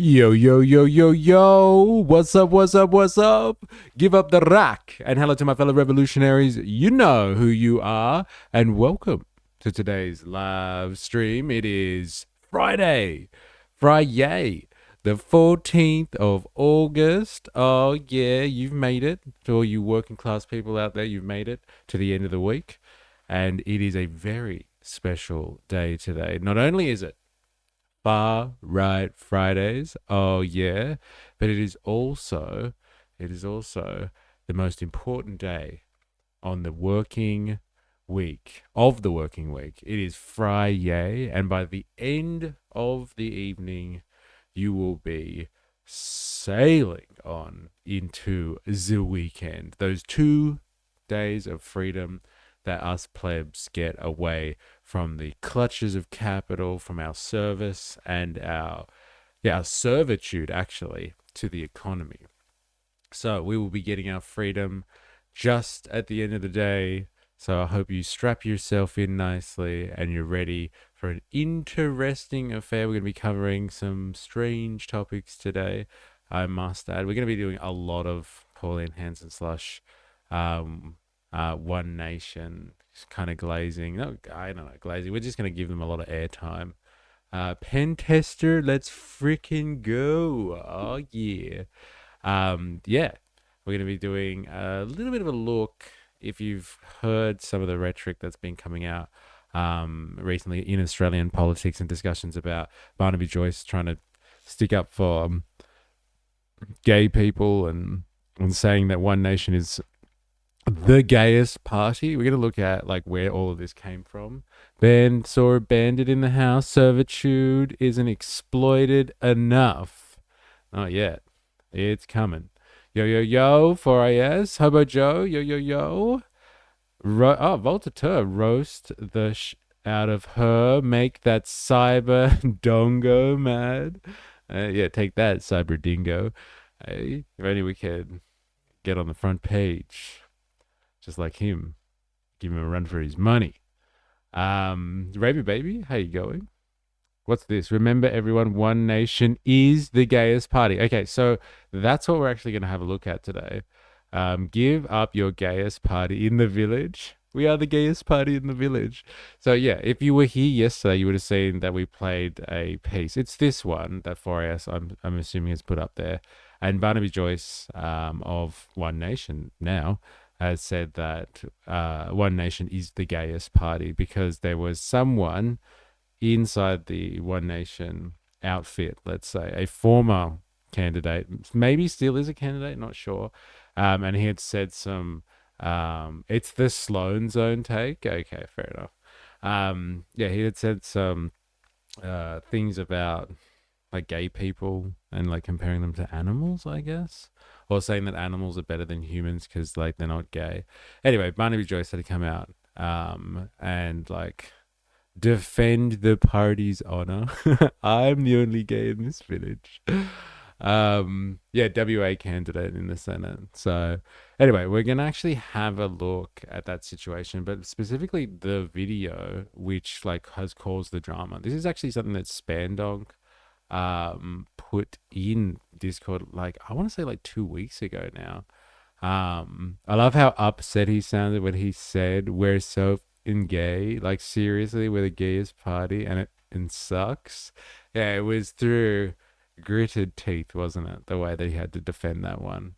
Yo, yo, yo, yo, yo. What's up, what's up, what's up? Give up the rack. And hello to my fellow revolutionaries. You know who you are. And welcome to today's live stream. It is Friday, the 14th of August. Oh, yeah, you've made it. To all you working class people out there, you've made it to the end of the week. And it is a very special day today. Not only is it Far Right Fridays. Oh yeah, but it is also the most important day on the working week of the working week. It is Friday, and by the end of the evening, you will be sailing on into the weekend. Those 2 days of freedom that us plebs get away from the clutches of capital, from our service and our servitude actually to the economy. So we will be getting our freedom just at the end of the day. So I hope you strap yourself in nicely and you're ready for an interesting affair. We're going to be covering some strange topics today, I must add. We're going to be doing a lot of Pauline Hanson slush, One Nation kind of glazing. No, I don't know, glazing. We're just going to give them a lot of airtime. Pen Tester, let's freaking go. Oh, yeah. Yeah, we're going to be doing a little bit of a look. If you've heard some of the rhetoric that's been coming out recently in Australian politics and discussions about Barnaby Joyce trying to stick up for gay people and saying that One Nation is the gayest party. We're going to look at like where all of this came from. Saw a bandit in the house. Servitude isn't exploited enough. Not yet. It's coming. Yo, yo, yo, 4AS. Hobo Joe. Yo, yo, yo. Voltateur. Roast the out of her. Make that cyber dongo mad. Yeah, take that, cyber dingo. Hey, if only we could get on the front page just like him. Give him a run for his money. Raby Baby, how you going? What's this? Remember, everyone, One Nation is the gayest party. Okay, so that's what we're actually going to have a look at today. Give up your gayest party in the village. We are the gayest party in the village. So yeah, if you were here yesterday, you would have seen that we played a piece. It's this one that 4AS, I'm assuming, has put up there. And Barnaby Joyce of One Nation now has said that One Nation is the gayest party because there was someone inside the One Nation outfit, let's say, a former candidate, maybe still is a candidate, not sure, and he had said some, it's the Sloan Zone take. Okay, fair enough. Yeah, he had said some things about like gay people and like comparing them to animals, I guess, or saying that animals are better than humans because like they're not gay. Anyway, Barnaby Joyce had to come out and like defend the party's honor. I'm the only gay in this village. Yeah, WA candidate in the Senate. So anyway, we're gonna actually have a look at that situation, but specifically the video which like has caused the drama. This is actually something that Spandonk put in Discord, like I want to say like 2 weeks ago now. I love how upset he sounded when he said we're so in gay, like seriously, we're the gayest party and it sucks. Yeah, it was through gritted teeth, wasn't it, the way that he had to defend that one.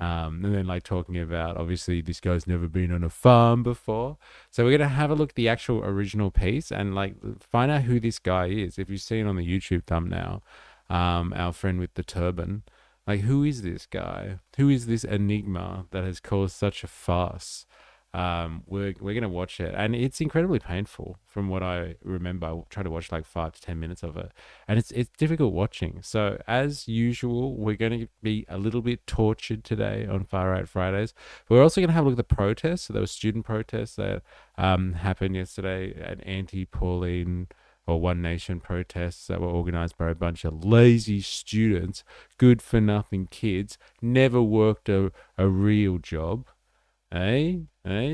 And then like talking about obviously this guy's never been on a farm before. So we're gonna have a look at the actual original piece and like find out who this guy is. If you've seen on the YouTube thumbnail, our friend with the turban, like who is this guy? Who is this enigma that has caused such a fuss? We're gonna watch it, and it's incredibly painful from what I remember. I tried to watch like 5 to 10 minutes of it, and it's difficult watching. So as usual, we're gonna be a little bit tortured today on Far Right Fridays. We're also gonna have a look at the protests. So there were student protests that happened yesterday, an anti-Pauline or One Nation protests that were organized by a bunch of lazy students, good for nothing kids, never worked a real job.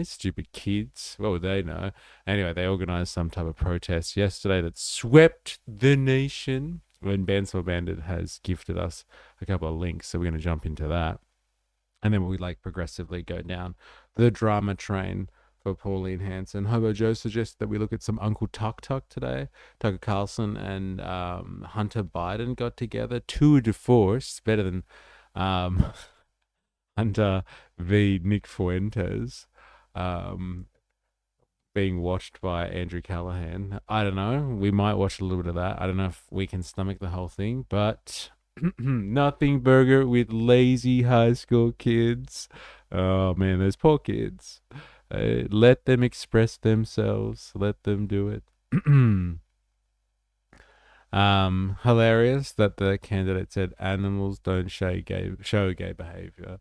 Stupid kids. What would they know? Anyway, they organized some type of protest yesterday that swept the nation when Bandsaw Bandit has gifted us a couple of links, so we're going to jump into that. And then we like progressively go down the drama train for Pauline Hanson. Hobo Joe suggests that we look at some Uncle Tuk Tuk today. Tucker Carlson and Hunter Biden got together. Tour de force, better than Hunter v. Nick Fuentes. Being watched by Andrew Callahan. I don't know. We might watch a little bit of that. I don't know if we can stomach the whole thing, but nothing burger with lazy high school kids. Oh man, those poor kids. Let them express themselves. Let them do it. Hilarious that the candidate said animals don't show gay behavior.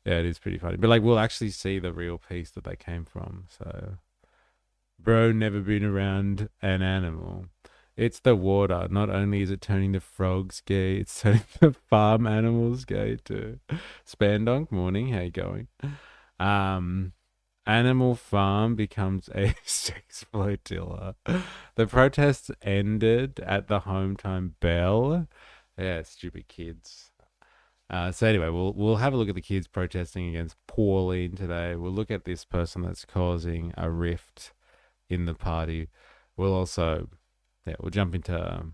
Yeah, it is pretty funny. But like, we'll actually see the real piece that they came from. So, bro, never been around an animal. It's the water. Not only is it turning the frogs gay, it's turning the farm animals gay too. Spandonk, morning. How you going? Animal Farm becomes a sex flotilla. The protests ended at the home time bell. Yeah, stupid kids. So anyway, we'll have a look at the kids protesting against Pauline today. We'll look at this person that's causing a rift in the party. We'll also, we'll jump into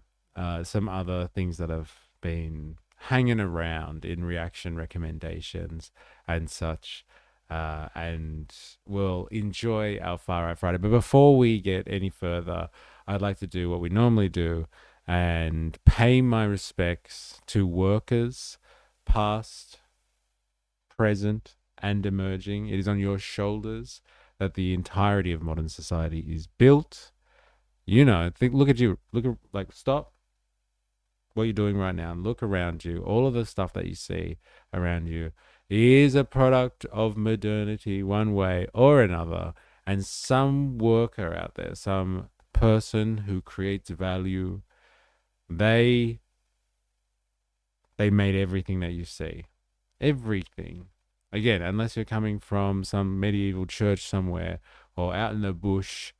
some other things that have been hanging around in reaction recommendations and such. And we'll enjoy our Far Right Friday. But before we get any further, I'd like to do what we normally do and pay my respects to workers, past, present, and emerging. It is on your shoulders that the entirety of modern society is built. You know, look at you. Stop what you're doing right now and look around you. All of the stuff that you see around you is a product of modernity one way or another, and some worker out there, some person who creates value, they made everything that you see. Everything. Again, unless you're coming from some medieval church somewhere or out in the bush,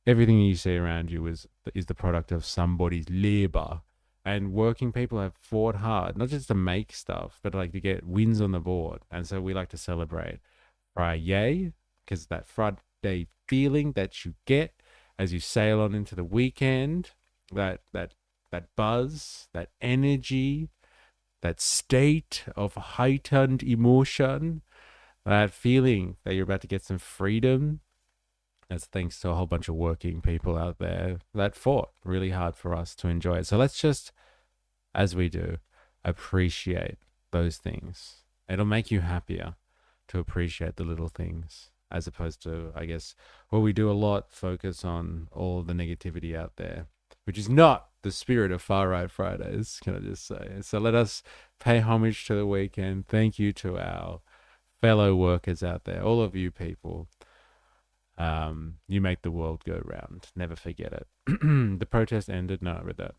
everything you see around you is the product of somebody's labor. And working people have fought hard, not just to make stuff, but like to get wins on the board. And so we like to celebrate Friday, because that Friday feeling that you get as you sail on into the weekend, that buzz, that energy, that state of heightened emotion, that feeling that you're about to get some freedom. That's thanks to a whole bunch of working people out there that fought really hard for us to enjoy it. So let's just, as we do, appreciate those things. It'll make you happier to appreciate the little things, as opposed to, I guess, what we do a lot, focus on all the negativity out there, which is not the spirit of Far Right Fridays, can I just say. So let us pay homage to the weekend. Thank you to our fellow workers out there, all of you people. You make the world go round. Never forget it. The protest ended. No, I read that.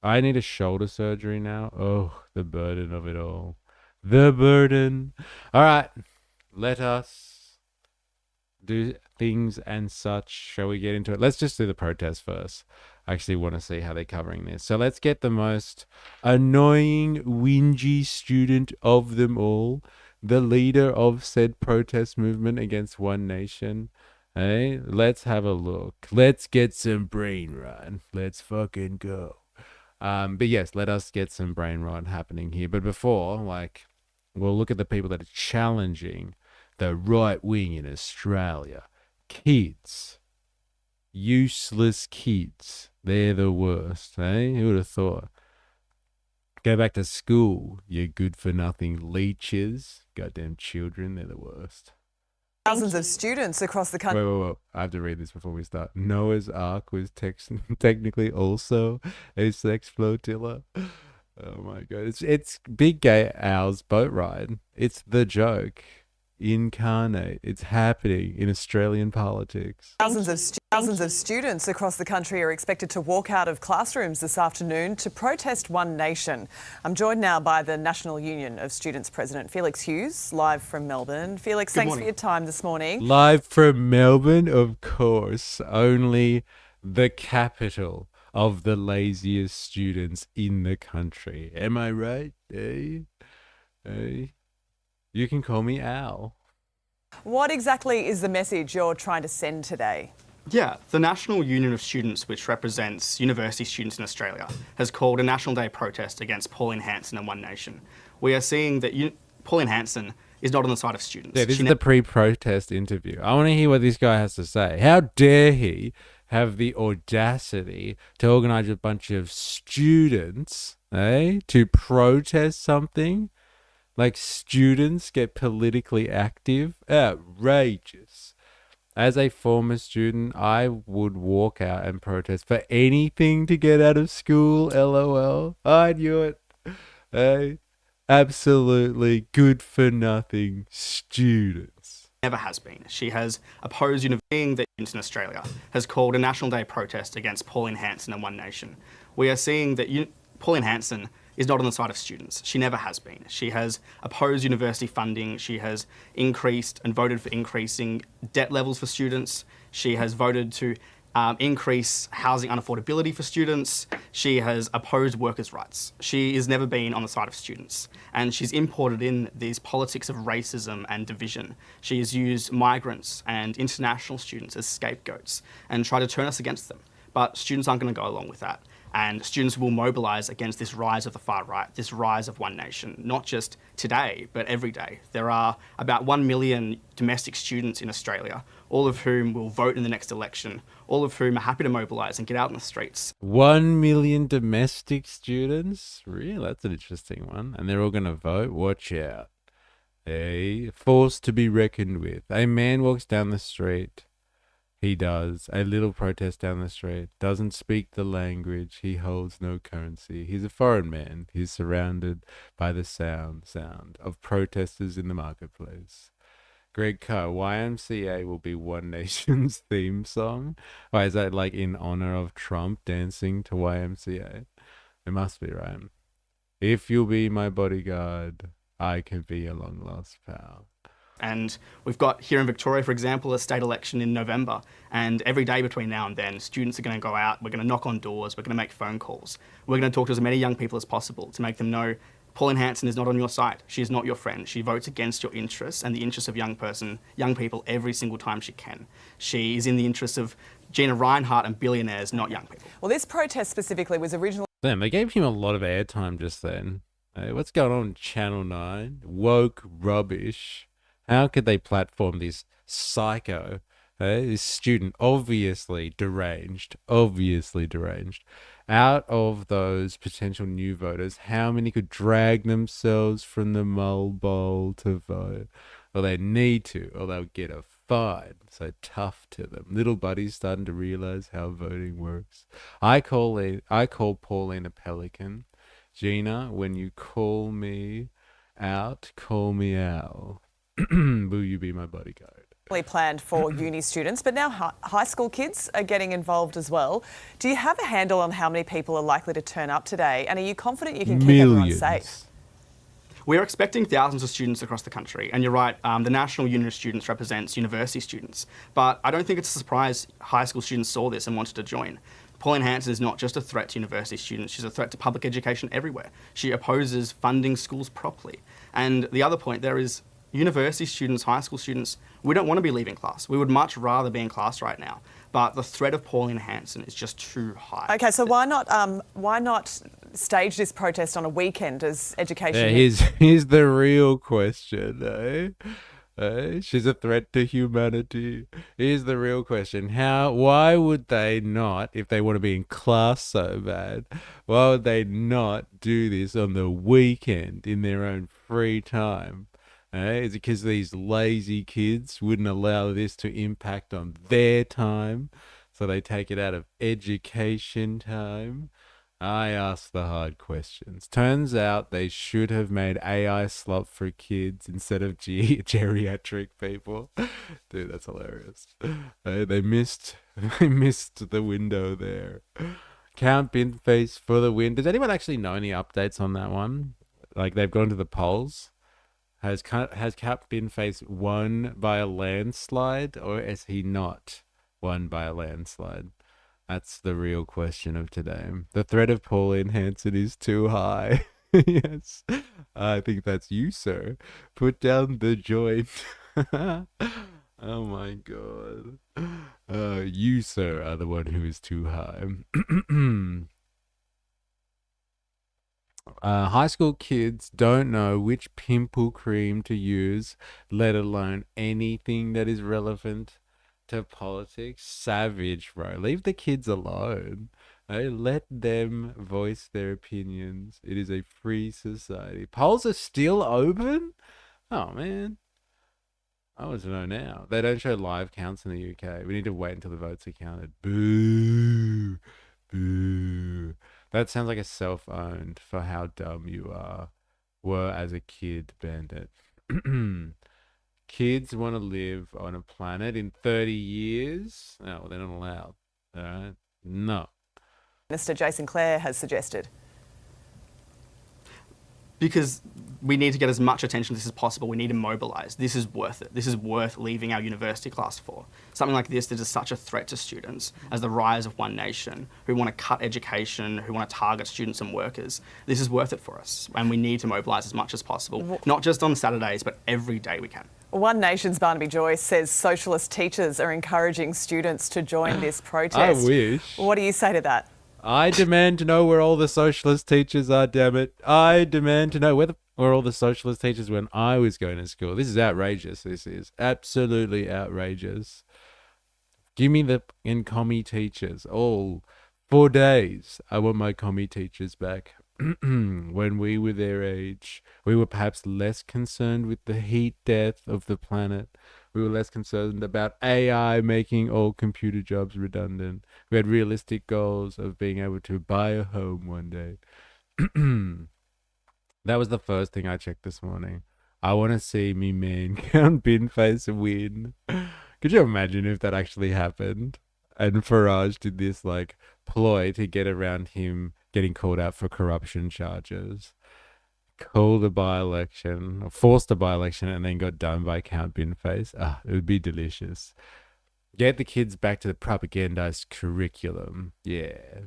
I need a shoulder surgery now. Oh, the burden of it all. The burden. All right. Let us do things and such. Shall we get into it? Let's just do the protest first. I actually want to see how they're covering this. So let's get the most annoying, whingy student of them all, the leader of said protest movement against One Nation. Hey, let's have a look. Let's get some brain rot. Let's fucking go. But yes, let us get some brain rot happening here. But before, we'll look at the people that are challenging the right wing in Australia. Kids. Useless kids. They're the worst, eh? Who would have thought? Go back to school, you good-for-nothing leeches. Goddamn children, they're the worst. Thousands of students across the country. Wait. I have to read this before we start. Noah's Ark was technically also a sex flotilla. Oh my God. It's Big Gay Al's boat ride. It's the joke incarnate. It's happening in Australian politics. Thousands of students across the country are expected to walk out of classrooms this afternoon to protest One Nation. I'm joined now by the National Union of Students President Felix Hughes, live from Melbourne. Felix, thanks for your time this morning. Live from Melbourne, of course. Only the capital of the laziest students in the country. Am I right? Eh? Eh? You can call me Al. What exactly is the message you're trying to send today? Yeah, the National Union of Students, which represents university students in Australia, has called a National Day protest against Pauline Hanson and One Nation. We are seeing that Pauline Hanson is not on the side of students. Yeah, this is the pre-protest interview. I want to hear what this guy has to say. How dare he have the audacity to organize a bunch of students, to protest something? Like students get politically active? Outrageous. As a former student, I would walk out and protest for anything to get out of school, lol. I knew it. Hey, absolutely good for nothing students. Never has been. She has opposed being that in Australia has called a National Day protest against Pauline Hanson and One Nation. We are seeing that Pauline Hanson is not on the side of students. She never has been. She has opposed university funding. She has increased and voted for increasing debt levels for students. She has voted to increase housing unaffordability for students. She has opposed workers' rights. She has never been on the side of students. And she's imported in these politics of racism and division. She has used migrants and international students as scapegoats and tried to turn us against them. But students aren't going to go along with that. And students will mobilise against this rise of the far right, this rise of One Nation, not just today, but every day. There are about 1 million domestic students in Australia, all of whom will vote in the next election, all of whom are happy to mobilise and get out in the streets. 1 million domestic students? Really? That's an interesting one. And they're all going to vote? Watch out. A force to be reckoned with. A man walks down the street. He does. A little protest down the street. Doesn't speak the language. He holds no currency. He's a foreign man. He's surrounded by the sound of protesters in the marketplace. Greg Carr, YMCA will be One Nation's theme song. Why is that like in honor of Trump dancing to YMCA? It must be, right? If you'll be my bodyguard, I can be your long lost pal. And we've got here in Victoria, for example, a state election in November. And every day between now and then, students are going to go out, we're going to knock on doors, we're going to make phone calls. We're going to talk to as many young people as possible to make them know Pauline Hanson is not on your side. She is not your friend. She votes against your interests and the interests of young people every single time she can. She is in the interests of Gina Rinehart and billionaires, not young people. Well, this protest specifically was originally... Damn, they gave him a lot of airtime just then. Hey, what's going on Channel 9? Woke rubbish. How could they platform this psycho, this student, obviously deranged, out of those potential new voters? How many could drag themselves from the mole bowl to vote? Well, they need to, or they'll get a fine. So tough to them. Little buddy's starting to realize how voting works. I call Pauline a pelican. Gina, when you call me out, call me Al. Will you be my bodyguard? Planned for uni students, but now high school kids are getting involved as well. Do you have a handle on how many people are likely to turn up today? And are you confident you can keep everyone safe? We're expecting thousands of students across the country. And you're right, the National Union of Students represents university students. But I don't think it's a surprise high school students saw this and wanted to join. Pauline Hanson is not just a threat to university students, she's a threat to public education everywhere. She opposes funding schools properly. And the other point there is university students, high school students, we don't want to be leaving class. We would much rather be in class right now. But the threat of Pauline Hanson is just too high. Okay, so why not stage this protest on a weekend as education? Yeah, here's the real question, she's a threat to humanity. Here's the real question. Why would they not, if they want to be in class so bad, why would they not do this on the weekend in their own free time? Is it because these lazy kids wouldn't allow this to impact on their time, so they take it out of education time? I ask the hard questions. Turns out they should have made AI slop for kids instead of geriatric people. Dude, that's hilarious. They missed the window there. Count Binface for the win. Does anyone actually know any updates on that one? Like, they've gone to the polls. Has Cap Binface won by a landslide, or has he not won by a landslide? That's the real question of today. The threat of Pauline Hanson is too high. Yes, I think that's you, sir. Put down the joint. Oh my god. You, sir, are the one who is too high. High school kids don't know which pimple cream to use, let alone anything that is relevant to politics. Savage, bro. Leave the kids alone. Let them voice their opinions. It is a free society. Polls are still open? Oh, man. I want to know now. They don't show live counts in the UK. We need to wait until the votes are counted. Boo. Boo. That sounds like a self-owned for how dumb you were as a kid, Bandit. Kids want to live on a planet in 30 years. No, they're not allowed. All right? No. Minister Jason Clare has suggested. Because we need to get as much attention to this as possible. We need to mobilise. This is worth it. This is worth leaving our university class for. Something like this that is such a threat to students as the rise of One Nation, who want to cut education, who want to target students and workers. This is worth it for us, and we need to mobilise as much as possible, not just on Saturdays, but every day we can. One Nation's Barnaby Joyce says socialist teachers are encouraging students to join this protest. I wish. What do you say to that? I demand to know where all the socialist teachers are, damn it. I demand to know where all the socialist teachers when I was going to school. This is outrageous. This is absolutely outrageous. Give me the commie teachers. All 4 days. I want my commie teachers back. When we were their age, we were perhaps less concerned with the heat death of the planet. We were less concerned about AI making all computer jobs redundant. We had realistic goals of being able to buy a home one day. That was the first thing I checked this morning. I want to see me man Count Binface win. Could you imagine if that actually happened? And Farage did this like ploy to get around him getting called out for corruption charges. Called a by-election, or forced a by-election, and then got done by Count Binface. It would be delicious. Get the kids back to the propagandized curriculum. Yeah.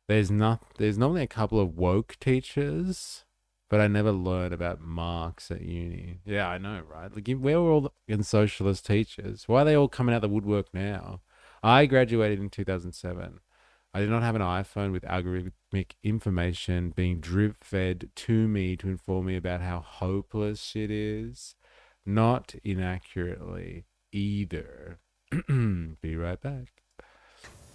There's normally a couple of woke teachers, but I never learned about Marx at uni. Yeah, I know, right? Like, where were all the socialist teachers? Why are they all coming out the woodwork now? I graduated in 2007. I did not have an iPhone with algorithmic information being drip-fed to me to inform me about how hopeless shit is. Not inaccurately either. Be right back.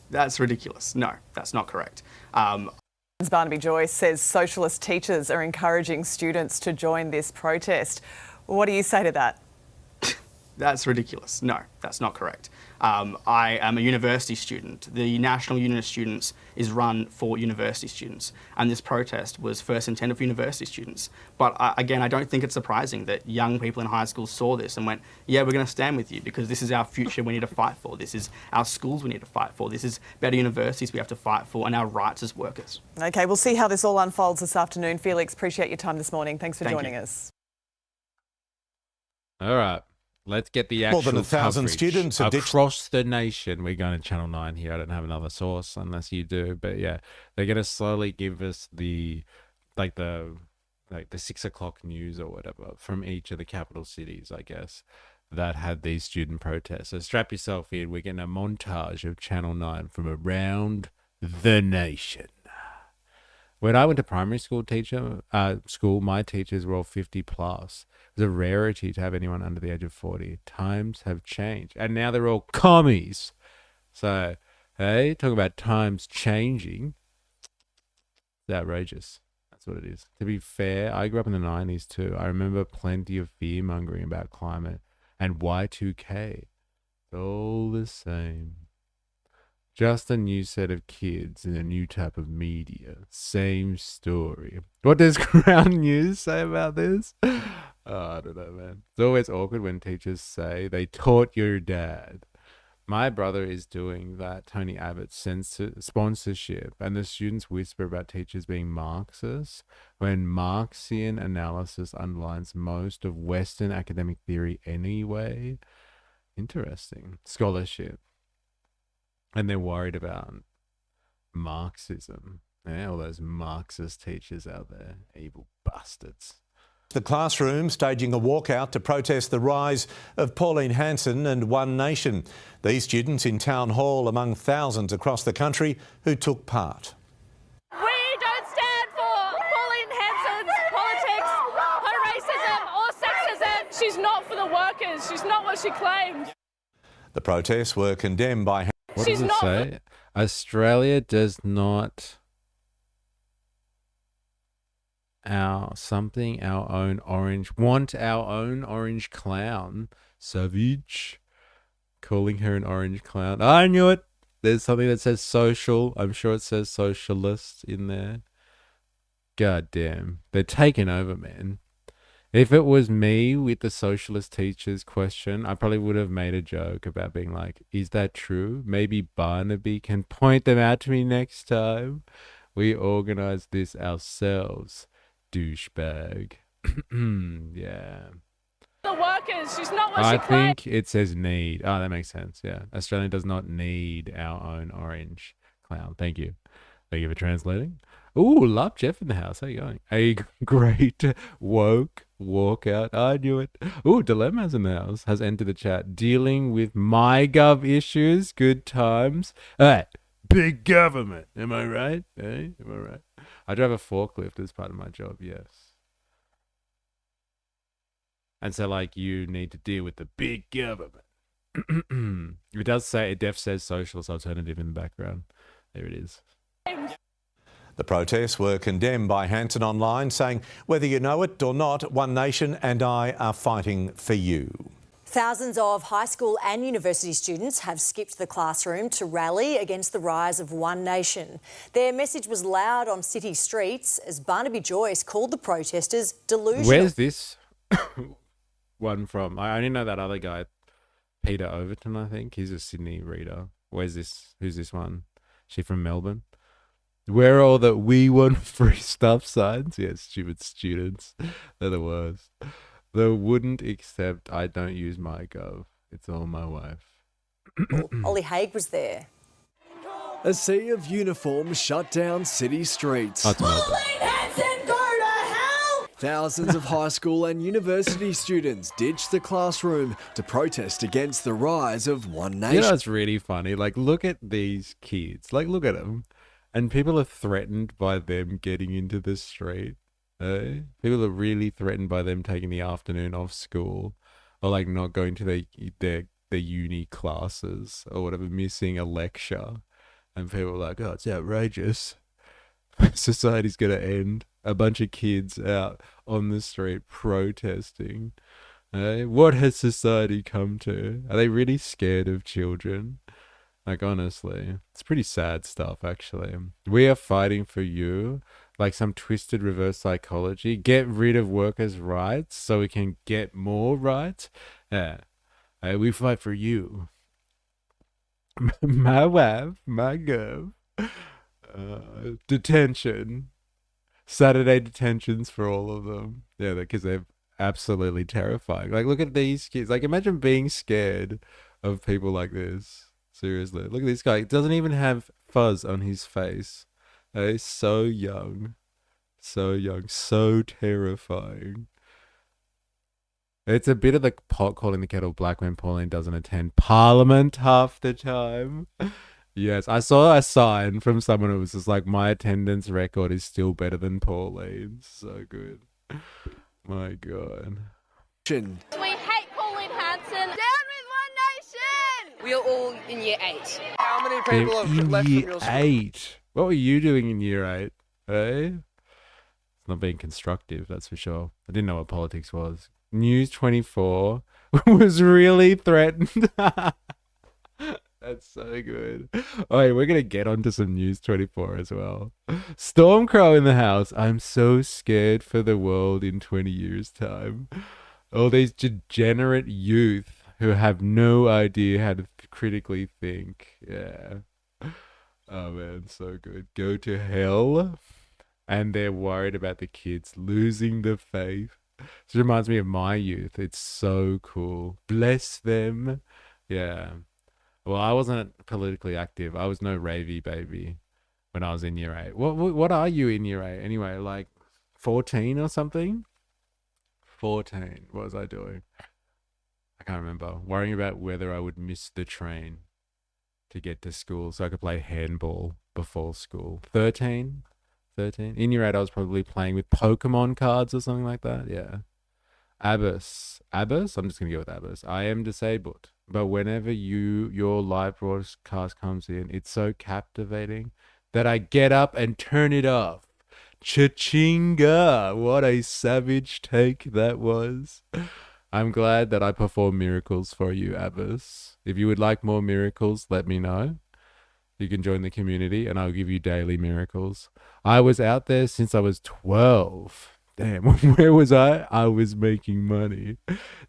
That's ridiculous. No, that's not correct. Barnaby Joyce says socialist teachers are encouraging students to join this protest. What do you say to that? That's ridiculous. No, that's not correct. I am a university student. The National Union of Students is run for university students, and this protest was first intended for university students. But again, I don't think it's surprising that young people in high school saw this and went, yeah, we're going to stand with you because this is our future we need to fight for. This is our schools we need to fight for. This is better universities we have to fight for, and our rights as workers. Okay, we'll see how this all unfolds this afternoon. Felix, appreciate your time this morning. Thanks for joining us. All right. Let's get the actual More than 1,000 coverage students have across the nation. We're going to Channel 9 here. I don't have another source unless you do. But yeah, they're going to slowly give us the 6 o'clock news or whatever from each of the capital cities, I guess, that had these student protests. So strap yourself in. We're getting a montage of Channel 9 from around the nation. When I went to primary school, my teachers were all 50 plus. It was a rarity to have anyone under the age of 40. Times have changed. And now they're all commies. So, hey, talk about times changing. It's outrageous. That's what it is. To be fair, I grew up in the 90s too. I remember plenty of fear-mongering about climate and Y2K. It's all the same. Just a new set of kids in a new type of media. Same story. What does Ground News say about this? I don't know, man. It's always awkward when teachers say they taught your dad. My brother is doing that Tony Abbott sponsorship, and the students whisper about teachers being Marxists when Marxian analysis underlines most of Western academic theory anyway. Interesting. Scholarship. And they're worried about Marxism. Yeah, all those Marxist teachers out there, evil bastards. The classroom staging a walkout to protest the rise of Pauline Hanson and One Nation. These students in Town Hall among thousands across the country who took part. We don't stand for Pauline Hanson's politics, her racism or sexism. She's not for the workers. She's not what she claimed. The protests were condemned by... What She's does it not- say? Australia does not our own orange clown. Savage. Calling her an orange clown. I knew it. There's something that says social. I'm sure it says socialist in there. God damn. They're taking over, man. If it was me with the socialist teachers question, I probably would have made a joke about being like, is that true? Maybe Barnaby can point them out to me next time. We organized this ourselves, douchebag. Yeah. The workers. She's not what I she claimed. think it says need. Oh, that makes sense. Yeah. Australia does not need our own orange clown. Thank you. Thank you for translating. Ooh, love Jeff in the house. How you going? A great woke walkout. I knew it. Ooh, Dilemma's in the house. Has entered the chat. Dealing with MyGov issues. Good times. All right. Big government. Am I right? Eh? Am I right? I drive a forklift as part of my job. Yes. And so, like, you need to deal with the big government. It does say, it def says socialist alternative in the background. There it is. The protests were condemned by Hanson online, saying, whether you know it or not, One Nation and I are fighting for you. Thousands of high school and university students have skipped the classroom to rally against the rise of One Nation. Their message was loud on city streets as Barnaby Joyce called the protesters delusional. Where's this one from? I only know that other guy, Peter Overton, I think. He's a Sydney reader. Where's this? Who's this one? She from Melbourne? Where are all the we want free stuff signs? Yeah, stupid students. They're the worst. They wouldn't accept I don't use MyGov. It's all my wife. Ollie Haig was there. A sea of uniforms shut down city streets. Oh, it's Melbourne. Thousands of high school and university students ditched the classroom to protest against the rise of One Nation. You know, it's really funny. Like, look at these kids. Like, look at them. And people are threatened by them getting into the street. Eh? People are really threatened by them taking the afternoon off school, or like not going to their uni classes or whatever, missing a lecture. And people are like, oh, it's outrageous. Society's going to end. A bunch of kids out on the street protesting. Eh? What has society come to? Are they really scared of children? Like, honestly, it's pretty sad stuff, actually. We are fighting for you, like some twisted reverse psychology. Get rid of workers' rights so we can get more rights. Yeah. We fight for you. My wife, my girl. Detention. Saturday detentions for all of them. Yeah, because they're absolutely terrifying. Like, look at these kids. Like, imagine being scared of people like this. Seriously, look at this guy. He doesn't even have fuzz on his face. He's so young. So terrifying. It's a bit of the pot calling the kettle black when Pauline doesn't attend Parliament half the time. Yes, I saw a sign from someone who was just like, my attendance record is still better than Pauline's. So good. My God. We hate Pauline Hanson. Down with One Nation! We are all in year 8. How many They're people have in left year from your school? 8. What were you doing in year 8? Eh? It's not being constructive, that's for sure. I didn't know what politics was. News 24 was really threatened. That's so good. Oh, wait, we're going to get onto some News 24 as well. Stormcrow in the house. I'm so scared for the world in 20 years' time. All these degenerate youth who have no idea how to critically think. Yeah. Oh, man, so good. Go to hell. And they're worried about the kids losing the faith. This reminds me of my youth. It's so cool. Bless them. Yeah. Well, I wasn't politically active. I was no ravey baby. when I was in year 8. What are you in year 8 anyway? Like 14 or something? 14. What was I doing? I can't remember. Worrying about whether I would miss the train to get to school so I could play handball before school. 13? 13? In year 8, I was probably playing with Pokemon cards or something like that. Yeah. Abbas. Abbas? I'm just going to go with Abbas. I am disabled. But whenever your live broadcast comes in, it's so captivating that I get up and turn it off. Cha-chinga! What a savage take that was. I'm glad that I perform miracles for you, Abbas. If you would like more miracles, let me know. You can join the community and I'll give you daily miracles. I was out there since I was 12. Damn, where was I? I was making money.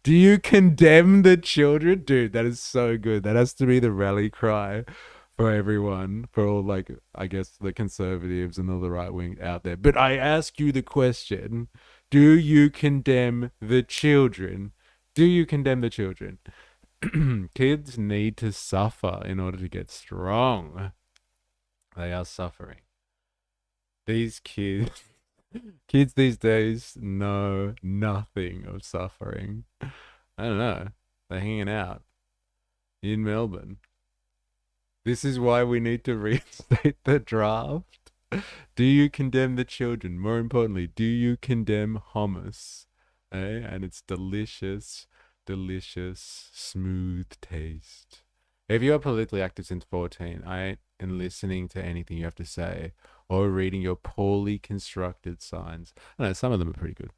Do you condemn the children? Dude, that is so good. That has to be the rally cry for everyone, for all, like, I guess, the conservatives and all the right wing out there. But I ask you the question, do you condemn the children? Do you condemn the children? Kids need to suffer in order to get strong. They are suffering. These kids these days know nothing of suffering. I don't know. They're hanging out in Melbourne. This is why we need to reinstate the draft. Do you condemn the children? More importantly, do you condemn hummus? And its delicious, smooth taste. If you are politically active since 14, I ain't listening to anything you have to say or reading your poorly constructed signs. I know, some of them are pretty good.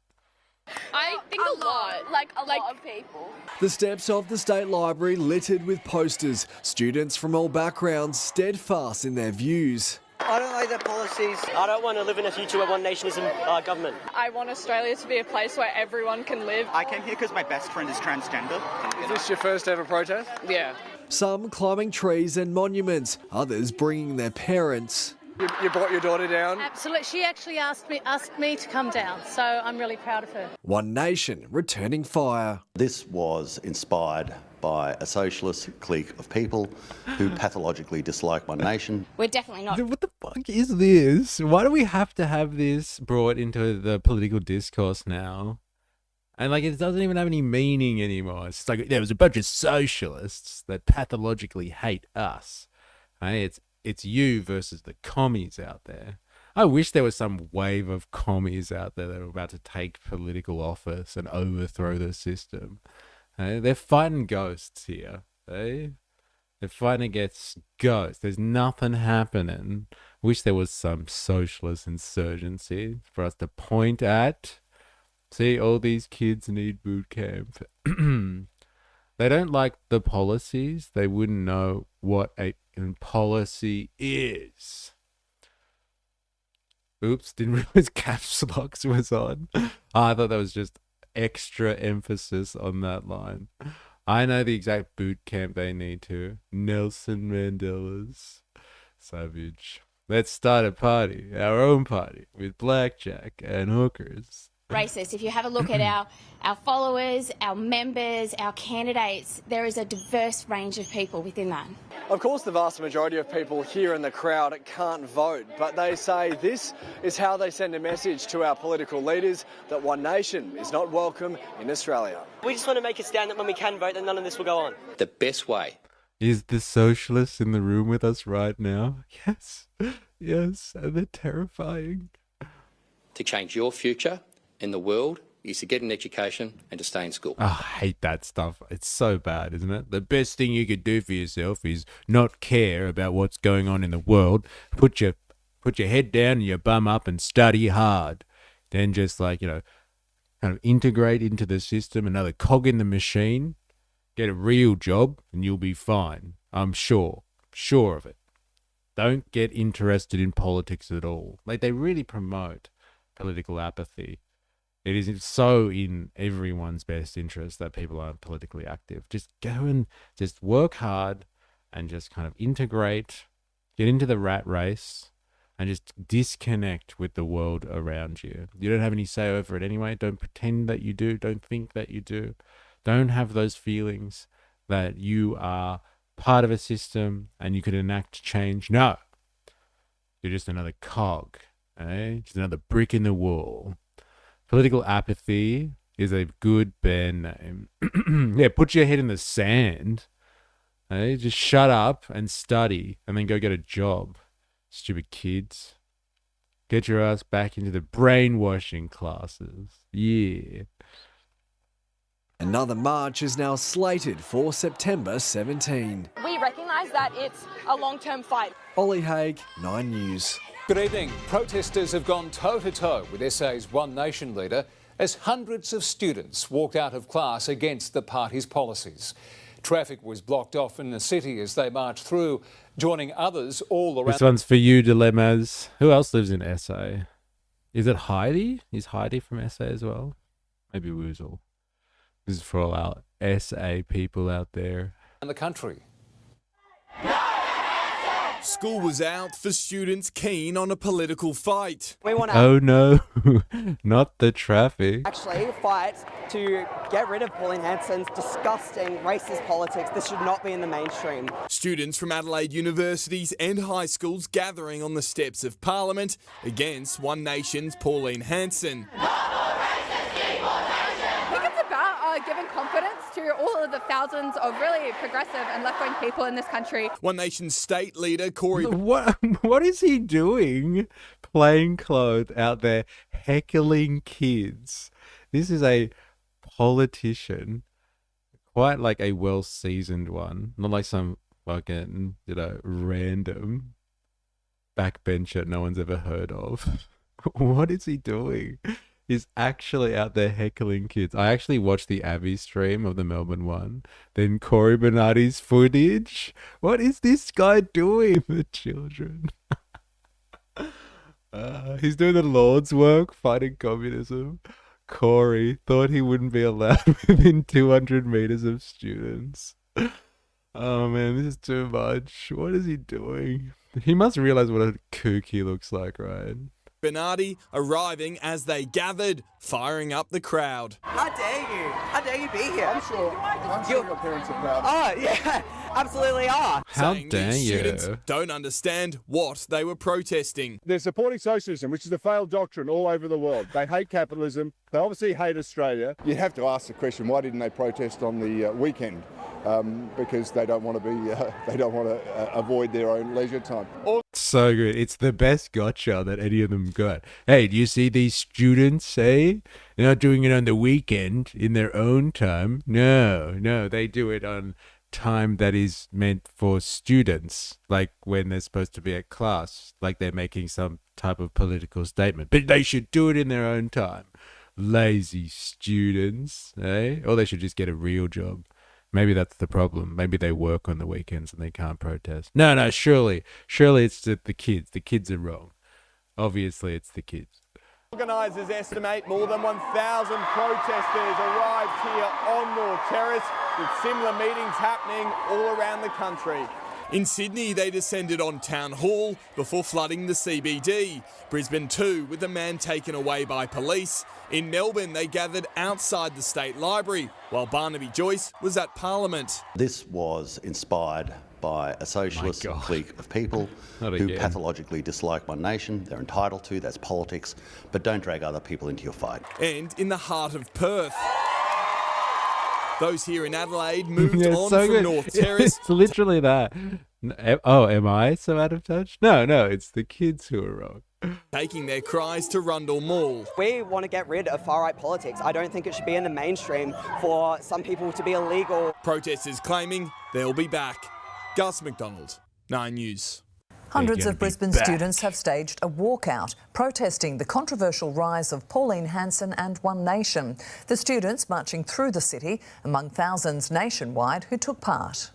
I think a lot. Like a lot of people. The steps of the State Library littered with posters, students from all backgrounds steadfast in their views. I don't like the policies. I don't want to live in a future where one nation is in government. I want Australia to be a place where everyone can live. I came here because my best friend is transgender. Is this your first ever protest? Yeah. Some climbing trees and monuments, others bringing their parents. You brought your daughter down? Absolutely. She actually asked me to come down, so I'm really proud of her. One Nation returning fire. This was inspired by a socialist clique of people who pathologically dislike One Nation. We're definitely not. What the fuck is this? Why do we have to have this brought into the political discourse now? And like, it doesn't even have any meaning anymore. It's like there was a bunch of socialists that pathologically hate us. Hey, it's you versus the commies out there. I wish there was some wave of commies out there that are about to take political office and overthrow the system. They're fighting ghosts here. They're fighting against ghosts. There's nothing happening. Wish there was some socialist insurgency for us to point at. See, all these kids need boot camp. They don't like the policies. They wouldn't know what a policy is. Oops, didn't realize caps locks was on. I thought that was just extra emphasis on that line. I know the exact boot camp they need to. Nelson Mandela's. Savage. Let's start a party, our own party, with blackjack and hookers. Racist. If you have a look at our followers, our members, our candidates, there is a diverse range of people within that. Of course, the vast majority of people here in the crowd can't vote, but they say this is how they send a message to our political leaders that One Nation is not welcome in Australia. We just want to make a stand that when we can vote, that none of this will go on. The best way is the socialists in the room with us right now. Yes, yes, and they're terrifying. to change your future in the world is to get an education and to stay in school. Oh, I hate that stuff. It's so bad, isn't it? The best thing you could do for yourself is not care about what's going on in the world. Put your head down and your bum up and study hard. Then just kind of integrate into the system, another cog in the machine, get a real job and you'll be fine. I'm sure of it. Don't get interested in politics at all. They really promote political apathy. It is so in everyone's best interest that people aren't politically active. Just go and just work hard and just kind of integrate, get into the rat race and just disconnect with the world around you. You don't have any say over it anyway. Don't pretend that you do. Don't think that you do. Don't have those feelings that you are part of a system and you could enact change. No. You're just another cog, eh? Just another brick in the wall. Political apathy is a good band name. Yeah, put your head in the sand. Eh? Just shut up and study and then go get a job. Stupid kids. Get your ass back into the brainwashing classes. Yeah. Another march is now slated for September 17. We recognise that it's a long-term fight. Ollie Haig, 9 News. Good evening. Protesters have gone toe-to-toe with SA's One Nation leader as hundreds of students walked out of class against the party's policies. Traffic was blocked off in the city as they marched through, joining others all around. This one's for you, Dilemmas. Who else lives in SA? Is it Heidi? Is Heidi from SA as well? Maybe Woozle. This is for all our SA people out there. In the country. School was out for students keen on a political fight. We want to Oh no, not the traffic. actually fight to get rid of Pauline Hanson's disgusting racist politics. This should not be in the mainstream. Students from Adelaide universities and high schools gathering on the steps of Parliament against One Nation's Pauline Hanson. I think it's about giving confidence to all of the thousands of really progressive and left-wing people in this country. One Nation's state leader, Corey... What is he doing? Plainclothes out there heckling kids. This is a politician, quite like a well-seasoned one, not like some fucking, random backbencher no one's ever heard of. What is he doing? He's actually out there heckling kids. I actually watched the Abbey stream of the Melbourne one. Then Corey Bernardi's footage. What is this guy doing for children? He's doing the Lord's work, fighting communism. Corey thought he wouldn't be allowed within 200 meters of students. Oh man, this is too much. What is he doing? He must realize what a kook he looks like, right? Bernardi arriving as they gathered, firing up the crowd. How dare you? How dare you be here? I'm sure your parents are proud. Oh, yeah, absolutely are. How Saying dare these you? students don't understand what they were protesting. They're supporting socialism, which is a failed doctrine all over the world. They hate capitalism. They obviously hate Australia. You have to ask the question: why didn't they protest on the weekend? Because they don't want to be. They don't want to avoid their own leisure time. So good. It's the best gotcha that any of them got. Hey, do you see these students, say? They're not doing it on the weekend in their own time. No, they do it on time that is meant for students, like when they're supposed to be at class, like they're making some type of political statement. But they should do it in their own time. Lazy students, eh? Or they should just get a real job. Maybe that's the problem. Maybe they work on the weekends and they can't protest. No, surely it's the kids. The kids are wrong. Obviously, it's the kids. Organisers estimate more than 1,000 protesters arrived here on North Terrace, with similar meetings happening all around the country. In Sydney, they descended on Town Hall before flooding the CBD. Brisbane too, with a man taken away by police. In Melbourne, they gathered outside the State Library, while Barnaby Joyce was at Parliament. This was inspired by a socialist clique of people who pathologically dislike One Nation. They're entitled to, that's politics, but don't drag other people into your fight. And in the heart of Perth, those here in Adelaide moved on so from good. North Terrace. It's literally that. Oh, am I so out of touch? No, it's the kids who are wrong. Taking their cries to Rundle Mall. We want to get rid of far-right politics. I don't think it should be in the mainstream for some people to be illegal. Protesters claiming they'll be back. Gus McDonald, 9 News. Hundreds of Brisbane students have staged a walkout protesting the controversial rise of Pauline Hanson and One Nation. The students marching through the city among thousands nationwide who took part.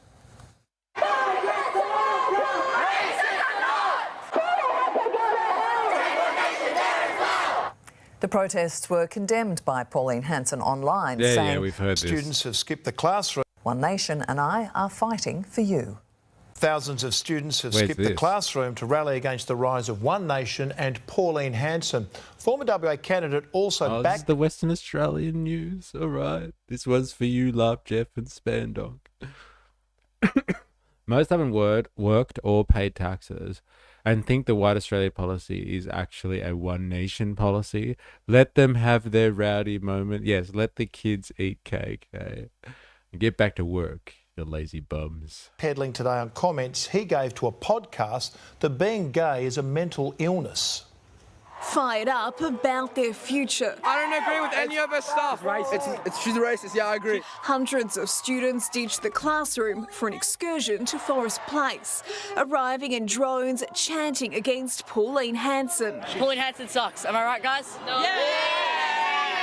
The protests were condemned by Pauline Hanson online, saying we've heard Students have skipped the classroom. One Nation and I are fighting for you. Thousands of students have Where's skipped the this? classroom to rally against the rise of One Nation and Pauline Hanson. Former WA candidate also This is backed the Western Australian news. All right. This was for you, Love Jeff and Spandonk. Most haven't worked or paid taxes. and think the White Australia policy is actually a one nation policy. Let them have their rowdy moment. Yes, let the kids eat cake. And get back to work, you lazy bums. Peddling today on comments he gave to a podcast that being gay is a mental illness. Fired up about their future. I don't agree with any of her stuff. She's racist, yeah, I agree. Hundreds of students ditched the classroom for an excursion to Forest Place, arriving in drones chanting against Pauline Hanson. Pauline Hanson sucks, am I right, guys? No.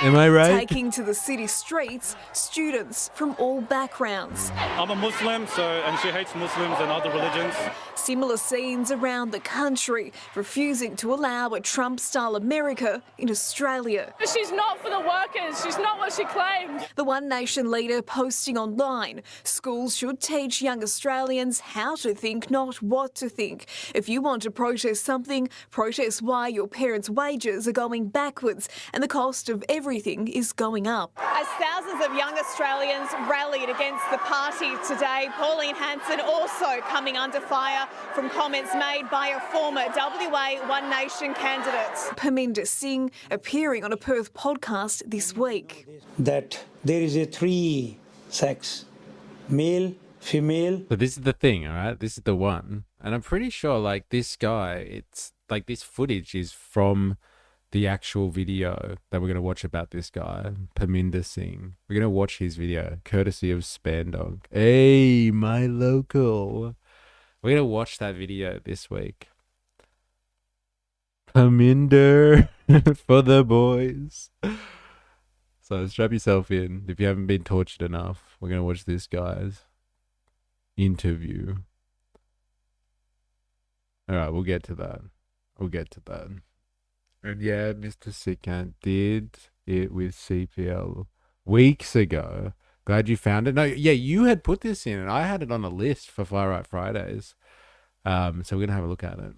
Am I right? Taking to the city streets students from all backgrounds. I'm a Muslim, and she hates Muslims and other religions. Similar scenes around the country, refusing to allow a Trump-style America in Australia. She's not for the workers. She's not what she claimed. The One Nation leader posting online, schools should teach young Australians how to think, not what to think. If you want to protest something, protest why your parents' wages are going backwards and the cost of everything is going up. As thousands of young Australians rallied against the party today, Pauline Hanson also coming under fire from comments made by a former WA One Nation candidate. Parminder Singh appearing on a Perth podcast this week. That there is a 3 sex, male, female. So this is the thing, all right? This is the one. And I'm pretty sure, like, this guy, it's like this footage is from the actual video that we're going to watch about this guy, Parminder Singh. We're going to watch his video, courtesy of Spandog. Hey, my local. We're going to watch that video this week. Parminder for the boys. So strap yourself in. If you haven't been tortured enough, we're going to watch this guy's interview. All right, we'll get to that. And yeah, Mr. Sikant did it with CPL weeks ago. Glad you found it. No, yeah, you had put this in, and I had it on a list for Far Right Fridays. So we're gonna have a look at it.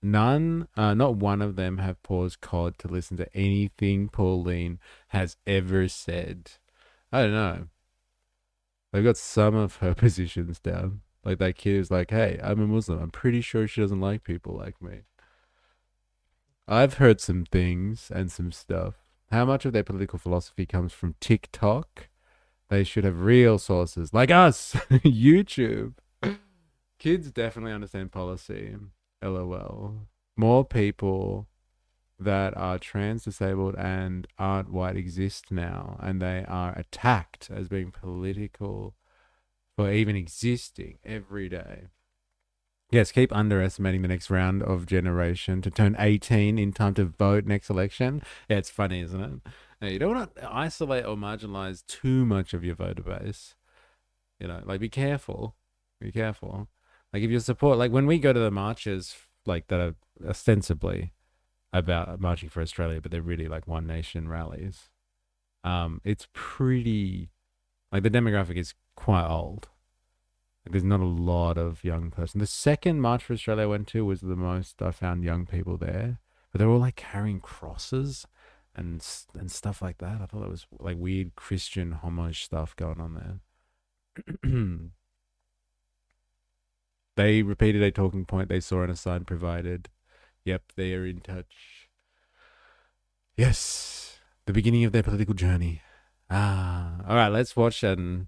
Not one of them have paused COD to listen to anything Pauline has ever said. I don't know. They've got some of her positions down. Like that kid who's like, "Hey, I'm a Muslim. I'm pretty sure she doesn't like people like me." I've heard some things and some stuff. How much of their political philosophy comes from TikTok? They should have real sources like us. YouTube. Kids definitely understand policy. LOL. More people that are trans, disabled, and aren't white exist now, and they are attacked as being political for even existing every day. Yes, keep underestimating the next round of generation to turn 18 in time to vote next election. Yeah, it's funny, isn't it? Now, you don't want to isolate or marginalize too much of your voter base. You know, like, be careful. Be careful. Like, if you support, like, when we go to the marches, like, that are ostensibly about marching for Australia, but they're really like One Nation rallies, it's pretty, like, the demographic is quite old. Like, there's not a lot of young person. The second March for Australia I went to was the most I found young people there, but they were all like carrying crosses and stuff like that. I thought it was like weird Christian homage stuff going on there. They repeated a talking point they saw on a sign provided. Yep, they are in touch. Yes, the beginning of their political journey. All right, let's watch an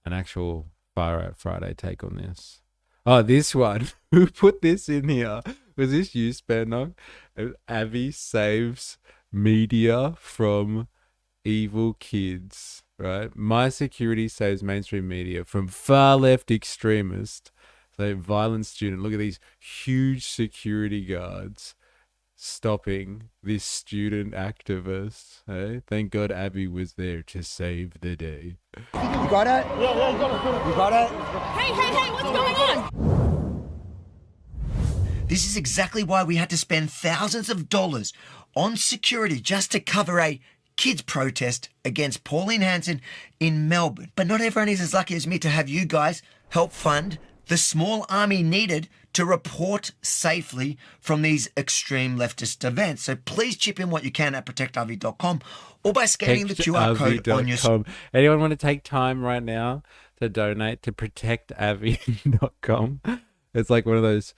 actual Far Right Friday take on this. Oh, this one. Who put this in here? Was this you, Spandog? Avi saves media from evil kids, right? My security saves mainstream media from far left extremists. So violent student. Look at these huge security guards stopping this student activist. Hey? Thank God Abby was there to save the day. You got it? Yeah, you got it? Hey, what's going on? This is exactly why we had to spend thousands of dollars on security just to cover a kids protest against Pauline Hanson in Melbourne. But not everyone is as lucky as me to have you guys help fund the small army needed to report safely from these extreme leftist events. So please chip in what you can at protectavi.com or by scanning the QR code on your screen. Anyone want to take time right now to donate to protectavi.com? It's like one of those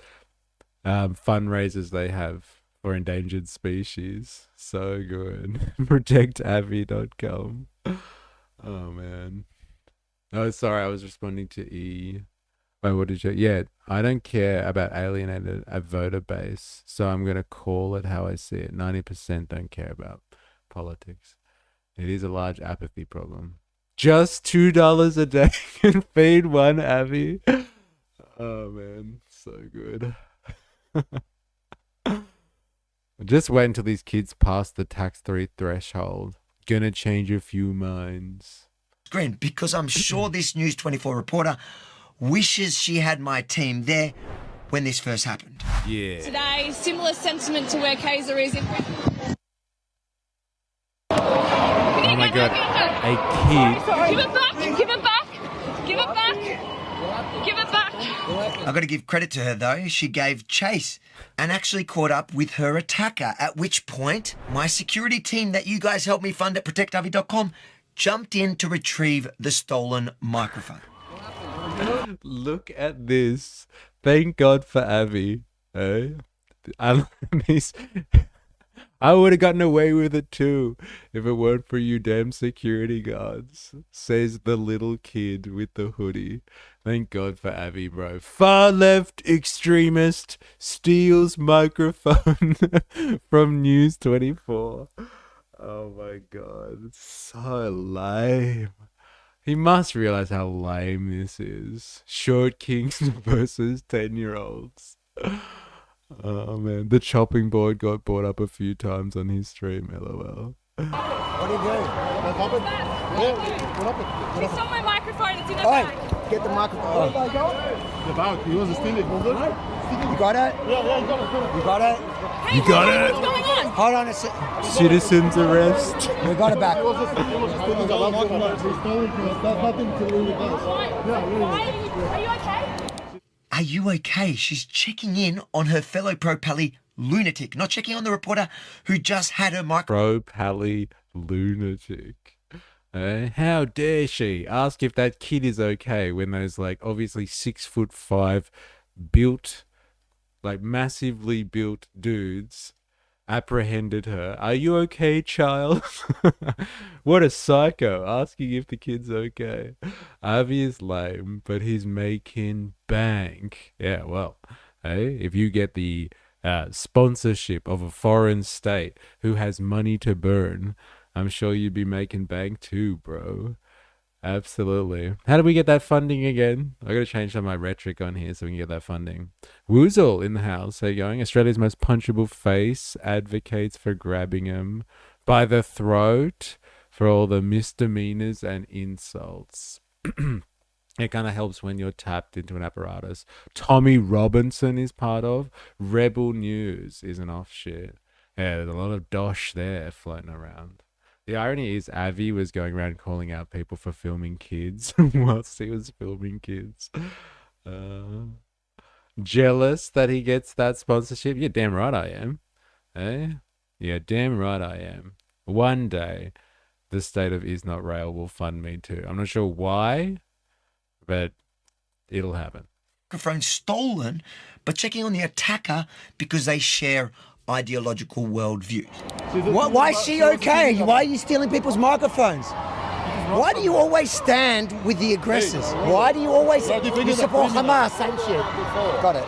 fundraisers they have for endangered species. So good. ProtectAvi.com. Oh man. Oh, sorry, I was responding to E. Wait, what did you? Yeah, I don't care about alienated a voter base, so I'm gonna call it how I see it. 90% don't care about politics. It is a large apathy problem. Just $2 a day can feed one Avi. Oh man, so good. Just wait until these kids pass the tax-3 threshold. Gonna change a few minds. Green, because I'm sure this News 24 reporter wishes she had my team there when this first happened. Yeah. Today, similar sentiment to where Kaiser is in prison. Oh my god, a kid. Give it back! Give it back! Give it back! Give it back! I've got to give credit to her though. She gave chase and actually caught up with her attacker, at which point my security team that you guys helped me fund at protectavi.com jumped in to retrieve the stolen microphone. Look at this. Thank God for Avi. Eh? I would have gotten away with it too if it weren't for you damn security guards, says the little kid with the hoodie. Thank God for Avi, bro. Far left extremist steals microphone from News 24. Oh my God, so lame. He must realize how lame this is. Short kings versus 10-year-olds. Oh man, the chopping board got brought up a few times on his stream, lol. What do you do? He stole my microphone, it's in the bag. Get the microphone. The bag, he was stealing. You got it? Yeah, you got it. You got it? Hey, You got it? what's going on? Hold on a sec. Citizens arrest. We got it back. He was stealing the microphone. He stole it. That's nothing to do with us. Are you okay? Are you okay? She's checking in on her fellow pro-Pally lunatic, not checking on the reporter who just had her microphone. Pro-Pally lunatic. How dare she ask if that kid is okay when those like obviously 6'5" built, like massively built dudes apprehended her. Are you okay, child? What a psycho, asking if the kid's okay. Avi is lame, but he's making bank. Yeah, well, hey, if you get the sponsorship of a foreign state who has money to burn, I'm sure you'd be making bank too, bro. Absolutely. How do we get that funding again? I gotta change some of my rhetoric on here so we can get that funding. Woozle in the house. How you going? Australia's most punchable face advocates for grabbing him by the throat for all the misdemeanors and insults. It kind of helps when you're tapped into an apparatus. Tommy Robinson is part of. Rebel News is an offshoot. Yeah, there's a lot of dosh there floating around. The irony is Avi was going around calling out people for filming kids whilst he was filming kids. Jealous that he gets that sponsorship? Yeah, damn right I am. Eh? Yeah, damn right I am. One day, the state of Is Not Rail will fund me too. I'm not sure why, but it'll happen. Microphone stolen, but checking on the attacker because they share ideological worldviews. Why is she okay? Why are you stealing people's microphones? Why do you always stand with the aggressors? Why do you always you support Hamas? Same shit. Got it.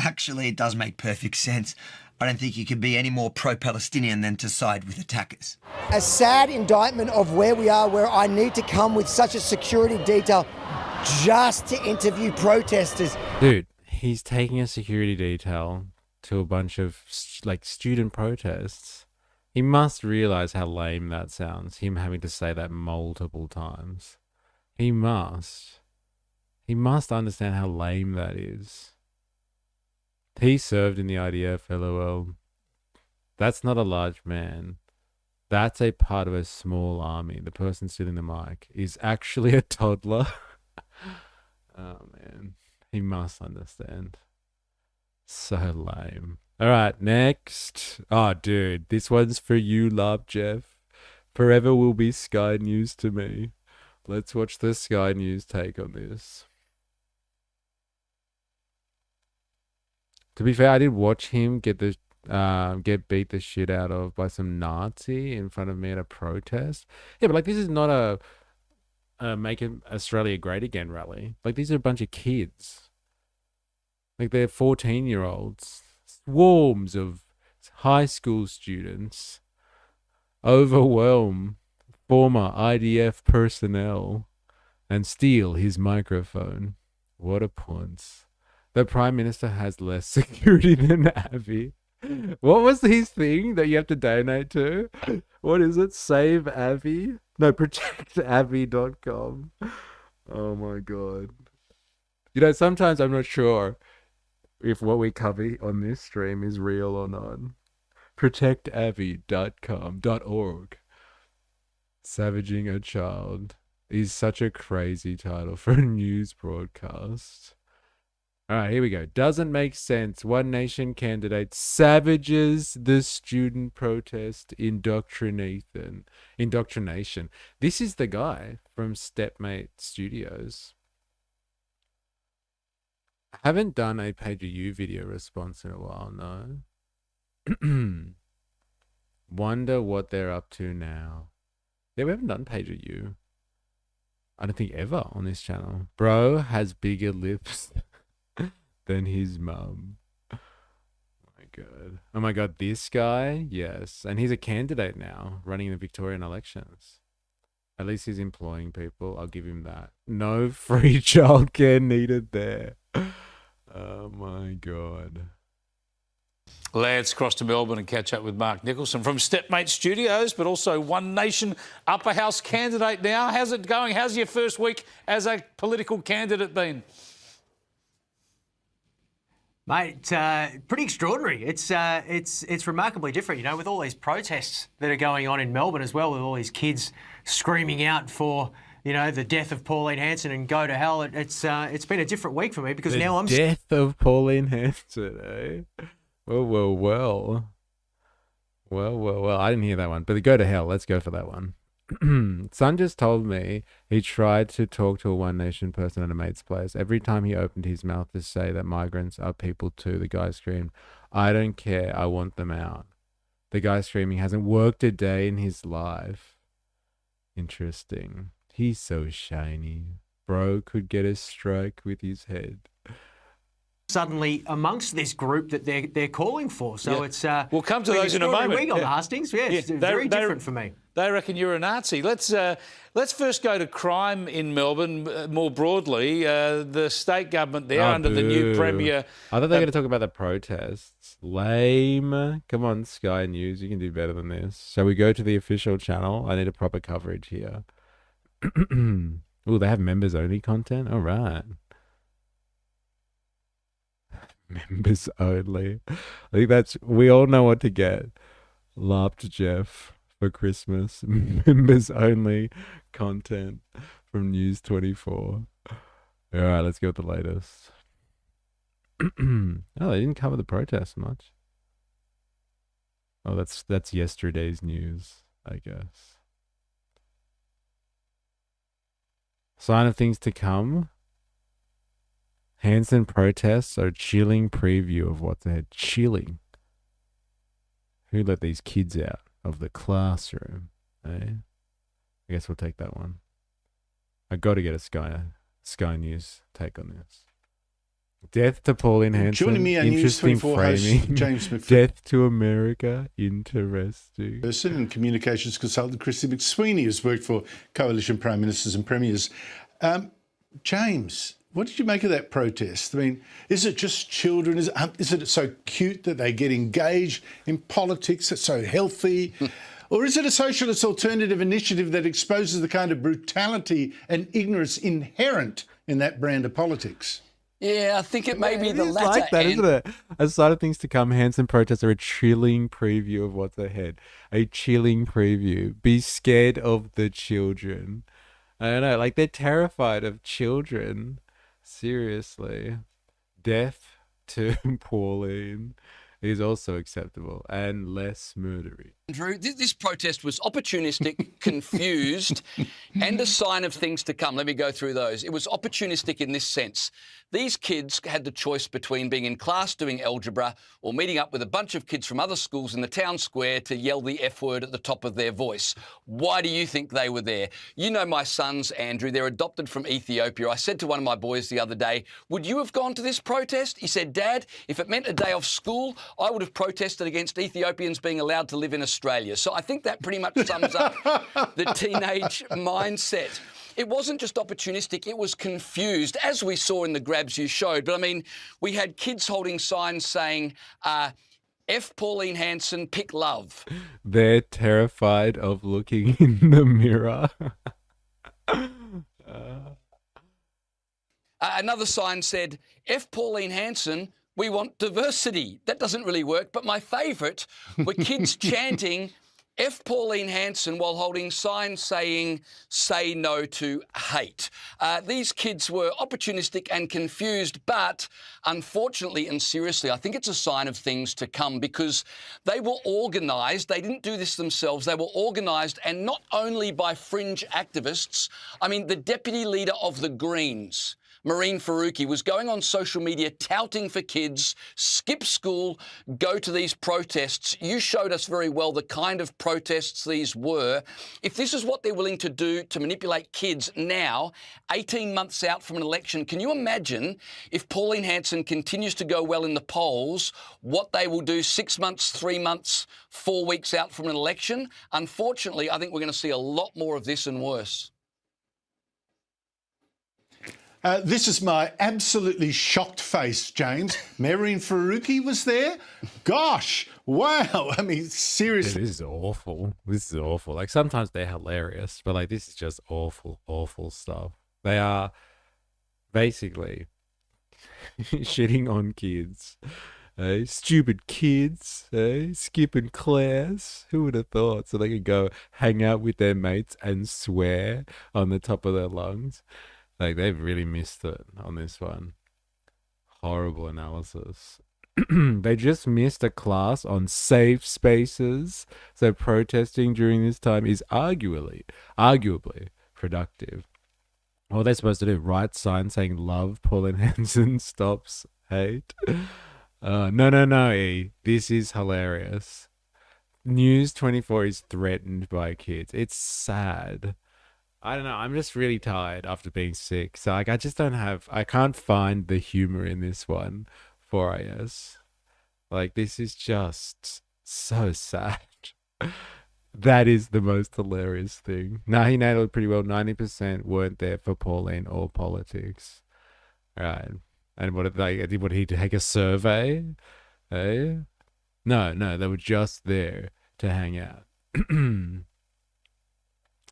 Actually, it does make perfect sense. I don't think you can be any more pro-Palestinian than to side with attackers. A sad indictment of where we are, where I need to come with such a security detail just to interview protesters. Dude, he's taking a security detail to a bunch of like student protests. He must realize how lame that sounds, him having to say that multiple times. He must understand how lame that is. He served in the IDF, LOL. That's not a large man. That's a part of a small army. The person stealing the mic is actually a toddler. Oh man, he must understand. So lame. All right, next. Oh, dude, this one's for you, Love Jeff. Forever will be Sky News to me. Let's watch the Sky News take on this. To be fair, I did watch him get beat the shit out of by some Nazi in front of me at a protest. Yeah, but like this is not a Make Australia Great Again rally. Like these are a bunch of kids. Like they're 14-year-olds. Swarms of high school students overwhelm former IDF personnel and steal his microphone. What a punce. The Prime Minister has less security than Avi. What was his thing that you have to donate to? What is it? Save Avi? No, protectavi.com. Oh my God. You know, sometimes I'm not sure if what we cover on this stream is real or not. Protectavi.com.org. Savaging a child is such a crazy title for a news broadcast. All right, here we go. Doesn't make sense. One Nation candidate savages the student protest indoctrination. This is the guy from Stepmate Studios. I haven't done a PagerU video response in a while, no. Wonder what they're up to now. Yeah, we haven't done PagerU. I don't think ever on this channel. Bro has bigger lips than his mum. Oh my God. Oh my God, this guy? Yes. And he's a candidate now, running in the Victorian elections. At least he's employing people. I'll give him that. No free childcare needed there. Oh my God. Let's cross to Melbourne and catch up with Mark Nicholson from Stepmate Studios, but also One Nation upper house candidate now. How's it going? How's your first week as a political candidate been? Mate, pretty extraordinary. It's remarkably different, you know, with all these protests that are going on in Melbourne as well, with all these kids screaming out for, you know, the death of Pauline Hanson and go to hell. It's been a different week for me because now I'm... death of Pauline Hanson, eh? Well. I didn't hear that one, but go to hell. Let's go for that one. Son just told me he tried to talk to a One Nation person at a mate's place. Every time he opened his mouth to say that migrants are people too, the guy screamed, "I don't care, I want them out." The guy screaming hasn't worked a day in his life. Interesting. He's so shiny. Bro could get a strike with his head. Suddenly amongst this group that they're calling for. So Yeah. it's... We'll come to those in a moment. Week on the hustings. Yeah, it's very different for me. They reckon you're a Nazi. Let's first go to crime in Melbourne more broadly. The state government there under the new Premier... I thought they were going to talk about the protests. Lame. Come on, Sky News. You can do better than this. Shall we go to the official channel? I need a proper coverage here. Oh, they have members-only content? All right. Members only. I think that's... We all know what to get. Lapped Jeff for Christmas. Members only content from News 24. All right, let's go with the latest. Oh, they didn't cover the protest much. Oh, that's yesterday's news, I guess. Sign of things to come. Hanson protests are a chilling preview of what's ahead. Chilling. Who let these kids out of the classroom? Eh? I guess we'll take that one. I got to get a Sky News take on this. Death to Pauline Hanson. Joining me on News 24 host James Smith. Death to America. Interesting. Person and communications consultant Christy McSweeney has worked for Coalition Prime Ministers and Premiers. James, what did you make of that protest? I mean, is it just children? Is it so cute that they get engaged in politics? It's so healthy? Or is it a socialist alternative initiative that exposes the kind of brutality and ignorance inherent in that brand of politics? Yeah, I think it may be the latter. Like that, isn't it? As side of things to come, Hanson protests are a chilling preview of what's ahead. A chilling preview. Be scared of the children. I don't know, like they're terrified of children. Seriously. Death to Pauline is also acceptable and less murdery. Andrew, this protest was opportunistic, confused, and a sign of things to come. Let me go through those. It was opportunistic in this sense. These kids had the choice between being in class doing algebra or meeting up with a bunch of kids from other schools in the town square to yell the F word at the top of their voice. Why do you think they were there? You know my sons, Andrew, they're adopted from Ethiopia. I said to one of my boys the other day, would you have gone to this protest? He said, Dad, if it meant a day off school, I would have protested against Ethiopians being allowed to live in Australia. So I think that pretty much sums up the teenage mindset. It wasn't just opportunistic, it was confused, as we saw in the grabs you showed. But I mean, we had kids holding signs saying, F Pauline Hanson, pick love. They're terrified of looking in the mirror. Another sign said, F Pauline Hanson, we want diversity. That doesn't really work, but my favourite were kids chanting F Pauline Hanson while holding signs saying, say no to hate. These kids were opportunistic and confused, but unfortunately and seriously, I think it's a sign of things to come because they were organised. They didn't do this themselves. They were organised, and not only by fringe activists. I mean, the deputy leader of the Greens, Mehreen Faruqi, was going on social media touting for kids, skip school, go to these protests. You showed us very well the kind of protests these were. If this is what they're willing to do to manipulate kids now, 18 months out from an election, can you imagine if Pauline Hanson continues to go well in the polls, what they will do 6 months, 3 months, 4 weeks out from an election? Unfortunately, I think we're going to see a lot more of this and worse. This is my absolutely shocked face, James. Mehreen Faruqi was there? Gosh, wow. I mean, seriously. This is awful. This is awful. Like, sometimes they're hilarious, but, like, this is just awful, awful stuff. They are basically shitting on kids. Stupid kids, skipping class. Who would have thought? So they could go hang out with their mates and swear on the top of their lungs. Like, they've really missed it on this one. Horrible analysis. They just missed a class on safe spaces. So protesting during this time is arguably productive. What they're supposed to do, write signs saying love Pauline Hanson stops hate. No, E. This is hilarious. News 24 is threatened by kids. It's sad. I don't know. I'm just really tired after being sick. So, like, I can't find the humor in this one for IS. Like, this is just so sad. That is the most hilarious thing. Nah, he nailed it pretty well. 90% weren't there for Pauline or politics. Right. And would he take a survey? Eh? No, they were just there to hang out.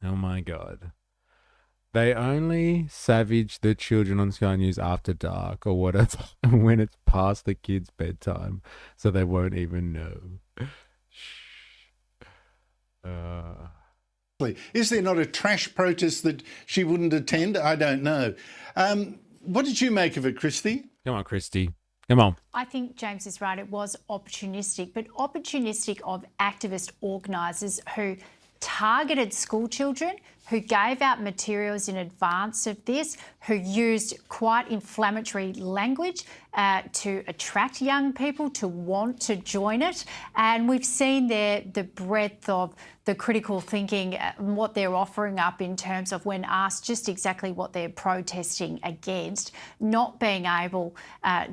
Oh my God. They only savage the children on Sky News after dark or whatever when it's past the kids' bedtime, so they won't even know. Is there not a trash protest that she wouldn't attend? I don't know. What did you make of it, Christy? Come on, Christy. Come on. I think James is right. It was opportunistic, but opportunistic of activist organisers who targeted school children, who gave out materials in advance of this, who used quite inflammatory language to attract young people to want to join it. And we've seen there the breadth of the critical thinking, what they're offering up in terms of when asked just exactly what they're protesting against, not being able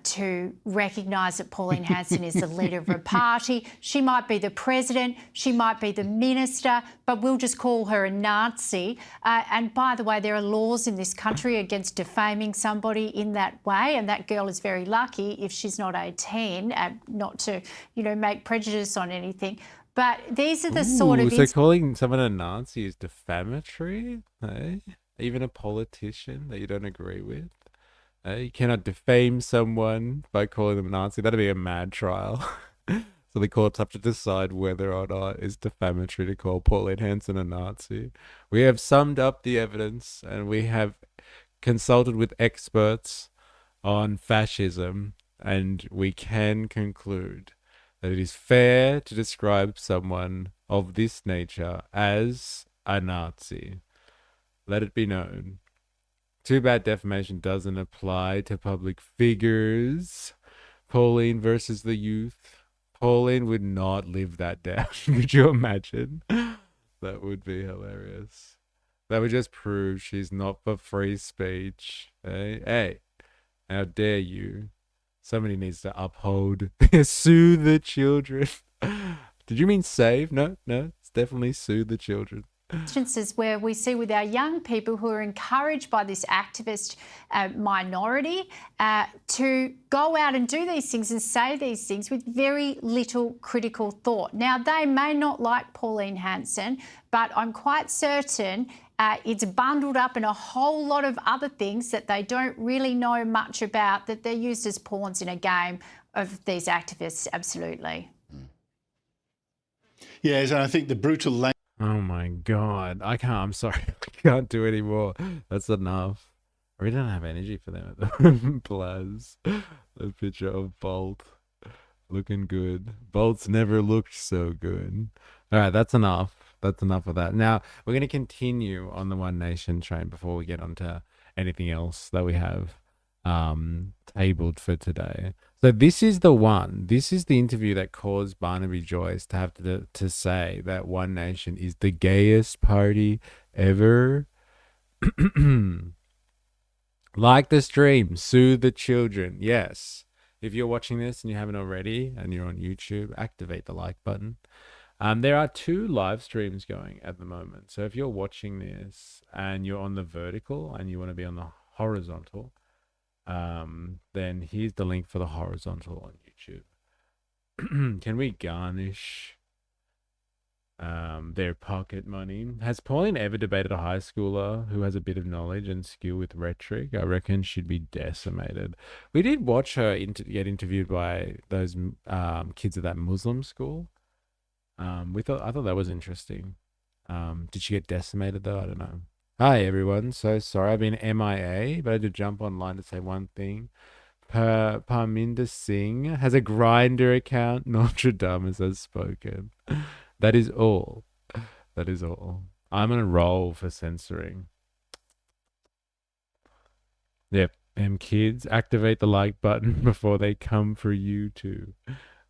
to recognise that Pauline Hanson is the leader of a party. She might be the president, she might be the minister, but we'll just call her a Nazi. And by the way, there are laws in this country against defaming somebody in that way, and that girl is very lucky if she's not 18, not to, make prejudice on anything. But these are the sort of... So calling someone a Nazi is defamatory? Eh? Even a politician that you don't agree with? You cannot defame someone by calling them a Nazi. That'd be a mad trial. So the courts have to decide whether or not it's defamatory to call Pauline Hanson a Nazi. We have summed up the evidence and we have consulted with experts on fascism, and we can conclude that it is fair to describe someone of this nature as a Nazi. Let it be known. Too bad defamation doesn't apply to public figures. Pauline versus the youth. Pauline would not live that down. Could you imagine? That would be hilarious. That would just prove she's not for free speech. Hey, how dare you? Somebody needs to uphold, sue the children. Did you mean save? No, it's definitely sue the children. Instances where we see with our young people who are encouraged by this activist minority to go out and do these things and say these things with very little critical thought. Now, they may not like Pauline Hanson, but I'm quite certain it's bundled up in a whole lot of other things that they don't really know much about, that they're used as pawns in a game of these activists, absolutely. Yes, and I think the brutal language. Oh my God. I'm sorry. I can't do any more. That's enough. I really don't have energy for them at the moment. Plaz. The picture of Bolt. Looking good. Bolt's never looked so good. All right, that's enough. That's enough of that. Now, we're going to continue on the One Nation train before we get onto anything else that we have tabled for today. So this is the one. This is the interview that caused Barnaby Joyce to have to say that One Nation is the gayest party ever. Like the stream, sue the children. Yes. If you're watching this and you haven't already and you're on YouTube, activate the like button. There are 2 live streams going at the moment. So if you're watching this and you're on the vertical and you want to be on the horizontal, then here's the link for the horizontal on YouTube. Can we garnish their pocket money? Has Pauline ever debated a high schooler who has a bit of knowledge and skill with rhetoric? I reckon she'd be decimated. We did watch her get interviewed by those kids at that Muslim school. I thought that was interesting. Did she get decimated though? I don't know. Hi everyone, so sorry I've been MIA, but I had to jump online to say one thing. Parminder Singh has a Grindr account. Notre Dame has spoken. That is all. That is all. I'm on a roll for censoring. Yep, kids, activate the like button before they come for you too.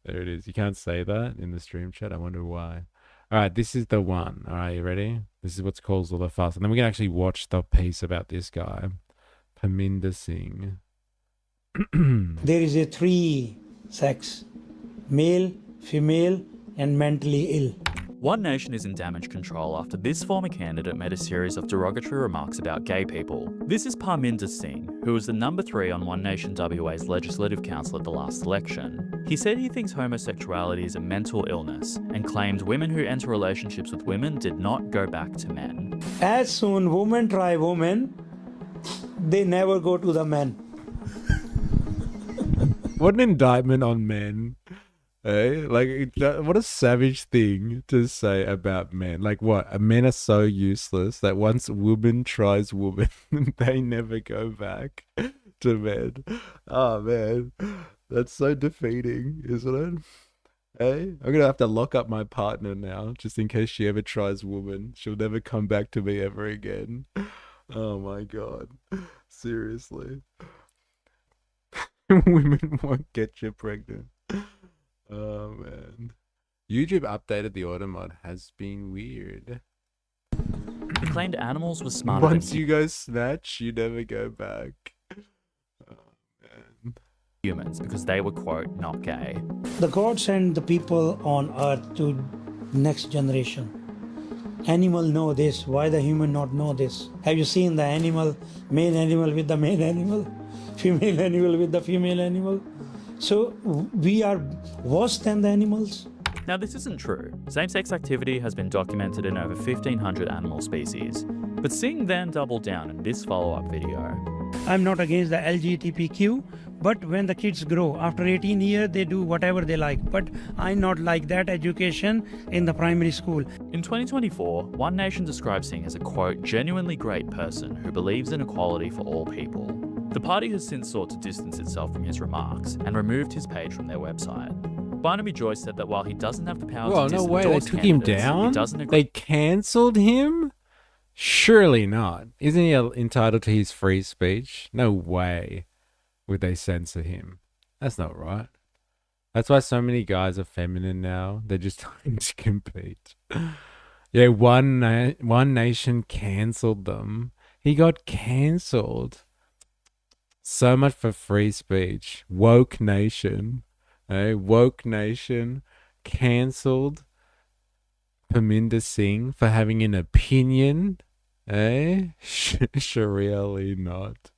There it is. You can't say that in the stream chat. I wonder why. All right, this is the one. All right, you ready? This is what's caused all the fuss. And then we can actually watch the piece about this guy, Parminder Singh. There is a 3 sex, male, female, and mentally ill. One Nation is in damage control after this former candidate made a series of derogatory remarks about gay people. This is Parminder Singh, who was the number 3 on One Nation WA's Legislative Council at the last election. He said he thinks homosexuality is a mental illness and claimed women who enter relationships with women did not go back to men. As soon women try women, they never go to the men. What an indictment on men. Hey, like, what a savage thing to say about men. Like, what? Men are so useless that once a woman tries woman, they never go back to men. Oh, man. That's so defeating, isn't it? Hey, I'm going to have to lock up my partner now, just in case she ever tries woman. She'll never come back to me ever again. Oh, my God. Seriously. Women won't get you pregnant. Oh man. YouTube updated the auto mod has been weird. He claimed animals were smarter Once than you go snatch, you never go back. Oh man. Humans because they were, quote, not gay. The God sent the people on earth to next generation. Animal know this, why the human not know this? Have you seen the animal, male animal with the male animal, female animal with the female animal? So we are worse than the animals? Now this isn't true. Same-sex activity has been documented in over 1,500 animal species. But Singh then doubled down in this follow-up video. I'm not against the LGBTQ, but when the kids grow, after 18 years, they do whatever they like. But I not like that education in the primary school. In 2024, One Nation describes Singh as a, quote, genuinely great person who believes in equality for all people. The party has since sought to distance itself from his remarks and removed his page from their website. Barnaby Joyce said that while he doesn't have the power Well, to no way. They endorse took him candidates, down? he doesn't agree. They cancelled him? Surely not. Isn't he entitled to his free speech? No way would they censor him. That's not right. That's why so many guys are feminine now. They're just trying to compete. Yeah, One Nation cancelled them. He got cancelled. So much for free speech. Woke Nation. Woke Nation cancelled Parminder Singh for having an opinion. Surely not.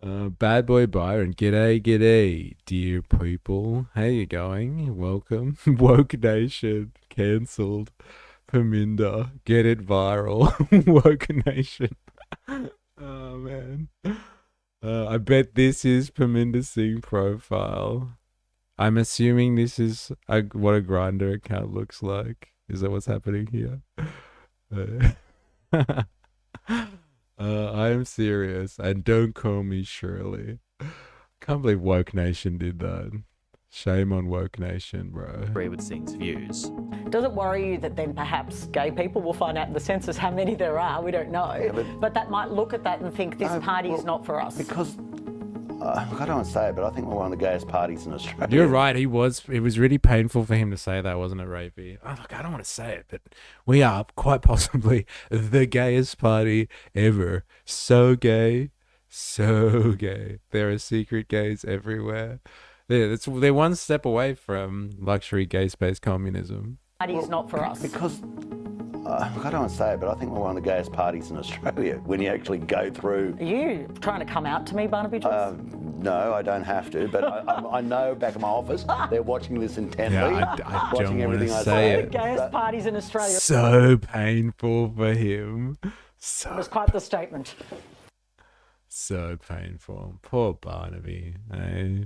Bad Boy Byron, g'day, dear people. How you going? Welcome. Woke Nation cancelled Parminder. Get it viral. Woke Nation. Oh, man. I bet this is Parminder Singh profile. I'm assuming this is what a Grindr account looks like. Is that what's happening here? I am serious, and don't call me Shirley. Can't believe Woke Nation did that. Shame on Woke Nation, bro. Agree with Singh's views. Does it worry you that then perhaps gay people will find out in the census how many there are? We don't know. Yeah, but that might look at that and think this party is not for us. Because, I don't want to say it, but I think we're one of the gayest parties in Australia. You're right, it was really painful for him to say that, wasn't it, Rapey? Oh, look, I don't want to say it, but we are quite possibly the gayest party ever. So gay, so gay. There are secret gays everywhere. They're one step away from luxury gay space communism. Party is not for us. Because, I don't want to say it, but I think we're one of the gayest parties in Australia when you actually go through. Are you trying to come out to me, Barnaby Joyce? No, I don't have to, but I know back in my office they're watching this intently. Yeah, I watching don't want everything to I say The it. gayest parties in Australia. So painful for him. It was quite the statement. So painful. Poor Barnaby.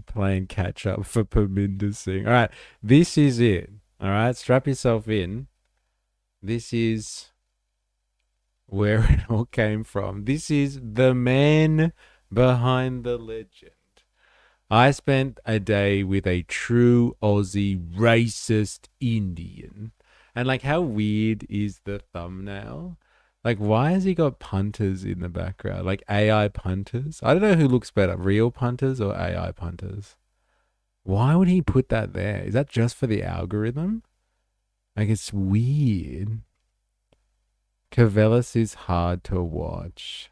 Playing catch up for Parminder Singh. All right, this is it. All right, strap yourself in. This is where it all came from. This is the man behind the legend. I spent a day with a true Aussie racist Indian. And like, how weird is the thumbnail? Like, why has he got punters in the background? Like AI punters? I don't know who looks better, real punters or AI punters. Why would he put that there? Is that just for the algorithm? Like, it's weird. Cavellis is hard to watch.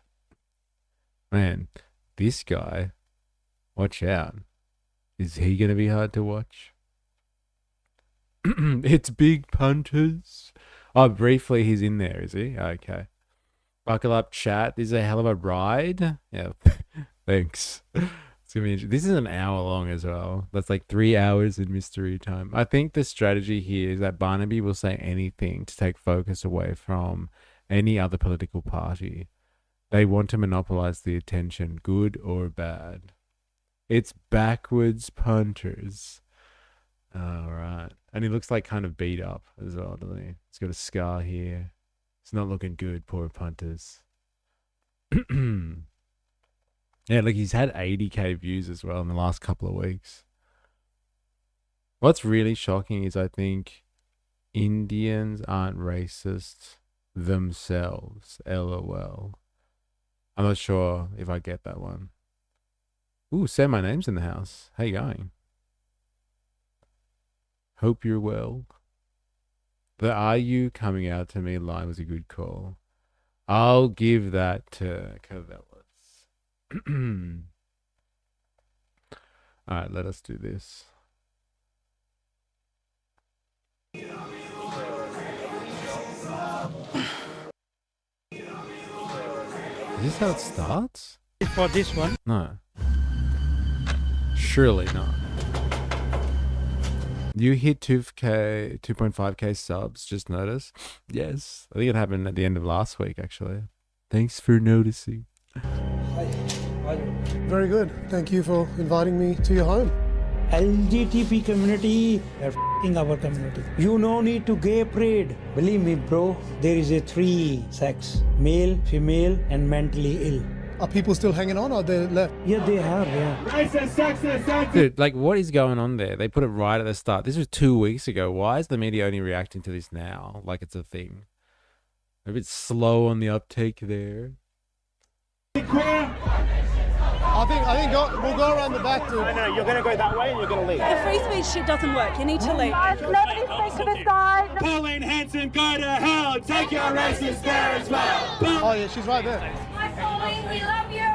Man, this guy, watch out. Is he going to be hard to watch? It's big punters. Oh, briefly, he's in there, is he? Okay. Buckle up, chat. This is a hell of a ride. Yeah, thanks. It's gonna be interesting. This is an hour long as well. That's like 3 hours in mystery time. I think the strategy here is that Barnaby will say anything to take focus away from any other political party. They want to monopolize the attention, good or bad. It's backwards punters. All right. And he looks like kind of beat up as well, doesn't he? He's got a scar here. It's not looking good, poor punters. Yeah, like he's had 80k views as well in the last couple of weeks. What's really shocking is I think Indians aren't racist themselves. LOL. I'm not sure if I get that one. Ooh, Sam, my name's in the house. How you going? Hope you're well. The "Are you coming out to me" line was a good call. I'll give that to Cavellis. All right, let us do this. Is this how it starts? For this one? No. Surely not. You hit 2.5k subs, just notice. Yes. I think it happened at the end of last week, actually. Thanks for noticing. Very good. Thank you for inviting me to your home. LGBT community, they're f***ing our community. You no need to gay parade. Believe me, bro, there is a 3 sex, male, female, and mentally ill. Are people still hanging on or they left? Yeah, they have, yeah. Racist, sexist, Dude, like, what is going on there? They put it right at the start. This was 2 weeks ago. Why is the media only reacting to this now? Like it's a thing. A bit slow on the uptake there. I think we'll go around the back too. I know, you're going to go that way and you're going to leave. The free speech shit doesn't work. You need to leave. Nobody speaks to this guy. Pauline Hanson, go to hell. Take your racist there as well. Oh yeah, she's right there. Hi, Pauline. We love you.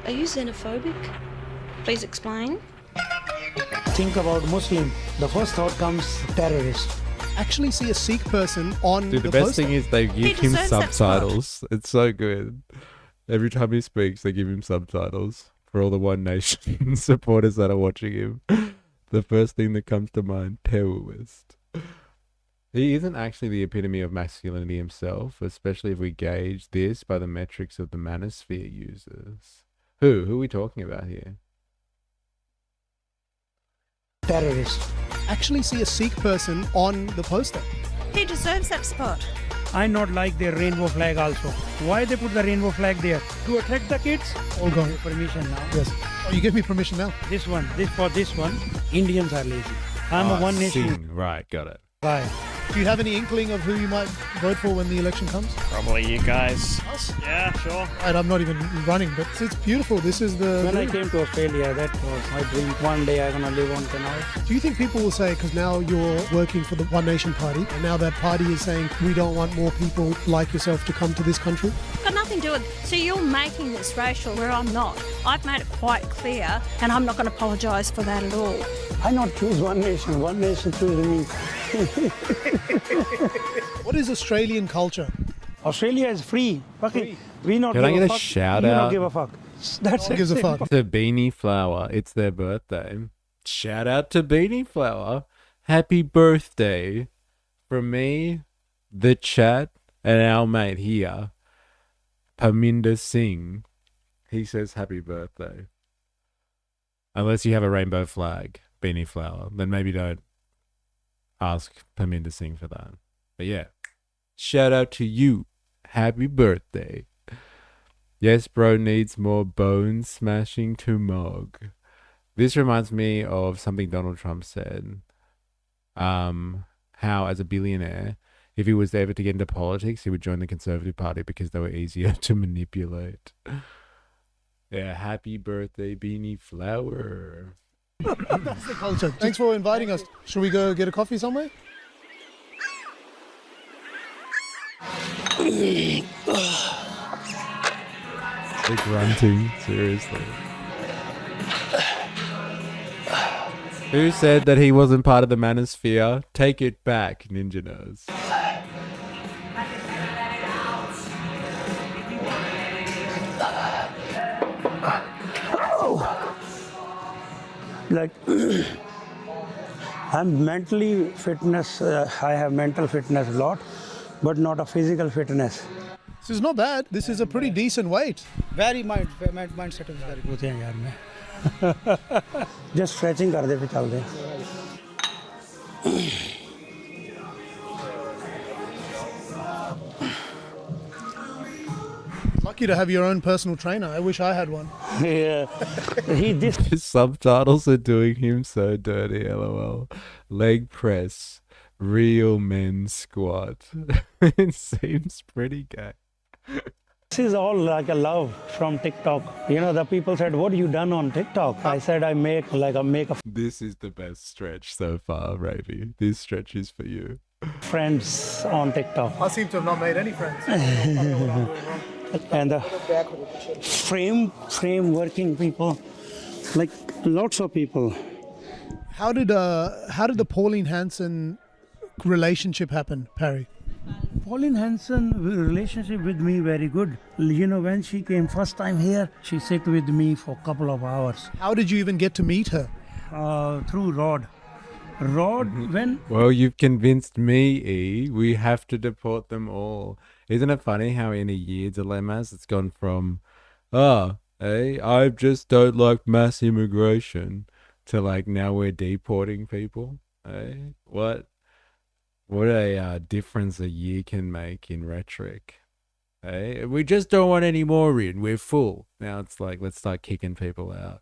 Are you xenophobic? Please explain. Think about Muslim. The first thought comes terrorist. Actually see a Sikh person on Dude, the the best poster. thing is they give him deserves that subtitles. It's so good. Every time he speaks, they give him subtitles for all the One Nation supporters that are watching him. The first thing that comes to mind, terrorist. He isn't actually the epitome of masculinity himself, especially if we gauge this by the metrics of the manosphere users. Who are we talking about here? Terrorist. Actually see a Sikh person on the poster. He deserves that spot. I not like their rainbow flag also. Why they put the rainbow flag there? To attract the kids? All gone. Permission now. Yes. Oh, you give me permission now. This one, this one, Indians are lazy. I'm a One Nation Sing. Right, got it. guy. Do you have any inkling of who you might vote for when the election comes? Probably you guys. Us? Yeah, sure. And I'm not even running, but it's beautiful. This is the... When I came to Australia, that was my dream. One day I'm gonna live on canal. Do you think people will say, because now you're working for the One Nation Party, and now that party is saying, we don't want more people like yourself to come to this country? Got nothing to do with. So you're making this racial where I'm not. I've made it quite clear, and I'm not going to apologise for that at all. I not choose One Nation. One Nation choose me. What is Australian culture? Australia is free. Fucking, we not Can give I get a a fuck. shout you out? not give a fuck. That's Who it. gives a fuck? To Beanie Flower. It's their birthday. Shout out to Beanie Flower. Happy birthday from me, the chat, and our mate here, Parminder Singh. He says happy birthday. Unless you have a rainbow flag, Beanie Flower, then maybe don't ask Parminder Singh for that. But yeah, shout out to you. Happy birthday. Yes, bro needs more bone smashing to mog. This reminds me of something Donald Trump said. How as a billionaire, if he was ever to get into politics, he would join the Conservative Party because they were easier to manipulate. Yeah, happy birthday, Beanie Flower. That's the culture. Thanks for inviting us. Should we go get a coffee somewhere? They're grunting, seriously. Who said that he wasn't part of the manosphere? Take it back, Ninja Nose. Like, I'm mentally fitness. I have mental fitness a lot, but not a physical fitness. This is not bad. This is a pretty decent weight. Very mindset is very good. यार मैं. Just stretching कर दे फिर चल दे. Lucky to have your own personal trainer. I wish I had one. Yeah. His subtitles are doing him so dirty, lol. Leg press, real men squat. It seems pretty gay. This is all like a love from TikTok. You know, the people said, "What you done on TikTok?" I said, "I make a This is the best stretch so far, Ravi. This stretch is for you. friends on TikTok." I seem to have not made any friends. And the frame working people, like lots of people. How did the Pauline Hanson relationship happen, Parry? Pauline Hanson relationship with me very good. You know, when she came first time here, she sit with me for a couple of hours. How did you even get to meet her? Through Rod. When Well, you've convinced me, E. We have to deport them all. Isn't it funny how in a year, Dilemmas, it's gone from, I just don't like mass immigration, to like now we're deporting people. What a difference a year can make in rhetoric. Hey, we just don't want any more in. We're full. Now it's like, let's start kicking people out.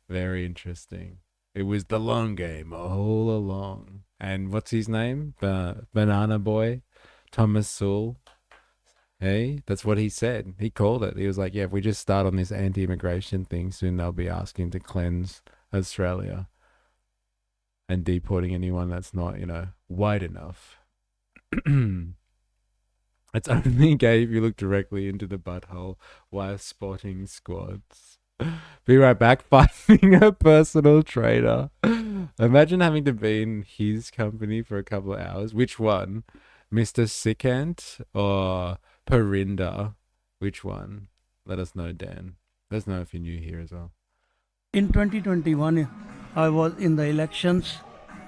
Very interesting. It was the long game all along. And what's his name? Banana Boy, Thomas Sowell. Hey, that's what he said. He called it. He was like, yeah, if we just start on this anti-immigration thing, soon they'll be asking to cleanse Australia and deporting anyone that's not, white enough. It's only gay if you look directly into the butthole while spotting squads. Be right back. Finding a personal trainer. Imagine having to be in his company for a couple of hours. Which one? Mr. Sikant or Parinda? Which one? Let us know, Dan. Let us know if you're new here as well. In 2021, I was in the elections.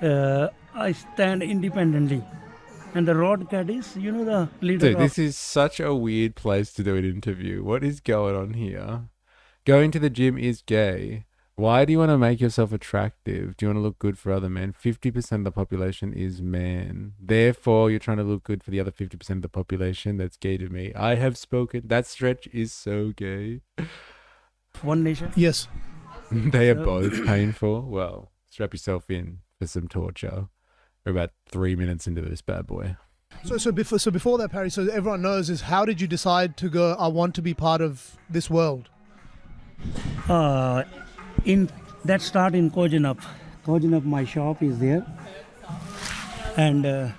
I stand independently. And the Rod Caddies, the leader Dude, this is such a weird place to do an interview. What is going on here? Going to the gym is gay. Why do you want to make yourself attractive? Do you want to look good for other men? 50% of the population is man. Therefore, you're trying to look good for the other 50% of the population. That's gay to me. I have spoken. That stretch is so gay. One Nation? Yes. They are both painful. Well, strap yourself in for some torture. We're about 3 minutes into this bad boy. So before that, Parry, so everyone knows, is how did you decide to go, I want to be part of this world? In that start in Kojanap. Kojanap, my shop is there. And in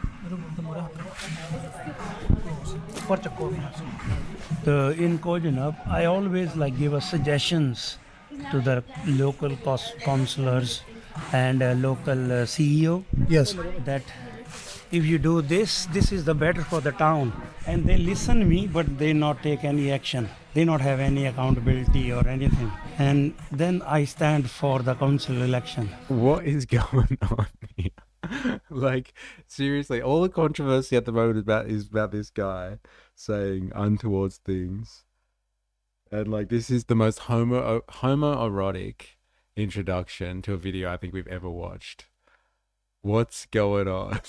Kojanap, I always give us suggestions to the local councillors and local CEO. Yes. That if you do this is the better for the town. And they listen me, but they not take any action. They not have any accountability or anything. And then I stand for the council election. What is going on here? Seriously, all the controversy at the moment is about this guy saying untoward things. And this is the most homoerotic introduction to a video I think we've ever watched. What's going on?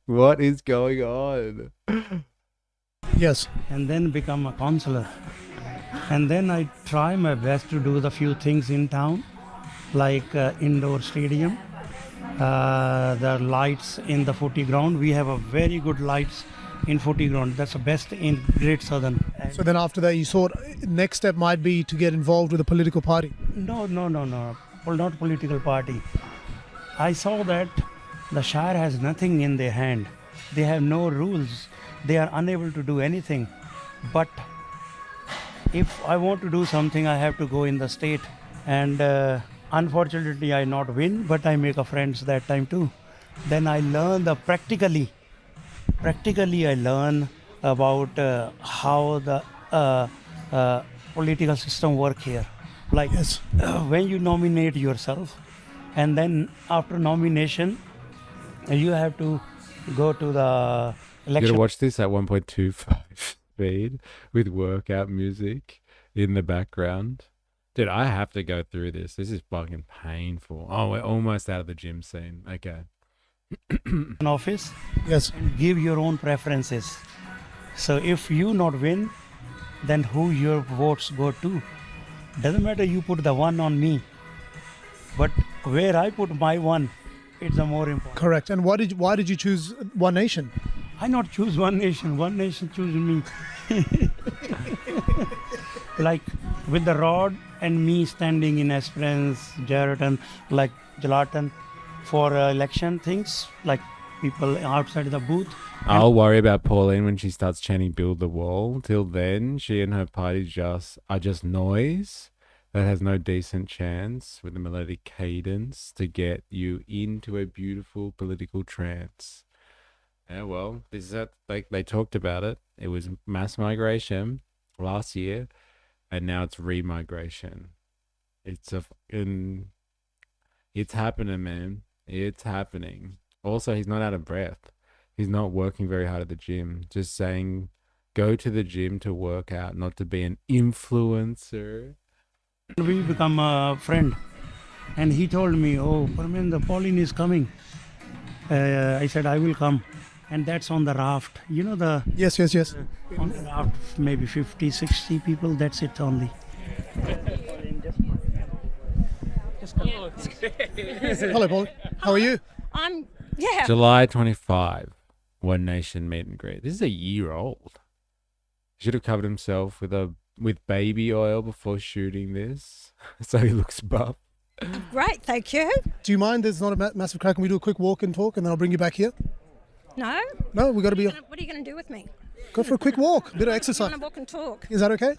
What is going on? Yes. And then become a councillor. And then I try my best to do the few things in town, like indoor stadium, the lights in the footy ground. We have a very good lights in footy ground. That's the best in Great Southern. So then after that, you thought next step might be to get involved with a political party? No. Not political party. I saw that the Shire has nothing in their hand. They have no rules. They are unable to do anything. But if I want to do something, I have to go in the state. And unfortunately, I not win, but I make a friends that time too. Then I learn practically I learn about how the political system work here. When you nominate yourself, and then after nomination, you have to go to the election. You gotta watch this at 1.25 speed with workout music in the background. Dude, I have to go through this. This is fucking painful. Oh, we're almost out of the gym scene. Okay. An office. Yes. And give your own preferences. So if you not win, then who your votes go to? Doesn't matter you put the one on me, but where I put my one, it's the more important. Correct. And why did you choose One Nation? I not choose One Nation. One Nation choose me. With the Rod and me standing in Esperance, Geraldton, Gelatin for election things, people outside the booth. I'll worry about Pauline when she starts chanting "Build the Wall." Till then, she and her party are just noise that has no decent chance with a melodic cadence to get you into a beautiful political trance. Yeah, well, this is it. They talked about it. It was mass migration last year, and now it's remigration. It's happening, man. It's happening. Also, he's not out of breath. He's not working very hard at the gym. Just saying, go to the gym to work out, not to be an influencer. We become a friend. And he told me, oh, Parminder, Pauline is coming. I said, I will come. and that's on the raft. You know the... Yes. On the raft, maybe 50, 60 people, that's it only. Hello, Paul. How are you? Yeah. July 25, One Nation meet and greet. This is a year old. Should have covered himself with baby oil before shooting this, so he looks buff. Great, thank you. Do you mind? There's not a massive crack. Can we do a quick walk and talk, and then I'll bring you back here? No? No, we've got to be... What are you going to do with me? Go for a quick walk, a bit of I exercise. want to walk and talk. Is that okay?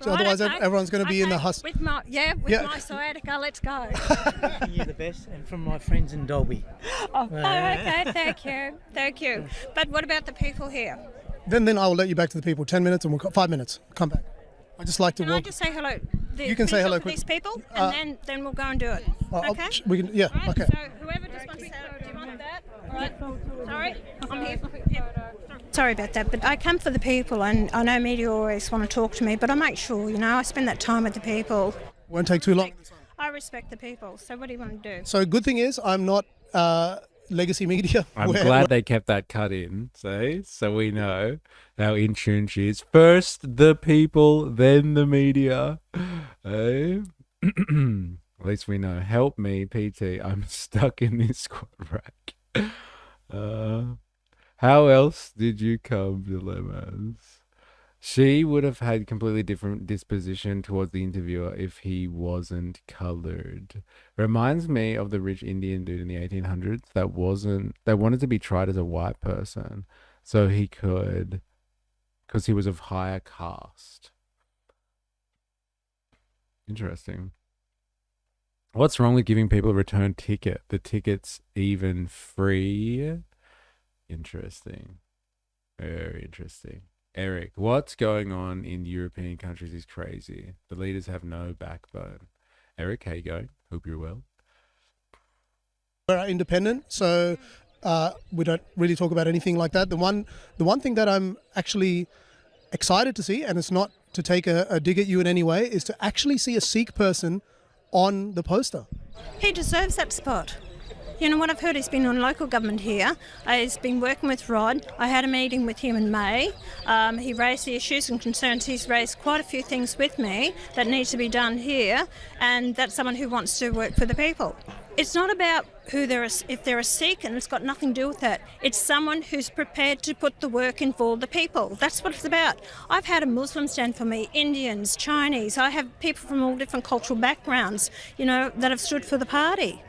So Right, otherwise, okay. everyone's going to be in the hus. With my my sciatica, let's go. You're the best, and from my friends in Dolby. Oh, okay, thank you. But what about the people here? Then I will let you back to the people. 10 minutes and 5 minutes. Come back. I just like to Can I walk. just say hello? You can say hello to quick. these people, and then we'll go and do it. Okay? We can. Yeah. Right, Okay. So whoever just wants to say, do you want that? All right. Sorry, I'm here. Sorry about that, but I come for the people, and I know media always want to talk to me, but I make sure, I spend that time with the people. Won't take too long. I respect the people. So what do you want to do? So good thing is I'm not legacy media. I'm glad they kept that cut in, so we know how in tune she is. First the people, then the media. Eh? At least we know. Help me, PT. I'm stuck in this squat rack. How else did you come, Dilemmas? She would have had completely different disposition towards the interviewer if he wasn't colored. Reminds me of the rich Indian dude in the 1800s that wanted to be tried as a white person so he could, because he was of higher caste. Interesting. What's wrong with giving people a return ticket? The ticket's even free. Interesting. Very interesting. Eric, what's going on in European countries is crazy. The leaders have no backbone. Eric, how you going? Hope you're well. We're independent, so we don't really talk about anything like that. The one thing that I'm actually excited to see, and it's not to take a dig at you in any way, is to actually see a Sikh person on the poster. He deserves that spot. You know what I've heard? He's been on local government here. He's been working with Rod. I had a meeting with him in May. He raised the issues and concerns. He's raised quite a few things with me that need to be done here, and that's someone who wants to work for the people. It's not about if they're a Sikh, and it's got nothing to do with that. It's someone who's prepared to put the work in for the people. That's what it's about. I've had a Muslim stand for me, Indians, Chinese. I have people from all different cultural backgrounds, that have stood for the party.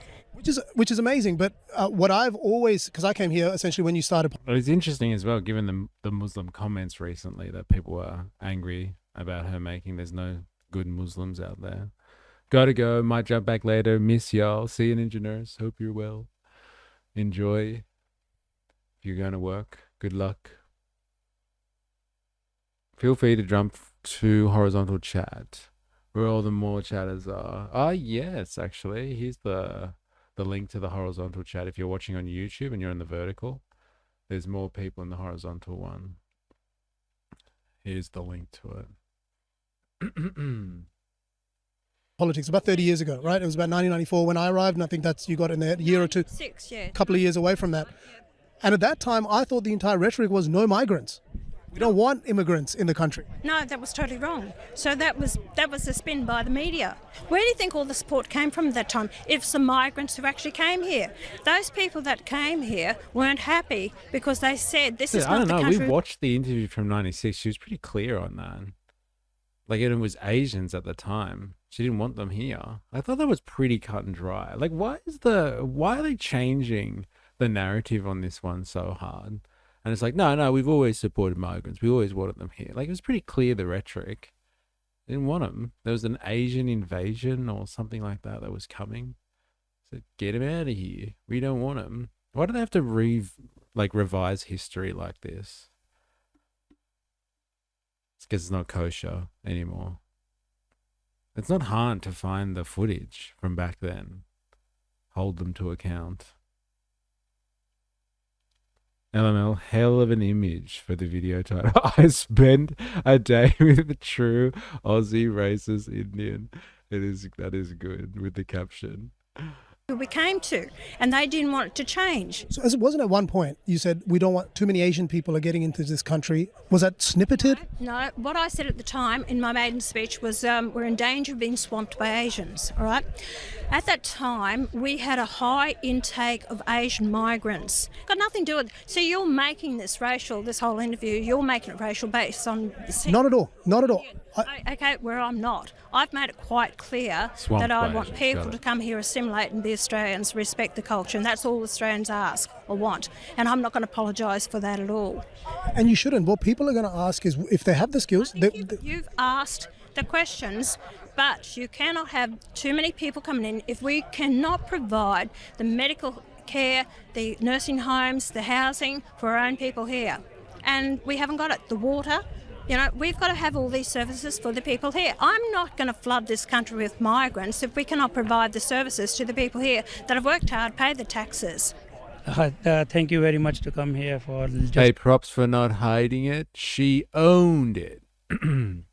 Which is amazing, but what I've always, because I came here essentially when you started. Well, it's interesting as well, given the Muslim comments recently that people were angry about her making. There's no good Muslims out there. Gotta go. Might jump back later. Miss y'all. See you, Ninja Nurse. Hope you're well. Enjoy. If you're going to work, good luck. Feel free to jump to horizontal chat, where all the more chatters are. Ah, yes, actually. Here's the link to the horizontal chat. If you're watching on YouTube and you're in the vertical, there's more people in the horizontal one. Here's the link to it. Politics about 30 years ago, right? It was about 1994 when I arrived, and I think that's you got in there a year or two, 6, yeah. a couple of years away from that. And at that time, I thought the entire rhetoric was no migrants. We don't want immigrants in the country. No, that was totally wrong. So that was a spin by the media. Where do you think all the support came from at that time? It's the migrants who actually came here. Those people that came here weren't happy because they said this is not the country. We watched the interview from '96. She was pretty clear on that. Like, it was Asians at the time. She didn't want them here. I thought that was pretty cut and dry. Like, why are they changing the narrative on this one so hard? And it's like, no, we've always supported migrants. We always wanted them here. Like, it was pretty clear, the rhetoric. They didn't want them. There was an Asian invasion or something like that was coming. So get them out of here. We don't want them. Why do they have to revise history like this? It's because it's not kosher anymore. It's not hard to find the footage from back then. Hold them to account. LML, hell of an image for the video title. I spent a day with a true Aussie racist Indian. That is good with the caption. we came to, and they didn't want it to change. So, as it wasn't at one point, you said we don't want too many Asian people are getting into this country. Was that snippeted? No, what I said at the time in my maiden speech was we're in danger of being swamped by Asians, all right? At that time, we had a high intake of Asian migrants. Got nothing to do with... So you're making this whole interview, you're making it racial based on... Not at all. Not at all. Okay, where I'm not. I've made it quite clear that I want people to come here, assimilate and be Australians, respect the culture, and that's all Australians ask or want. And I'm not going to apologise for that at all. And you shouldn't. What people are going to ask is if they have the skills... You've asked the questions, but you cannot have too many people coming in if we cannot provide the medical care, the nursing homes, the housing for our own people here. And we haven't got it. The water... You know, we've got to have all these services for the people here. I'm not going to flood this country with migrants if we cannot provide the services to the people here that have worked hard, pay the taxes. Thank you very much to come here for... Hey, props for not hiding it. She owned it.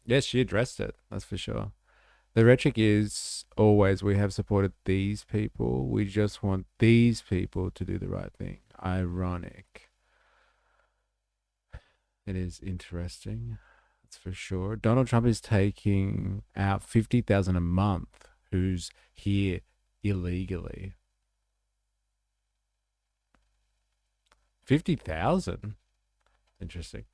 Yes, she addressed it. That's for sure. The rhetoric is always, we have supported these people. We just want these people to do the right thing. Ironic. It is interesting, that's for sure. Donald Trump is taking out 50,000 a month who's here illegally. 50,000? Interesting.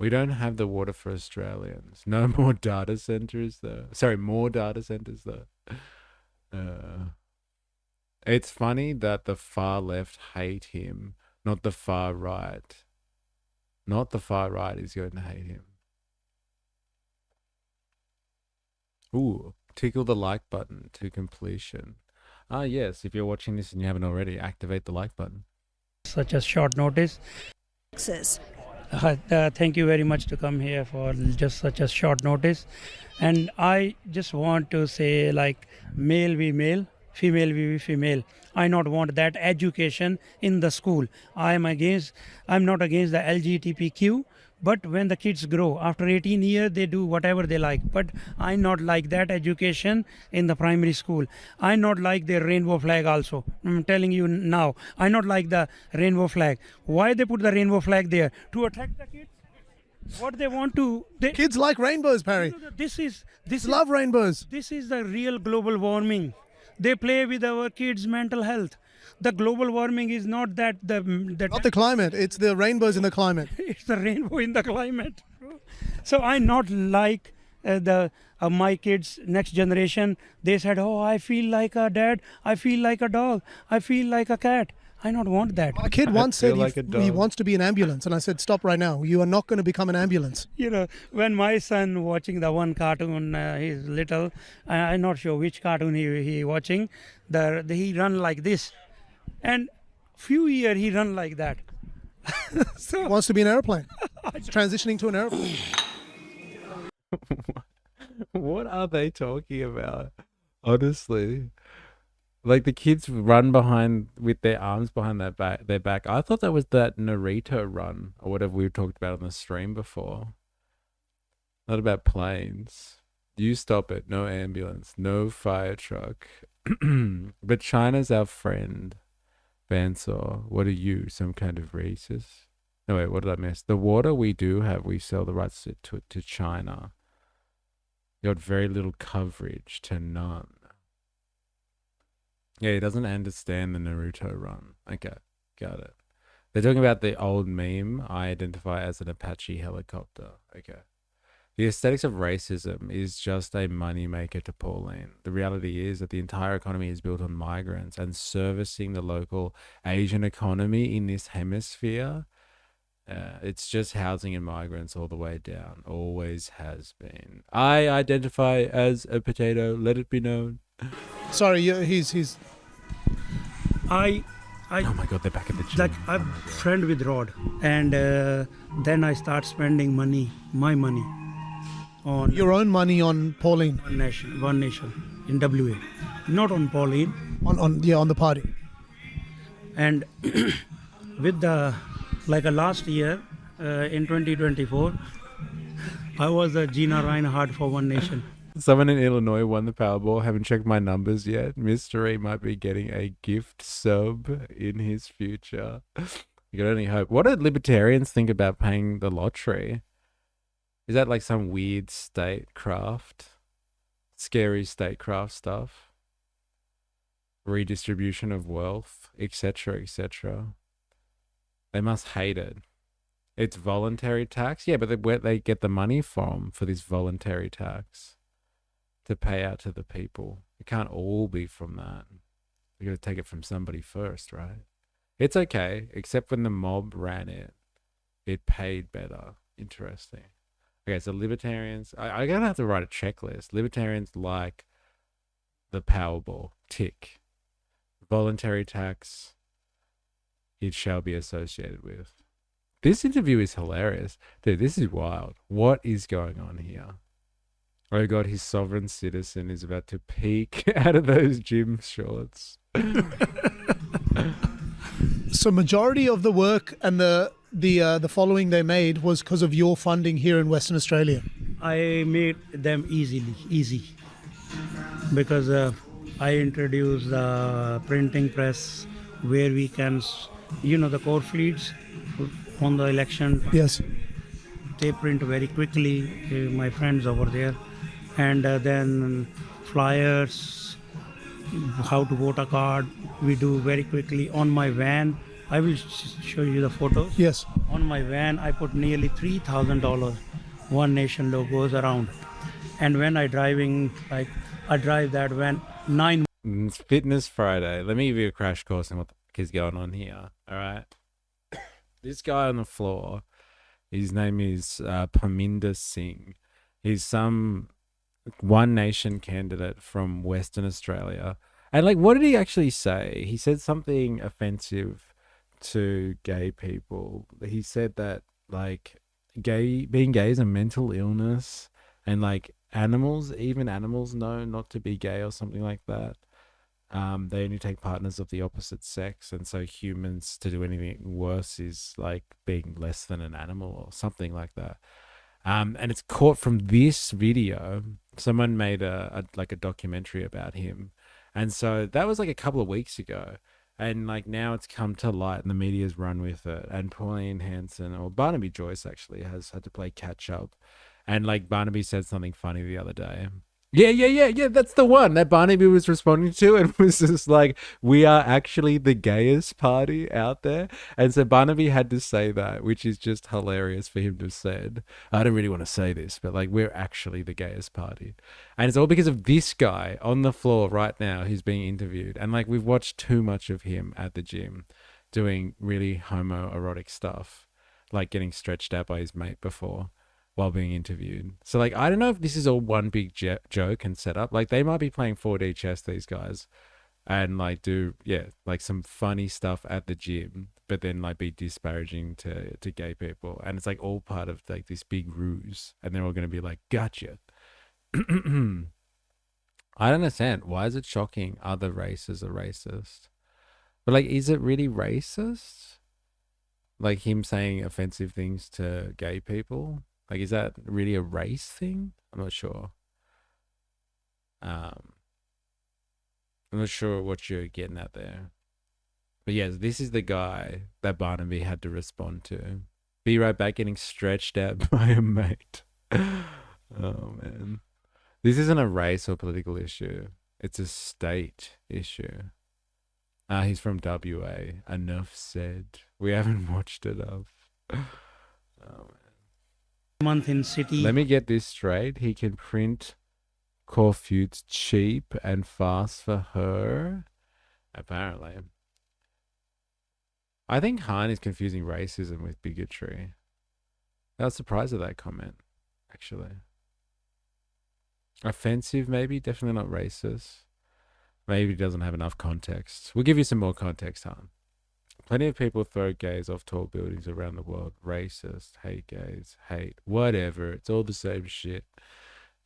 We don't have the water for Australians. No more data centers though. Sorry, more data centers though. It's funny that the far left hate him, not the far right. Not the far right is going to hate him. Ooh, tickle the like button to completion. Ah, yes, if you're watching this and you haven't already, activate the like button. Such a short notice. Thank you very much to come here for just such a short notice. And I just want to say, like, male be male, female be female. I not want that education in the school. I'm not against the LGBTQ, but when the kids grow, after 18 years, they do whatever they like. But I not like that education in the primary school. I not like the rainbow flag also. I'm telling you now, I not like the rainbow flag. Why they put the rainbow flag there? To attract the kids? What they want to... Kids like rainbows, Parry. Love rainbows. This is the real global warming. They play with our kids' mental health. The global warming is not that not the climate. It's the rainbows in the climate. It's the rainbow in the climate. So I not like my kids' next generation. They said, "Oh, I feel like a dad. I feel like a dog. I feel like a cat." I don't want that. My kid once said he wants to be an ambulance, and I said, "Stop right now. You are not going to become an ambulance." You know, when my son watching the one cartoon, he's little. I'm not sure which cartoon he watching. He run like this, and few years he run like that. So he wants to be an airplane. It's transitioning to an airplane. What are they talking about? Honestly. Like the kids run behind with their arms behind their back. I thought that was that Naruto run or whatever we talked about on the stream before. Not about planes. You stop it. No ambulance. No fire truck. But China's our friend. Bansor, what are you? Some kind of racist? No, wait, what did I miss? The water we do have, we sell the rights to China. You got very little coverage to none. Yeah, he doesn't understand the Naruto run. Okay, got it. They're talking about the old meme, I identify as an Apache helicopter. Okay. The aesthetics of racism is just a moneymaker to Pauline. The reality is that the entire economy is built on migrants, and servicing the local Asian economy in this hemisphere, it's just housing and migrants all the way down. Always has been. I identify as a potato, let it be known. Sorry, he's. Oh my God, they're back at the gym. Like I'm friend with Rod, and then I start spending my money, on your own money on Pauline. One nation in WA, not on Pauline. On the party. And with the last year in 2024, I was a Gina Reinhardt for One Nation. Someone in Illinois won the Powerball. Haven't checked my numbers yet. Mystery might be getting a gift sub in his future. You can only hope. What do libertarians think about paying the lottery? Is that like some weird statecraft? Scary statecraft stuff? Redistribution of wealth, etc., etc. They must hate it. It's voluntary tax? Yeah, but where they get the money from for this voluntary tax to pay out to the people? It can't all be from that. We got to take it from somebody first, right? It's okay, except when the mob ran it, it paid better. Interesting. Okay, so libertarians, I'm going to have to write a checklist. Libertarians like the Powerball. Tick. Voluntary tax, it shall be associated with. This interview is hilarious. Dude, this is wild. What is going on here? Oh God, his sovereign citizen is about to peek out of those gym shorts. So majority of the work and the following they made was because of your funding here in Western Australia. I made them easy, because I introduced the printing press where we can, the core fleets on the election. Yes. They print very quickly, my friends over there. And then flyers, how to vote a card, we do very quickly. On my van, I will show you the photos. Yes. On my van, I put nearly $3,000 One Nation logos around. And when I drive that van 9. It's Fitness Friday. Let me give you a crash course on what the fuck is going on here. All right. This guy on the floor, his name is Parminder Singh. He's some One Nation candidate from Western Australia. And like, what did he actually say? He said something offensive to gay people. He said that like being gay is a mental illness, and like even animals know not to be gay or something like that. They only take partners of the opposite sex, and so humans to do anything worse is like being less than an animal or something like that. And it's caught from this video. Someone made a documentary about him, and so that was like a couple of weeks ago, and like now it's come to light, and the media's run with it. And Pauline Hanson, or Barnaby Joyce actually, has had to play catch up. And like Barnaby said something funny the other day. Yeah, that's the one that Barnaby was responding to, and was just like, we are actually the gayest party out there. And so Barnaby had to say that, which is just hilarious for him to have said. I don't really want to say this, but like, we're actually the gayest party. And it's all because of this guy on the floor right now who's being interviewed. And like, we've watched too much of him at the gym doing really homoerotic stuff, like getting stretched out by his mate before while being interviewed. So like, I don't know if this is all one big joke and setup. Like, they might be playing 4D chess, these guys, and like do like some funny stuff at the gym, but then like be disparaging to gay people. And it's like all part of like this big ruse, and they're all going to be like, gotcha. I don't understand. Why is it shocking other races are racist? But like, is it really racist? Like him saying offensive things to gay people? Like, is that really a race thing? I'm not sure. I'm not sure what you're getting at there. But yes, this is the guy that Barnaby had to respond to. Be right back, getting stretched out by a mate. Oh, man. This isn't a race or political issue. It's a state issue. He's from WA. Enough said. We haven't watched enough. Oh, man. Month in city. Let me get this straight. He can print Corfutes cheap and fast for her. Apparently. I think Han is confusing racism with bigotry. I was surprised at that comment, actually. Offensive, maybe. Definitely not racist. Maybe he doesn't have enough context. We'll give you some more context, Han. Plenty of people throw gays off tall buildings around the world. Racist, hate gays, hate, whatever. It's all the same shit.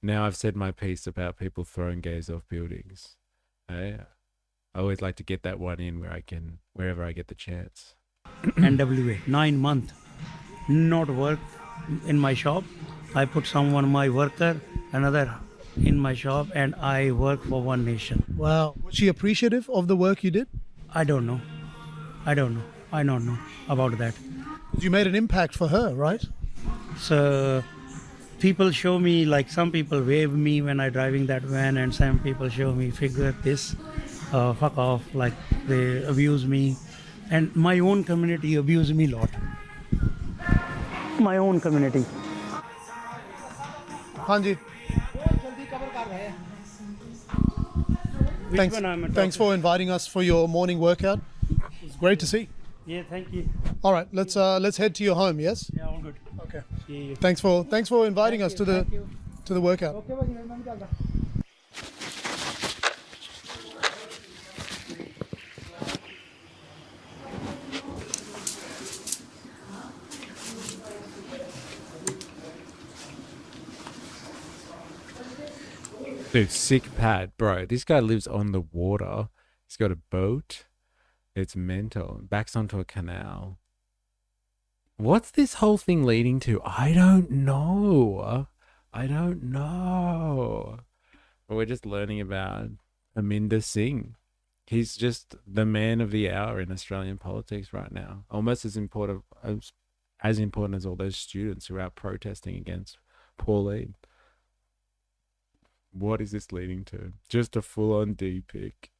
Now I've said my piece about people throwing gays off buildings. I always like to get that one in wherever I get the chance. NWA, 9 months, not work in my shop. I put someone, my worker, another in my shop, and I work for One Nation. Wow. Was she appreciative of the work you did? I don't know. I don't know about that. You made an impact for her, right? So people show me, like some people wave me when I driving that van, and some people show me figure this, fuck off, like they abuse me. And my own community abuse me a lot. My own community. Hanji. Thanks for inviting us for your morning workout. It's great to see. Yeah, thank you. All right, let's head to your home. Yes. Yeah, all good. Okay. See you. Thanks for inviting us to the workout. Dude, sick pad, bro. This guy lives on the water. He's got a boat. It's mental. Backs onto a canal. What's this whole thing leading to? I don't know. But we're just learning about Aminder Singh. He's just the man of the hour in Australian politics right now. Almost as important as all those students who are out protesting against Pauline. What is this leading to? Just a full-on D-pic.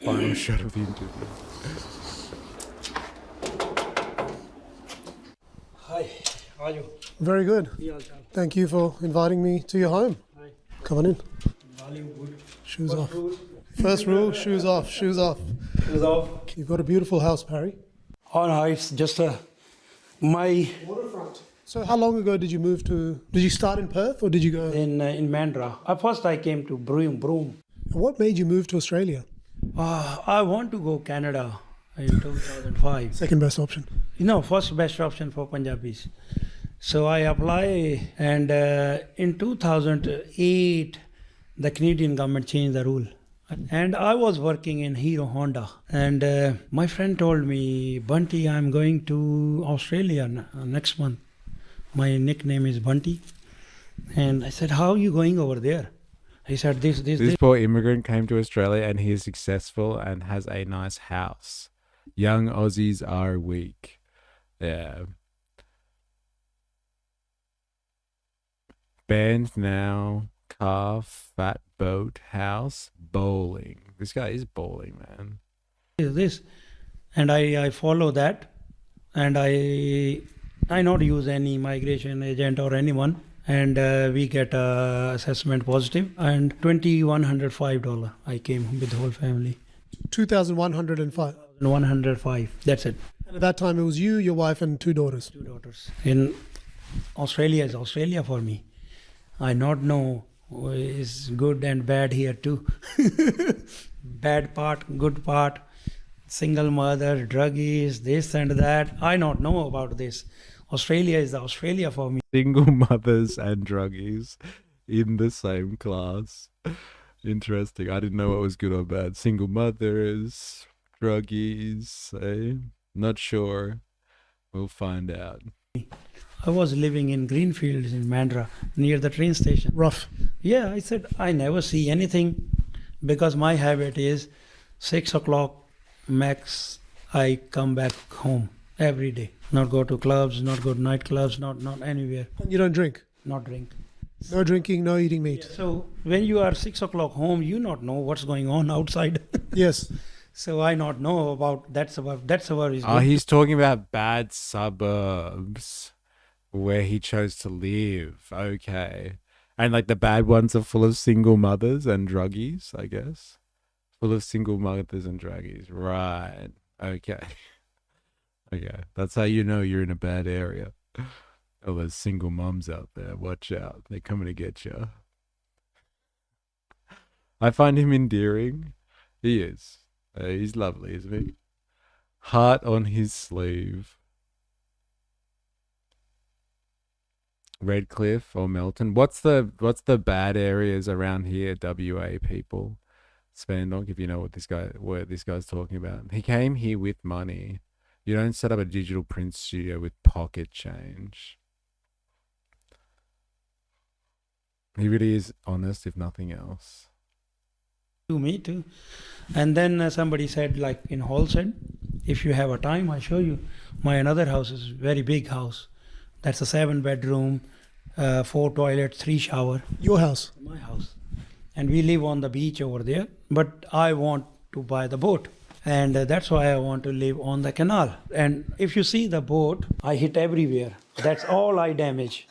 Final shot of the interview. Hi, how are you? Very good. Thank you for inviting me to your home. Hi. Come on in. Shoes off. First rule, shoes off. Shoes off. Shoes off. You've got a beautiful house, Parry. Oh no, it's just my waterfront. So how long ago did you move to? Did you start in Perth or did you go in Mandurah? First I came to Broome. What made you move to Australia? I want to go Canada in 2005. Second best option. No, first best option for Punjabis. So I apply, and in 2008, the Canadian government changed the rule. And I was working in Hero Honda, and my friend told me, Bunty, I'm going to Australia next month. My nickname is Bunty. And I said, how are you going over there? He said, This poor immigrant came to Australia and he is successful and has a nice house. Young Aussies are weak. Yeah. Band now, car, fat boat, house, bowling. This guy is bowling, man. This. And I follow that. And I not use any migration agent or anyone. And we get assessment positive, and $2,105. I came with the whole family. 2,105. 105. That's it. And at that time, it was you, your wife, and two daughters. Two daughters. In Australia is Australia for me. I not know is good and bad here too. Bad part, good part. Single mother, druggies, this and that. I not know about this. Australia is the Australia for me. Single mothers and druggies in the same class. Interesting. I didn't know what was good or bad. Single mothers, druggies, eh? Not sure. We'll find out. I was living in Greenfields in Mandurah, near the train station. Rough. Yeah, I said, I never see anything because my habit is 6 o'clock max, I come back home every day. Not go to clubs, not go to nightclubs, not anywhere. And you don't drink? Not drink. No drinking, no eating meat. Yeah, so when you are 6 o'clock home, you not know what's going on outside. Yes. So I not know about that's about is. Oh, he's talking about bad suburbs where he chose to live. Okay. And like the bad ones are full of single mothers and druggies, I guess. Full of single mothers and druggies. Right. Okay. Okay. That's how you know you're in a bad area. All those single mums out there. Watch out. They're coming to get you. I find him endearing. He is. He's lovely, isn't he? Heart on his sleeve. Redcliffe or Melton. What's the bad areas around here, WA people? Spandonk, if you know what this guy's talking about. He came here with money. You don't set up a digital print studio with pocket change. He really is honest, if nothing else. To me too. And then somebody said, like in Hall said, if you have a time, I show you. My another house is very big house. That's a 7-bedroom, 4 toilets, 3 shower. Your house? My house. And we live on the beach over there. But I want to buy the boat. And that's why I want to live on the canal. And if you see the boat, I hit everywhere. That's all I damage.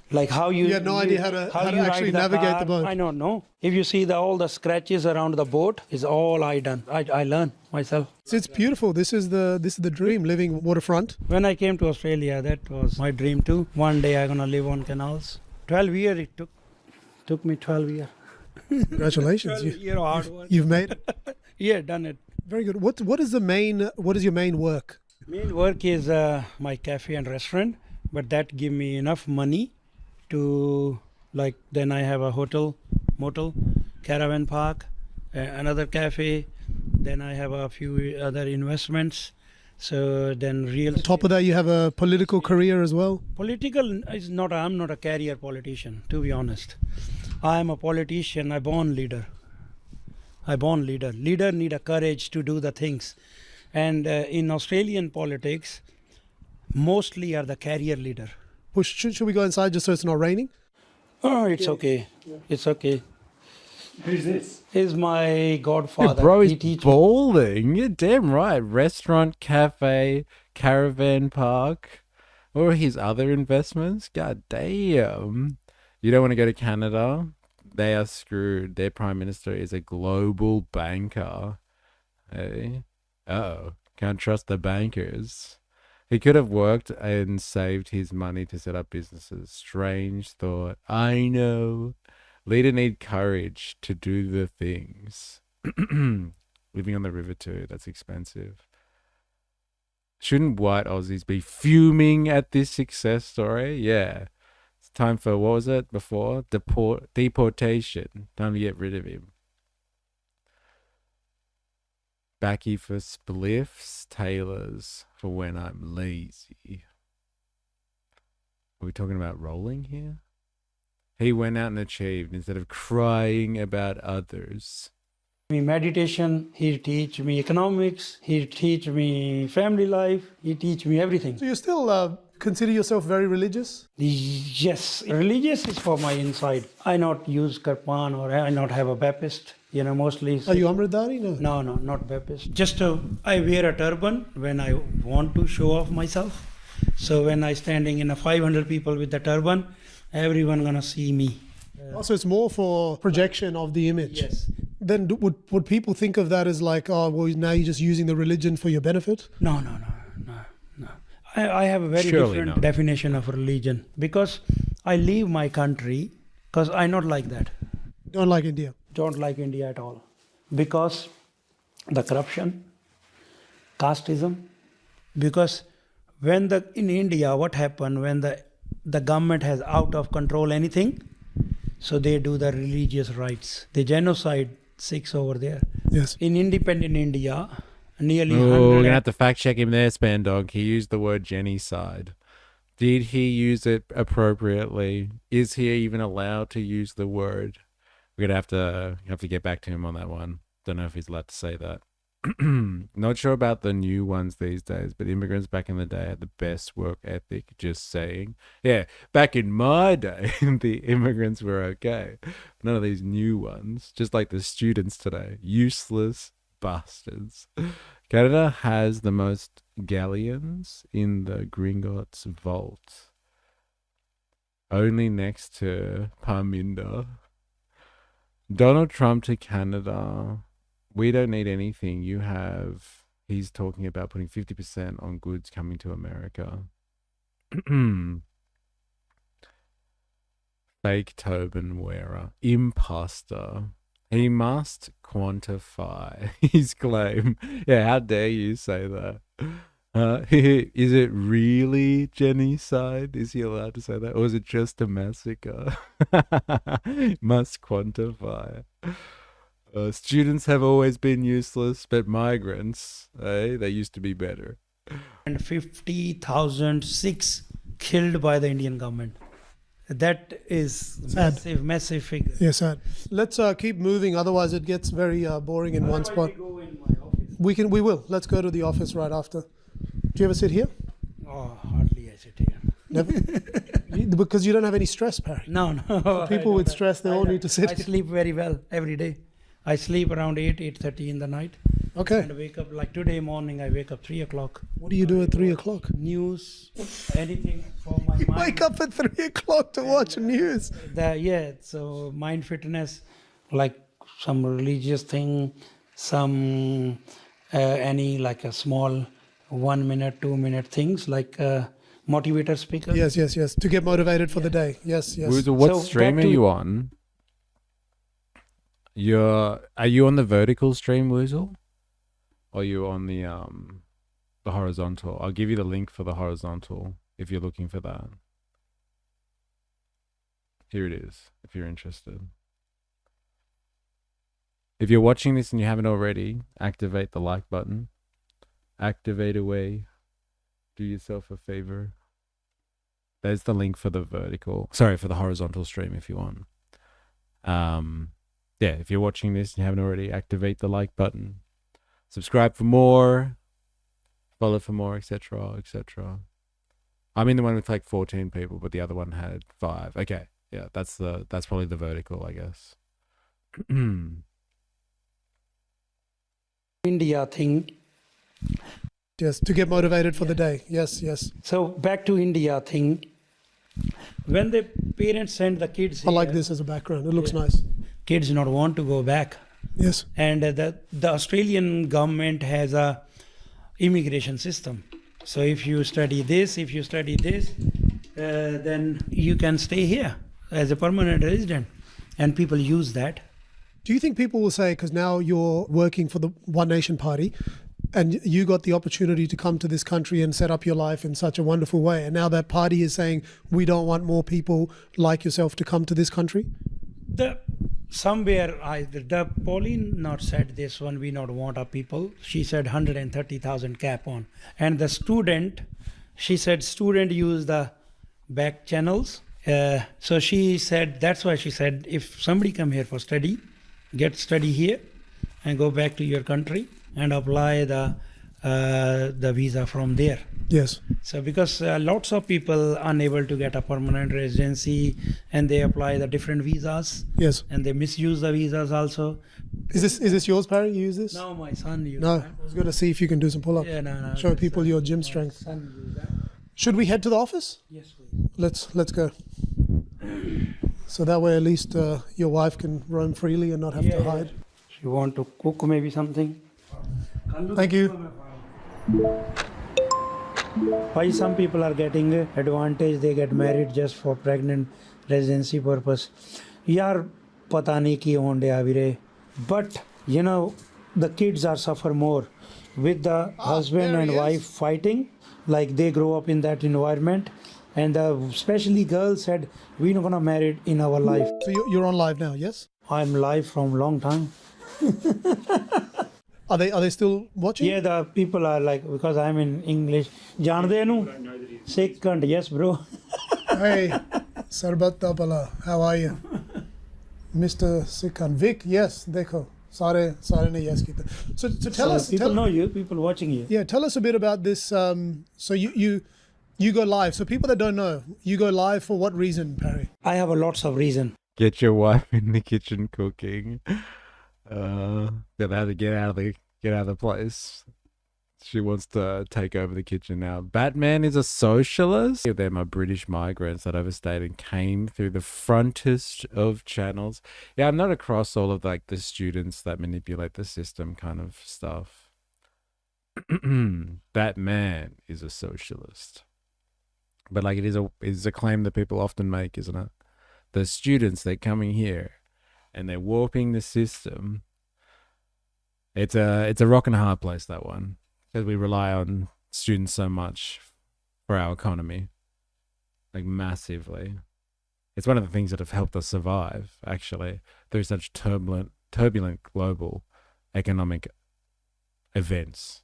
Like how you had no idea how to actually navigate the boat. I don't know. If you see all the scratches around the boat, is all I done. I learned myself. So it's beautiful. This is the dream, living waterfront. When I came to Australia, that was my dream too. One day I'm gonna live on canals. 12 years it took me 12 years. Congratulations. 12 years hard work. You've made it. Yeah, done it. Very good. What is your main work? Main work is my cafe and restaurant, but that give me enough money to, like, then I have a motel, caravan park, another cafe, then I have a few other investments. So then On top of that, you have a political career as well? Political is not, I'm not a career politician, to be honest. I am a politician, I born leader. Leader need a courage to do the things. And in Australian politics, mostly are the career leader. Should we go inside just so it's not raining? Oh, it's okay. It's okay. Who's this? He's my godfather. Bro, He he's teach balling. You're damn right. Restaurant, cafe, caravan park. Or his other investments. God damn. You don't want to go to Canada? They are screwed. Their prime minister is a global banker. Hey. Uh-oh. Can't trust the bankers. He could have worked and saved his money to set up businesses. Strange thought. I know. Leader need courage to do the things. Living on the river too. That's expensive. Shouldn't white Aussies be fuming at this success story? Yeah. It's time for, what was it before? Deportation. Time to get rid of him. Backy for spliffs, tailors for when I'm lazy. Are we talking about rolling here? He went out and achieved instead of crying about others. me meditation, he teach me economics, he teach me family life, he teach me everything. So you still consider yourself very religious? Yes, religious is for my inside. I not use Karpan or I not have a Baptist, mostly. Are you Amritdhari? No, not Baptist. Just I wear a turban when I want to show off myself. So when I standing in a 500 people with the turban, everyone gonna see me. Also, it's more for projection of the image. Yes. Then would people think of that as like, oh, well, now you're just using the religion for your benefit? No. I have a very different definition of religion because I leave my country because I not like that. Don't like India? Don't like India at all. Because the corruption, casteism, because when in India, what happened when the government has out of control anything, so they do the religious rights. They genocide Sikhs over there. Yes. In independent India, nearly Oh, 100... we're going to have to fact check him there, Spandog. He used the word genocide. Did he use it appropriately? Is he even allowed to use the word? We're going to have to get back to him on that one. Don't know if he's allowed to say that. Not sure about the new ones these days, but immigrants back in the day had the best work ethic, just saying. Yeah, back in my day, the immigrants were okay. None of these new ones, just like the students today. Useless bastards. Canada has the most galleons in the Gringotts Vault. Only next to Parminder. Donald Trump to Canada. We don't need anything. He's talking about putting 50% on goods coming to America. Fake Tobin wearer. Imposter. He must quantify his claim. Yeah, how dare you say that? Is it really genocide? Is he allowed to say that? Or is it just a massacre? Must quantify. Students have always been useless, but migrants, they used to be better. And 50,000 Sikhs killed by the Indian government. That is Sad. massive figure. Yes, sad. Let's keep moving, otherwise it gets very boring in one spot. We will. Let's go to the office right after. Do you ever sit here? Oh, hardly I sit here. Never? Because you don't have any stress, Parry. No. People with stress, they all need to sit. I sleep very well every day. I sleep around 8:30 in the night. Okay. And wake up, like today morning, I wake up 3 o'clock. What do you do at 3 o'clock? News, anything for my You mind. wake up at 3 o'clock to watch news. So mind fitness, like some religious thing, some any like a small 1 minute, 2 minute things like motivator speaker. Yes. To get motivated for the day. Yes. Woozle, what stream are you on? Are you on the vertical stream, Woozle? Or are you on the horizontal? I'll give you the link for the horizontal if you're looking for that. Here it is, if you're interested. If you're watching this and you haven't already, activate the like button. Activate away. Do yourself a favor. There's the link for the for the horizontal stream if you want. Yeah, if you're watching this and you haven't already, activate the like button. Subscribe for more. Follow for more, etc., etc. I'm in the one with like 14 people, but the other one had 5. Okay, yeah, that's probably the vertical, I guess. India thing. Yes, to get motivated for the day. Yes. So back to India thing. When the parents send the kids I like here, this as a background. It looks nice. kids not want to go back. Yes. And the Australian government has a immigration system. So if you study this, then you can stay here as a permanent resident. And people use that. Do you think people will say, because now you're working for the One Nation Party, and you got the opportunity to come to this country and set up your life in such a wonderful way, and now that party is saying, we don't want more people like yourself to come to this country? Pauline not said this one, we not want our people. She said 130,000 cap on. And the student, she said student use the back channels. So she said, that's why she said, if somebody come here for study, get study here and go back to your country and apply the visa from there. Yes. So because lots of people unable to get a permanent residency and they apply the different visas. Yes. And they misuse the visas also. Is this yours, Parry? You use this? No, my son used No, that. I was going to see if you can do some pull-ups. Yeah, no. Show people your gym strength. Son used that. Should we head to the office? Yes, please. Let's go. So that way at least your wife can roam freely and not have to hide. You want to cook maybe something? Thank you. Why some people are getting advantage, they get married just for pregnant residency purpose. Yaar pata nahi ki honde avire. But you know, the kids are suffer more with the husband and wife fighting, like they grow up in that environment. And especially girls said, we're not gonna marry in our life. So you're on live now, yes? I'm live from long time. Are they still watching? Yeah, the people are like, because I'm in English. Jande nu? Second, yes, bro. Hey, Sarbat Tapala, how are you? Mr. Sikhan. Vic, yes, dekho. Sare ne yes kita. So tell us. People know you, people watching you. Yeah, tell us a bit about this. So you go live. So people that don't know, you go live for what reason, Parry? I have a lots of reason. Get your wife in the kitchen cooking. They'll have to get out of the place. She wants to take over the kitchen now. Batman is a socialist. They're my British migrants that overstayed and came through the frontest of channels. Yeah, I'm not across all of like the students that manipulate the system kind of stuff. Batman is a socialist. But like it is a claim that people often make, isn't it? The students, they're coming here and they're warping the system. It's a rock and a hard place, that one, because we rely on students so much for our economy, like massively. It's one of the things that have helped us survive, actually, through such turbulent global economic events.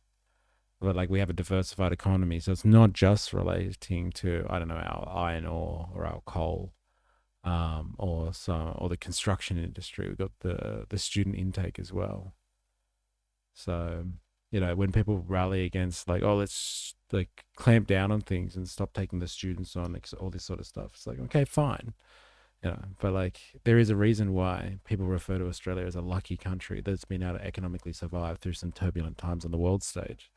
But like we have a diversified economy, so it's not just relating to, I don't know, our iron ore or our coal. or the construction industry. We've got the student intake as well. So, you know, when people rally against like, oh, let's like clamp down on things and stop taking the students on, all this sort of stuff, it's like, okay, fine. You know, but like there is a reason why people refer to Australia as a lucky country that's been able to economically survive through some turbulent times on the world stage.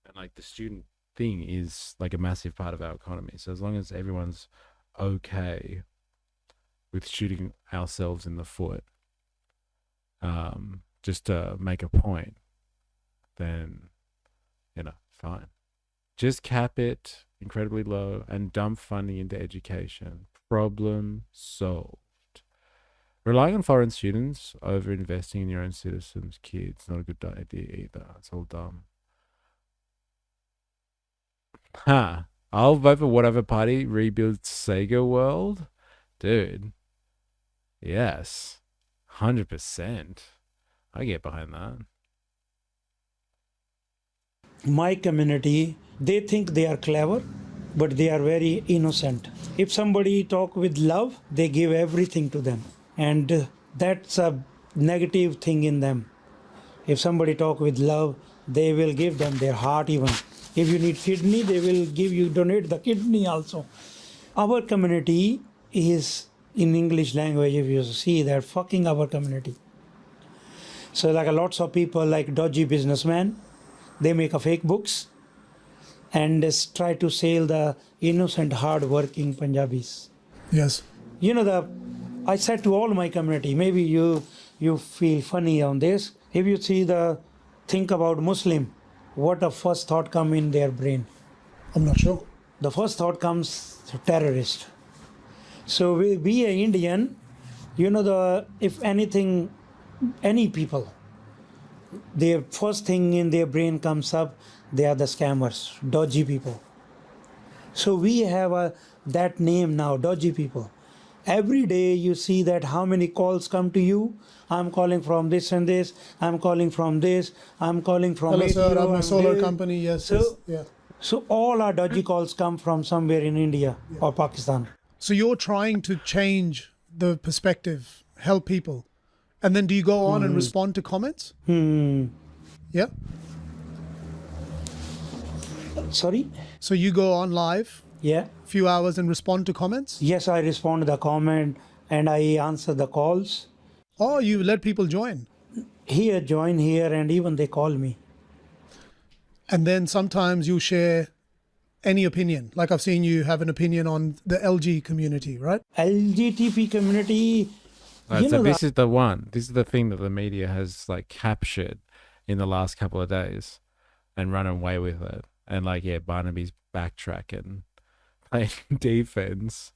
And like the student thing is like a massive part of our economy. So as long as everyone's okay with shooting ourselves in the foot, just to make a point, then, you know, fine. Just cap it incredibly low and dump funding into education. Problem solved. Relying on foreign students over investing in your own citizens' kids, not a good idea either. It's all dumb. I'll vote for whatever party rebuilds Sega World. Dude. Yes. 100%. I get behind that. My community, they think they are clever, but they are very innocent. If somebody talk with love, they give everything to them. And that's a negative thing in them. If somebody talk with love, they will give them their heart even. If you need kidney, they will give you, donate the kidney also. Our community is, in English language, if you see that, fucking our community. So like lots of people like dodgy businessmen, they make a fake books and try to sell the innocent, hard-working Punjabis. Yes. You know, I said to all my community, maybe you feel funny on this. If you see think about Muslim, what the first thought come in their brain? I'm not sure. The first thought comes terrorist. So we are Indian, you know, if anything, any people, their first thing in their brain comes up, they are the scammers, dodgy people. So we have that name now, dodgy people. Every day you see that how many calls come to you. I'm calling from this and this. I'm calling from this. I'm calling from. Hello, sir. I'm a solar this. company. Yes. So, yes, yeah. So all our dodgy calls come from somewhere in India or Pakistan. So you're trying to change the perspective, help people, and then do you go on and respond to comments? Yeah. Sorry? So you go on live? Yeah. Few hours and respond to comments? Yes, I respond to the comment and I answer the calls. Oh, you let people join? Join here, and even they call me. And then sometimes you share any opinion. Like I've seen you have an opinion on the LG community, right? LGTB community. Right, so this is the one. This is the thing that the media has like captured in the last couple of days and run away with it. And like, yeah, Barnaby's backtracking, playing defense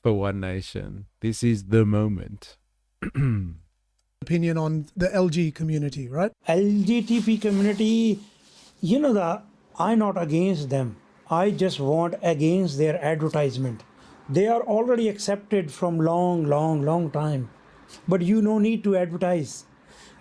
for One Nation. This is the moment. Opinion on the LG community, right? LGTB community, you know, I'm not against them. I just want against their advertisement. They are already accepted from long time. But you no need to advertise.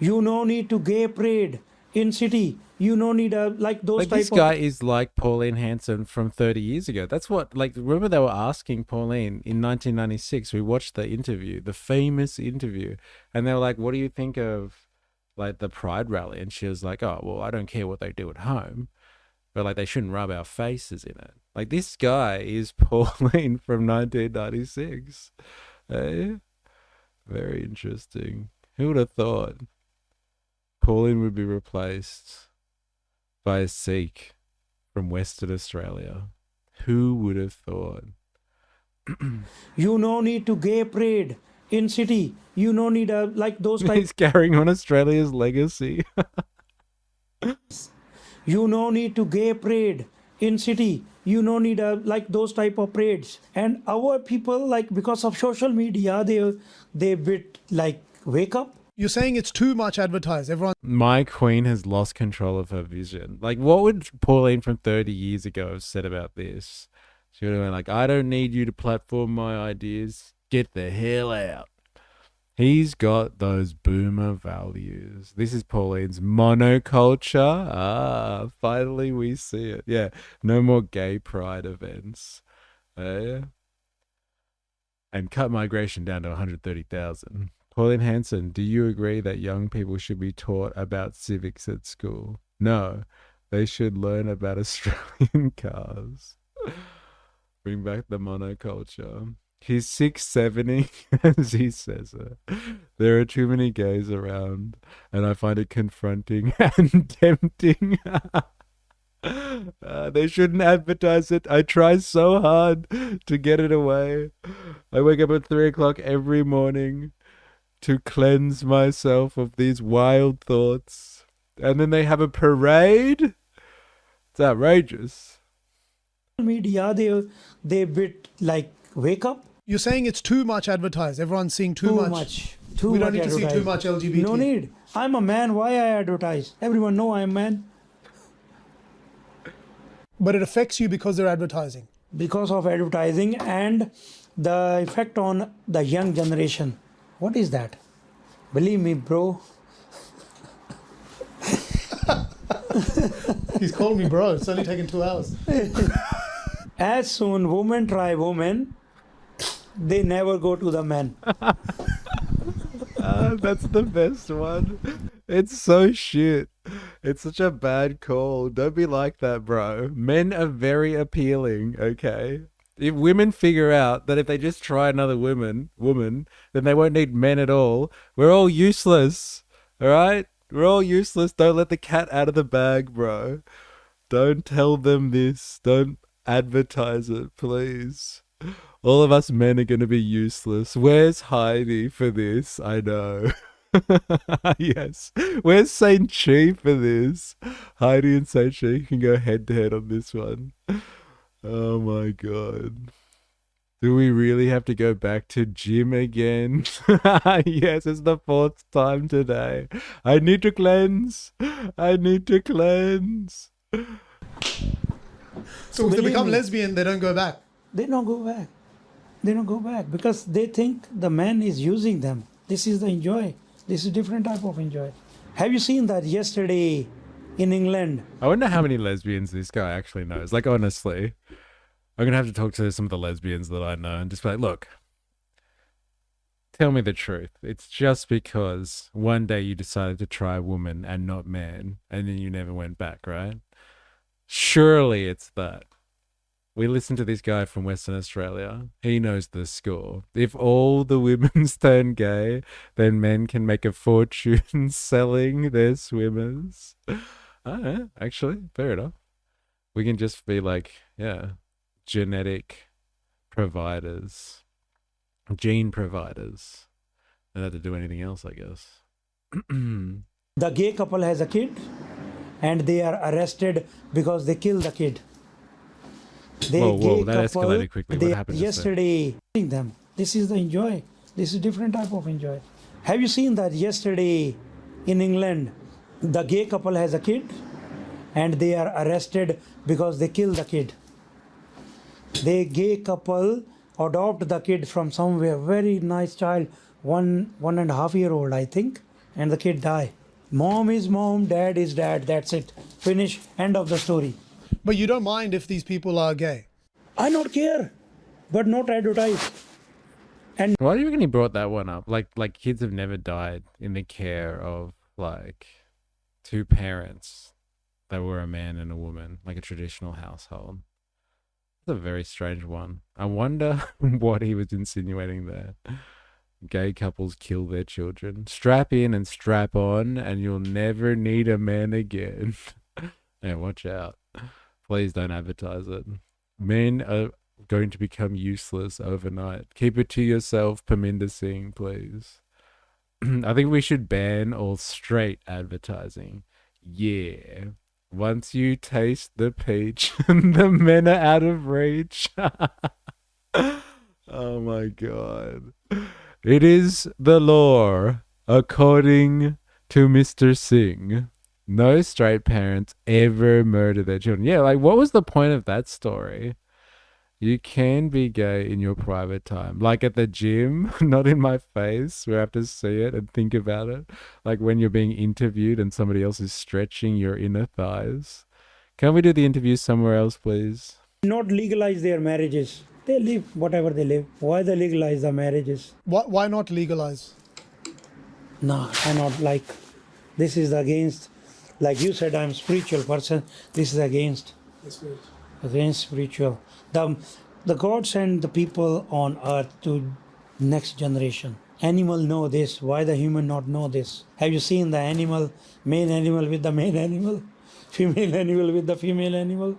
You no need to gay parade in city. You no need like those like type this guy is like Pauline Hanson from 30 years ago. That's what, like, remember they were asking Pauline in 1996. We watched the interview, the famous interview, and they were like, what do you think of like the Pride rally? And she was like, oh, well, I don't care what they do at home, but like they shouldn't rub our faces in it. Like this guy is Pauline from 1996. Very interesting. Who would have thought Pauline would be replaced by a Sikh from Western Australia? Who would have thought? You no need to gay parade in city. You no need like those type. He's carrying on Australia's legacy. You no need to gay parade in city. You no need like those type of parades. And our people, like because of social media, they bit like wake up. You're saying it's too much advertised. Everyone. My queen has lost control of her vision. Like, what would Pauline from 30 years ago have said about this? She would have been like, I don't need you to platform my ideas. Get the hell out. He's got those boomer values. This is Pauline's monoculture. Ah, finally we see it. Yeah, no more gay pride events. and cut migration down to 130,000. Pauline Hanson, do you agree that young people should be taught about civics at school? No, they should learn about Australian cars. Bring back the monoculture. He's 670, as he says it. There are too many gays around, and I find it confronting and tempting. They shouldn't advertise it. I try so hard to get it away. I wake up at 3 o'clock every morning to cleanse myself of these wild thoughts. And then they have a parade? It's outrageous. Media, they bit like wake up. You're saying it's too much advertised. Everyone's seeing too much. We don't need to see too much LGBT. No need. I'm a man. Why I advertise? Everyone know I'm a man. But it affects you because they're advertising. Because of advertising and the effect on the young generation. What is that? Believe me, bro. He's called me bro. It's only taken 2 hours. As soon women try women, they never go to the men. That's the best one. It's so shit. It's such a bad call. Don't be like that, bro. Men are very appealing, okay? If women figure out that if they just try another woman, then they won't need men at all, we're all useless, all right? We're all useless. Don't let the cat out of the bag, bro. Don't tell them this. Don't advertise it, please. All of us men are going to be useless. Where's Heidi for this? I know. Yes. Where's Saint Chi for this? Heidi and Saint Chi can go head to head on this one. Oh my god. Do we really have to go back to gym again? Yes, it's the 4th time today. I need to cleanse. I need to cleanse. So if they become lesbian, they don't go back. They don't go back. They don't go back because they think the man is using them. This is the enjoy. This is a different type of enjoy. Have you seen that yesterday in England? I wonder how many lesbians this guy actually knows. Like, honestly, I'm going to have to talk to some of the lesbians that I know and just be like, look, tell me the truth. It's just because one day you decided to try woman and not man, and then you never went back, right? Surely it's that. We listened to this guy from Western Australia. He knows the score. If all the women turn gay, then men can make a fortune selling their swimmers. I don't know, actually, fair enough. We can just be like, yeah, genetic providers, gene providers. Don't have to do anything else, I guess. The gay couple has a kid and they are arrested because they killed the kid. Whoa, that escalated quickly. What happened yesterday? Them. This is the enjoy. This is a different type of enjoy. Have you seen that yesterday in England? The gay couple has a kid and they are arrested because they killed the kid. The gay couple adopt the kid from somewhere, very nice child, 1.5 year old, I think, and the kid die. Mom is mom, dad is dad, that's it. Finish, end of the story. But you don't mind if these people are gay? I don't care, but not advertise. And why do you reckon he brought that one up? Like kids have never died in the care of like 2 parents that were a man and a woman, like a traditional household. That's a very strange one. I wonder what he was insinuating there. Gay couples kill their children. Strap in and strap on, and you'll never need a man again. Yeah, watch out. Please don't advertise it. Men are going to become useless overnight. Keep it to yourself, Parminder Singh, please. I think we should ban all straight advertising. Yeah. Once you taste the peach, the men are out of reach. Oh my god. It is the law, according to Mr. Singh. No straight parents ever murder their children. Yeah, like, what was the point of that story? You can be gay in your private time. Like at the gym, not in my face, where I have to see it and think about it. Like when you're being interviewed and somebody else is stretching your inner thighs. Can we do the interview somewhere else, please? Not legalize their marriages. They live whatever they live. Why they legalize the marriages? Why not legalize? No, I not like. This is against, like you said, I'm a spiritual person. This is against spiritual. The God sent the people on earth to next generation. Animal know this. Why the human not know this? Have you seen the animal, male animal with the male animal, female animal with the female animal?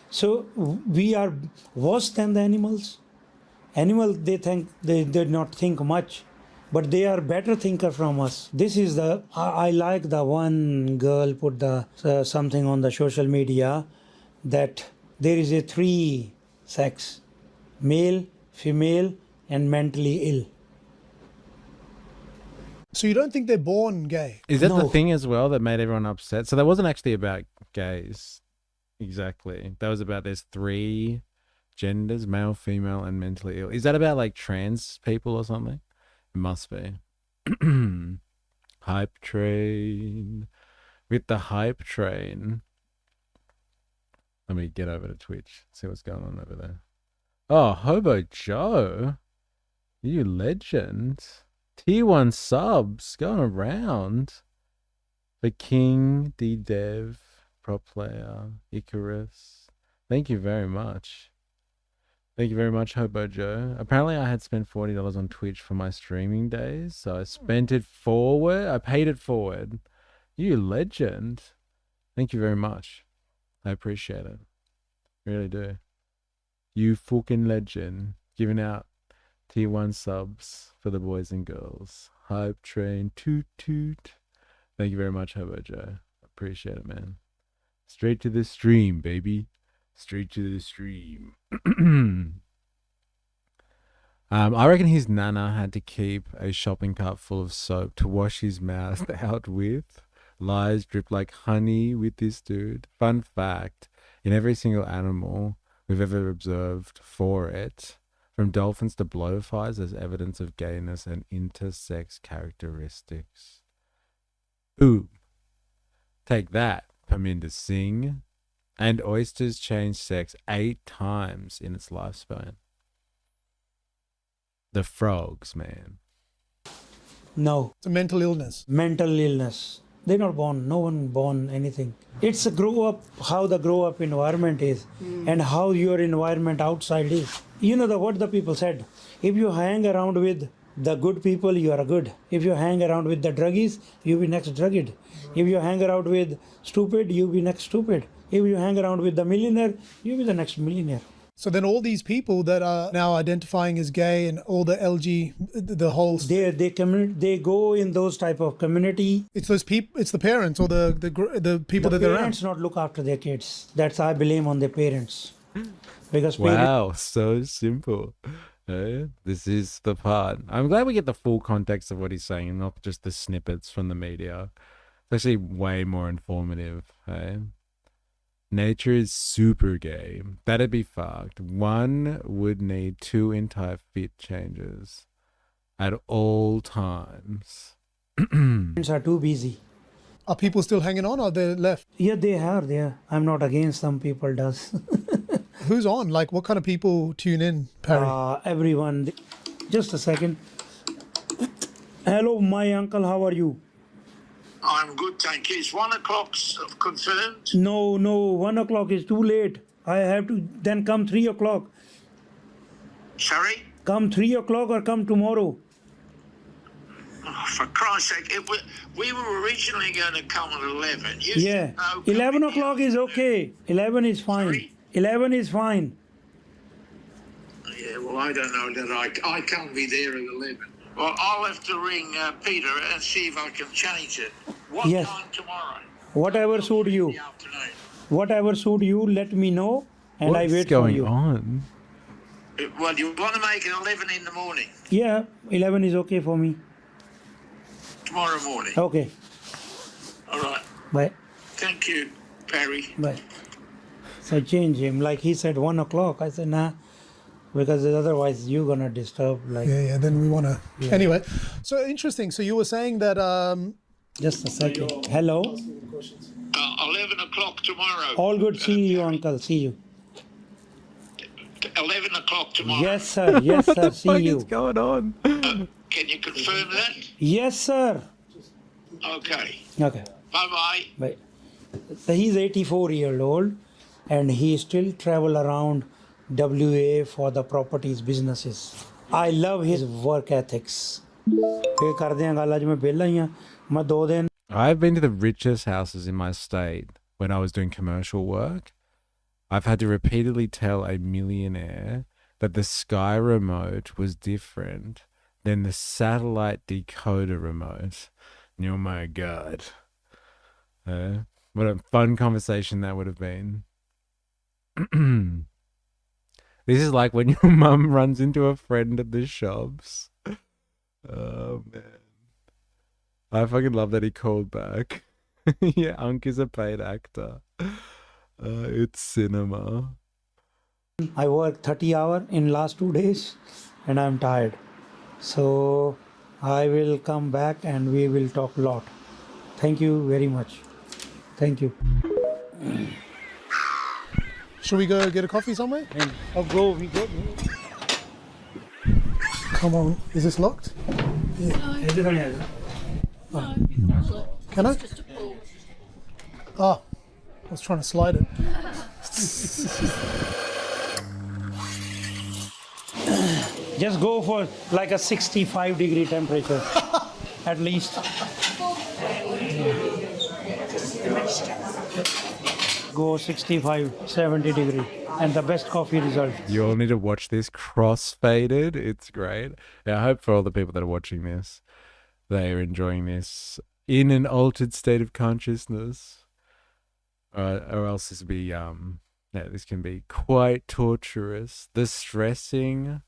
So we are worse than the animals. Animal, they think they did not think much, but they are better thinker from us. This is the I like the one girl put the something on the social media that there is a 3 sex, male, female, and mentally ill. So you don't think they're born gay? Is that the thing as well that made everyone upset? So that wasn't actually about gays. Exactly. That was about there's 3 genders, male, female, and mentally ill. Is that about like trans people or something? It must be. Hype train. With the hype train. Let me get over to Twitch. See what's going on over there. Oh, Hobo Joe. You legend. Tier 1 subs going around. The King, D-Dev, Pro Player, Icarus. Thank you very much. Thank you very much, Hobo Joe. Apparently I had spent $40 on Twitch for my streaming days, so I spent it forward. I paid it forward. You legend. Thank you very much. I appreciate it. Really do. You fucking legend. Giving out Tier 1 subs for the boys and girls. Hype train, toot toot. Thank you very much, Hobo Joe. Appreciate it, man. Straight to the stream, baby. Straight to the stream. I reckon his nana had to keep a shopping cart full of soap to wash his mouth out with. Lies drip like honey with this dude. Fun fact, in every single animal we've ever observed for it, from dolphins to blowflies, there's evidence of gayness and intersex characteristics. Boom. Take that, Parminder Singh. And oysters change sex 8 times in its lifespan. The frogs, man. No. It's a mental illness. Mental illness. They're not born. No one born anything. It's a grow up, how the grow up environment is and how your environment outside is. You know what the people said. If you hang around with the good people, you are good. If you hang around with the druggies, you be next drugged. If you hang around with stupid, you be next stupid. If you hang around with the millionaire, you be the next millionaire. So then all these people that are now identifying as gay and all the LG, the whole... They go in those type of community. It's those people, it's the parents or the people that they're around. The parents not look after their kids. That's I blame on their parents. Because wow, so simple. This is the part. I'm glad we get the full context of what he's saying and not just the snippets from the media. It's actually way more informative. Nature is super gay. That'd be fucked. One would need 2 entire fit changes at all times. Parents are too busy. Are people still hanging on or they left? Yeah, they are there. I'm not against some people does. Who's on? Like what kind of people tune in, Perry? Everyone. Just a second. Hello, my uncle, how are you? I'm good, thank you. Is 1 o'clock confirmed? No, 1 o'clock is too late. I have to then come 3 o'clock. Sorry? Come 3 o'clock or come tomorrow. Oh, for Christ's sake, we were originally going to come at 11. Yeah, 11 o'clock is okay. 11 is fine. Sorry? 11 is fine. Yeah, well, I don't know that I can't be there at 11. Well, I'll have to ring Peter and see if I can change it. What time tomorrow? Whatever suit you. Whatever suit you, let me know and I wait for you. What's going on? Well, you want to make it 11 in the morning? Yeah, 11 is okay for me. Tomorrow morning? Okay. All right. Bye. Thank you, Perry. Bye. So I changed him. Like he said 1 o'clock. I said, nah. Because otherwise you're going to disturb. Yeah, then we want to... Yeah. Anyway, so interesting. So you were saying that... Just a second. Hello? 11 o'clock tomorrow. All good. See you, uncle. See you. 11 o'clock tomorrow. Yes, sir. Yes, sir. What the See fuck you. is going on? Can you confirm that? Yes, sir. Okay. Okay. Bye-bye. Bye. So he's 84-year-old and he still travel around WA for the properties businesses. I love his work ethics. I've been to the richest houses in my state when I was doing commercial work. I've had to repeatedly tell a millionaire that the Sky remote was different than the satellite decoder remote. Oh my God. What a fun conversation that would have been. This is like when your mum runs into a friend at the shops. Oh, man. I fucking love that he called back. Yeah, Unk is a paid actor. It's cinema. I worked 30 hours in last 2 days and I'm tired. So I will come back and we will talk a lot. Thank you very much. Thank you. Should we go get a coffee somewhere? I'll go. We go. Come on. Is this locked? Yeah. Oh. Can I? Oh, I was trying to slide it. Just go for like a 65-degree temperature, at least. Go 65, 70 degree, and the best coffee result. You all need to watch this cross-faded. It's great. Yeah, I hope for all the people that are watching this, they are enjoying this in an altered state of consciousness. Or else this will be, this can be quite torturous. The stressing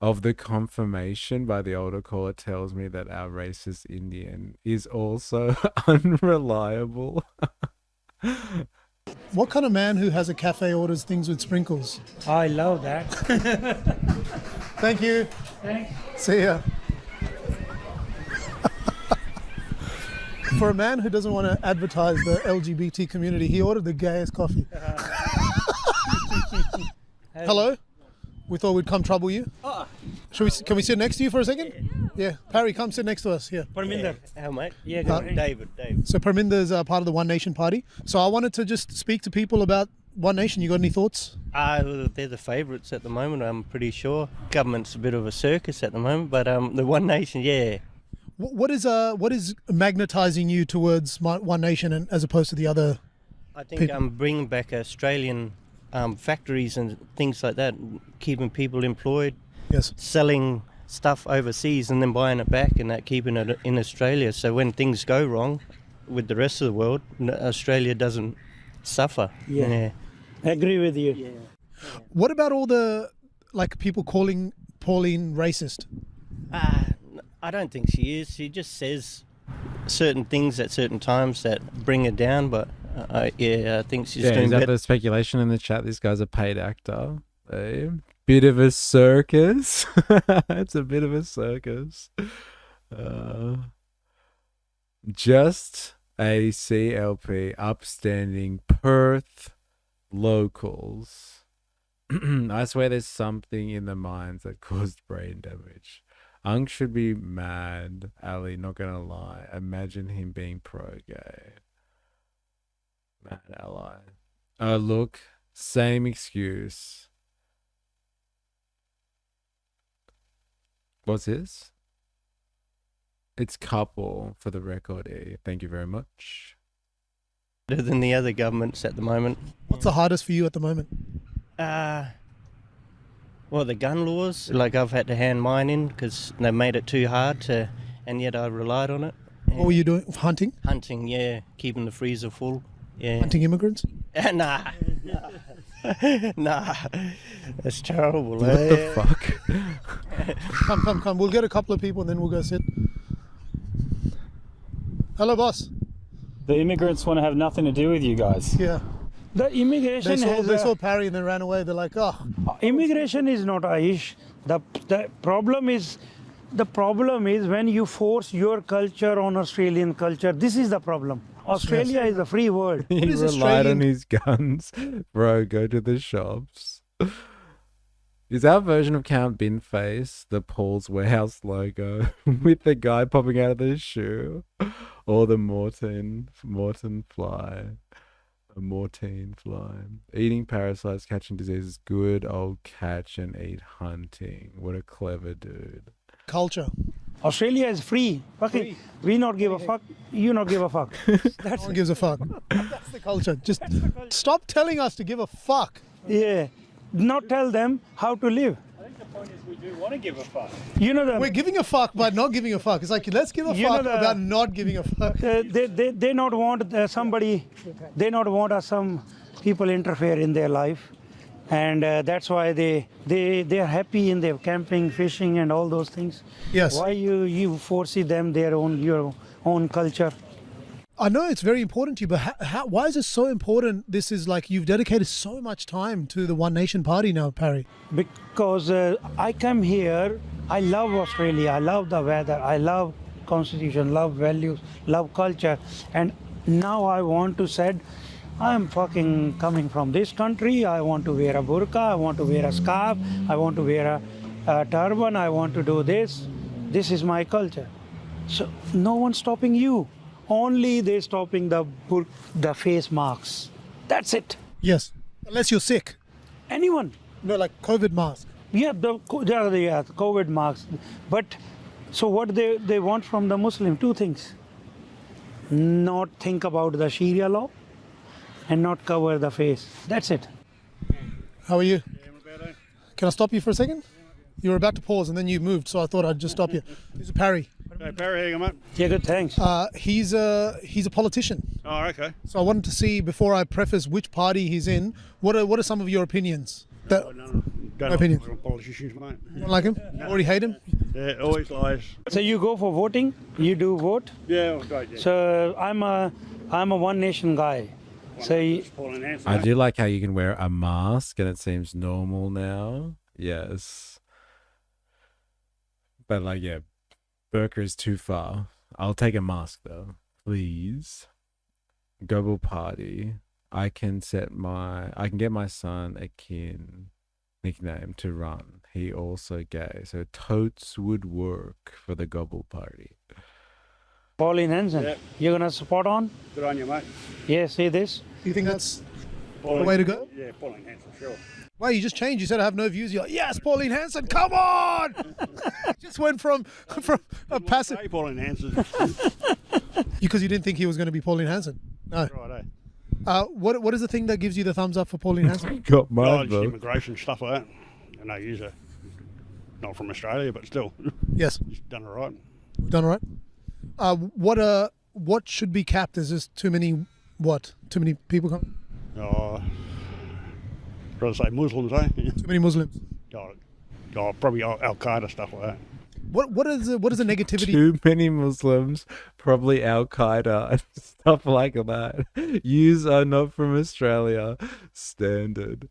of the confirmation by the older caller tells me that our racist Indian is also unreliable. What kind of man who has a cafe orders things with sprinkles? I love that. Thank you. Thanks. See ya. For a man who doesn't want to advertise the LGBT community, he ordered the gayest coffee. Hello? We thought we'd come trouble you. Can we sit next to you for a second? Yeah. Parry, come sit next to us. Yeah. Parminder. How, mate? Yeah, go on. David. So Parminder is part of the One Nation Party. So I wanted to just speak to people about One Nation. You got any thoughts? They're the favourites at the moment, I'm pretty sure. Government's a bit of a circus at the moment, but the One Nation, yeah. What is magnetising you towards One Nation and as opposed to the other? I think bringing back Australian factories and things like that, keeping people employed. Yes. Selling stuff overseas and then buying it back and that, keeping it in Australia. So when things go wrong with the rest of the world, Australia doesn't suffer. Yeah. I agree with you. Yeah. What about all the people calling Pauline racist? I don't think she is. She just says certain things at certain times that bring her down, but I think she's doing is that better. the speculation in the chat? This guy's a paid actor. Bit of a circus. It's a bit of a circus. Just a CLP upstanding Perth locals. I swear there's something in the mines that caused brain damage. Unk should be mad, Ali, not gonna lie. Imagine him being pro-gay. Mad ally. Oh, look, same excuse. What's this? It's couple for the record. Thank you very much. Better than the other governments at the moment. What's the hardest for you at the moment? Well, the gun laws. I've had to hand mine in because they made it too hard to, and yet I relied on it. What were you doing? Hunting? Hunting, yeah. Keeping the freezer full. Yeah. Hunting immigrants? Nah. Nah. That's terrible. What the fuck? Come. We'll get a couple of people and then we'll go sit. Hello, boss. The immigrants want to have nothing to do with you guys. Yeah. The immigration they saw Parry and they ran away. They're like, oh. Immigration is not a issue. The problem is when you force your culture on Australian culture. This is the problem. Australia is a free world. He relied on his guns. Bro, go to the shops. Is our version of Count Binface the Paul's Warehouse logo with the guy popping out of the shoe? Or the Mortine fly? A Mortine fly. Eating parasites, catching diseases, good old catch and eat hunting. What a clever dude. Culture. Australia is free. Okay, we not give a fuck. You not give a fuck. No one gives a fuck. That's the culture. Just stop telling us to give a fuck. Yeah, not tell them how to live. I think the point is we do want to give a fuck. You know We're giving a fuck by not giving a fuck. It's like, let's give a fuck about not giving a fuck. They not want somebody. They not want some people interfere in their life, and that's why they are happy in their camping, fishing, and all those things. Yes. Why you foresee them your own culture? I know it's very important to you, but why is it so important? This is like you've dedicated so much time to the One Nation Party now, Parry. Because I come here, I love Australia, I love the weather, I love constitution, love values, love culture, and now I want to say, I'm fucking coming from this country, I want to wear a burqa, I want to wear a scarf, I want to wear a turban, I want to do this. This is my culture. So no one's stopping you. Only they're stopping the face masks. That's it. Yes. Unless you're sick. Anyone. No, like COVID mask. Yeah, the COVID masks. But so what they want from the Muslim? Two things. Not think about the Sharia law and not cover the face. That's it. How are you? Can I stop you for a second? You were about to pause and then you moved, so I thought I'd just stop you. This is Parry. Hey, Parry, how you going, mate? Yeah, good, thanks. He's a politician. Oh, okay. So I wanted to see, before I preface which party he's in, what are some of your opinions? Don't opinions. like politicians, mate. You don't like him? No. Already hate him? Yeah, always lies. So you go for voting? You do vote? Yeah, great. Yeah. So I'm a One Nation guy. I do like how you can wear a mask and it seems normal now. Yes. But like, yeah, burqa is too far. I'll take a mask though, please. Global Party. I can get my son a kin nickname to run. He also gay, so totes would work for the Global Party. Pauline Hanson, Yep. You're gonna support on? Good on you, mate. Yeah, see this? Do you think that's the way to go? Yeah, Pauline Hanson, sure. Why, you just changed. You said I have no views. You're like, yes, Pauline Hanson, come on! Just went from a passive... Hey, Pauline Hanson. Because you didn't think he was going to be Pauline Hanson. No. Right, What is the thing that gives you the thumbs up for Pauline Hanson? Got mine, just immigration, stuff like that. I know you're not from Australia, but still. Yes. You've done it right. Done all right. What should be capped? Is this too many people come? Rather say Muslims, eh? Too many Muslims. Probably Al-Qaeda, stuff like that. What is the negativity? Too many Muslims, probably Al-Qaeda and stuff like that. Yous are not from Australia. Standard.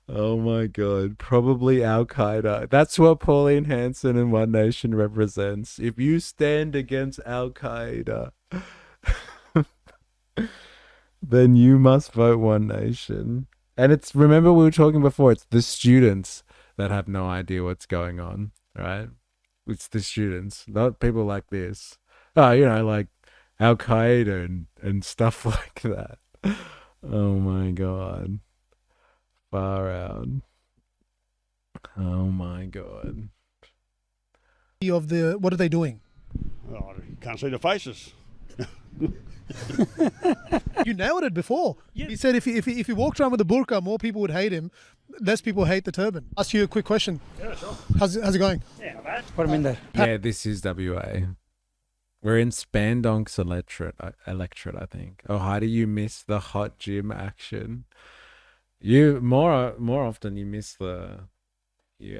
Oh my God. Probably Al-Qaeda. That's what Pauline Hanson and One Nation represents. If you stand against Al-Qaeda, then you must vote One Nation. And remember we were talking before, it's the students that have no idea what's going on, right? It's the students, not people like this. Like Al-Qaeda and stuff like that. Oh my God. Far out. Oh my God. What are they doing? Oh, you can't see the faces. You nailed it before. Yes. He said if he walked around with a burqa, more people would hate him. Less people hate the turban. Ask you a quick question. Yeah, sure. How's it going? Yeah, not bad. Put him in there. Yeah, this is WA. We're in Spandonk's electorate, I think. Oh, how do you miss the hot gym action? You more often you miss you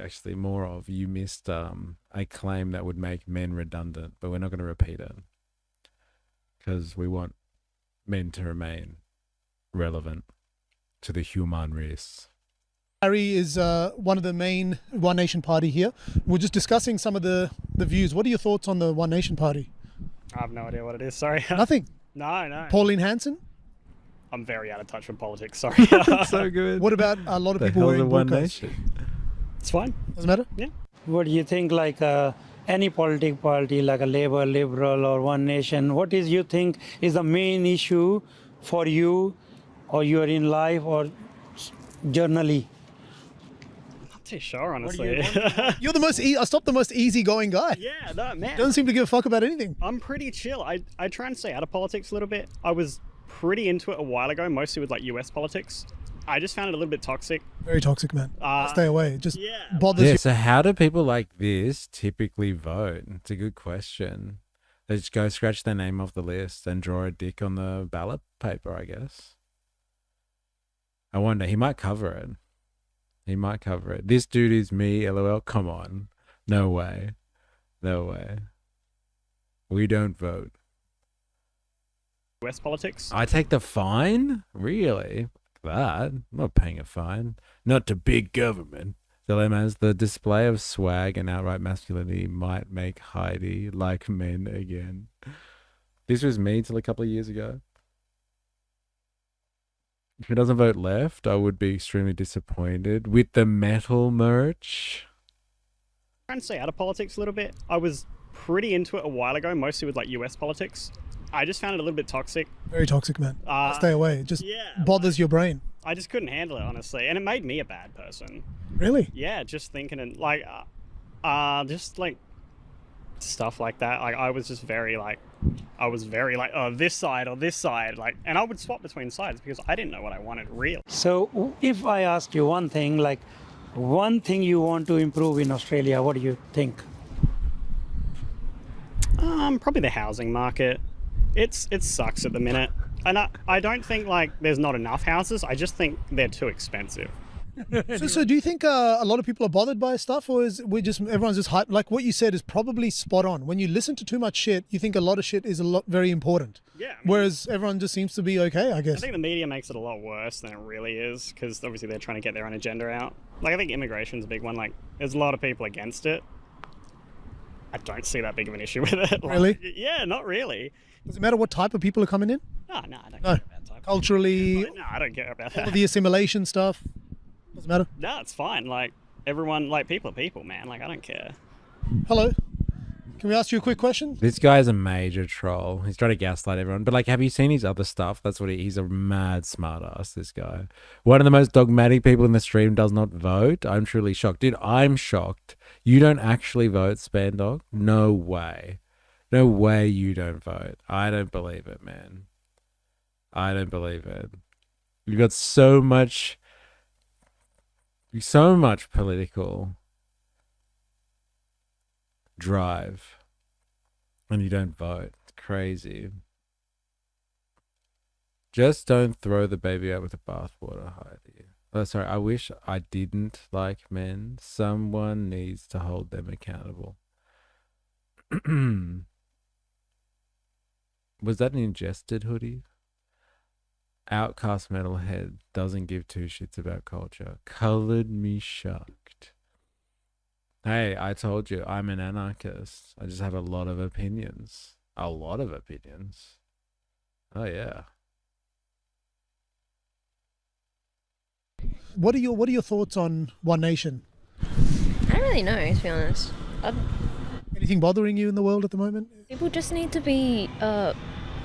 missed a claim that would make men redundant, but we're not going to repeat it because we want men to remain relevant to the human race. Parry is one of the main One Nation Party here. We're just discussing some of the views. What are your thoughts on the One Nation Party? I have no idea what it is, sorry. Nothing? No. Pauline Hanson? I'm very out of touch with politics, sorry. So good. What about a lot of people wearing One burqas? Nation. It's fine. Doesn't matter? Yeah. What do you think, like any political party, like a Labour, Liberal, or One Nation, what is you think is the main issue for you, or you are in life, or generally? Not too sure, honestly. You're the most. I stopped the most easygoing guy. Yeah, no, man. Doesn't seem to give a fuck about anything. I'm pretty chill. I try and stay out of politics a little bit. I was pretty into it a while ago, mostly with like US politics. I just found it a little bit toxic. Very toxic, man. Stay away. It just bothers Yeah, you. so how do people like this typically vote? It's a good question. They just go scratch their name off the list and draw a dick on the ballot paper, I guess. I wonder, he might cover it. He might cover it. This dude is me, LOL. Come on. No way. No way. We don't vote. US politics. I take the fine? Really? That? I'm not paying a fine. Not to big government. Dilemmas, the display of swag and outright masculinity might make Heidi like men again. This was me till a couple of years ago. If he doesn't vote left, I would be extremely disappointed. With the metal merch. Trying to stay out of politics a little bit. I was pretty into it a while ago, mostly with like US politics. I just found it a little bit toxic. Very toxic, man. Stay away. It just bothers your brain. I just couldn't handle it, honestly, and it made me a bad person. Really? Yeah, just thinking and like, just like stuff like that. Like I was very like, oh, this side or this side, like, and I would swap between sides because I didn't know what I wanted real. So if I ask you one thing, like one thing you want to improve in Australia, what do you think? Probably the housing market. It sucks at the minute. And I don't think like there's not enough houses. I just think they're too expensive. So do you think a lot of people are bothered by stuff, or is everyone's just hyped? Like what you said is probably spot on. When you listen to too much shit, you think a lot of shit is very important. Yeah. Whereas everyone just seems to be okay, I guess. I think the media makes it a lot worse than it really is because obviously they're trying to get their own agenda out. Like I think immigration's a big one. Like there's a lot of people against it. I don't see that big of an issue with it. Like, Really? Yeah, not really. Does it matter what type of people are coming in? No, I don't care about type. Culturally, No, I don't care about all that. of the assimilation stuff. Doesn't matter. No, it's fine. Like everyone, like people are people, man. Like I don't care. Hello. Can we ask you a quick question? This guy's a major troll. He's trying to gaslight everyone. But like, have you seen his other stuff? That's what he's a mad smartass, this guy. One of the most dogmatic people in the stream does not vote. I'm truly shocked. Dude, I'm shocked. You don't actually vote, Spandog? No way. No way you don't vote. I don't believe it, man. I don't believe it. You've got so much political drive and you don't vote. It's crazy. Just don't throw the baby out with the bathwater, Heidi. Oh, sorry, I wish I didn't like men. Someone needs to hold them accountable. Was that an ingested hoodie? Outcast metalhead doesn't give two shits about culture. Colored me shocked. Hey, I told you, I'm an anarchist. I just have a lot of opinions. A lot of opinions. Oh, yeah. What are your thoughts on One Nation? I don't really know, to be honest. Anything bothering you in the world at the moment? People just need to be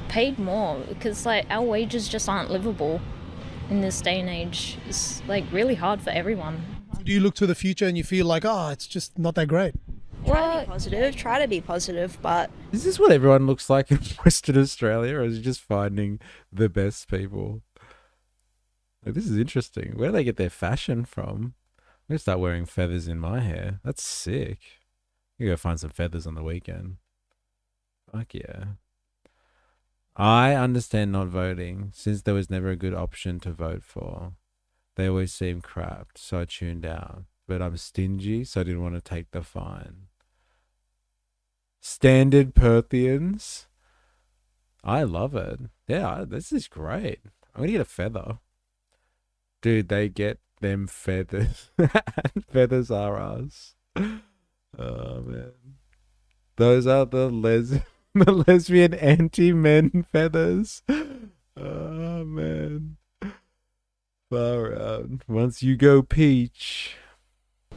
paid more because like our wages just aren't livable in this day and age. It's like really hard for everyone. Do you look to the future and you feel like, it's just not that great? Try to be positive, but Is this what everyone looks like in Western Australia, or is it just finding the best people? Like, this is interesting. Where do they get their fashion from? I'm going to start wearing feathers in my hair. That's sick. You go find some feathers on the weekend. Fuck yeah. I understand not voting, since there was never a good option to vote for. They always seem crap, so I tuned out. But I'm stingy, so I didn't want to take the fine. Standard Perthians. I love it. Yeah, this is great. I'm going to get a feather. Dude, they get them feathers. Feathers are us. Oh, man. Those are the lesbian anti-men feathers. Oh, man. Far out. Once you go peach.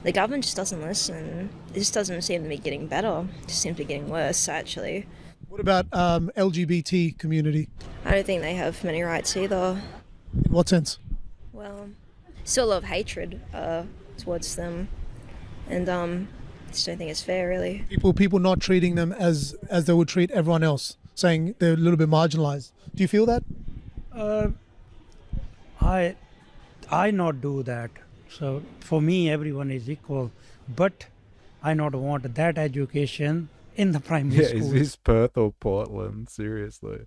The government just doesn't listen. This doesn't seem to be getting better. It just seems to be getting worse, actually. What about LGBT community? I don't think they have many rights either. In what sense? Well, still a lot of hatred towards them, and just don't think it's fair, really. People not treating them as they would treat everyone else, saying they're a little bit marginalized. Do you feel that? I not do that. So for me, everyone is equal, but I not want that education in the primary school. Is this Perth or Portland? Seriously.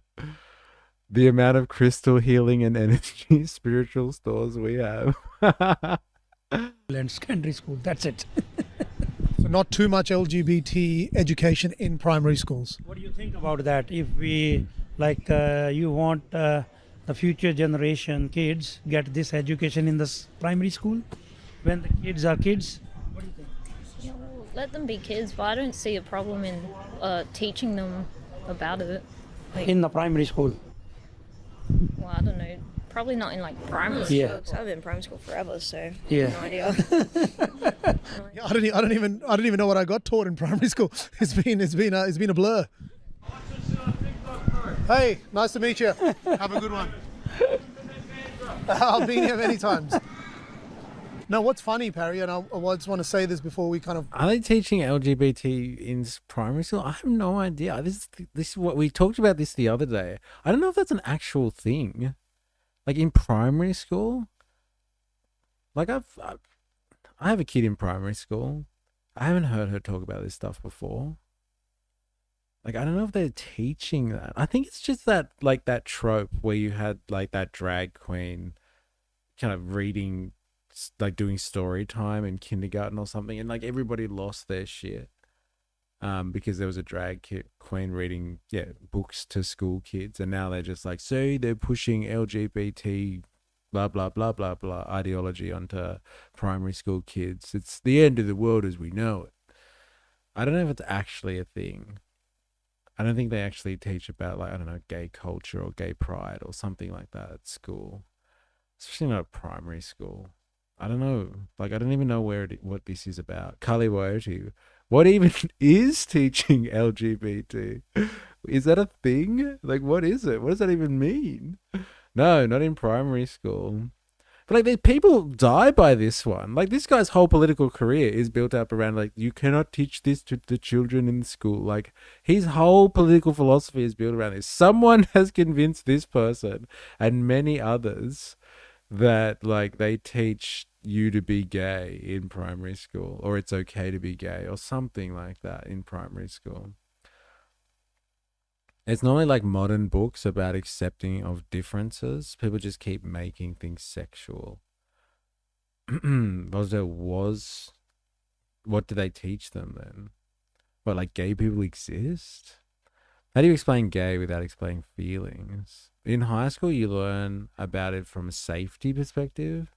The amount of crystal healing and energy spiritual stores we have. And secondary school, that's it. So not too much LGBT education in primary schools. What do you think about that? If we, you want the future generation kids get this education in the primary school when the kids are kids? What do you think? Yeah, well, let them be kids, but I don't see a problem in teaching them about it. In the primary school? Well, I don't know. Probably not in primary school. Yeah. Because I've been in primary school forever, so Yeah. no idea. Yeah, I don't even know what I got taught in primary school. It's been a blur. Hey, nice to meet you. Have a good one. I've been here many times. No, what's funny, Parry, and I just want to say this before we kind of... Are they teaching LGBT in primary school? I have no idea. This is what we talked about this the other day. I don't know if that's an actual thing. Like in primary school? Like I have a kid in primary school. I haven't heard her talk about this stuff before. Like, I don't know if they're teaching that. I think it's just that, that trope where you had, that drag queen kind of reading, doing story time in kindergarten or something. And, everybody lost their shit because there was a drag queen reading, books to school kids. And now they're just see, they're pushing LGBT blah, blah, blah, blah, blah ideology onto primary school kids. It's the end of the world as we know it. I don't know if it's actually a thing. I don't think they actually teach about, gay culture or gay pride or something like that at school. Especially not at primary school. I don't know. I don't even know what this is about. Kali Woyoti, what even is teaching LGBT? Is that a thing? What is it? What does that even mean? No, not in primary school. But people die by this one. This guy's whole political career is built up around you cannot teach this to the children in school. His whole political philosophy is built around this. Someone has convinced this person and many others that they teach you to be gay in primary school, or it's okay to be gay, or something like that in primary school. It's normally modern books about accepting of differences. People just keep making things sexual. What do they teach them then? What, gay people exist? How do you explain gay without explaining feelings? In high school, you learn about it from a safety perspective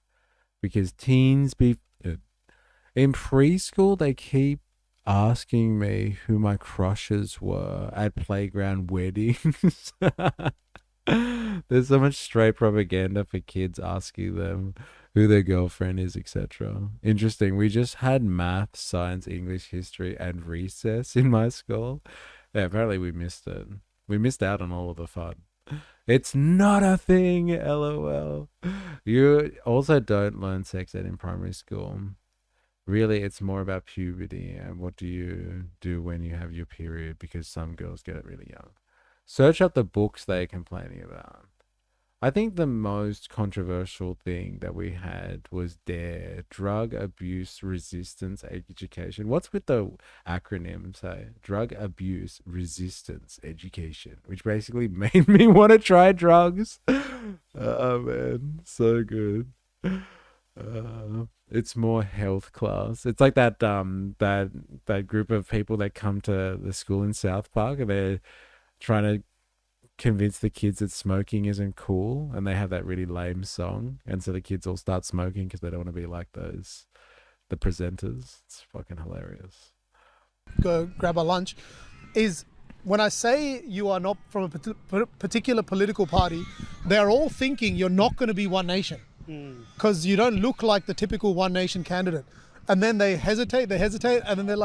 because teens in preschool, they keep asking me who my crushes were at playground weddings. There's so much straight propaganda for kids asking them who their girlfriend is, etc. Interesting. We just had math, science, English, history, and recess in my school. Yeah, apparently we missed it. We missed out on all of the fun. It's not a thing, LOL. You also don't learn sex ed in primary school. Really, it's more about puberty and what do you do when you have your period, because some girls get it really young. Search up the books they're complaining about. I think the most controversial thing that we had was DARE, Drug Abuse Resistance Education. What's with the acronym, say? Drug Abuse Resistance Education, which basically made me want to try drugs. Oh, man, so good. It's more health class. It's like that that group of people that come to the school in South Park and they're trying to convince the kids that smoking isn't cool, and they have that really lame song, and so the kids all start smoking because they don't want to be like the presenters. It's fucking hilarious. Go grab our lunch. Is when I say you are not from a particular political party, they're all thinking you're not going to be One Nation because you don't look like the typical One Nation candidate. and then they hesitate, and then they're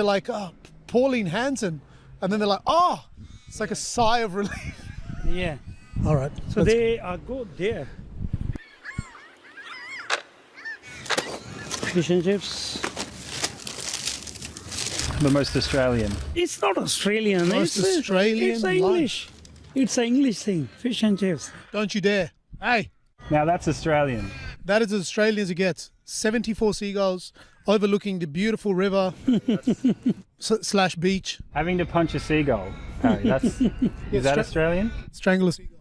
like, oh, Pauline Hanson, and then they're like, oh, it's like a sigh of relief. Yeah. All right. So they are good there. Fish and chips. The most Australian. It's not Australian. Most it's Australian It's English. It's an English thing. Fish and chips. Don't you dare. Hey. Now that's Australian. That is as Australian as it gets. 74 seagulls overlooking the beautiful river / beach. Having to punch a seagull, Harry, is that Australian? Strangle a seagull.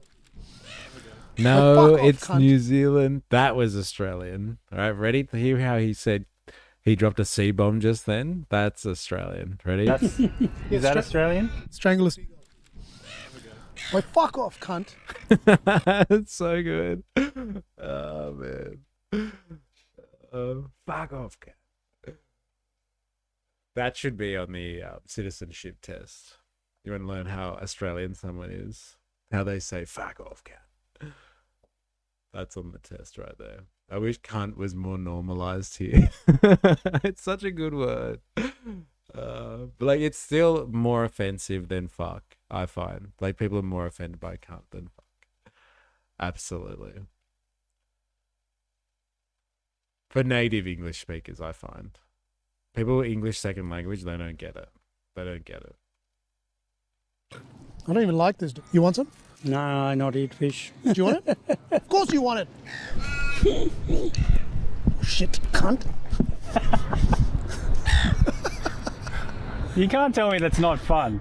No, fuck off, it's cunt. New Zealand. That was Australian. All right, ready to hear how he said he dropped a C-bomb just then? That's Australian. Ready? Is that Australian? Strangle a seagull. Wait, fuck off, cunt. It's so good. Oh, man. Fuck off, cat. That should be on the citizenship test. You want to learn how Australian someone is? How they say, fuck off, cat. That's on the test right there. I wish cunt was more normalized here. It's such a good word. But like, it's still more offensive than fuck, I find. Like, people are more offended by cunt than fuck. Absolutely. For native English speakers, I find. People with English second language, they don't get it. They don't get it. I don't even like this. You want some? No, I not eat fish. Do you want it? Of course you want it. Shit, cunt. You can't tell me that's not fun.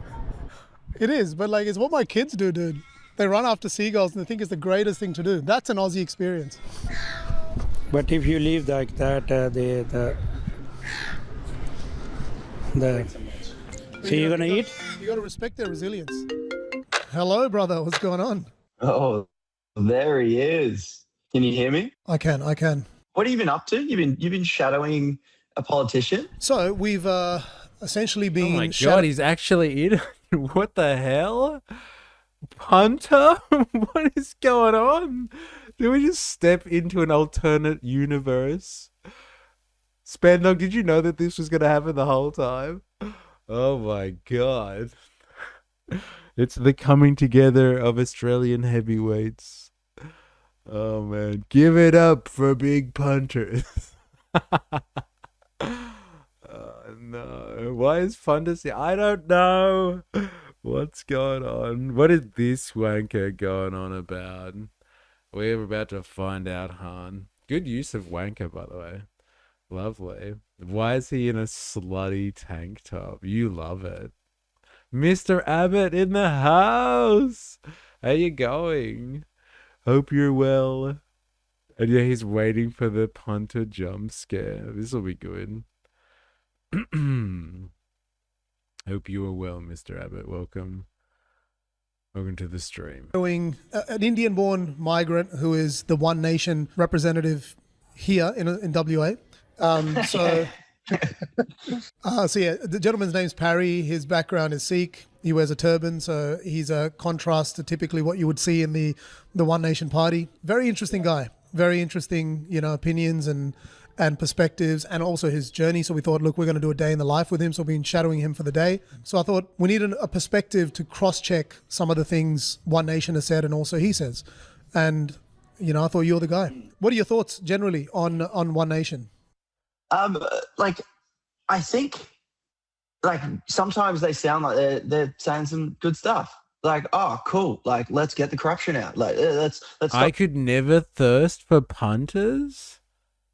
It is, but like, it's what my kids do, dude. They run after seagulls and they think it's the greatest thing to do. That's an Aussie experience. But if you leave like that, so you're gonna eat? You got to respect their resilience. Hello, brother. What's going on? Oh, there he is. Can you hear me? I can. What have you been up to? You've been shadowing a politician? So we've essentially been. Oh my god, he's actually in. What the hell? Punter? What is going on? Did we just step into an alternate universe? Spandog, did you know that this was going to happen the whole time? Oh my god. It's the coming together of Australian heavyweights. Oh man, give it up for big punters. No, why is fun to see? I don't know. What's going on? What is this wanker going on about? We're about to find out, Han. Good use of wanker, by the way. Lovely. Why is he in a slutty tank top? You love it. Mr. Abbott in the house. How you going? Hope you're well. And yeah, he's waiting for the punter jump scare. This will be good. Hope you are well, Mr. Abbott. Welcome. Welcome to the stream. An Indian-born migrant who is the One Nation representative here in WA. So yeah, the gentleman's name's Parry. His background is Sikh. He wears a turban, so he's a contrast to typically what you would see in the One Nation Party. Very interesting guy. Very interesting, opinions and perspectives, and also his journey. So we thought, look, we're going to do a day in the life with him. So we've been shadowing him for the day. So I thought we need a perspective to cross-check some of the things One Nation has said and also he says. And, I thought you're the guy. What are your thoughts generally on One Nation? I think, sometimes they sound like they're saying some good stuff. Like, oh, cool. Like, let's get the corruption out. Like, let's. I could never thirst for punters.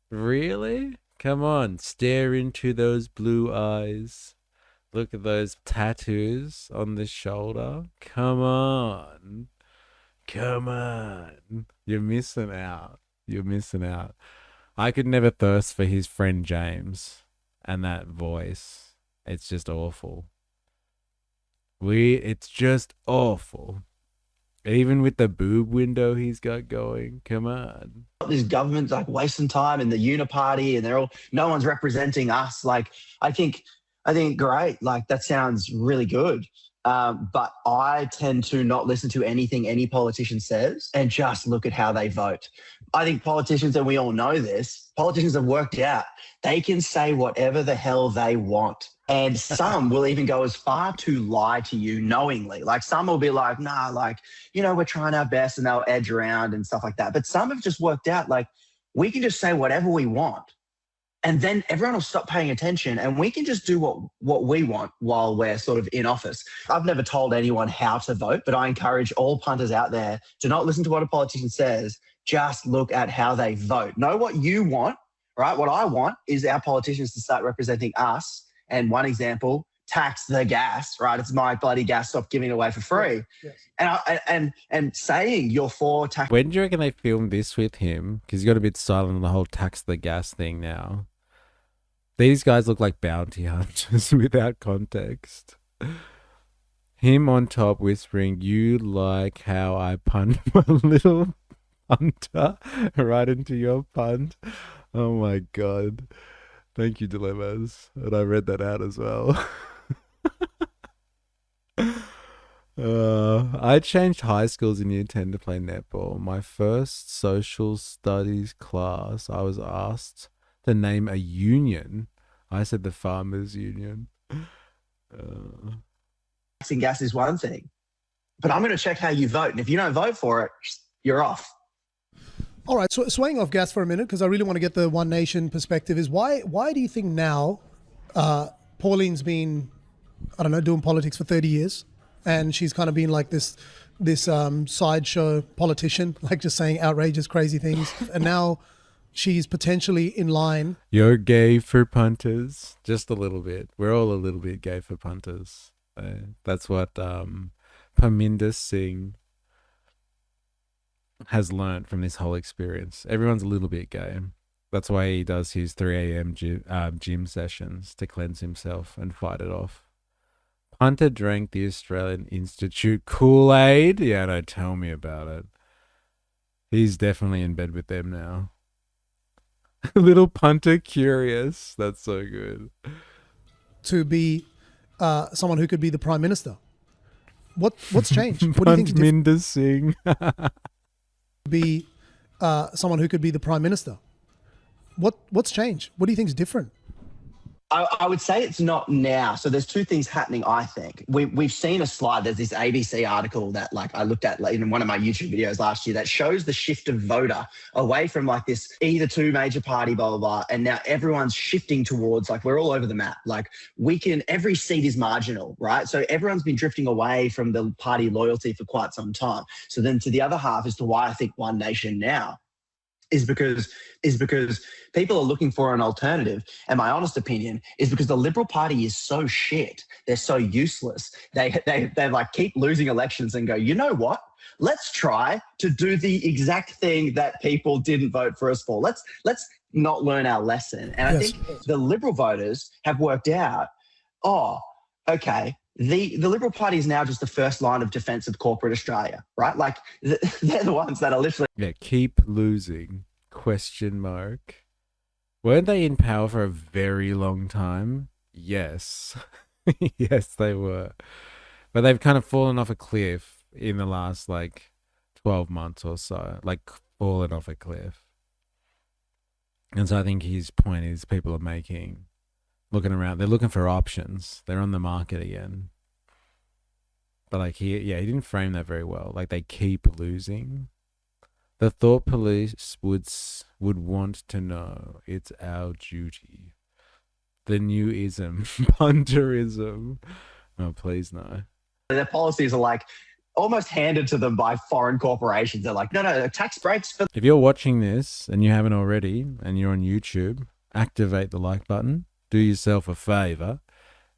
Really? Come on, stare into those blue eyes. Look at those tattoos on the shoulder. Come on. Come on. You're missing out. You're missing out. I could never thirst for his friend James and that voice. It's just awful. It's just awful. Even with the boob window he's got going, come on. This government's wasting time in the uniparty, and no one's representing us. I think great. That sounds really good. But I tend to not listen to anything any politician says and just look at how they vote. I think politicians, and we all know this, politicians have worked out they can say whatever the hell they want. And some will even go as far to lie to you knowingly. Like some will be like, nah, like, you know, we're trying our best, and they'll edge around and stuff like that. But some have just worked out like we can just say whatever we want. And then everyone will stop paying attention, and we can just do what we want while we're sort of in office. I've never told anyone how to vote, but I encourage all punters out there to not listen to what a politician says. Just look at how they vote. Know what you want, right? What I want is our politicians to start representing us. And one example, tax the gas, right? It's my bloody gas, stop giving it away for free. Yes. And saying you're for tax. When do you reckon they filmed this with him? Because he got a bit silent on the whole tax the gas thing now. These guys look like bounty hunters without context. Him on top whispering, "You like how I punt my little punter right into your punt." Oh my God. Thank you, Dilemmas. And I read that out as well. I changed high schools in year 10 to play netball. My first social studies class, I was asked to name a union. I said the Farmers Union. Taxing gas is one thing, but I'm going to check how you vote. And if you don't vote for it, you're off. All right, so swaying off gas for a minute, because I really want to get the One Nation perspective, is why do you think now Pauline's been, I don't know, doing politics for 30 years, and she's kind of been like this sideshow politician, like just saying outrageous, crazy things, and now she's potentially in line. You're gay for punters. Just a little bit. We're all a little bit gay for punters. That's what Parminder Singh has learned from this whole experience. Everyone's a little bit gay. That's why he does his 3 a.m. gym sessions to cleanse himself and fight it off. Punter drank the Australian Institute Kool-Aid. Yeah, no, tell me about it. He's definitely in bed with them now. Little punter curious. That's so good. To be someone who could be the Prime Minister. What's changed? What do you think? Parminder Singh. Be someone who could be the Prime Minister. What's changed? What do you think is different? I would say it's not now. So there's two things happening, I think. We've seen a slide. There's this ABC article that like I looked at in one of my YouTube videos last year that shows the shift of voter away from like this either two major party, blah, blah, blah. And now everyone's shifting towards like we're all over the map. Like every seat is marginal, right? So everyone's been drifting away from the party loyalty for quite some time. So then to the other half as to why I think One Nation now is because people are looking for an alternative. And my honest opinion is because the Liberal Party is so shit. They're so useless. They like keep losing elections and go, you know what? Let's try to do the exact thing that people didn't vote for us for. Let's not learn our lesson. And I think the Liberal voters have worked out, oh, okay, the Liberal Party is now just the first line of defense of corporate Australia, right? Like they're the ones that are literally... Yeah, keep losing, ? Weren't they in power for a very long time? Yes. Yes, they were. But they've kind of fallen off a cliff in the last, 12 months or so. Fallen off a cliff. And so I think his point is people are looking around. They're looking for options. They're on the market again. But he didn't frame that very well. They keep losing. The thought police would want to know. It's our duty. The new ism, punterism. Oh, please no. Their policies are almost handed to them by foreign corporations. They're like, no, tax breaks for... If you're watching this and you haven't already and you're on YouTube, activate the like button. Do yourself a favor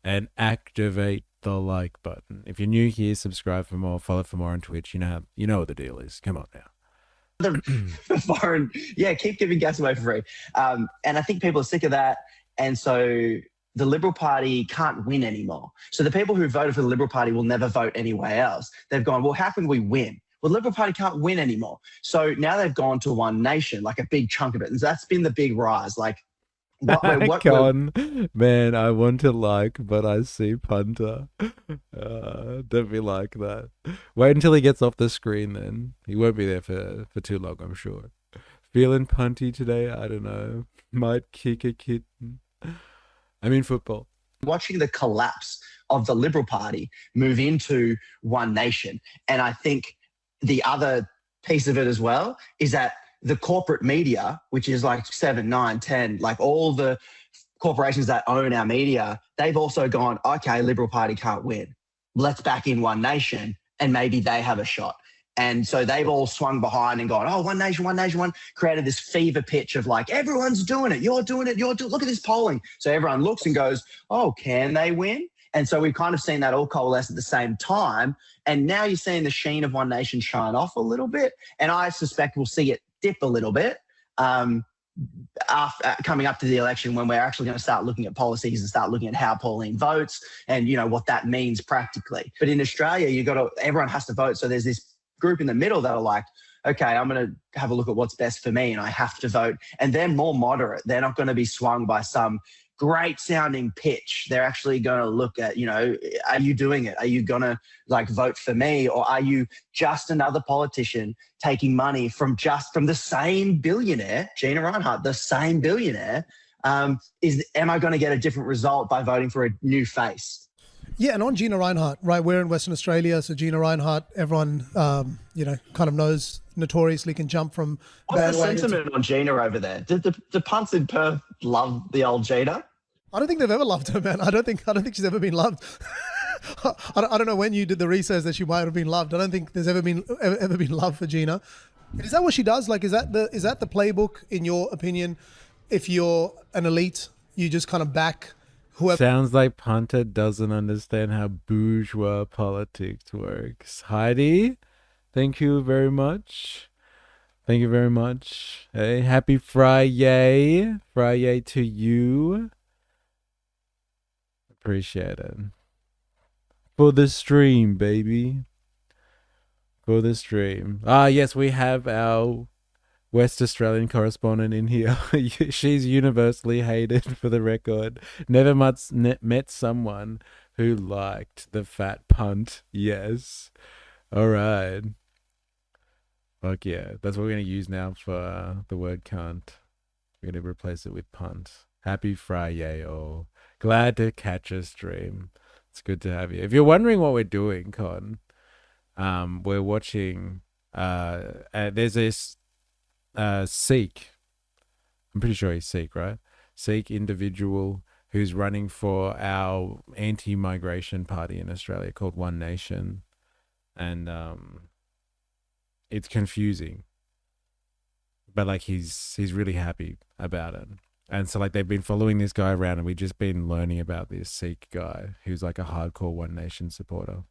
and activate the like button. If you're new here, subscribe for more, follow for more on Twitch. You know what the deal is. Come on now. Foreign, keep giving gas away for free. And I think people are sick of that. And so the Liberal Party can't win anymore. So the people who voted for the Liberal Party will never vote anywhere else. They've gone, well, how can we win? Well, the Liberal Party can't win anymore. So now they've gone to One Nation, a big chunk of it. And that's been the big rise. Man, I want to but I see punter. Don't be like that. Wait until he gets off the screen then. He won't be there for too long, I'm sure. Feeling punty today? I don't know. Might kick a kitten. I mean football. Watching the collapse of the Liberal Party move into One Nation. And I think the other piece of it as well is that the corporate media, which is like 7, 9, 10, like all the corporations that own our media, they've also gone, okay, Liberal Party can't win. Let's back in One Nation and maybe they have a shot. And so they've all swung behind and gone, oh, One Nation, created this fever pitch of like, everyone's doing it, you're doing it, look at this polling. So everyone looks and goes, oh, can they win? And so we've kind of seen that all coalesce at the same time. And now you're seeing the sheen of One Nation shine off a little bit. And I suspect we'll see it dip a little bit after, coming up to the election, when we're actually going to start looking at policies and start looking at how Pauline votes and, you know, what that means practically. But in Australia, everyone has to vote. So there's this group in the middle that are like, okay, I'm going to have a look at what's best for me and I have to vote. And they're more moderate. They're not going to be swung by some great sounding pitch. They're actually going to look at, you know, are you doing it? Are you going to like vote for me? Or are you just another politician taking money from the same billionaire, Gina Rinehart, the same billionaire? Am I going to get a different result by voting for a new face? Yeah, and on Gina Rinehart, right, we're in Western Australia, so Gina Rinehart, everyone, kind of knows notoriously can jump from What's the sentiment on Gina over there? Did the punts in Perth love the old Gina? I don't think they've ever loved her, man. I don't think she's ever been loved. I don't know when you did the research that she might have been loved. I don't think there's ever been love for Gina. Is that what she does? Like, is that the playbook, in your opinion? If you're an elite, you just kind of back whoever. Sounds like Punter doesn't understand how bourgeois politics works. Heidi, thank you very much. Thank you very much. Hey, happy Friday. Friday to you. Appreciate it. For the stream, baby. For the stream. Ah, yes, we have our West Australian correspondent in here. She's universally hated, for the record. Never met someone who liked the fat punt. Yes. All right. Fuck yeah. That's what we're going to use now for the word cunt. We're going to replace it with punt. Happy Friday, all. Glad to catch a stream. It's good to have you. If you're wondering what we're doing, Con, we're watching... there's this Sikh, I'm pretty sure he's Sikh, right? Sikh individual who's running for our anti-migration party in Australia called One Nation. And it's confusing. But like he's really happy about it. And so like they've been following this guy around and we've just been learning about this Sikh guy who's like a hardcore One Nation supporter.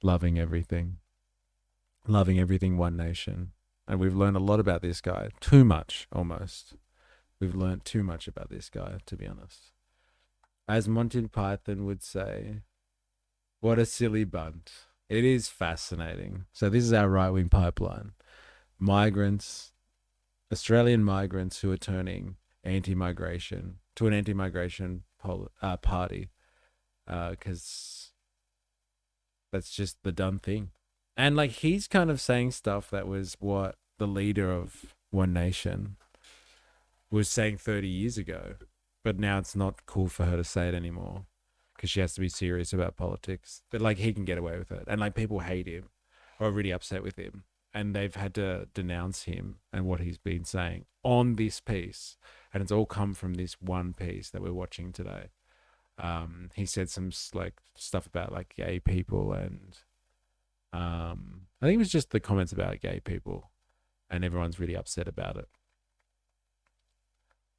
Loving everything One Nation. And we've learned a lot about this guy. Too much, almost. We've learned too much about this guy, to be honest. As Monty Python would say, what a silly bunt. It is fascinating. So this is our right-wing pipeline. Migrants, Australian migrants who are turning anti-migration to an anti-migration party. Because that's just the done thing. And like he's kind of saying stuff that was what the leader of One Nation was saying 30 years ago. But now it's not cool for her to say it anymore because she has to be serious about politics. But like he can get away with it. And like people hate him or are really upset with him. And they've had to denounce him and what he's been saying on this piece. And it's all come from this one piece that we're watching today. He said some like stuff about like gay people and I think it was just the comments about gay people and everyone's really upset about it.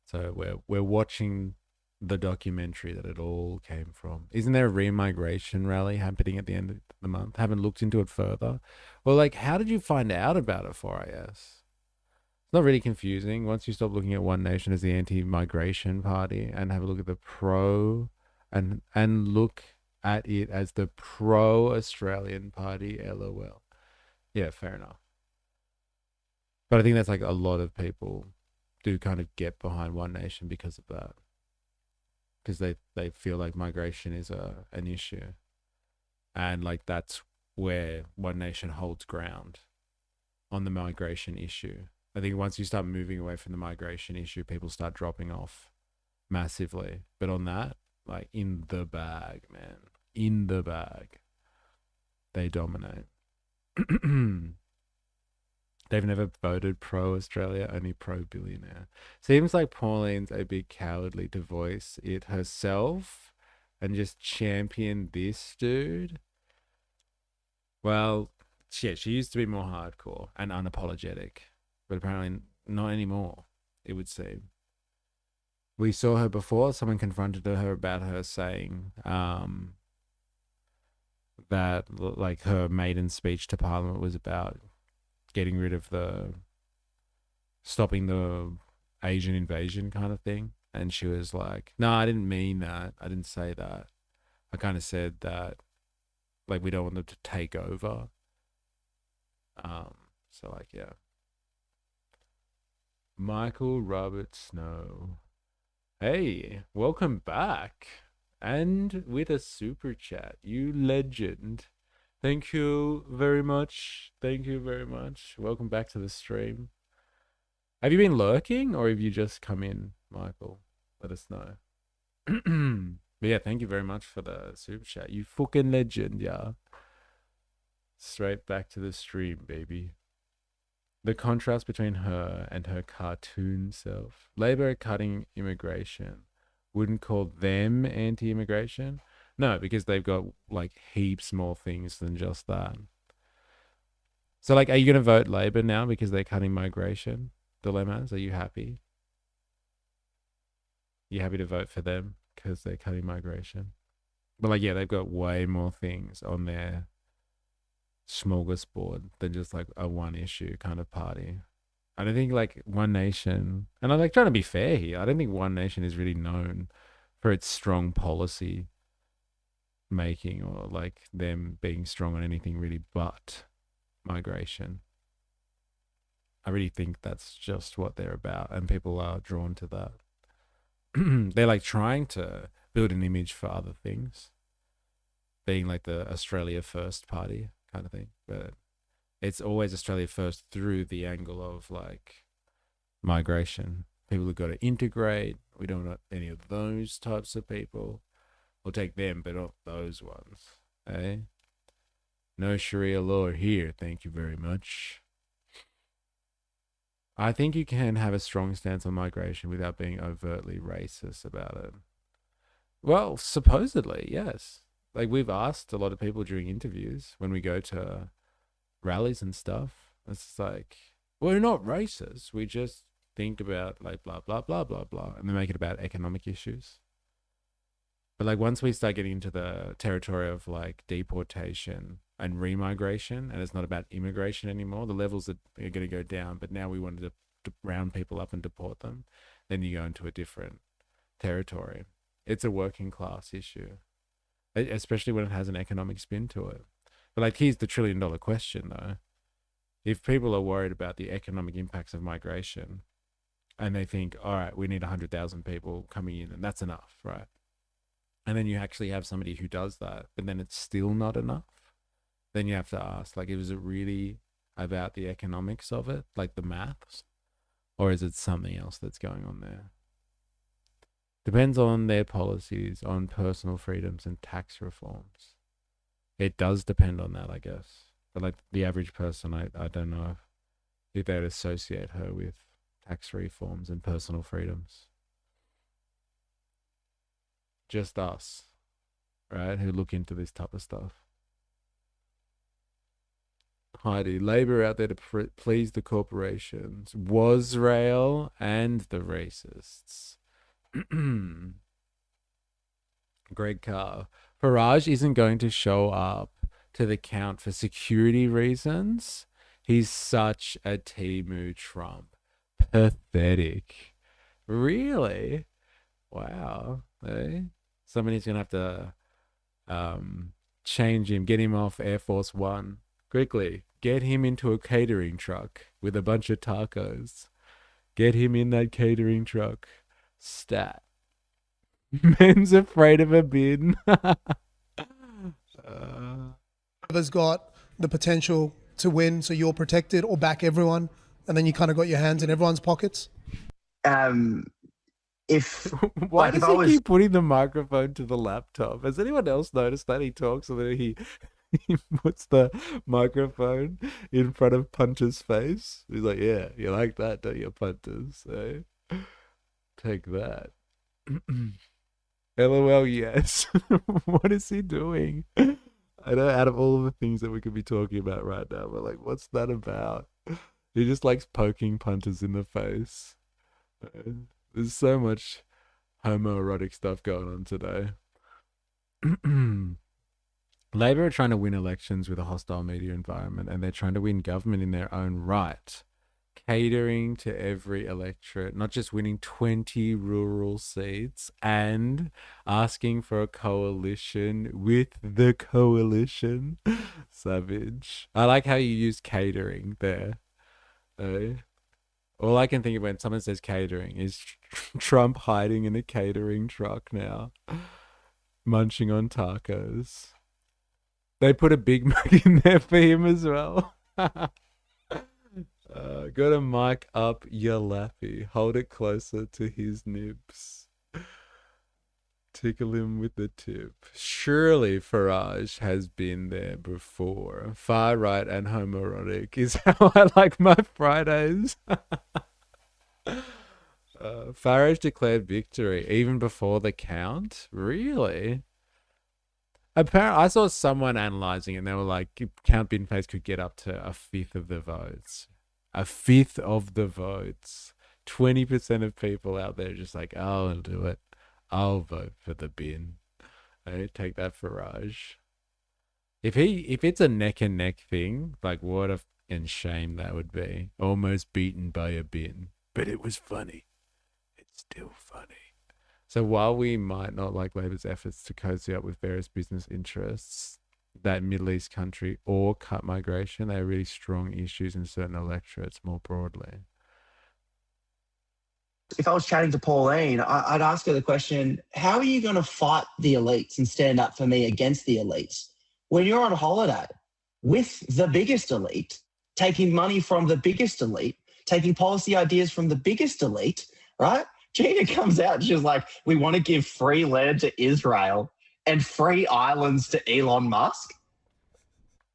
So we're watching the documentary that it all came from. Isn't there a re-migration rally happening at the end of the month? Haven't looked into it further. Well, like, how did you find out about it, 4IS? It's not really confusing. Once you stop looking at One Nation as the anti-migration party and have a look at the pro and look at it as the pro-Australian party, LOL. Yeah, fair enough. But I think that's like a lot of people do kind of get behind One Nation because of that. Because they feel like migration is an issue. And like that's where One Nation holds ground on the migration issue. I think once you start moving away from the migration issue, people start dropping off massively. But on that, like in the bag, man, in the bag, they dominate. They've never voted pro-Australia, only pro-billionaire. Seems like Pauline's a bit cowardly to voice it herself and just champion this dude. Well, shit, she used to be more hardcore and unapologetic, but apparently not anymore, it would seem. We saw her before. Someone confronted her about her saying that like her maiden speech to Parliament was about getting rid of stopping the Asian invasion kind of thing. And she was like, no, I didn't mean that. I didn't say that. I kind of said that, like, we don't want them to take over. So like, yeah. Michael Robert Snow. Hey, welcome back. And with a super chat, you legend. Thank you very much. Thank you very much. Welcome back to the stream. Have you been lurking or have you just come in, Michael? Let us know. But yeah, thank you very much for the super chat. You fucking legend, yeah. Straight back to the stream, baby. The contrast between her and her cartoon self. Labor cutting immigration. Wouldn't call them anti-immigration. No, because they've got like heaps more things than just that. So like, are you going to vote Labor now because they're cutting migration? Dilemmas, are you happy? You happy to vote for them because they're cutting migration? But like, yeah, they've got way more things on their smorgasbord than just like a one issue kind of party. I don't think like One Nation, and I'm like trying to be fair here, I don't think One Nation is really known for its strong policy making or like them being strong on anything really but migration. I really think that's just what they're about, and people are drawn to that. They're like trying to build an image for other things, being like the Australia First party kind of thing, but it's always Australia First through the angle of like migration. People have got to integrate. We don't want any of those types of people. We'll take them, but not those ones. Eh? No Sharia law here. Thank you very much. I think you can have a strong stance on migration without being overtly racist about it. Well, supposedly, yes. Like we've asked a lot of people during interviews when we go to rallies and stuff. It's like, we're not racist. We just think about like blah, blah, blah, blah, blah. And they make it about economic issues. But like once we start getting into the territory of like deportation and remigration, and it's not about immigration anymore, the levels are going to go down, but now we wanted to round people up and deport them, then you go into a different territory. It's a working class issue, especially when it has an economic spin to it. But like, here's the $1 trillion question though. If people are worried about the economic impacts of migration and they think, all right, we need 100,000 people coming in and that's enough, right? And then you actually have somebody who does that, but then it's still not enough. Then you have to ask, like, is it really about the economics of it, like the maths? Or is it something else that's going on there? Depends on their policies on personal freedoms and tax reforms. It does depend on that, I guess. But like the average person, I don't know if they would associate her with tax reforms and personal freedoms. Just us, right, who look into this type of stuff. Heidi, Labor out there to please the corporations, Wasrael and the racists. Greg Carr, Farage isn't going to show up to the count for security reasons. He's such a Timu Trump. Pathetic. Really? Wow. Eh? Somebody's going to have to change him, get him off Air Force One. Quickly, get him into a catering truck with a bunch of tacos. Get him in that catering truck. Stat. Men's afraid of a bin. Whoever's got the potential to win, so you're protected, or back everyone, and then you kind of got your hands in everyone's pockets? If Why like, does if I he was, keep putting the microphone to the laptop? Has anyone else noticed that he talks and then he puts the microphone in front of Punter's face? He's like, yeah, you like that, don't you, Punters? So, take that. LOL, yes. What is he doing? I know out of all the things that we could be talking about right now, but like, what's that about? He just likes poking Punters in the face. There's so much homoerotic stuff going on today. Labor are trying to win elections with a hostile media environment, and they're trying to win government in their own right, catering to every electorate, not just winning 20 rural seats and asking for a coalition with the coalition. Savage. I like how you use catering there. All I can think of when someone says catering is Trump hiding in a catering truck now, munching on tacos. They put a Big Mac in there for him as well. Gotta mic up your lappy. Hold it closer to his nibs. Tickle him with the tip. Surely Farage has been there before. Far right and homoerotic is how I like my Fridays. Farage declared victory even before the count? Really? Apparently, I saw someone analysing it and they were like, Count Binface could get up to a fifth of the votes. A fifth of the votes. 20% of people out there just like, oh, I'll do it. I'll vote for the bin. Hey, take that, Farage. If it's a neck and neck thing, like what a fucking shame that would be. Almost beaten by a bin. But it was funny. It's still funny. So while we might not like Labor's efforts to cozy up with various business interests, that Middle East country or cut migration, they are really strong issues in certain electorates more broadly. if I was chatting to Pauline, I'd ask her the question, how are you going to fight the elites and stand up for me against the elites when you're on holiday with the biggest elite, taking money from the biggest elite, taking policy ideas from the biggest elite, right? Gina comes out and she's like, we want to give free land to Israel and free islands to Elon Musk.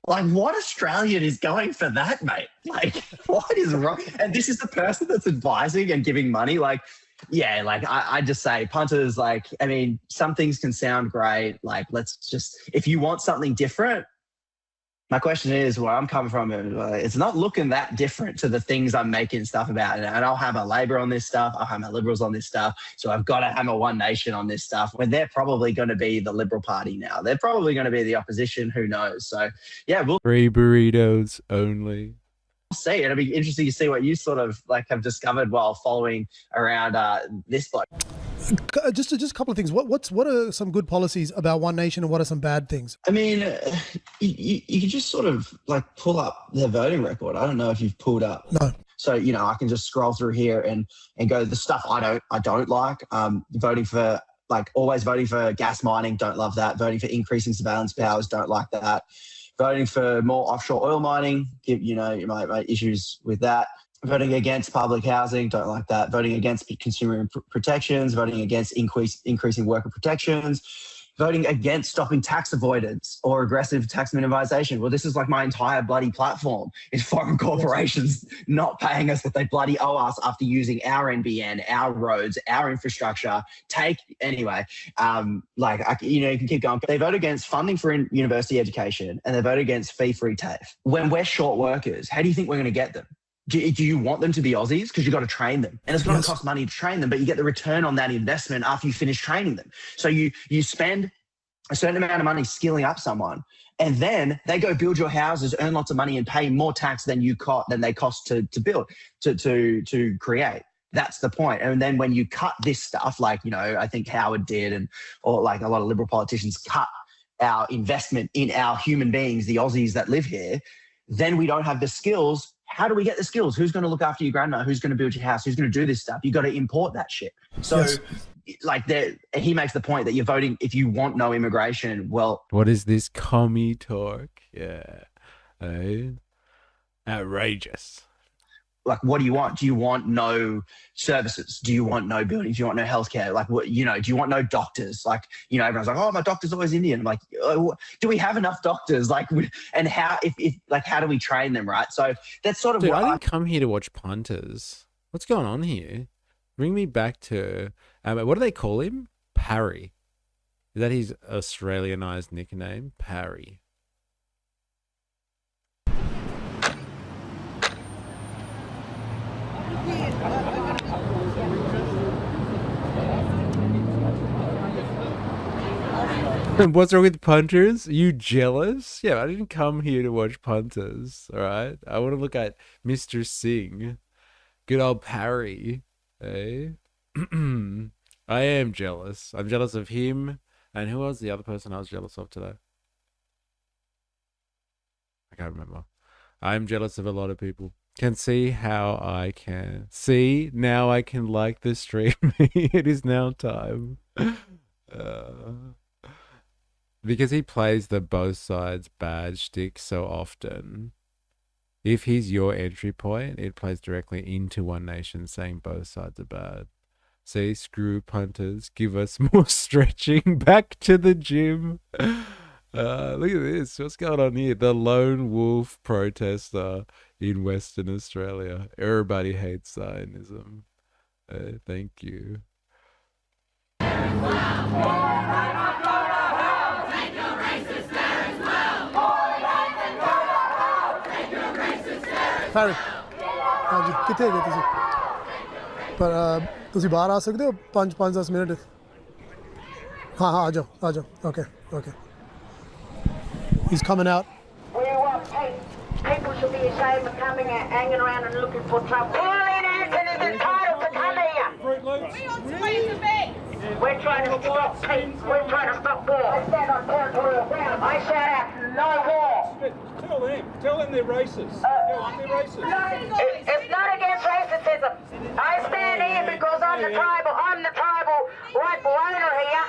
Like, what Australian is going for that, mate? Like, what is wrong? And this is the person that's advising and giving money. Like, yeah, like I just say punters, like, I mean, some things can sound great. Like, let's just, if you want something different, my question is where I'm coming from. It's not looking that different to the things I'm making stuff about. And I'll hammer Labor on this stuff. I'll hammer Liberals on this stuff. So I've got to hammer One Nation on this stuff when they're probably going to be the Liberal Party now. They're probably going to be the opposition. Who knows? So, yeah, we'll Free burritos only. see. It'll be interesting to see what you sort of like have discovered while following around this bloke. Just a couple of things. What are some good policies about One Nation and what are some bad things? I mean, you can just sort of like pull up their voting record. I don't know if you've pulled up. No. So, you know, I can just scroll through here and go the stuff I don't like. Voting for always voting for gas mining, don't love that. Voting for increasing surveillance powers, don't like that. Voting for more offshore oil mining, my issues with that. Voting against public housing, don't like that. Voting against consumer protections, voting against increasing worker protections, voting against stopping tax avoidance or aggressive tax minimization. Well, this is like my entire bloody platform is foreign corporations not paying us what they bloody owe us after using our NBN, our roads, our infrastructure. You can keep going. They vote against funding for university education and they vote against fee-free TAFE. When we're short workers, how do you think we're going to get them? Do you want them to be Aussies? Because you've got to train them. And it's going to cost money to train them, but you get the return on that investment after you finish training them. So you spend a certain amount of money skilling up someone, and then they go build your houses, earn lots of money, and pay more tax than they cost to build, to create. That's the point. And then when you cut this stuff, I think Howard did, or like a lot of Liberal politicians cut our investment in our human beings, the Aussies that live here, then we don't have the skills. How do we get the skills? Who's going to look after your grandma? Who's going to build your house? Who's going to do this stuff? You got to import that shit. So, he makes the point that you're voting if you want no immigration. Well, what is this commie talk? Yeah, outrageous. like, what do you want? Do you want no services? Do you want no buildings? Do you want no healthcare? Like, what, you know, do you want no doctors? Like, you know, everyone's like, oh, my doctor's always Indian. I'm like, oh, do we have enough doctors? Like, and how, if like, how do we train them, right? So that's sort of Dude, what I didn't come here to watch punters. What's going on here? Bring me back to, what do they call him? Parry. Is that his Australianized nickname? Parry. What's wrong with punters? You jealous? Yeah, I didn't come here to watch punters, all right? I want to look at Mr. Singh. Good old Parry, eh? I am jealous. I'm jealous of him. And who was the other person I was jealous of today? I can't remember. I'm jealous of a lot of people. Can see how I can. See, now I can like the stream. It is now time. Because he plays the both sides bad shtick so often. If he's your entry point, it plays directly into One Nation saying both sides are bad. See, screw punters, give us more stretching, back to the gym. Look at this. What's going on here? The lone wolf protester in Western Australia. Everybody hates Zionism. Thank you. Parry, हाँ जी कितने गए तुझे पर तुझे बाहर आ सकते हो 5-10 minute हाँ हाँ आ जाओ okay he's coming out. People should be ashamed of coming and hanging around and looking for trouble. Pauline Hanson is entitled to come here. We're trying to stop peace. We're trying to stop war. I stand on territorial ground. I shout out, no war. Tell them they're racist. They're racist. No, it's not against racism. I stand here because I'm the tribal rightful owner here.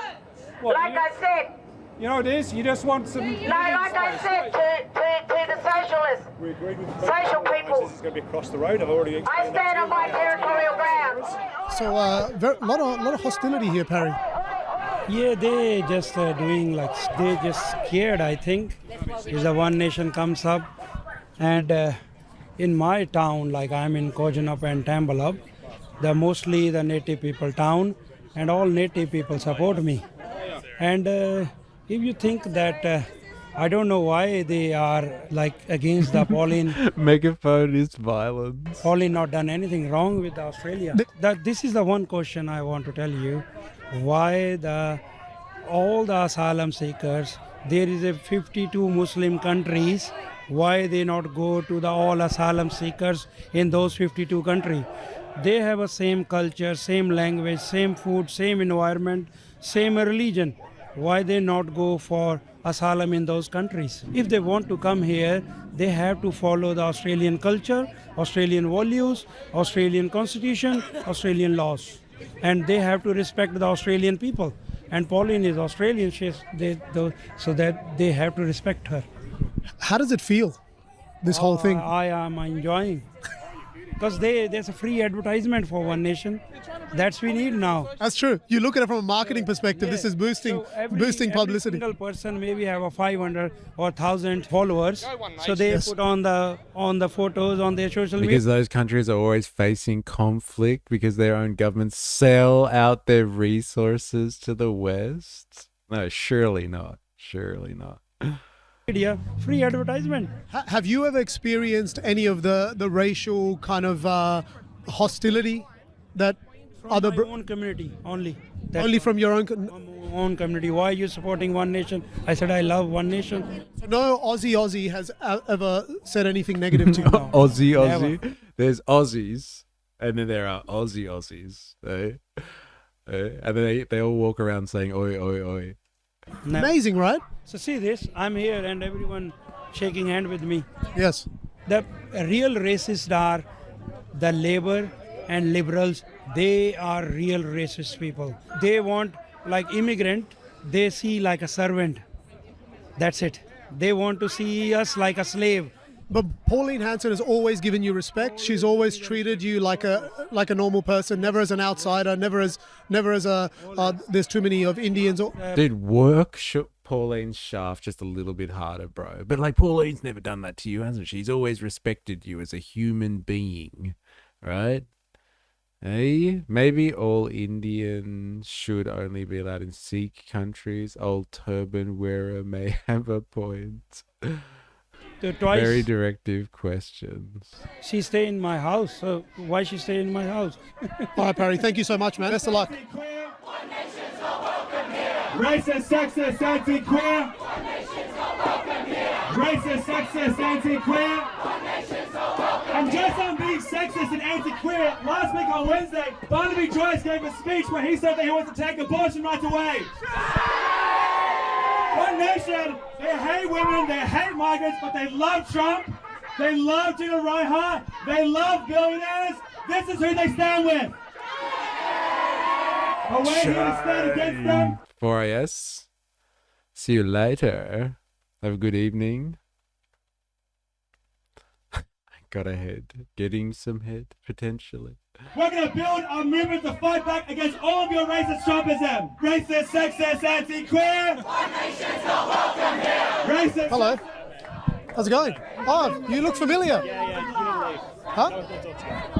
What, like I said. You know what it is? You just want some... No, like I said to the socialists. We agreed with the social people. It's going to be across the road. I've already explained. I stand on my territorial grounds. So a lot of hostility here, Parry. Yeah, they just doing like, they just scared, I think. Is the One Nation comes up. And in my town, like I'm in Kojonup and Tambalab, they're mostly the native people town, and all native people support me. And if you think that, I don't know why they are like against the Pauline. Megaphone is violence. Pauline not done anything wrong with Australia. This is the one question I want to tell you. Why all the asylum seekers, there is a 52 Muslim countries, why they not go to the all asylum seekers in those 52 countries? They have a same culture, same language, same food, same environment, same religion. Why they not go for asylum in those countries? If they want to come here, they have to follow the Australian culture, Australian values, Australian constitution, Australian laws. And they have to respect the Australian people. And Pauline is Australian, so that they have to respect her. How does it feel, this whole thing? I am enjoying. Because there's a free advertisement for One Nation. That's we need now. That's true. You look at it from a marketing perspective. This is boosting publicity. Every single person maybe have a 500 or 1,000 followers. So they put on the photos on their social media. Because those countries are always facing conflict because their own governments sell out their resources to the West. No, surely not. Surely not. Media, free advertisement. Have you ever experienced any of the racial kind of hostility that from my own community only? Only from your own community. Why are you supporting One Nation? I said I love One Nation. So no Aussie has ever said anything negative to you? Aussie. Never. There's Aussies, and then there are Aussies. Eh? And then they all walk around saying oi, oi, oi. Amazing, right? So see this, I'm here and everyone shaking hand with me. Yes. The real racists are the Labour and Liberals. They are real racist people. They want like immigrant, they see like a servant. That's it. They want to see us like a slave. But Pauline Hanson has always given you respect. She's always treated you like a normal person, never as an outsider, never as a there's too many of Indians. Dude, workshop Pauline's shaft just a little bit harder, bro. But like, Pauline's never done that to you, hasn't she? She's always respected you as a human being, right? Hey, maybe all Indians should only be allowed in Sikh countries. Old turban wearer may have a point. Very directive questions. She stay in my house, so why she stay in my house? All right, Parry, thank you so much, man. Best of luck. Racist, sexist, anti-queer. Racist, sexist, anti-queer. And just on being sexist and anti-queer, last week on Wednesday, Barnaby Joyce gave a speech where he said that he wants to take abortion rights away. One Nation, they hate women, they hate migrants, but they love Trump, they love Gina Reinhart, they love billionaires. This is who they stand with. Are we here to stand against them? 4AS. See you later. Have a good evening. Got a head. Getting some head, potentially. We're going to build a movement to fight back against all of your racist Trumpism. Racist, sexist, anti-queer. One nation's not welcome here. Racist. Hello. How's it going? Oh, you look familiar. Yeah, you need to leave. Huh?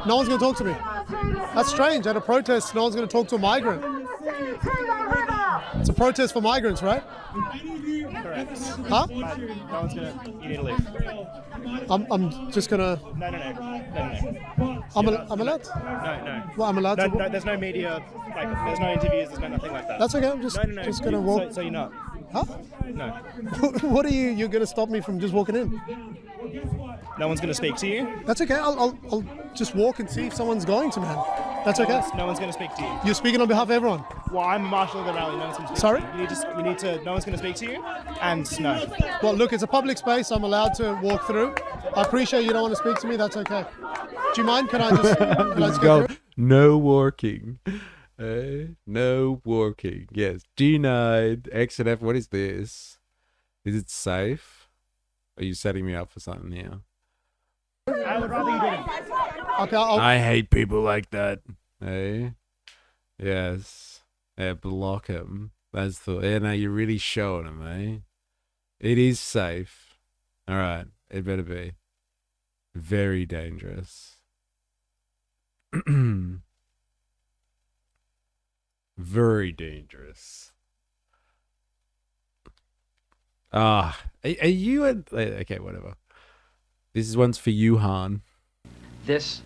No one's going to talk to me. That's strange. At a protest, no one's going to talk to a migrant. It's a protest for migrants, right? Correct. Huh? No one's gonna. You need to leave. I'm just gonna. No. I'm allowed. No. Well, I'm allowed to. No, there's no media. Like, there's no interviews. There's no nothing like that. That's okay. I'm just gonna walk. So you're not. Huh? No. What are you? You're gonna stop me from just walking in? No one's gonna speak to you. That's okay. I'll just walk and see if someone's going to, man. That's okay. No one's gonna speak to you. You're speaking on behalf of everyone. Well, I'm a marshal of the rally. No one's gonna speak. Sorry? To you. You need to. No one's gonna speak to you. And no. Well, look, it's a public space. I'm allowed to walk through. I appreciate you don't want to speak to me. That's okay. Do you mind? Can I just? Let's go. No walking. No walking. Yes. Denied. X and F. What is this? Is it safe? Are you setting me up for something here? I would rather you didn't. Okay. I hate people like that. Hey. Yes. Yeah, block him. That's the. Yeah, no, you're really showing him, eh? It is safe. All right. It better be. Very dangerous. Very dangerous. Are you okay, whatever. This one's for you, Han. This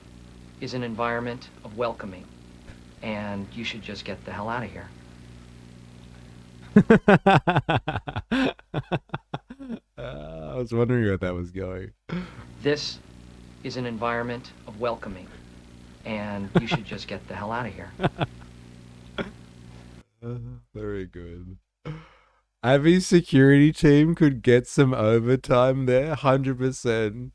is an environment of welcoming, and you should just get the hell out of here. I was wondering where that was going. This is an environment of welcoming, and you should just get the hell out of here. Very good. Avi's security team could get some overtime there, 100%.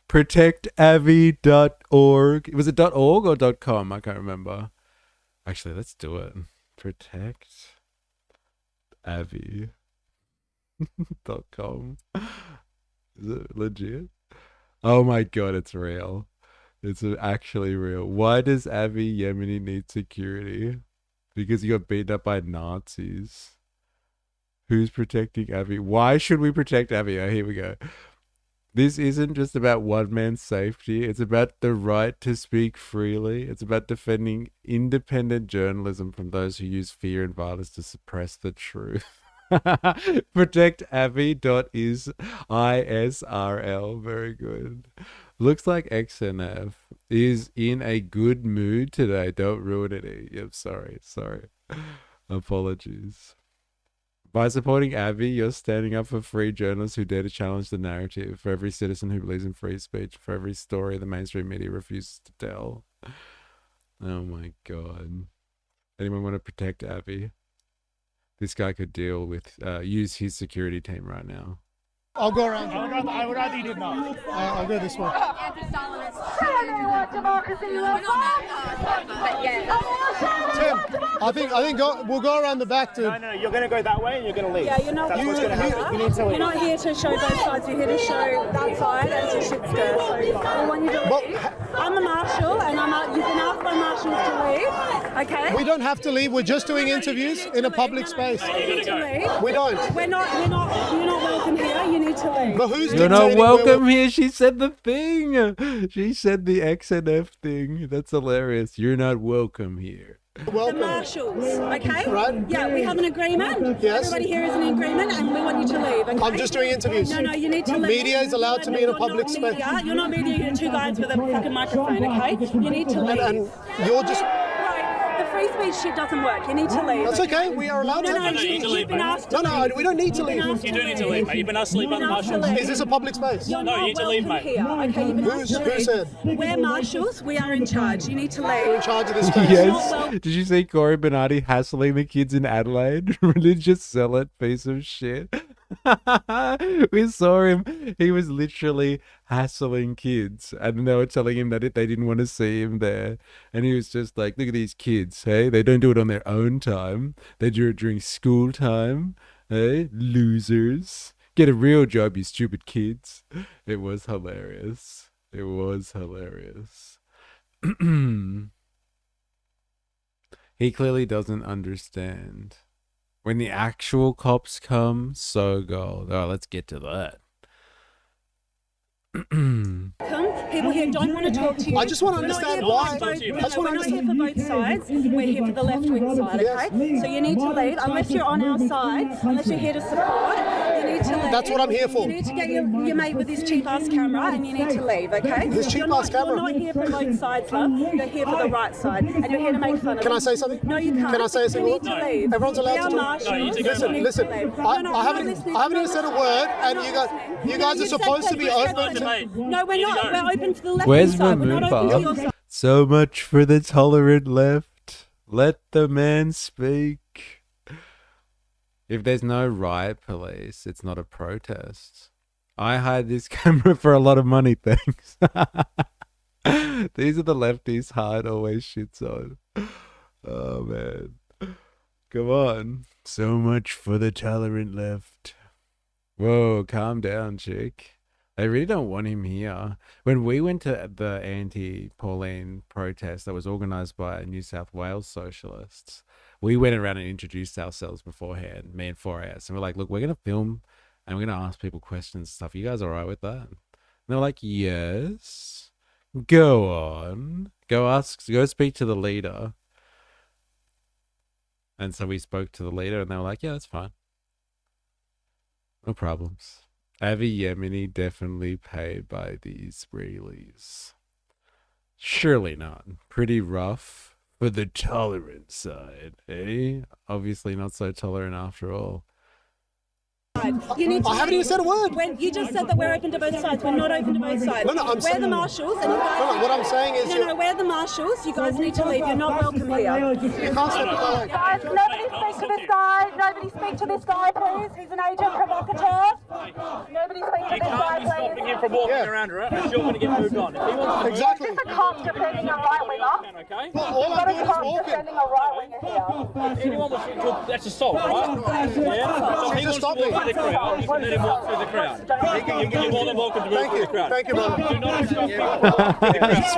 ProtectAvi.org. Was it .org or .com? I can't remember. Actually, let's do it. ProtectAvi.com. Is it legit? Oh my god, it's real. It's actually real. Why does Avi Yemeni need security? Because he got beaten up by Nazis. Who's protecting Avi? Why should we protect Avi? Oh, here we go. This isn't just about one man's safety. It's about the right to speak freely. It's about defending independent journalism from those who use fear and violence to suppress the truth. ProtectAvi.isRL. Very good. Looks like XNF is in a good mood today. Don't ruin it. Yep, sorry. Apologies. By supporting Avi, you're standing up for free journalists who dare to challenge the narrative, for every citizen who believes in free speech, for every story the mainstream media refuses to tell. Oh my god. Anyone want to protect Avi? This guy could deal with, use his security team right now. I'll go around. I would rather you did not. I'll go this way. Tim, we'll go around the back, dude. No, you're going to go that way and you're going to leave. Yeah, you're not. That's what's going to happen. You need to leave. You're not here to show both sides. You're here to show that side and to shit stir. So I want you to leave. I'm a marshal, and you've been asked by marshals to leave. Okay. We don't have to leave. We're just doing interviews in a public space. You need to leave. We don't. You're not welcome here. You need to leave. But who's You're not dictating welcome here. She said the thing. She said the X and F thing. That's hilarious. You're not welcome here. The marshals, okay? Right. Yeah, we have an agreement. Yes. Everybody here is in agreement, and we want you to leave. Okay? I'm just doing interviews. No, you need to leave. Media is allowed to be in a public space. You're not media. You're two guys with a fucking microphone. Okay? You need to leave. And you're just. The free speech shit doesn't work. You need to leave. That's okay. We are allowed to. No, you've been asked to No, we don't need to leave. You do need to leave, mate. You've been asked to leave by the marshals. Is this a public space? You're No, you need to leave, mate. Here. Okay, you've been asked to leave. Who said? We're marshals. We are in charge. You need to leave. We're in charge of this case. Yes. Did you see Corey Bernardi hassling the kids in Adelaide? Religious zealot piece of shit. We saw him. He was literally hassling kids, and they were telling him that they didn't want to see him there. And he was just like, "Look at these kids. Hey, they don't do it on their own time. They do it during school time. Hey, losers. Get a real job, you stupid kids." It was hilarious. It was hilarious. He clearly doesn't understand. When the actual cops come, so gold. Oh, let's get to that. People here don't want to talk to you. I just want to understand why. We're not here for both sides. We're here for the left-wing side, okay? So you need to leave. Unless you're on our side, unless you're here to support, you need to leave. That's what I'm here for. You need to get your mate with his cheap-ass camera, and you need to leave, okay? This cheap-ass camera? You're not here for both sides, love. You're here for the right side, and you're here to make fun of Can I us. say something? No, you can't. Can I say a single You need to leave. Everyone's allowed to talk. Listen. I haven't even said a word, and you guys are supposed to be open to. No, we're not. We're open for the left Where's side. We're not open to your side. So much for the tolerant left. Let the man speak. If there's no riot police, it's not a protest. I hired this camera for a lot of money, thanks. These are the lefties hard always shits on. Oh, man. Come on. So much for the tolerant left. Whoa, calm down, chick. They really don't want him here. When we went to the anti-Pauline protest that was organised by New South Wales socialists, we went around and introduced ourselves beforehand, me and 4AS. And we're like, look, we're going to film and we're going to ask people questions and stuff. You guys all right with that? And they're like, yes. Go on. Go speak to the leader. And so we spoke to the leader and they were like, yeah, that's fine. No problems. Avi Yemeni definitely paid by the Israelis. Surely not. Pretty rough for the tolerant side, eh? Obviously not so tolerant after all. You need to I haven't even said a word. When you just said that we're open to both sides. We're not open to both sides. No, I'm we're saying, the marshals, and you guys. No, what I'm saying is. No, we're the marshals. You guys need to leave. You're not welcome here. You can't step away. Guys, nobody speak to this guy. Nobody speak to this guy, please. He's an agent provocateur. Nobody speak to this guy, please. Stopping him from walking around, right? Because you're going to get moved on. If he wants to Exactly. Just a cop defending a right winger. Okay? All I'm doing is walking. Defending a right winger here. If anyone wants to, that's assault, right? Yeah. So he wants to walk through the crowd. You can let him walk through the crowd. You're more than welcome to move through the crowd. Thank you, brother. Do not stop people.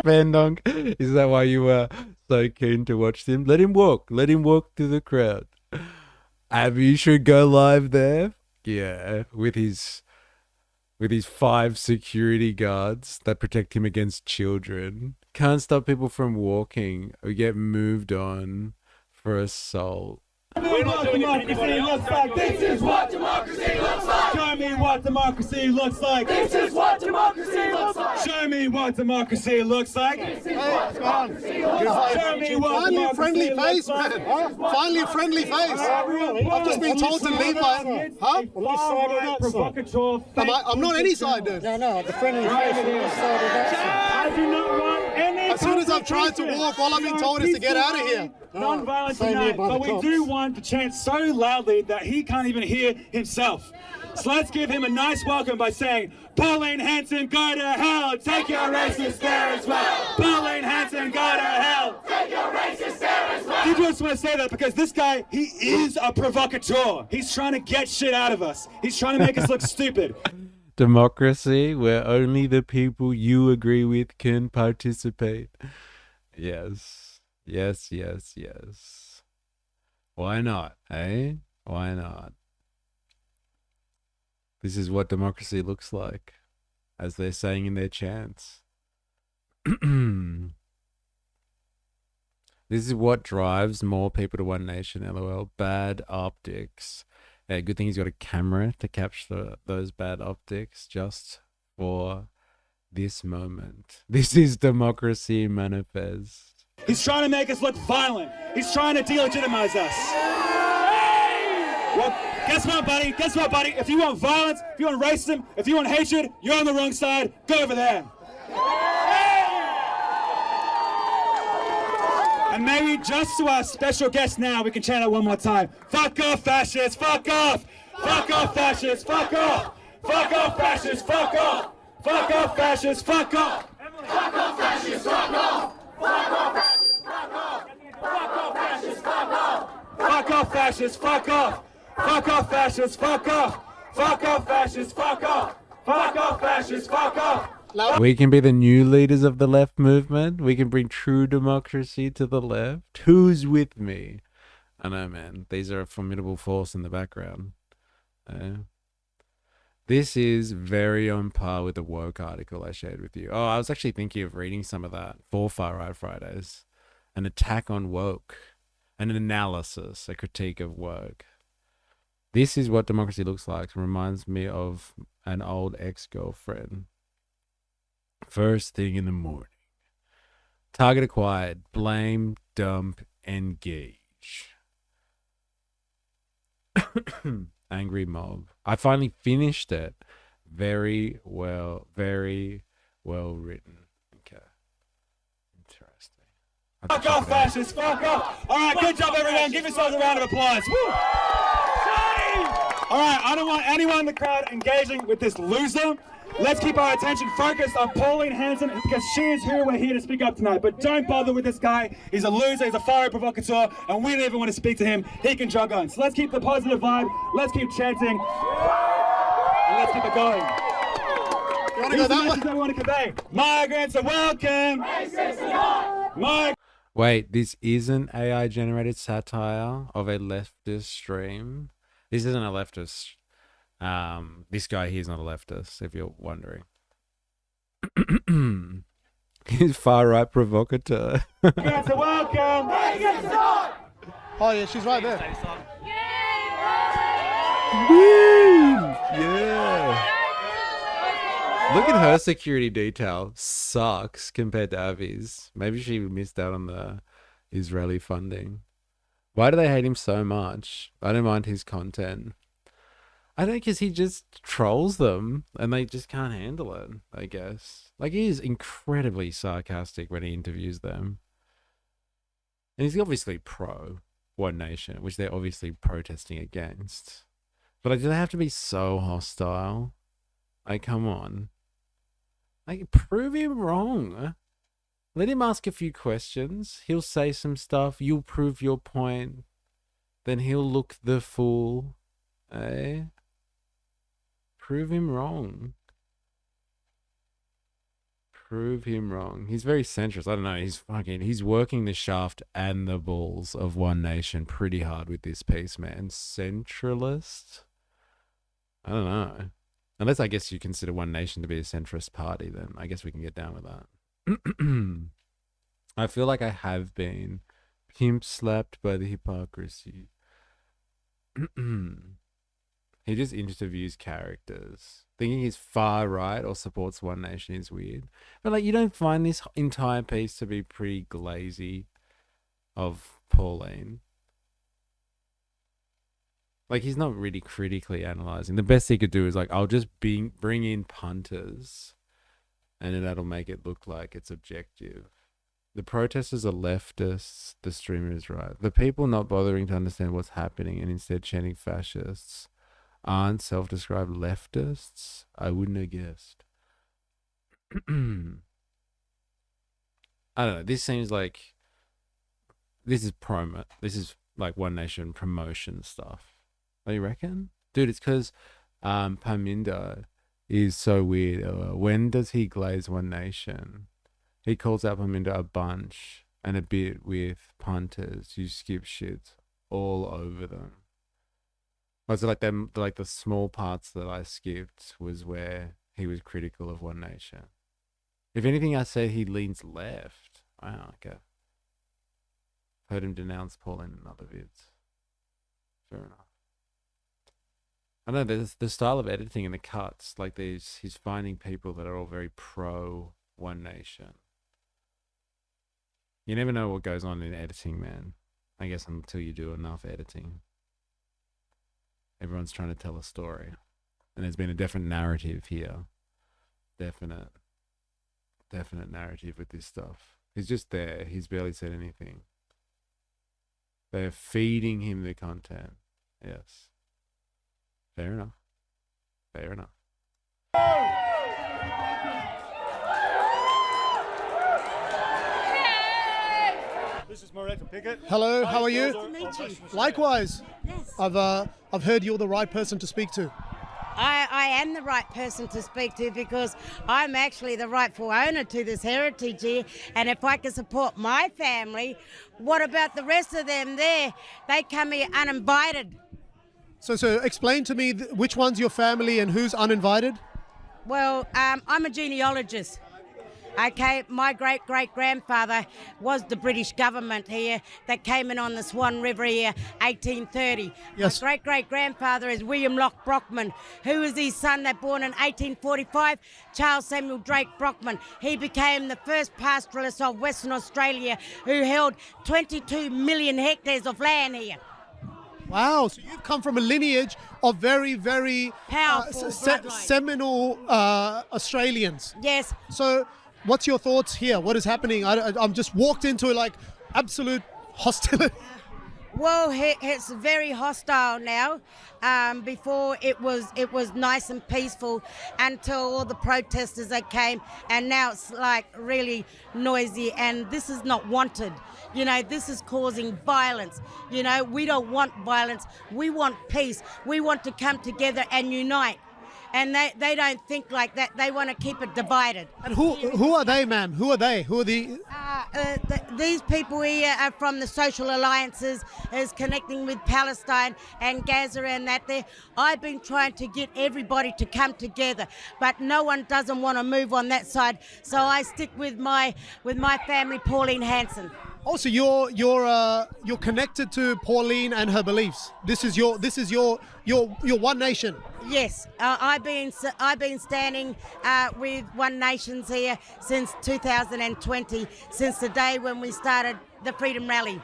Spandong, is that why you were so keen to watch him? Let him walk. Let him walk through the crowd. Abby should go live there. Yeah, with his 5 security guards that protect him against children. Can't stop people from walking or get moved on for assault. We're not doing it for anybody else. This is what democracy looks like. Show me what democracy looks like. This is what democracy looks like. Show me what democracy looks like. This is what democracy looks like. Show me what Finally a friendly face, man. Finally a friendly face. I've just been told to leave my... Huh? I'm not any side, dude. No, the friendly face on this side of that. I do not want any... As soon as I've tried to walk, all I've been told is to get out of here. Non-violent tonight, but we do want to chant so loudly that he can't even hear himself. So let's give him a nice welcome by saying, Pauline Hanson, go to hell, take your racist there as well. Pauline Hanson, go to hell, take your racist there as well. did just want to say that because this guy, he is a provocateur. He's trying to get shit out of us. He's trying to make us look stupid. Democracy where only the people you agree with can participate. Yes. Yes, yes, yes. Why not, eh? Why not? This is what democracy looks like, as they're saying in their chants. This is what drives more people to One Nation, LOL. Bad optics. Yeah, good thing he's got a camera to capture those bad optics just for this moment. This is democracy manifest. He's trying to make us look violent. He's trying to delegitimize us. Well, guess what, buddy? Guess what, buddy? If you want violence, if you want racism, if you want hatred, you're on the wrong side. Go over there. And maybe just to our special guest now, we can chant it one more time. Fuck off, fascists, fuck off! Fuck off, fascists, fuck off! Fuck off, fascists, fuck off! Fuck off, fascists, fuck off! Fuck off, fascists, fuck off! Fuck off, fascists, fuck off! Fuck off, fascists, fuck off! Fuck off, fascists, fuck off! Fuck off, fascists, fuck off! Fuck off, fascists, fuck off! Fuck off, fascists, fuck off! We can be the new leaders of the left movement. We can bring true democracy to the left. Who's with me? I know, man. These are a formidable force in the background. This is very on par with the woke article I shared with you. Oh, I was actually thinking of reading some of that for Far Right Fridays. An attack on woke. An analysis, a critique of woke. This is what democracy looks like. It reminds me of an old ex-girlfriend. First thing in the morning. Target acquired. Blame, dump, engage. Angry mob. I finally finished it. Very well written. Okay. Interesting. Fuck off, fascists, fuck off! Alright, good job everyone. Give yourselves a round of applause. Woo! Alright, I don't want anyone in the crowd engaging with this loser. Let's keep our attention focused on Pauline Hanson because she is who we're here to speak up tonight. But don't bother with this guy. He's a loser, he's a fiery provocateur, and we don't even want to speak to him. He can jog on. So let's keep the positive vibe, let's keep chanting, and let's keep it going. You want to go that way? That we want to convey. Migrants are welcome! Wait, this isn't AI generated satire of a leftist stream? This isn't a leftist. This guy here's not a leftist, if you're wondering. He's far right provocateur. Migrants are welcome! Oh yeah, she's right there. Woo! Yeah. Look at her security detail. Sucks compared to Avi's. Maybe she missed out on the Israeli funding. Why do they hate him so much? I don't mind his content. I think because he just trolls them and they just can't handle it, I guess. Like, he is incredibly sarcastic when he interviews them. And he's obviously pro One Nation, which they're obviously protesting against. But like, do they have to be so hostile? Like, come on. Like, prove him wrong. Let him ask a few questions. He'll say some stuff. You'll prove your point. Then he'll look the fool. Eh? Prove him wrong. Prove him wrong. He's very centrist. I don't know. He's working the shaft and the balls of One Nation pretty hard with this piece, man. Centralist? I don't know. Unless I guess you consider One Nation to be a centrist party, then I guess we can get down with that. I feel like I have been pimp slapped by the hypocrisy. He just interviews characters. Thinking he's far right or supports One Nation is weird. But like, you don't find this entire piece to be pretty glazy of Pauline. Like, he's not really critically analysing. The best he could do is like, I'll just bring in punters and then that'll make it look like it's objective. The protesters are leftists, the streamer is right. The people not bothering to understand what's happening and instead chanting fascists aren't self-described leftists? I wouldn't have guessed. I don't know. This seems like this is promo. This is like One Nation promotion stuff. Oh, you reckon? Dude, it's because Parminder is so weird. When does he glaze One Nation? He calls out Parminder a bunch and a bit with punters. You skip shit all over them. Was it like them? Like the small parts that I skipped was where he was critical of One Nation. If anything, I say he leans left. Wow, okay. Heard him denounce Pauline in other vids. Fair enough. I know there's the style of editing and the cuts. Like he's finding people that are all very pro One Nation. You never know what goes on in editing, man. I guess until you do enough editing. Everyone's trying to tell a story. And there's been a definite narrative here. Definite narrative with this stuff. He's just there. He's barely said anything. They're feeding him the content. Yes. Fair enough. Fair enough. This is Moretta Pickett. Hello, how are you? Nice to meet you. Likewise. Yes. I've heard you're the right person to speak to. I am the right person to speak to because I'm actually the rightful owner to this heritage here. And if I can support my family, what about the rest of them there? They come here uninvited. So explain to me which one's your family and who's uninvited? Well, I'm a genealogist. Okay, my great-great-grandfather was the British government here that came in on the Swan River here, 1830. Yes. My great-great-grandfather is William Locke Brockman, who was his son that born in 1845, Charles Samuel Drake Brockman. He became the first pastoralist of Western Australia who held 22 million hectares of land here. Wow, so you've come from a lineage of very, very powerful, seminal Australians. Yes. So what's your thoughts here? What is happening? I'm just walked into like absolute hostility. Well, it's very hostile now. Before it was nice and peaceful until all the protesters that came, and now it's like really noisy, and this is not wanted. You know, this is causing violence. You know, we don't want violence. We want peace. We want to come together and unite. And they don't think like that. They want to keep it divided. And who are they, ma'am? Who are they? Who are the... These people here are from the social alliances, is connecting with Palestine and Gaza and that there. I've been trying to get everybody to come together, but no one doesn't want to move on that side. So I stick with my family, Pauline Hanson. Also, you're connected to Pauline and her beliefs. This is your One Nation. Yes, I've been standing with One Nations here since 2020, since the day when we started the Freedom Rally.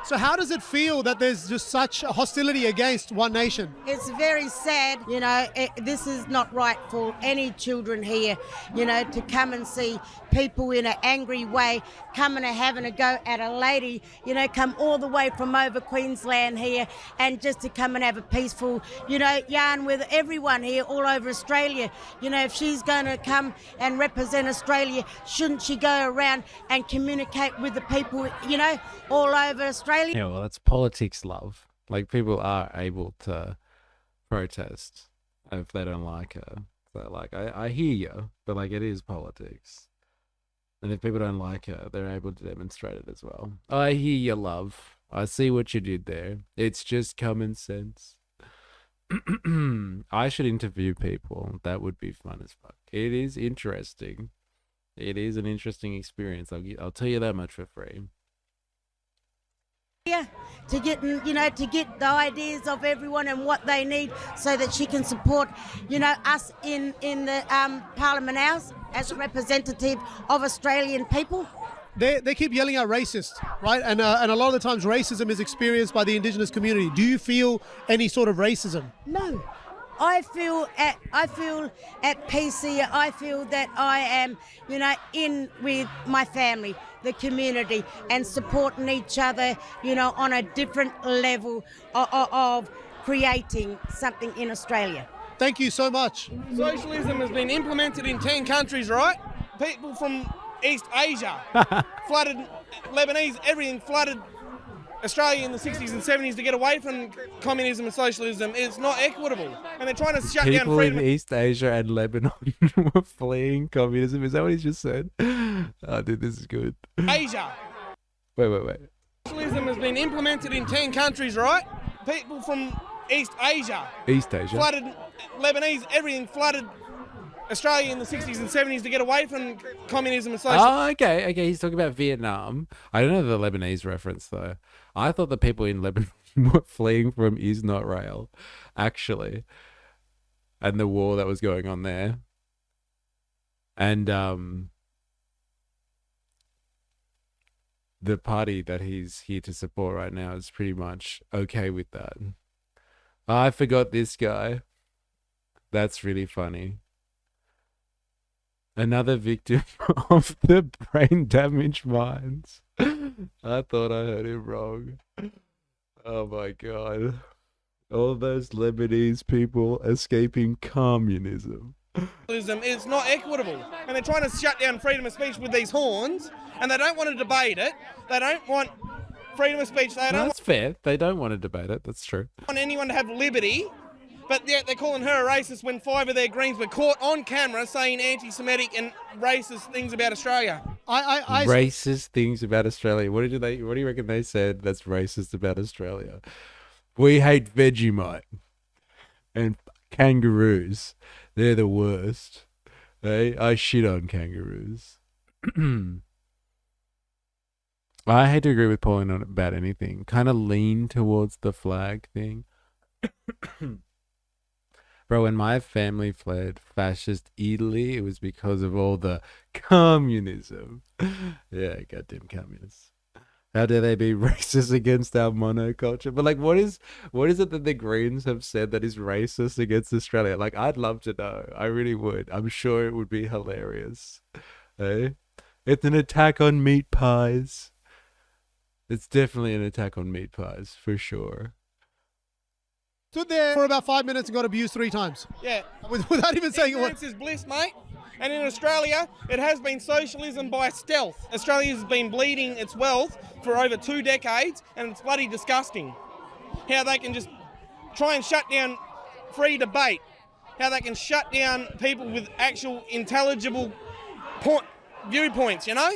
So how does it feel that there's just such hostility against One Nation? It's very sad, you know, this is not right for any children here, you know, to come and see people in an angry way coming and having a go at a lady, you know, come all the way from over Queensland here and just to come and have a peaceful, you know, yarn with everyone here all over Australia. You know, if she's going to come and represent Australia, shouldn't she go around and communicate with the people, you know, all over Australia? Yeah, well, it's politics, love. Like, people are able to protest if they don't like her. So, like, I hear you, but, like, it is politics. And if people don't like her, they're able to demonstrate it as well. I hear you, love. I see what you did there. It's just common sense. I should interview people. That would be fun as fuck. It is interesting. It is an interesting experience. I'll tell you that much for free. Yeah, to get the ideas of everyone and what they need, so that she can support, you know, us in the Parliament House as a representative of Australian people. They keep yelling out racist, right? And a lot of the times racism is experienced by the Indigenous community. Do you feel any sort of racism? No. I feel at peace here. I feel that I am, you know, in with my family, the community, and supporting each other, you know, on a different level of creating something in Australia. Thank you so much. Socialism has been implemented in 10 countries, right? People from East Asia, flooded Lebanese, everything flooded Australia in the 60s and 70s to get away from communism and socialism. It's not equitable. And they're trying to shut down People freedom. in East Asia and Lebanon were fleeing communism. Is that what he just said? Oh, dude, this is good. Asia. Wait. Socialism has been implemented in 10 countries, right? People from East Asia. East Asia. Flooded Lebanese, everything flooded Australia in the 60s and 70s to get away from communism and socialism. Oh, okay. He's talking about Vietnam. I don't know the Lebanese reference though. I thought the people in Lebanon were fleeing from Israel, actually, and the war that was going on there. And the party that he's here to support right now is pretty much okay with that. I forgot this guy. That's really funny. Another victim of the brain damage mines. I thought I heard him wrong. Oh my god. All those Lebanese people escaping communism. It's not equitable. And they're trying to shut down freedom of speech with these horns, and they don't want to debate it. They don't want freedom of speech. They don't That's fair. They don't want to debate it. That's true. want anyone to have liberty. But yet they're calling her a racist when 5 of their Greens were caught on camera saying anti-Semitic and racist things about Australia. Racist things about Australia. What do you reckon they said that's racist about Australia? We hate Vegemite and kangaroos. They're the worst. Hey, I shit on kangaroos. I hate to agree with Pauline on about anything. Kind of lean towards the flag thing. Bro, when my family fled fascist Italy, it was because of all the communism. Yeah, goddamn communists. How dare they be racist against our monoculture? But like, what is it that the Greens have said that is racist against Australia? Like, I'd love to know. I really would. I'm sure it would be hilarious. Eh? It's an attack on meat pies. It's definitely an attack on meat pies, for sure. Stood there for about 5 minutes and got abused 3 times. Yeah. Without even saying a word. Ignorance is bliss, mate. And in Australia, it has been socialism by stealth. Australia has been bleeding its wealth for over 2 decades, and it's bloody disgusting. How they can just try and shut down free debate. How they can shut down people with actual intelligible viewpoints, you know?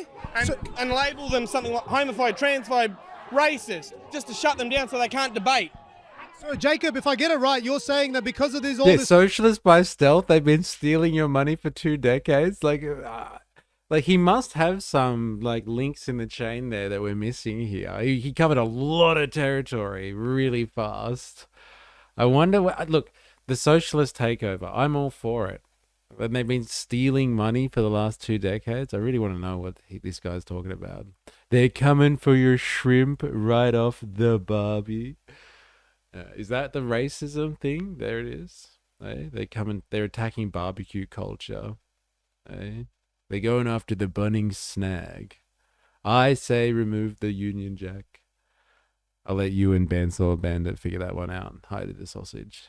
And label them something like homophobe, transphobe, racist, just to shut them down so they can't debate. So, Jacob, if I get it right, you're saying that because of this, Socialists by stealth, they've been stealing your money for 2 decades. Like he must have some like links in the chain there that we're missing here. He covered a lot of territory really fast. I wonder look, the socialist takeover, I'm all for it. And they've been stealing money for the last 2 decades. I really want to know what this guy's talking about. They're coming for your shrimp right off the barbie. Is that the racism thing? There it is. They're attacking barbecue culture. They're going after the Bunnings snag. I say remove the Union Jack. I'll let you and Bandsaw Bandit figure that one out. Hi to the sausage.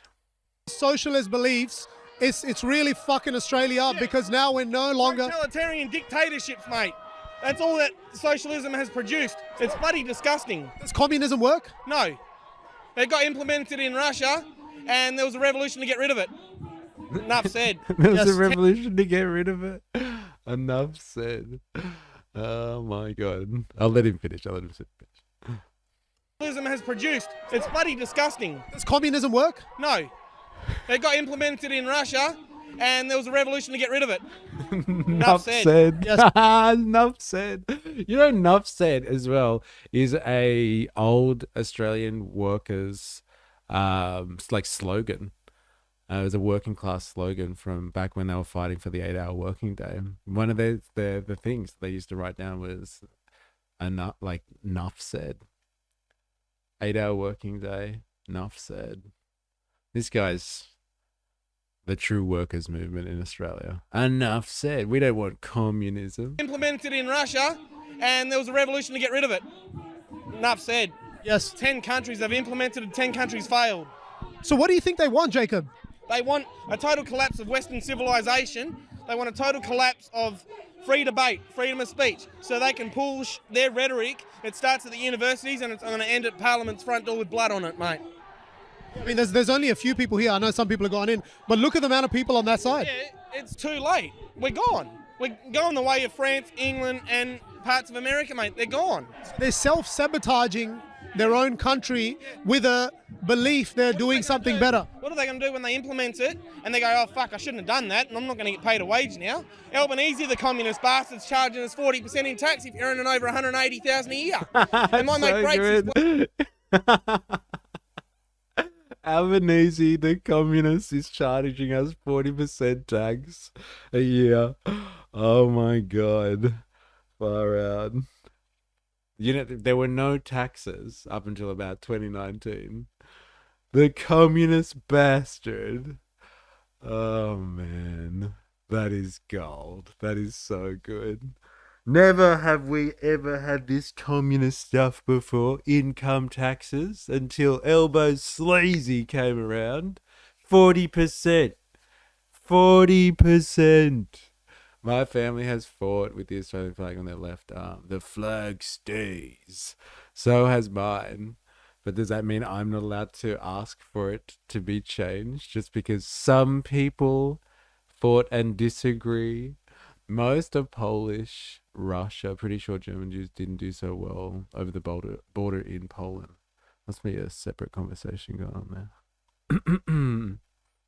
socialist beliefs, it's really fucking Australia up because now we're no longer totalitarian dictatorships, mate. That's all that socialism has produced. It's bloody disgusting. Does communism work? No. It got implemented in Russia, and there was a revolution to get rid of it. Enough said. There was a revolution to get rid of it. Enough said. Oh my god. I'll let him finish. Socialism has produced. It's bloody disgusting. Does communism work? No. It got implemented in Russia, and there was a revolution to get rid of it. Enough said. Yes. Enough said. You know, enough said as well is a old Australian workers like slogan. It was a working class slogan from back when they were fighting for the 8-hour working day. One of the things they used to write down was enough said. 8-hour working day, enough said. This guy's the true workers' movement in Australia. Enough said. We don't want communism. Implemented in Russia, and there was a revolution to get rid of it. Enough said. Yes. 10 countries have implemented it, 10 countries failed. So what do you think they want, Jacob? They want a total collapse of Western civilization. They want a total collapse of free debate, freedom of speech, so they can push their rhetoric. It starts at the universities and it's going to end at Parliament's front door with blood on it, mate. I mean, there's only a few people here. I know some people have gone in, but look at the amount of people on that side. Yeah, it's too late. We're gone. We're going the way of France, England, and parts of America, mate. They're gone. They're self-sabotaging their own country with a belief they're doing something better. What are they going to do when they implement it and they go, oh, fuck, I shouldn't have done that and I'm not going to get paid a wage now? Albanese, the communist bastards, charging us 40% in tax if you're earning over $180,000 a year. And my mate breaks his... Albanese, the communist, is charging us 40% tax a year. Oh my god. Far out. You know, there were no taxes up until about 2019. The communist bastard. Oh man. That is gold. That is so good. Never have we ever had this communist stuff before, income taxes, until Elbow Sleazy came around. 40%. 40%. My family has fought with the Australian flag on their left arm. The flag stays. So has mine. But does that mean I'm not allowed to ask for it to be changed just because some people fought and disagree? Most are Polish, Russia. Pretty sure German Jews didn't do so well over the border in Poland. Must be a separate conversation going on there.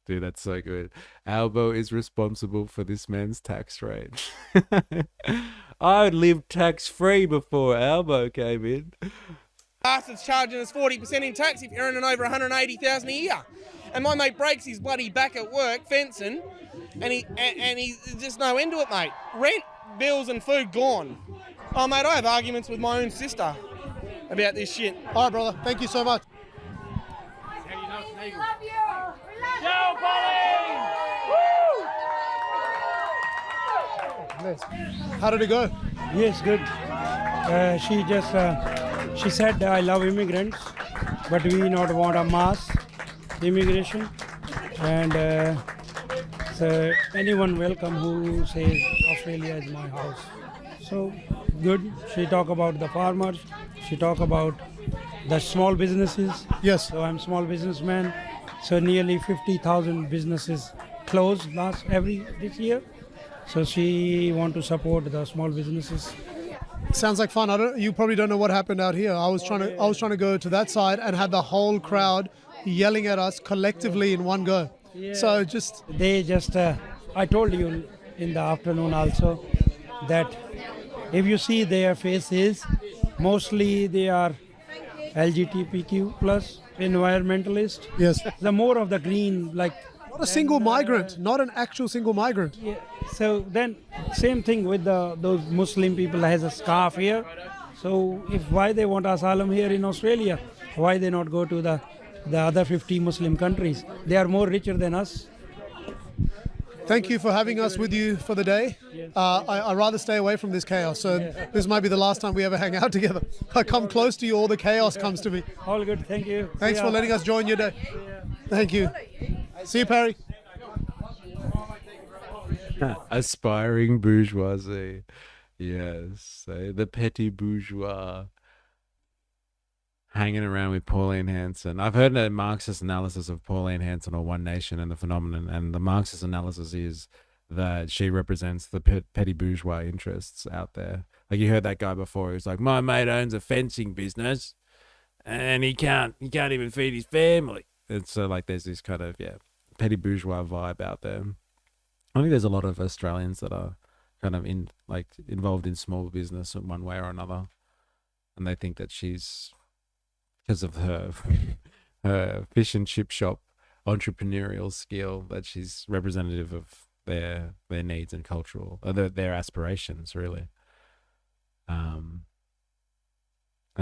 Dude, that's so good. Albo is responsible for this man's tax rate. I lived tax-free before Albo came in. Bastards charging us 40% in tax if you're earning over $180,000 a year. And my mate breaks his bloody back at work fencing, and he's just no end to it, mate. Rent, bills and food gone. Oh, mate, I have arguments with my own sister about this shit. All right, brother. Thank you so much. We love you. Go, Pauline! How did it go? Yes, good. She said, I love immigrants, but we not want a mass immigration. And so anyone welcome who says Australia is my house. So good. She talk about the farmers. She talk about the small businesses. Yes. So I'm small businessman. So nearly 50,000 businesses closed this year. So she want to support the small businesses. Sounds like fun. You probably don't know what happened out here. I was trying to go to that side and had the whole crowd yelling at us collectively in one go. Yeah. So I told you in the afternoon also that if you see their faces, mostly they are LGBTQ plus environmentalist. Yes. The more of the green, like not a single migrant, not an actual single migrant. Yeah. So then same thing with those Muslim people has a scarf here. So why they want asylum here in Australia? Why they not go to the other 50 Muslim countries? They are more richer than us. Thank you for having us with you for the day. I'd rather stay away from this chaos. So this might be the last time we ever hang out together. I come close to you, all the chaos comes to me. All good, thank you. Thanks for letting us join your day. Thank you. See you, Perry. Aspiring bourgeoisie. Yes. The petty bourgeois. Hanging around with Pauline Hanson. I've heard a Marxist analysis of Pauline Hanson or One Nation and the phenomenon, and the Marxist analysis is that she represents the petty bourgeois interests out there. Like you heard that guy before, he was like, my mate owns a fencing business and he can't even feed his family. And so like there's this kind of petty bourgeois vibe out there. I think there's a lot of Australians that are kind of involved in small business in one way or another, and they think that she's, because of her fish and chip shop entrepreneurial skill, that she's representative of their needs and cultural, their aspirations, really. And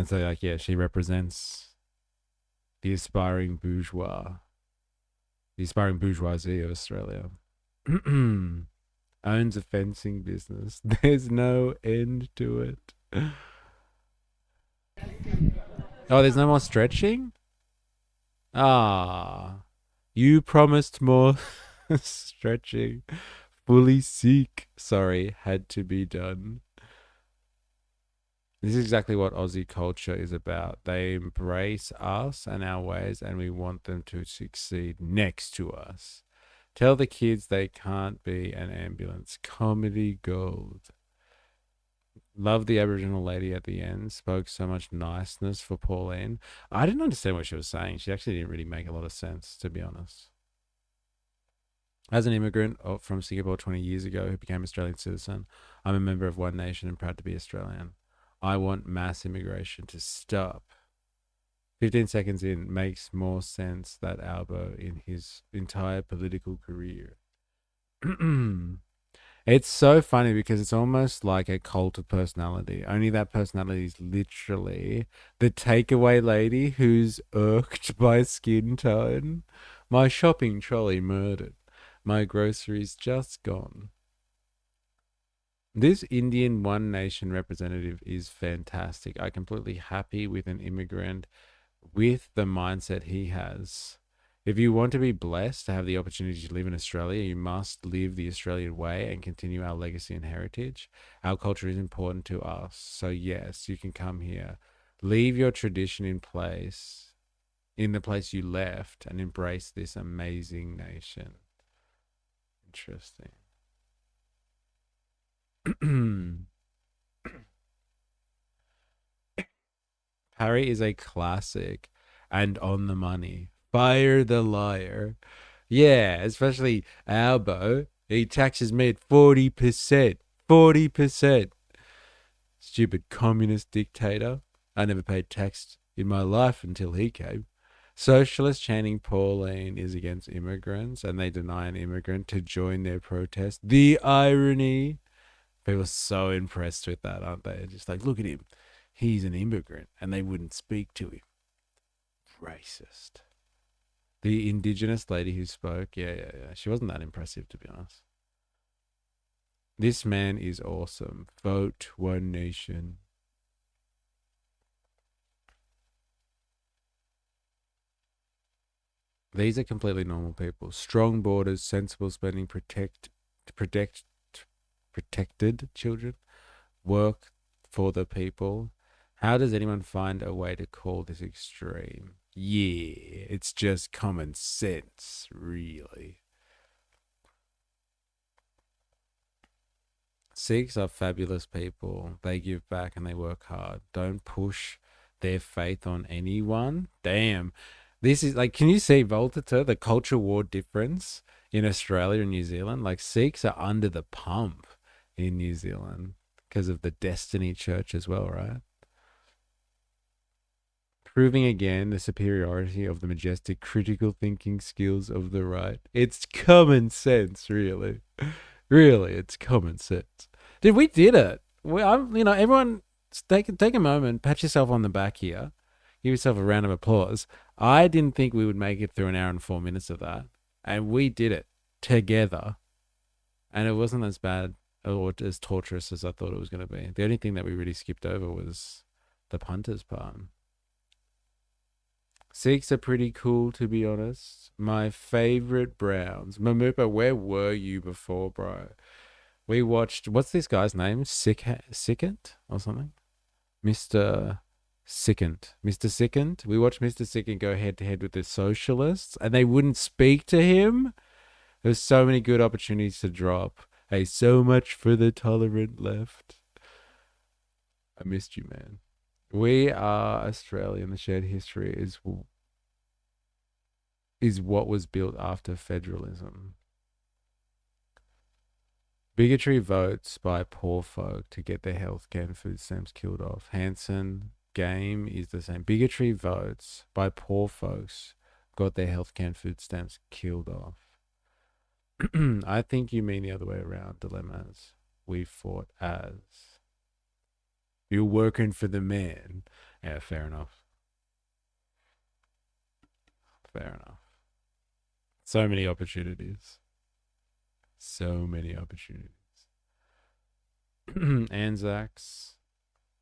so, she represents the aspiring bourgeoisie of Australia. Owns a fencing business. There's no end to it. Oh, there's no more stretching? You promised more stretching fully sick. Sorry, had to be done. This is exactly what Aussie culture is about. They embrace us and our ways, and we want them to succeed next to us. Tell the kids they can't be an ambulance. Comedy gold. Love the Aboriginal lady at the end. Spoke so much niceness for Pauline. I didn't understand what she was saying. She actually didn't really make a lot of sense, to be honest. As an immigrant from Singapore 20 years ago who became Australian citizen, I'm a member of One Nation and proud to be Australian. I want mass immigration to stop. 15 seconds in, makes more sense that Albo in his entire political career. It's so funny because it's almost like a cult of personality. Only that personality is literally the takeaway lady who's irked by skin tone. My shopping trolley murdered. My groceries just gone. This Indian One Nation representative is fantastic. I'm completely happy with an immigrant with the mindset he has. If you want to be blessed to have the opportunity to live in Australia, you must live the Australian way and continue our legacy and heritage. Our culture is important to us. So yes, you can come here. Leave your tradition in the place you left, and embrace this amazing nation. Interesting. Harry is a classic and on the money. Fire the liar. Yeah, especially Albo. He taxes me at 40%. 40%. Stupid communist dictator. I never paid tax in my life until he came. Socialist chanting Pauline is against immigrants, and they deny an immigrant to join their protest. The irony. People are so impressed with that, aren't they? Just like, look at him. He's an immigrant, and they wouldn't speak to him. Racist. The Indigenous lady who spoke, yeah. She wasn't that impressive, to be honest. This man is awesome. Vote One Nation. These are completely normal people. Strong borders, sensible spending, protected children, work for the people. How does anyone find a way to call this extreme? Yeah, it's just common sense, really. Sikhs are fabulous people. They give back and they work hard. Don't push their faith on anyone. Damn. This is like, can you see Voltaire, the culture war difference in Australia and New Zealand? Like, Sikhs are under the pump in New Zealand because of the Destiny Church as well, right? Proving again the superiority of the majestic critical thinking skills of the right. It's common sense, really. Really, it's common sense. Dude, we did it. Everyone, take a moment, pat yourself on the back here. Give yourself a round of applause. I didn't think we would make it through an hour and 4 minutes of that. And we did it together. And it wasn't as bad or as torturous as I thought it was going to be. The only thing that we really skipped over was the punters part. Sikhs are pretty cool, to be honest. My favorite Browns. Mamupa, where were you before, bro? We watched, what's this guy's name? Sickant or something? Mr. Sickant. We watched Mr. Sickant go head to head with the socialists, and they wouldn't speak to him. There's so many good opportunities to drop. Hey, so much for the tolerant left. I missed you, man. We are Australian. The shared history is what was built after federalism. Bigotry votes by poor folk to get their healthcare and food stamps killed off. Hanson game is the same. Bigotry votes by poor folks got their healthcare and food stamps killed off. I think you mean the other way around. Dilemmas we fought as. You're working for the man. Yeah, fair enough. Fair enough. So many opportunities. So many opportunities. Anzacs.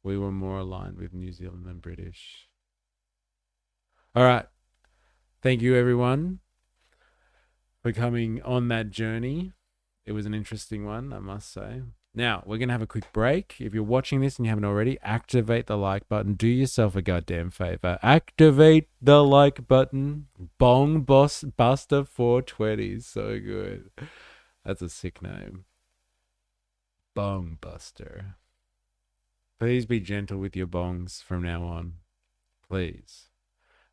We were more aligned with New Zealand than British. All right. Thank you, everyone, for coming on that journey. It was an interesting one, I must say. Now, we're going to have a quick break. If you're watching this and you haven't already, activate the like button. Do yourself a goddamn favor. Activate the like button. Bong Buster 420. So good. That's a sick name. Bong Buster. Please be gentle with your bongs from now on. Please.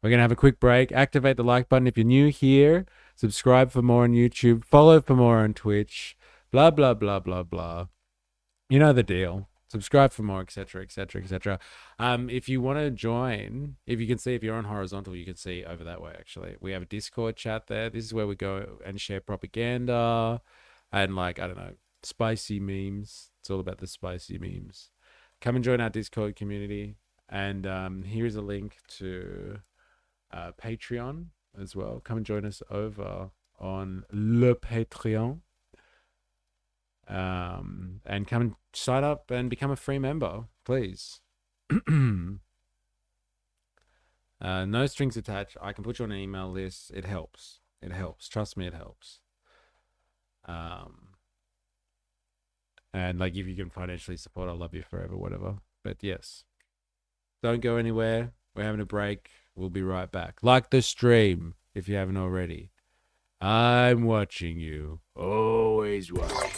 We're going to have a quick break. Activate the like button if you're new here. Subscribe for more on YouTube. Follow for more on Twitch. Blah, blah, blah, blah, blah. You know the deal. Subscribe for more, etc., etc., etc. If you want to join, if you can see, if you're on horizontal, you can see over that way, actually. We have a Discord chat there. This is where we go and share propaganda and, like, I don't know, spicy memes. It's all about the spicy memes. Come and join our Discord community. And here's a link to Patreon as well. Come and join us over on Le Patreon. And come and sign up and become a free member, please. No strings attached. I can put you on an email list. It helps. It helps. Trust me, it helps. And like, if you can financially support, I'll love you forever, whatever. But yes, don't go anywhere. We're having a break. We'll be right back. Like the stream if you haven't already. I'm watching you. Always watching.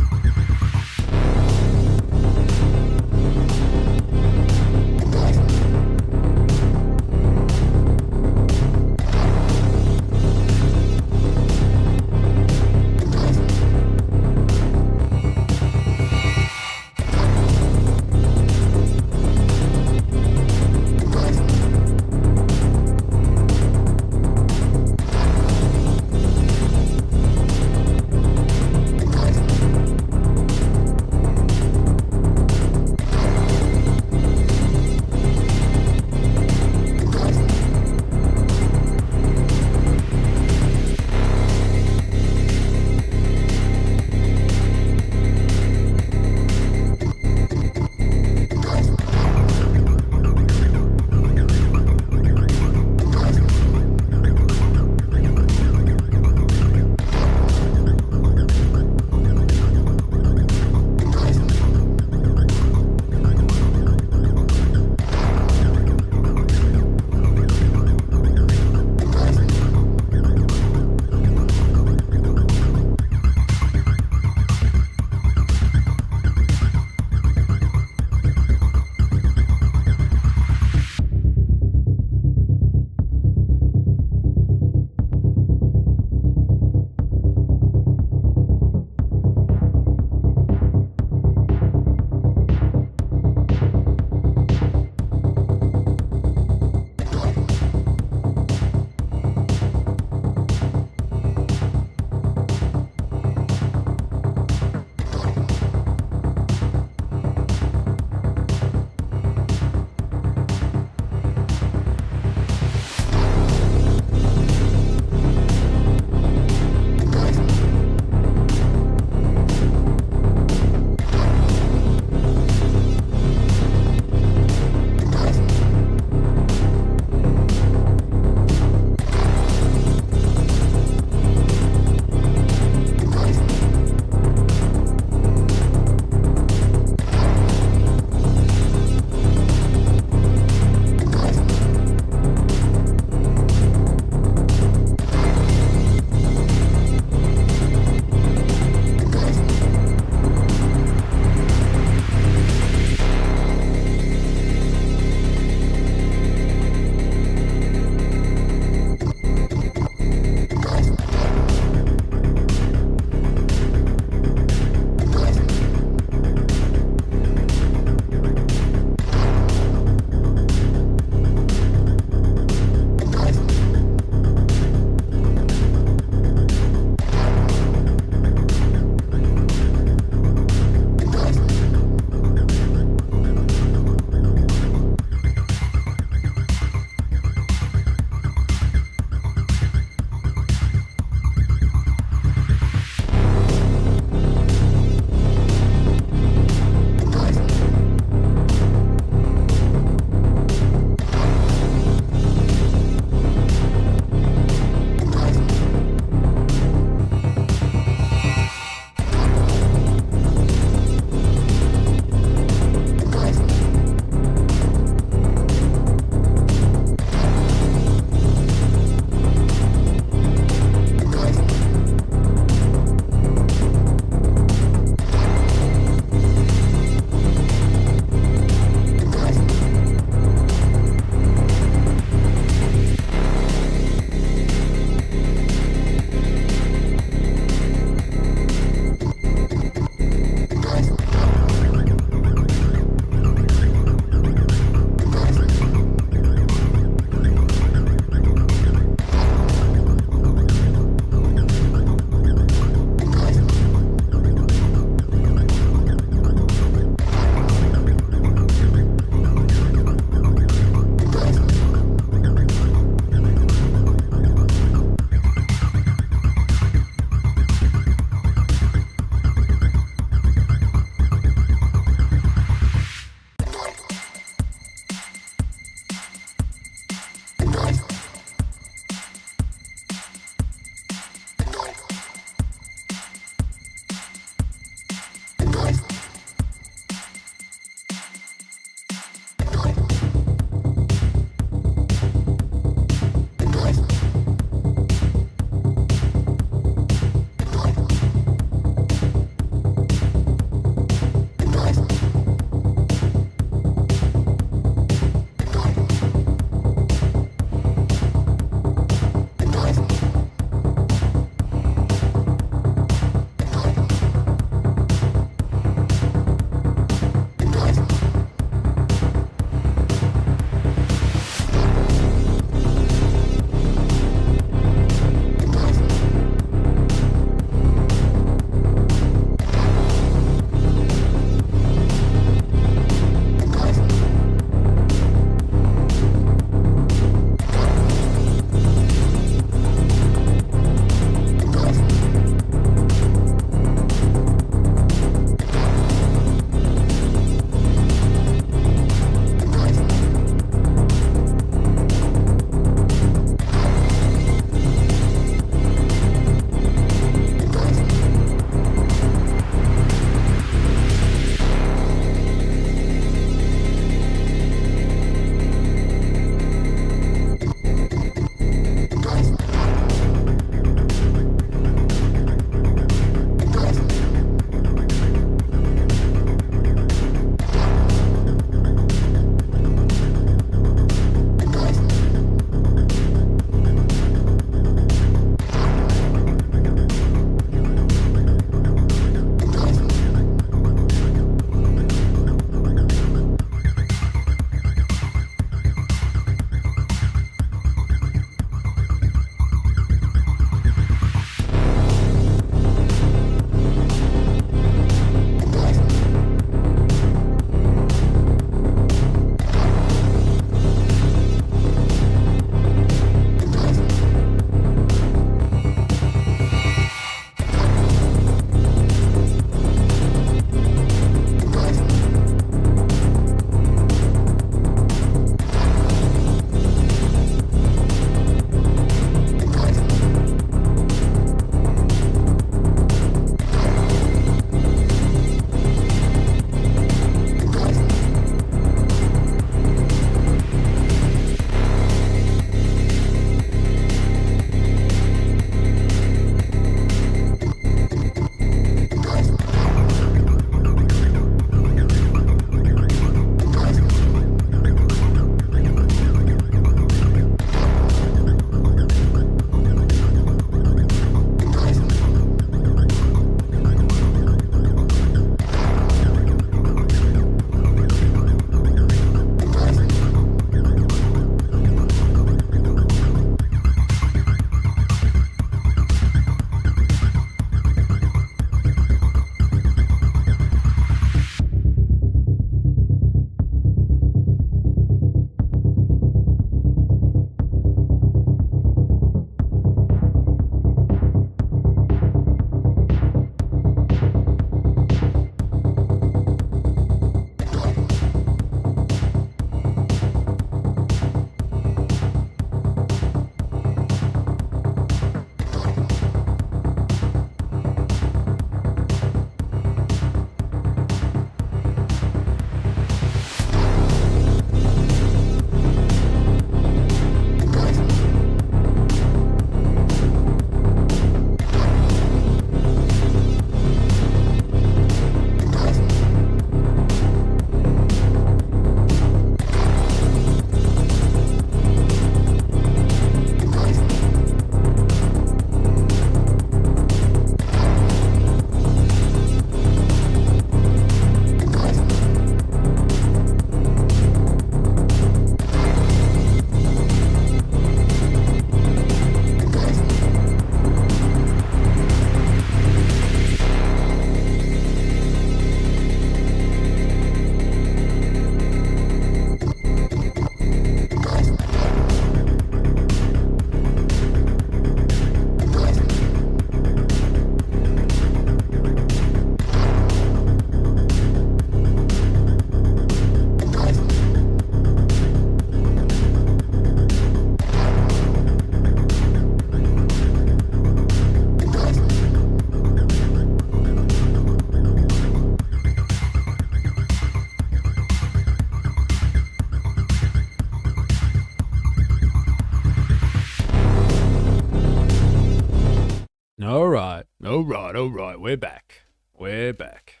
right. We're back. We're back.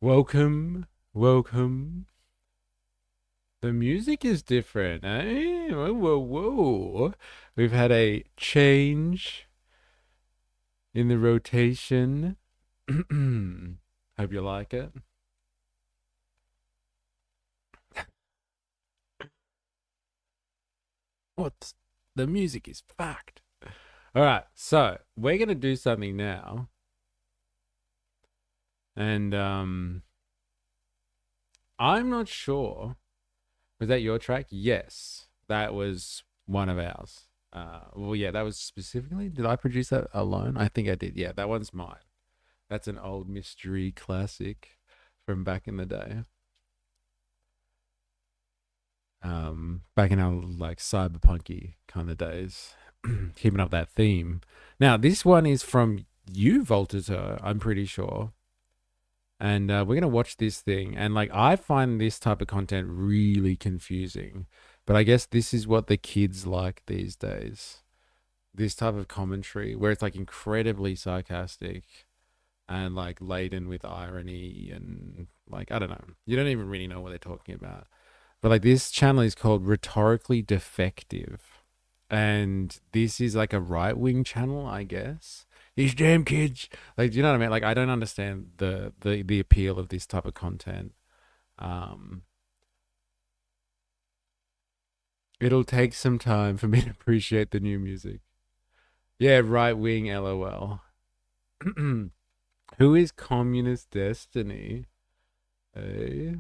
Welcome. The music is different, eh? Whoa. We've had a change in the rotation. Hope you like it. What? The music is fucked. All right, so we're gonna do something now, and I'm not sure. Was that your track? Yes, that was one of ours. Well, yeah, that was specifically. Did I produce that alone? I think I did. Yeah, that one's mine. That's an old mystery classic from back in the day. Back in our like cyberpunky kind of days, keeping up that theme. Now this one is from you, Voltator, I'm pretty sure, and we're gonna watch this thing. And like, I find this type of content really confusing, but I guess this is what the kids like these days. This type of commentary where it's like incredibly sarcastic and like laden with irony and like, I don't know, you don't even really know what they're talking about. But like, this channel is called Rhetorically Defective, and this is like a right-wing channel, I guess. These damn kids, like, do you know what I mean? Like, I don't understand the appeal of this type of content. It'll take some time for me to appreciate the new music. Yeah, right-wing, LOL. Who is Communist Destiny? Hey.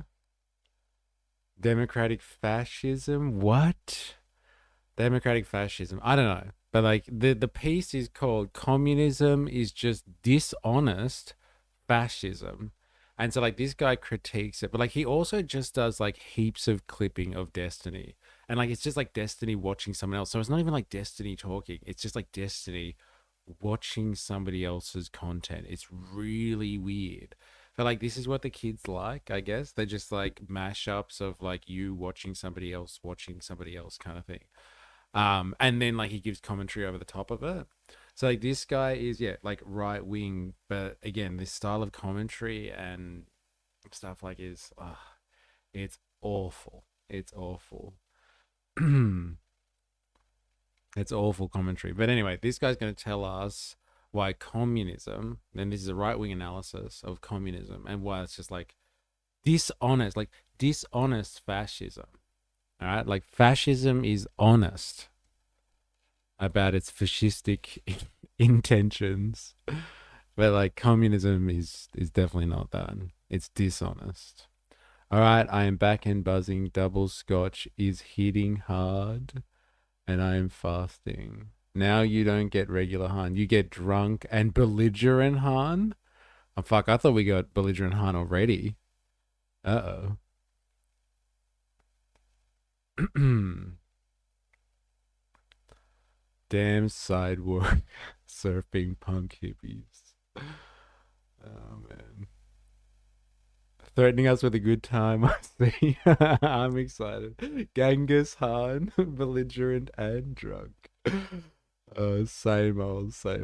Democratic fascism? What? Democratic fascism. I don't know. But like, the piece is called Communism is Just Dishonest Fascism. And so like, this guy critiques it, but like, he also just does like heaps of clipping of Destiny. And like, it's just like Destiny watching someone else. So it's not even like Destiny talking. It's just like Destiny watching somebody else's content. It's really weird. But like, this is what the kids like, I guess. They're just like mashups of like you watching somebody else kind of thing. And then like, he gives commentary over the top of it. So like, this guy is, yeah, like right wing, but again, this style of commentary and stuff like is, it's awful. It's awful. It's awful commentary. But anyway, this guy's going to tell us why communism, and this is a right-wing analysis of communism, and why it's just like dishonest fascism. All right, like, fascism is honest about its fascistic intentions, but like, communism is definitely not that. It's dishonest. All right, I am back and buzzing. Double scotch is hitting hard, and I am fasting. Now you don't get regular Han. You get drunk and belligerent Han. Oh, fuck. I thought we got belligerent Han already. Uh-oh. Damn sidewalk surfing punk hippies. Oh, man. Threatening us with a good time, I see. I'm excited. Genghis Han, belligerent and drunk. Same old, I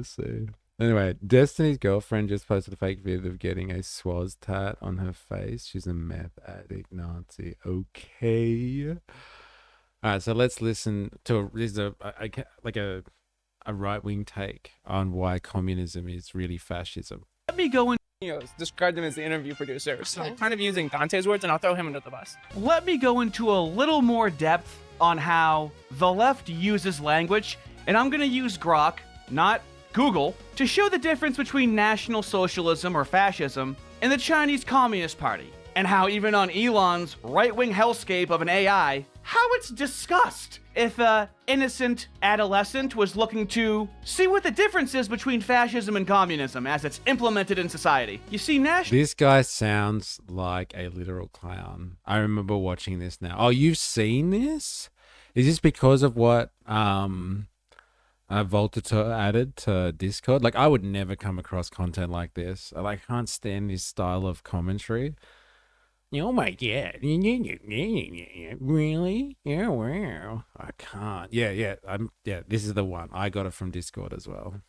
see. Anyway, Destiny's girlfriend just posted a fake vid of getting a swaz tat on her face. She's a meth addict Nazi. Okay. Alright, so let's listen to a right-wing take on why communism is really fascism. Let me go in. Described him as the interview producer, so kind of using Dante's words, and I'll throw him under the bus. Let me go into a little more depth on how the left uses language, and I'm going to use Grok, not Google, to show the difference between National Socialism or fascism and the Chinese Communist Party, and how even on Elon's right-wing hellscape of an AI, how it's discussed if an innocent adolescent was looking to see what the difference is between fascism and communism as it's implemented in society. You see, This guy sounds like a literal clown. I remember watching this now. Oh, you've seen this? Is this because of what Voltator added to Discord? Like, I would never come across content like this. I can't stand this style of commentary. Oh my god. Really? Yeah, wow. I can't. Yeah, this is the one. I got it from Discord as well.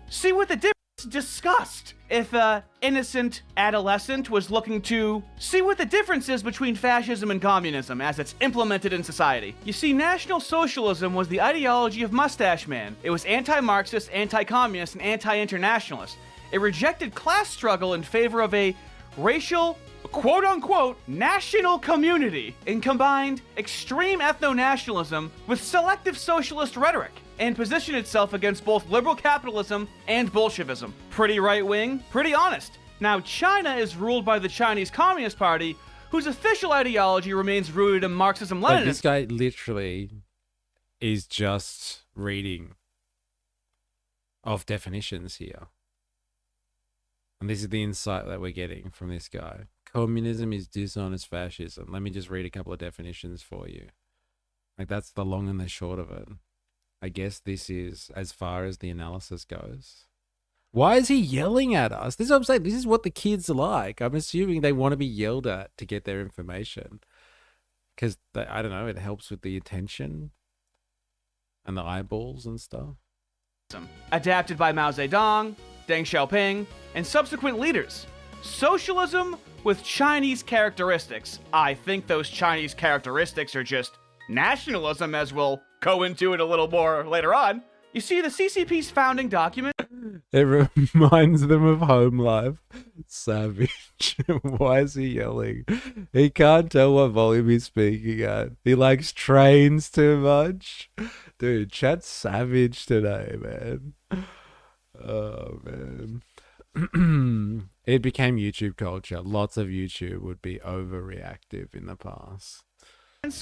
See what the difference discussed. If a innocent adolescent was looking to see what the difference is between fascism and communism as it's implemented in society. You see, National Socialism was the ideology of Mustache Man. It was anti-Marxist, anti-communist, and anti-internationalist. It rejected class struggle in favor of a racial, quote-unquote, national community, and combined extreme ethno-nationalism with selective socialist rhetoric, and positioned itself against both liberal capitalism and Bolshevism. Pretty right-wing, pretty honest. Now, China is ruled by the Chinese Communist Party, whose official ideology remains rooted in Marxism-Leninism. Like, this guy literally is just reading off definitions here. And this is the insight that we're getting from this guy. Communism is dishonest fascism. Let me just read a couple of definitions for you. Like, that's the long and the short of it. I guess this is as far as the analysis goes. Why is he yelling at us? This is what I'm saying. This is what the kids are like. I'm assuming they want to be yelled at to get their information. Because, I don't know, it helps with the attention and the eyeballs and stuff. Adapted by Mao Zedong, Deng Xiaoping, and subsequent leaders. Socialism with Chinese characteristics. I think those Chinese characteristics are just nationalism, as we'll go into it a little more later on. You see, the CCP's founding document... It reminds them of home life. Savage. Why is he yelling? He can't tell what volume he's speaking at. He likes trains too much. Dude, chat's savage today, man. Oh, man. It became YouTube culture. Lots of YouTube would be overreactive in the past.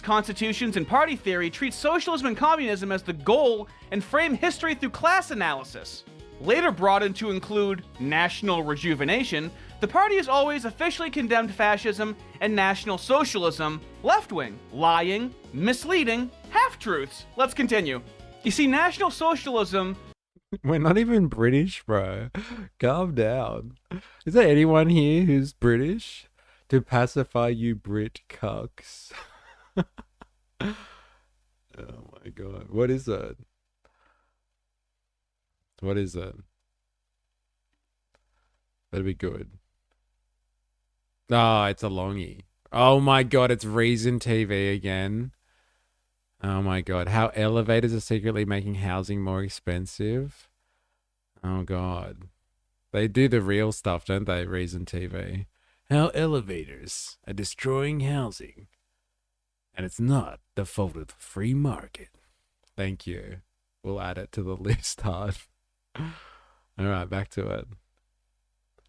Constitutions and party theory treat socialism and communism as the goal and frame history through class analysis. Later brought in to include national rejuvenation, the party has always officially condemned fascism and National Socialism, left-wing, lying, misleading, half-truths. Let's continue. You see, National Socialism... We're not even British, bro. Calm down. Is there anyone here who's British? To pacify you Brit cucks. Oh my god. What is that? What is that? That'd be good. Oh, it's a longie. Oh my god, it's Reason TV again. Oh my god. How elevators are secretly making housing more expensive. Oh god. They do the real stuff, don't they, Reason TV? How elevators are destroying housing. And it's not the fault of the free market. Thank you. We'll add it to the list hard. Alright, back to it. The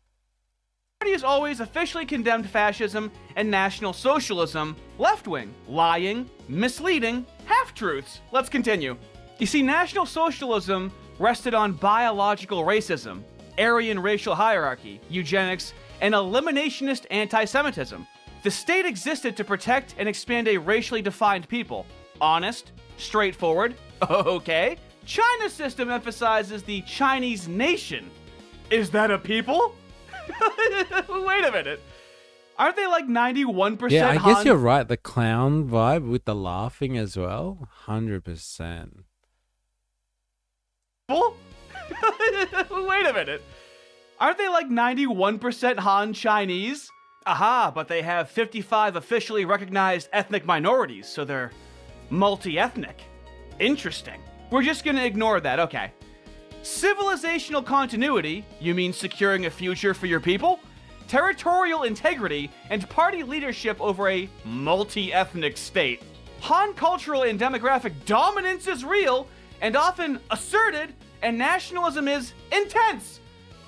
party has always officially condemned fascism and National Socialism, left-wing, lying, misleading, half-truths. Let's continue. You see, National Socialism rested on biological racism, Aryan racial hierarchy, eugenics, and eliminationist anti-Semitism. The state existed to protect and expand a racially defined people. Honest, straightforward, okay. China's system emphasizes the Chinese nation. Is that a people? Wait a minute. Aren't they like 91% Yeah, I Han? guess you're right. The clown vibe with the laughing as well. 100%. Wait a minute. Aren't they like 91% Han Chinese? Aha, but they have 55 officially recognized ethnic minorities, so they're multi-ethnic. Interesting. We're just gonna ignore that, okay. Civilizational continuity, you mean securing a future for your people? Territorial integrity and party leadership over a multi-ethnic state. Han cultural and demographic dominance is real and often asserted, and nationalism is intense.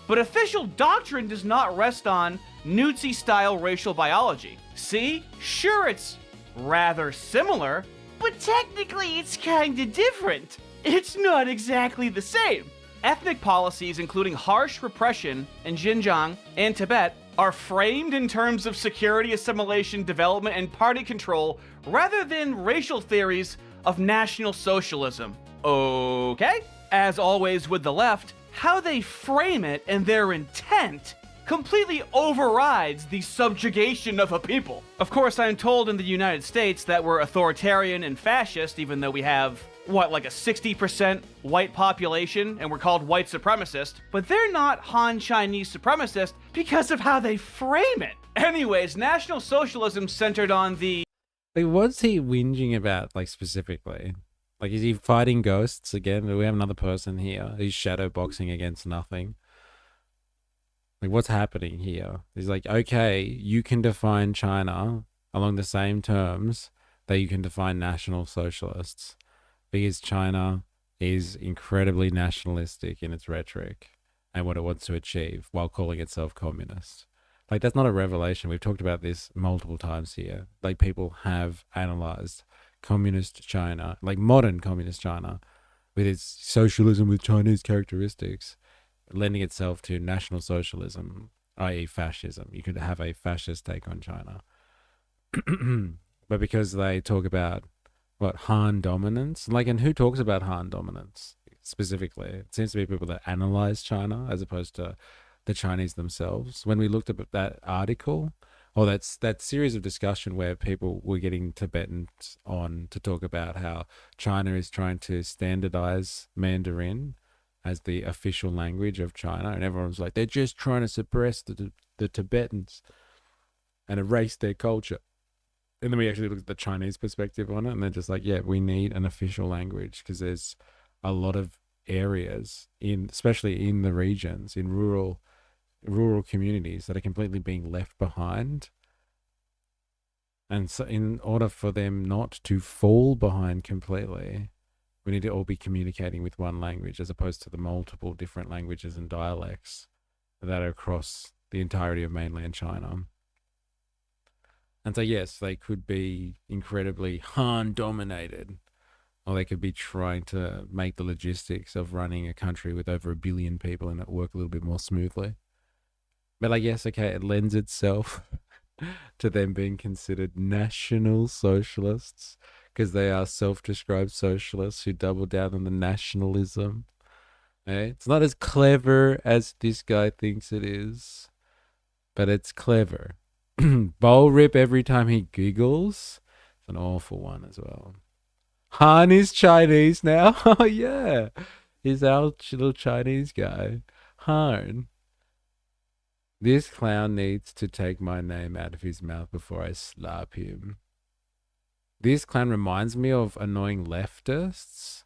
But official doctrine does not rest on Newtzy-style racial biology. See? Sure, it's rather similar, but technically it's kinda different. It's not exactly the same. Ethnic policies, including harsh repression in Xinjiang and Tibet, are framed in terms of security, assimilation, development, and party control, rather than racial theories of National Socialism. Okay? As always with the left, how they frame it and their intent completely overrides the subjugation of a people. Of course, I'm told in the United States that we're authoritarian and fascist, even though we have, what, like a 60% white population, and we're called white supremacist, but they're not Han Chinese supremacist because of how they frame it. Anyways, National Socialism centered on the... Like, what's he whinging about, like, specifically? Like, is he fighting ghosts again? Do we have another person here? He's shadow boxing against nothing. Like, what's happening here? He's like, okay, you can define China along the same terms that you can define National Socialists, because China is incredibly nationalistic in its rhetoric and what it wants to achieve while calling itself communist. Like, that's not a revelation. We've talked about this multiple times here. Like, people have analyzed communist China, like modern communist China, with its socialism with Chinese characteristics, lending itself to National Socialism, i.e. fascism. You could have a fascist take on China. But because they talk about, what, Han dominance? Like, and who talks about Han dominance specifically? It seems to be people that analyze China as opposed to the Chinese themselves. When we looked at that article, or that series of discussion where people were getting Tibetans on to talk about how China is trying to standardize Mandarin as the official language of China, and everyone was like, they're just trying to suppress the Tibetans and erase their culture. And then we actually looked at the Chinese perspective on it, and they're just like, yeah, we need an official language because there's a lot of areas, especially in the regions, in rural communities, that are completely being left behind. And so in order for them not to fall behind completely, we need to all be communicating with one language as opposed to the multiple different languages and dialects that are across the entirety of mainland China. And so, yes, they could be incredibly Han dominated, or they could be trying to make the logistics of running a country with over 1 billion people in it work a little bit more smoothly. But I guess, okay, it lends itself to them being considered National Socialists because they are self-described socialists who double down on the nationalism. Eh? It's not as clever as this guy thinks it is, but it's clever. Bowl rip every time he giggles. It's an awful one as well. Han is Chinese now. Oh, yeah. He's our little Chinese guy. Han. This clown needs to take my name out of his mouth before I slap him. This clown reminds me of annoying leftists.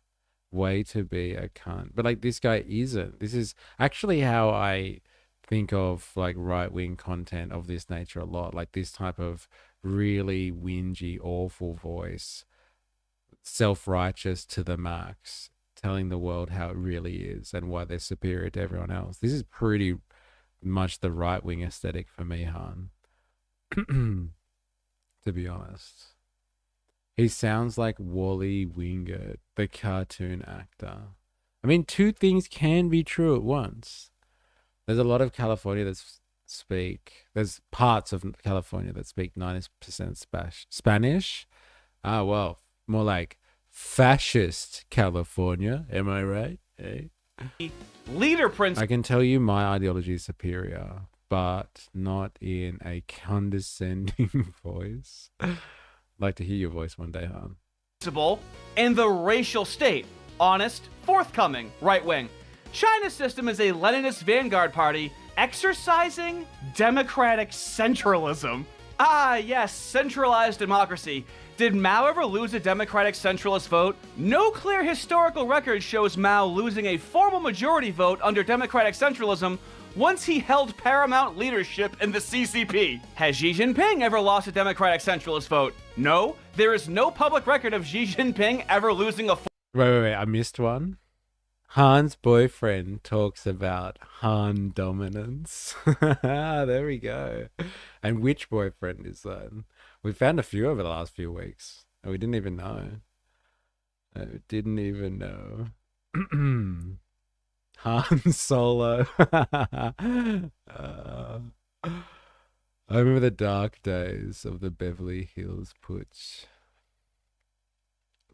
Way to be a cunt. But, like, this guy isn't. This is actually how I think of, like, right-wing content of this nature a lot. Like, this type of really whingy, awful voice. Self-righteous to the max. Telling the world how it really is and why they're superior to everyone else. This is pretty much the right-wing aesthetic for me, Han. To be honest. He sounds like Wally Wingert, the cartoon actor. I mean, two things can be true at once. There's a lot of California there's parts of California that speak 90% Spanish. Ah, well, more like fascist California. Am I right? Hey. Leader Prince. I can tell you my ideology is superior, but not in a condescending voice. I'd like to hear your voice one day, Han. And the racial state. Honest, forthcoming, right wing. China's system is a Leninist vanguard party exercising democratic centralism. Ah, yes, centralized democracy. Did Mao ever lose a democratic centralist vote? No clear historical record shows Mao losing a formal majority vote under democratic centralism once he held paramount leadership in the CCP. Has Xi Jinping ever lost a democratic centralist vote? No, there is no public record of Xi Jinping ever losing a... Wait, I missed one. Han's boyfriend talks about Han dominance. There we go. And which boyfriend is that? We found a few over the last few weeks. And we didn't even know. Han Solo. I remember the dark days of the Beverly Hills Putsch.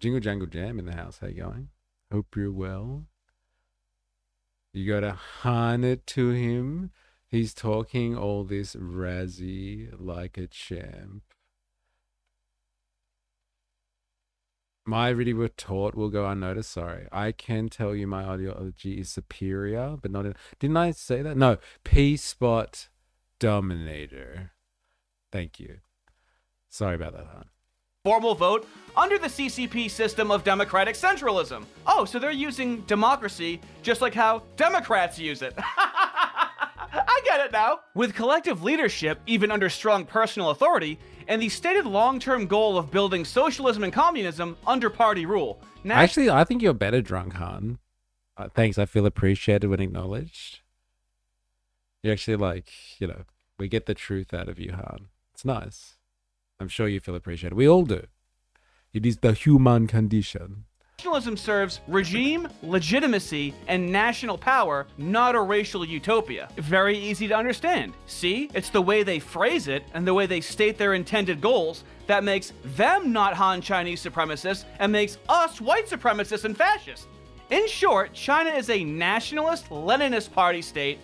Jingle Jangle Jam in the house. How you going? Hope you're well. You gotta Han it to him He's talking all this razzy like a champ. My video retort will go unnoticed. Sorry. I can tell you my ideology is superior, but not in... Didn't I say that? No. P-Spot Dominator. Thank you. Sorry about that, hon. Formal vote under the CCP system of democratic centralism. Oh, so they're using democracy just like how Democrats use it. I get it now. With collective leadership, even under strong personal authority, and the stated long-term goal of building socialism and communism under party rule. Actually, I think you're better drunk, Han. Thanks, I feel appreciated when acknowledged. You're actually like, you know, we get the truth out of you, Han. It's nice. I'm sure you feel appreciated. We all do. It is the human condition. Nationalism serves regime, legitimacy, and national power, not a racial utopia. Very easy to understand. See, it's the way they phrase it and the way they state their intended goals that makes them not Han Chinese supremacists and makes us white supremacists and fascists. In short, China is a nationalist, Leninist party state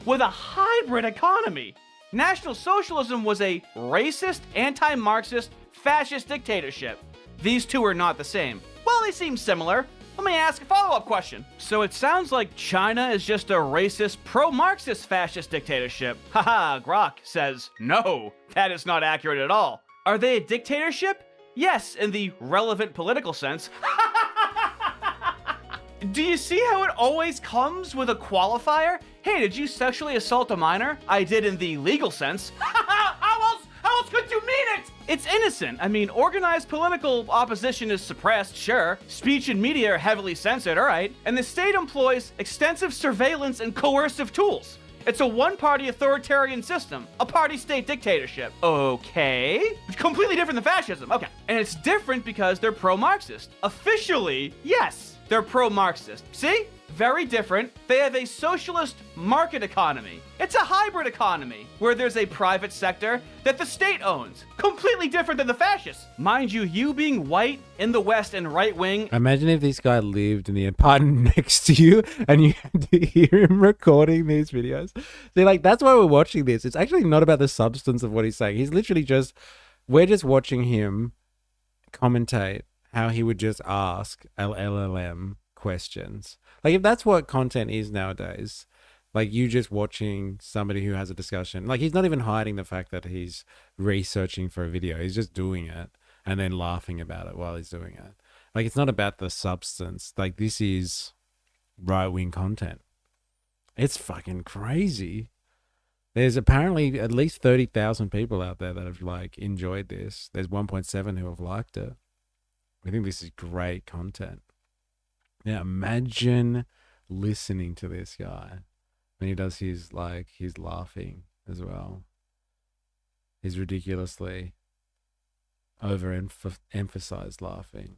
with a hybrid economy. National Socialism was a racist, anti-Marxist, fascist dictatorship. These two are not the same. Well, they seem similar. Let me ask a follow-up question. So it sounds like China is just a racist, pro-Marxist fascist dictatorship. Haha, Grok says, no, that is not accurate at all. Are they a dictatorship? Yes, in the relevant political sense. Do you see how it always comes with a qualifier? Hey, did you sexually assault a minor? I did in the legal sense. How else could you mean it? It's innocent. I mean, organized political opposition is suppressed, sure. Speech and media are heavily censored, all right. And the state employs extensive surveillance and coercive tools. It's a one-party authoritarian system, a party-state dictatorship. Okay. Completely different than fascism, okay. And it's different because they're pro-Marxist. Officially, yes, they're pro-Marxist. See? Very different. They have a socialist market economy. It's a hybrid economy where there's a private sector that the state owns. Completely different than the fascists. Mind you, you being white in the West and right-wing. Imagine if this guy lived in the apartment next to you and you had to hear him recording these videos. See, like, that's why we're watching this. It's actually not about the substance of what he's saying. He's literally just, we're just watching him commentate how he would just ask LLM questions. Like, if that's what content is nowadays, like you just watching somebody who has a discussion, like he's not even hiding the fact that he's researching for a video. He's just doing it and then laughing about it while he's doing it. Like, it's not about the substance. Like, this is right-wing content. It's fucking crazy. There's apparently at least 30,000 people out there that have like enjoyed this. There's 1.7 who have liked it. I think this is great content. Yeah, imagine listening to this guy when he does his, like, he's laughing as well. He's ridiculously overemphasized laughing.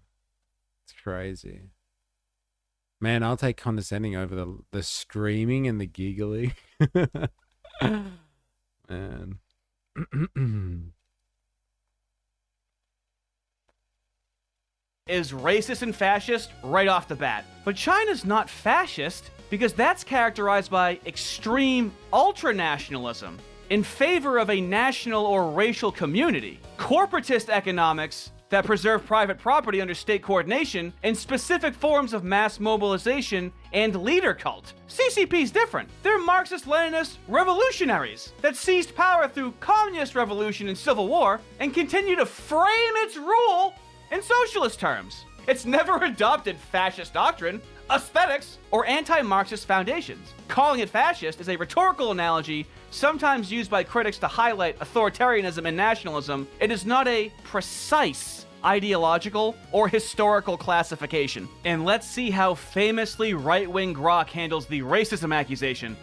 It's crazy. Man, I'll take condescending over the screaming and the giggling. Man. Is racist and fascist right off the bat. But China's not fascist because that's characterized by extreme ultranationalism in favor of a national or racial community. Corporatist economics that preserve private property under state coordination and specific forms of mass mobilization and leader cult. CCP's different. They're Marxist-Leninist revolutionaries that seized power through communist revolution and civil war and continue to frame its rule in socialist terms. It's never adopted fascist doctrine, aesthetics, or anti-Marxist foundations. Calling it fascist is a rhetorical analogy sometimes used by critics to highlight authoritarianism and nationalism. It is not a precise ideological or historical classification. And let's see how famously right-wing Grok handles the racism accusation.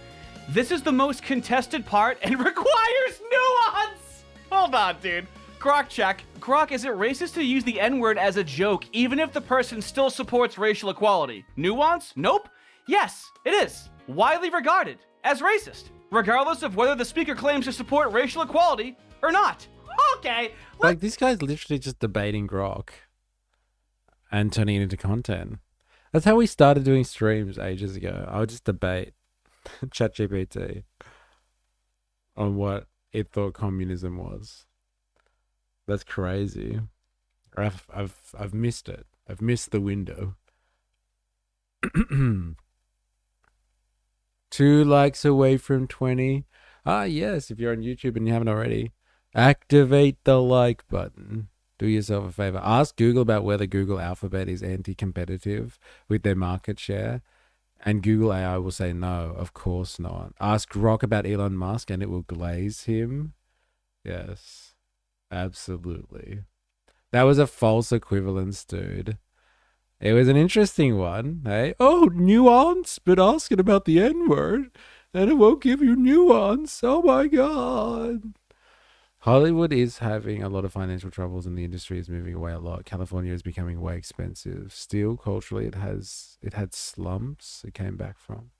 This is the most contested part and requires nuance! Hold on, dude. Grok check. Grok, is it racist to use the N-word as a joke even if the person still supports racial equality? Nuance? Nope. Yes, it is. Widely regarded as racist, regardless of whether the speaker claims to support racial equality or not. Okay. Like, this guy's literally just debating Grok and turning it into content. That's how we started doing streams ages ago. I would just debate ChatGPT. on what it thought communism was. That's crazy. I've missed it. I've missed the window. 2 likes away from 20. Ah, yes, if you're on YouTube and you haven't already, activate the like button. Do yourself a favor. Ask Google about whether Google Alphabet is anti-competitive with their market share. And Google AI will say no, of course not. Ask Grok about Elon Musk and it will glaze him. Yes, absolutely. That was a false equivalence, dude. It was an interesting one, hey? Oh, nuance, but ask it about the N-word and it won't give you nuance. Oh my God. Hollywood is having a lot of financial troubles and the industry is moving away a lot. California is becoming way expensive. Still, culturally, it had slumps it came back from.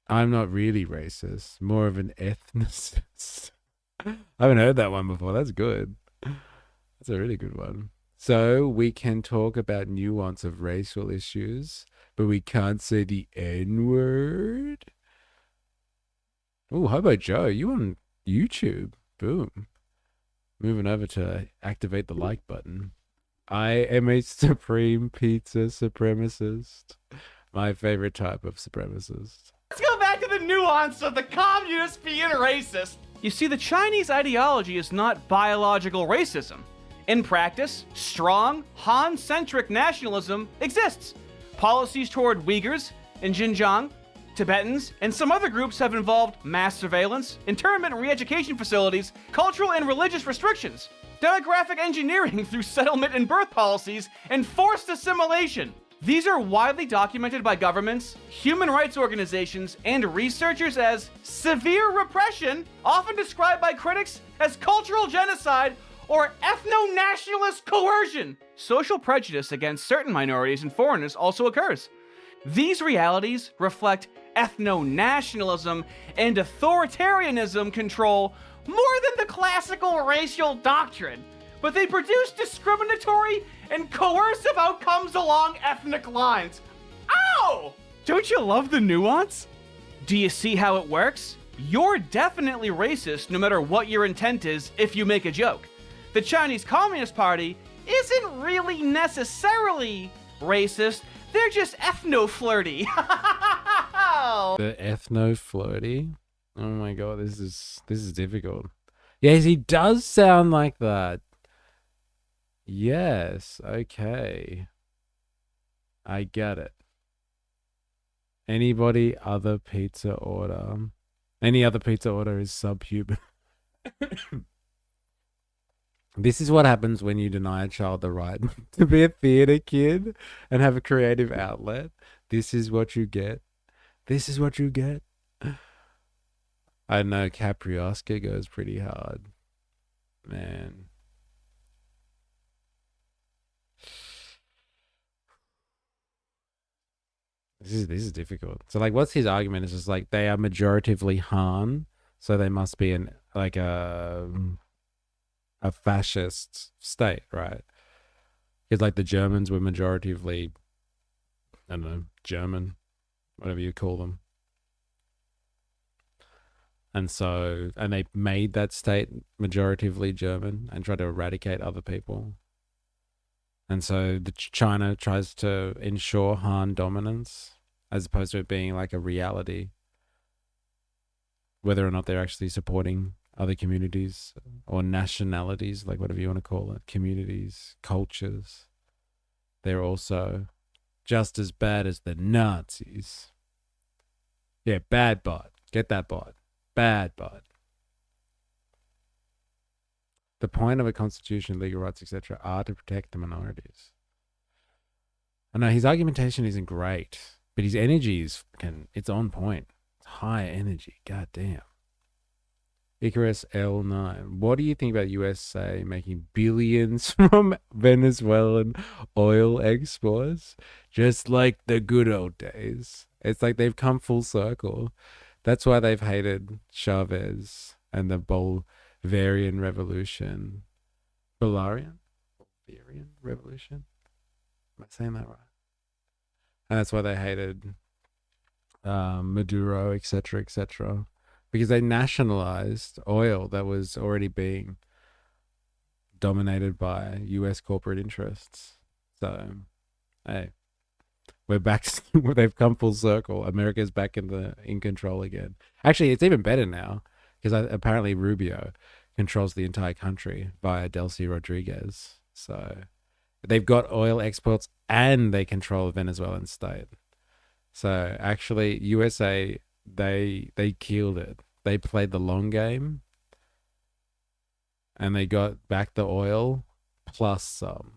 I'm not really racist, more of an ethnicist. I haven't heard that one before. That's good. That's a really good one. So we can talk about nuance of racial issues, but we can't say the N-word. Oh, how about Joe? You on YouTube? Boom. Moving over to activate the like button. I am a supreme pizza supremacist. My favorite type of supremacist. Let's go back to the nuance of the communists being racist. You see, the Chinese ideology is not biological racism. In practice, strong, Han-centric nationalism exists. Policies toward Uyghurs in Xinjiang, Tibetans, and some other groups have involved mass surveillance, internment and re-education facilities, cultural and religious restrictions, demographic engineering through settlement and birth policies, and forced assimilation. These are widely documented by governments, human rights organizations, and researchers as severe repression, often described by critics as cultural genocide or ethno-nationalist coercion. Social prejudice against certain minorities and foreigners also occurs. These realities reflect ethno-nationalism and authoritarianism control more than the classical racial doctrine, but they produce discriminatory and coercive outcomes along ethnic lines. Ow! Don't you love the nuance? Do you see how it works? You're definitely racist no matter what your intent is if you make a joke. The Chinese Communist Party isn't really necessarily racist, they're just ethno-flirty. The ethno-flirty? Oh my God, this is difficult. Yes, he does sound like that. Yes, okay. I get it. Anybody other pizza order? Any other pizza order is subhuman. This is what happens when you deny a child the right to be a theater kid and have a creative outlet. This is what you get. This is what you get. I know Caprioska goes pretty hard. Man. This is difficult. So like what's his argument? It's just like they are majoritively Han, so they must be in like a fascist state, right? Because like the Germans were majoritively, I don't know, German, whatever you call them. And so, and they made that state majoritively German and tried to eradicate other people. And so the China tries to ensure Han dominance as opposed to it being like a reality, whether or not they're actually supporting other communities or nationalities, like whatever you want to call it, communities, cultures. They're also just as bad as the Nazis. Yeah, bad bot. Get that bot. Bad bot. The point of a constitution, legal rights, etc., are to protect the minorities. I know his argumentation isn't great, but his energy is it's on point. It's high energy. God damn. Icarus L9. What do you think about USA making billions from Venezuelan oil exports? Just like the good old days. It's like they've come full circle. That's why they've hated Chavez and the Bolivarian Revolution. Bolivarian Revolution? Am I saying that right? And that's why they hated Maduro, etc., because they nationalized oil that was already being dominated by U.S. corporate interests. So, hey, we're back. They've come full circle. America's back in control again. Actually, it's even better now because apparently Rubio controls the entire country via Delcy Rodriguez. So they've got oil exports and they control the Venezuelan state. So actually, USA, they killed it. They played the long game and they got back the oil plus some.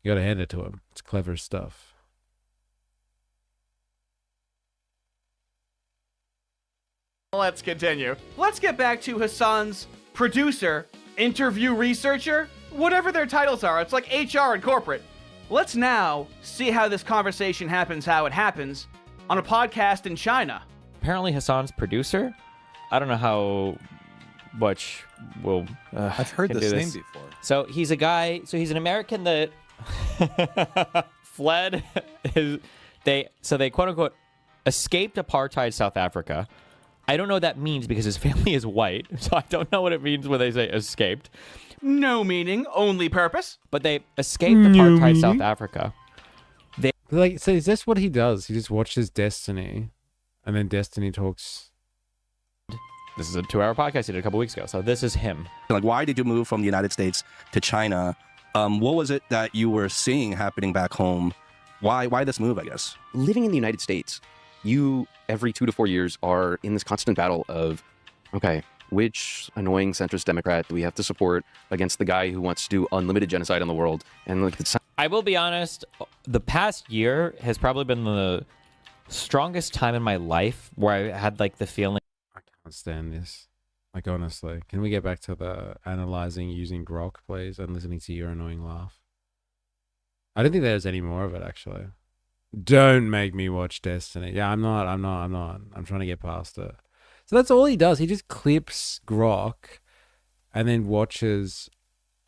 You got to hand it to them. It's clever stuff. Let's continue. Let's get back to Hassan's producer, interview researcher, whatever their titles are. It's like HR and corporate. Let's now see how this conversation happens, how it happens, on a podcast in China. Apparently Hassan's producer? I don't know how much will... I've heard this name before. So he's a guy, he's an American that fled they quote unquote escaped apartheid South Africa. I don't know what that means because his family is white, so I don't know what it means when they say escaped. No meaning, only purpose. But they escaped apartheid South Africa. So is this what he does? He just watches Destiny, and then Destiny talks. This is a 2-hour podcast he did a couple weeks ago, so this is him. Like, why did you move from the United States to China? What was it that you were seeing happening back home? Why this move, I guess? Living in the United States, you, every 2 to 4 years, are in this constant battle of, okay, which annoying centrist Democrat do we have to support against the guy who wants to do unlimited genocide on the world? And like, I will be honest, the past year has probably been the strongest time in my life where I had like the feeling. I can't stand this. Like, honestly, can we get back to the analyzing using Grok, please, and listening to your annoying laugh? I don't think there's any more of it, actually. Don't make me watch Destiny. Yeah, I'm not. I'm trying to get past it. So that's all he does. He just clips Grok and then watches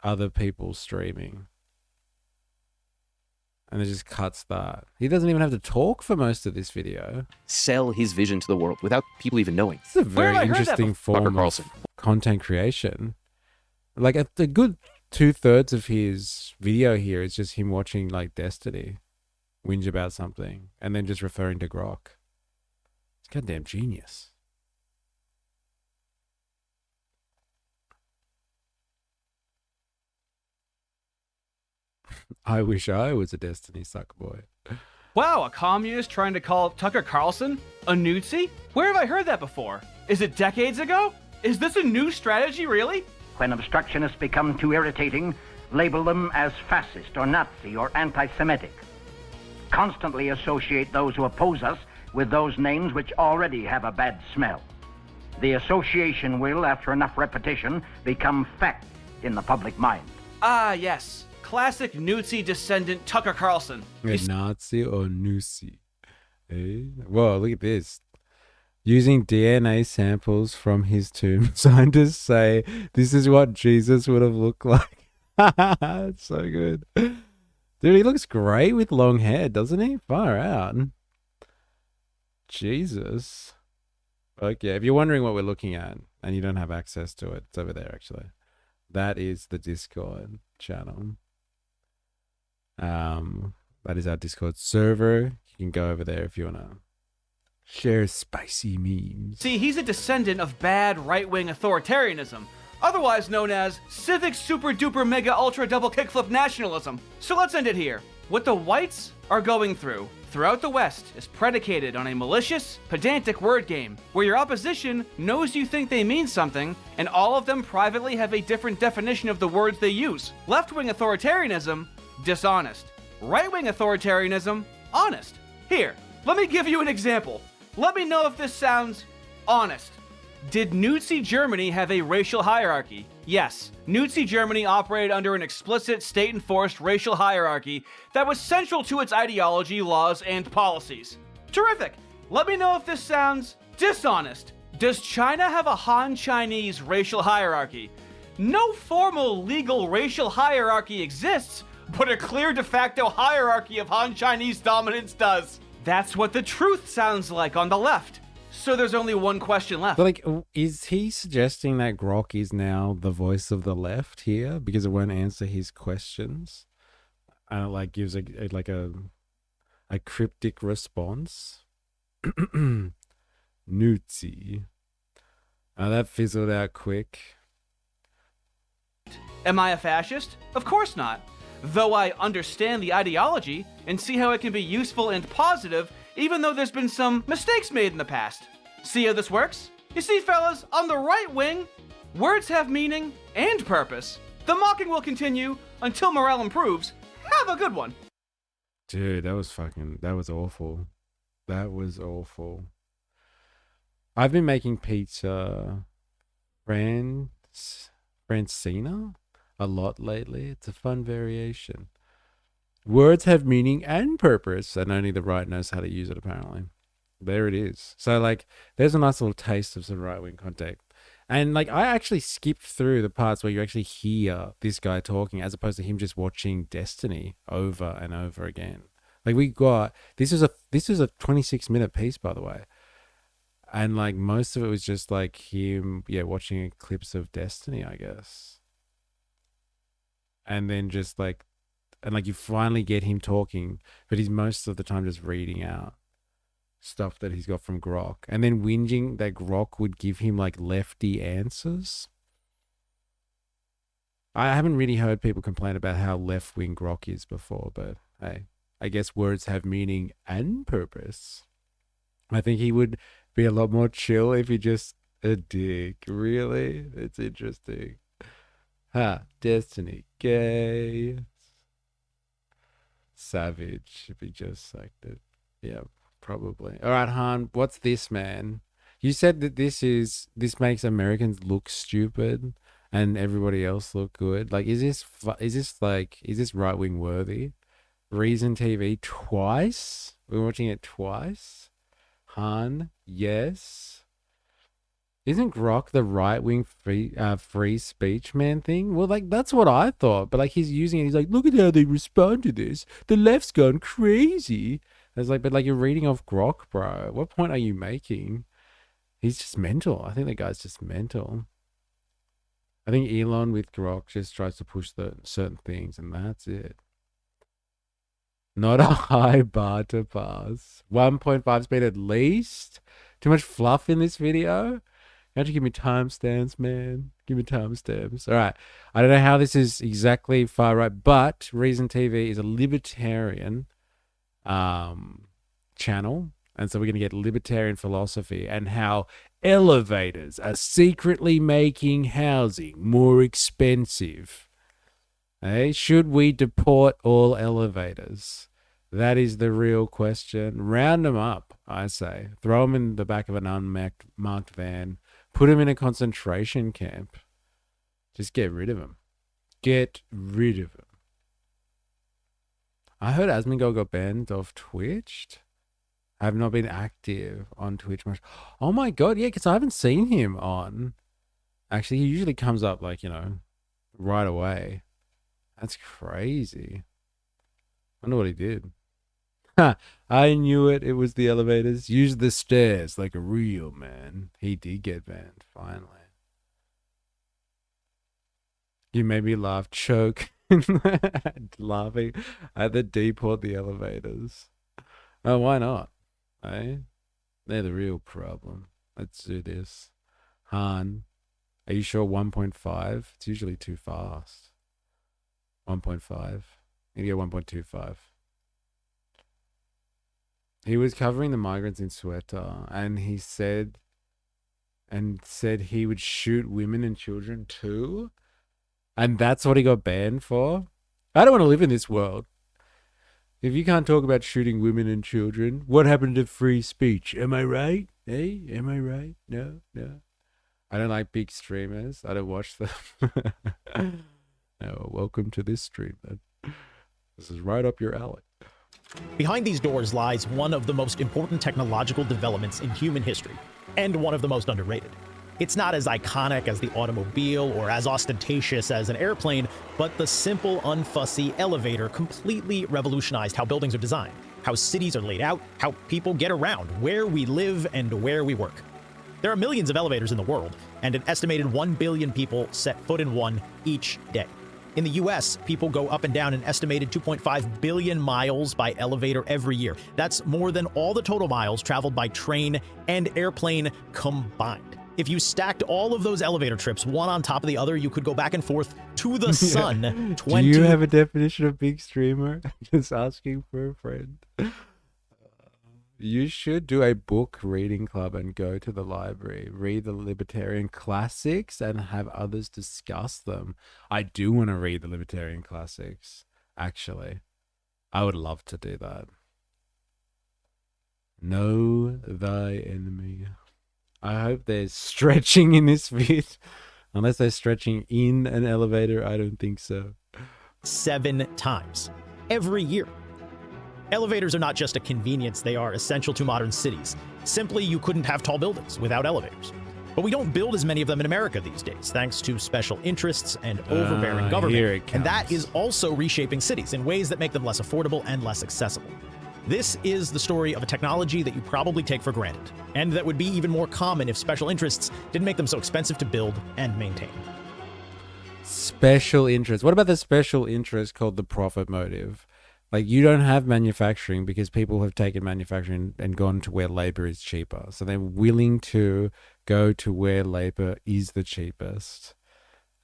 other people streaming. And it just cuts that. He doesn't even have to talk for most of this video. Sell his vision to the world without people even knowing. It's a very interesting form of content creation. Like a good 2/3 of his video here is just him watching like Destiny whinge about something and then just referring to Grok. It's goddamn genius. I wish I was a Destiny sucker boy. Wow, a communist trying to call Tucker Carlson a Nazi? Where have I heard that before? Is it decades ago? Is this a new strategy, really? When obstructionists become too irritating, label them as fascist or Nazi or anti-Semitic. Constantly associate those who oppose us with those names which already have a bad smell. The association will, after enough repetition, become fact in the public mind. Ah, yes. Classic Nazi descendant Tucker Carlson. A Nazi or Nusi? Eh? Whoa, look at this. Using DNA samples from his tomb, scientists say this is what Jesus would have looked like. It's so good. Dude, he looks great with long hair, doesn't he? Far out. Jesus. Okay, if you're wondering what we're looking at and you don't have access to it, it's over there actually. That is the Discord channel. That is our Discord server. You can go over there if you want to share spicy memes. See, he's a descendant of bad right-wing authoritarianism, otherwise known as civic super duper mega ultra double kickflip nationalism. So let's end it here. What the whites are going throughout the West is predicated on a malicious, pedantic word game where your opposition knows you think they mean something and all of them privately have a different definition of the words they use. Left-wing authoritarianism, dishonest. Right-wing authoritarianism, honest. Here, let me give you an example. Let me know if this sounds honest. Did Nazi Germany have a racial hierarchy? Yes, Nazi Germany operated under an explicit state-enforced racial hierarchy that was central to its ideology, laws, and policies. Terrific! Let me know if this sounds dishonest. Does China have a Han Chinese racial hierarchy? No formal legal racial hierarchy exists, but a clear de facto hierarchy of Han Chinese dominance does. That's what the truth sounds like on the left. So there's only one question left. But like, is he suggesting that Grok is now the voice of the left here because it won't answer his questions? And it like gives a cryptic response. Newtsy. That fizzled out quick. Am I a fascist? Of course not. Though I understand the ideology and see how it can be useful and positive, even though there's been some mistakes made in the past. See how this works? You see, fellas, on the right wing, words have meaning and purpose. The mocking will continue until morale improves. Have a good one. Dude, that was awful. That was awful. I've been making pizza Francina a lot lately. It's a fun variation. Words have meaning and purpose, and only the right knows how to use it, apparently. There it is. So, like, there's a nice little taste of some right-wing content. And, like, I actually skipped through the parts where you actually hear this guy talking as opposed to him just watching Destiny over and over again. Like, this is a 26-minute piece, by the way. And, like, most of it was just, like, him, watching clips of Destiny, I guess. And then just, like, you finally get him talking, but he's most of the time just reading out stuff that he's got from Grok. And then whinging that Grok would give him, like, lefty answers. I haven't really heard people complain about how left-wing Grok is before, but, hey, I guess words have meaning and purpose. I think he would be a lot more chill if he just a dick. Really? It's interesting. Destiny gay. Savage if he just liked it. Yeah, probably. All right, Han, what's this, man? You said that this makes Americans look stupid and everybody else look good. Like, is this right-wing worthy? Reason TV twice? We're watching it twice? Han, yes. Isn't Grok the right-wing free speech man thing? Well, like, that's what I thought. But, like, he's using it. He's like, look at how they respond to this. The left's gone crazy. I was like, but, like, you're reading off Grok, bro. What point are you making? He's just mental. I think the guy's just mental. I think Elon with Grok just tries to push certain things, and that's it. Not a high bar to pass. 1.5 speed at least. Too much fluff in this video. You have to give me timestamps, man. Give me timestamps. All right. I don't know how this is exactly far right, but Reason TV is a libertarian channel. And so we're going to get libertarian philosophy and how elevators are secretly making housing more expensive. Hey, should we deport all elevators? That is the real question. Round them up, I say. Throw them in the back of an unmarked van. Put them in a concentration camp. Just get rid of them. Get rid of them. I heard Asmongold got banned off Twitch. I have not been active on Twitch much. Oh my god, yeah, because I haven't seen him on. Actually, he usually comes up, like, you know, right away. That's crazy. I wonder what he did. I knew it. It was the elevators. Use the stairs like a real man. He did get banned, finally. You made me laugh. Choke. Laughing at the deport the elevators. Oh, why not? Eh? They're the real problem. Let's do this. Han, are you sure 1.5? It's usually too fast. 1.5. You get 1.25. He was covering the migrants in Sweta, and he said he would shoot women and children too. And that's what he got banned for? I don't want to live in this world. If you can't talk about shooting women and children, what happened to free speech? Am I right? Hey, am I right? No. I don't like big streamers. I don't watch them. No, welcome to this stream, then. This is right up your alley. Behind these doors lies one of the most important technological developments in human history, and one of the most underrated. It's not as iconic as the automobile or as ostentatious as an airplane, but the simple, unfussy elevator completely revolutionized how buildings are designed, how how cities are laid out, how people get around, where we live, and where we work. There are millions of elevators in the world, and an estimated 1 billion people set foot in one each day. In the US, people go up and down an estimated 2.5 billion miles by elevator every year. That's more than all the total miles traveled by train and airplane combined. If you stacked all of those elevator trips one on top of the other, you could go back and forth to the sun 20... Do you have a definition of big streamer? Just asking for a friend. You should do a book reading club and go to the library, read the libertarian classics and have others discuss them. I do want to read the libertarian classics, actually. I would love to do that. Know thy enemy. I hope there's stretching in this vid. Unless they're stretching in an elevator, I don't think so. 7 times every year. Elevators are not just a convenience, they are essential to modern cities. Simply, you couldn't have tall buildings without elevators. But we don't build as many of them in America these days, thanks to special interests and overbearing government. And that is also reshaping cities in ways that make them less affordable and less accessible. This is the story of a technology that you probably take for granted, and that would be even more common if special interests didn't make them so expensive to build and maintain. Special interest. What about the special interest called the profit motive? Like, you don't have manufacturing because people have taken manufacturing and gone to where labor is cheaper. So they're willing to go to where labor is the cheapest.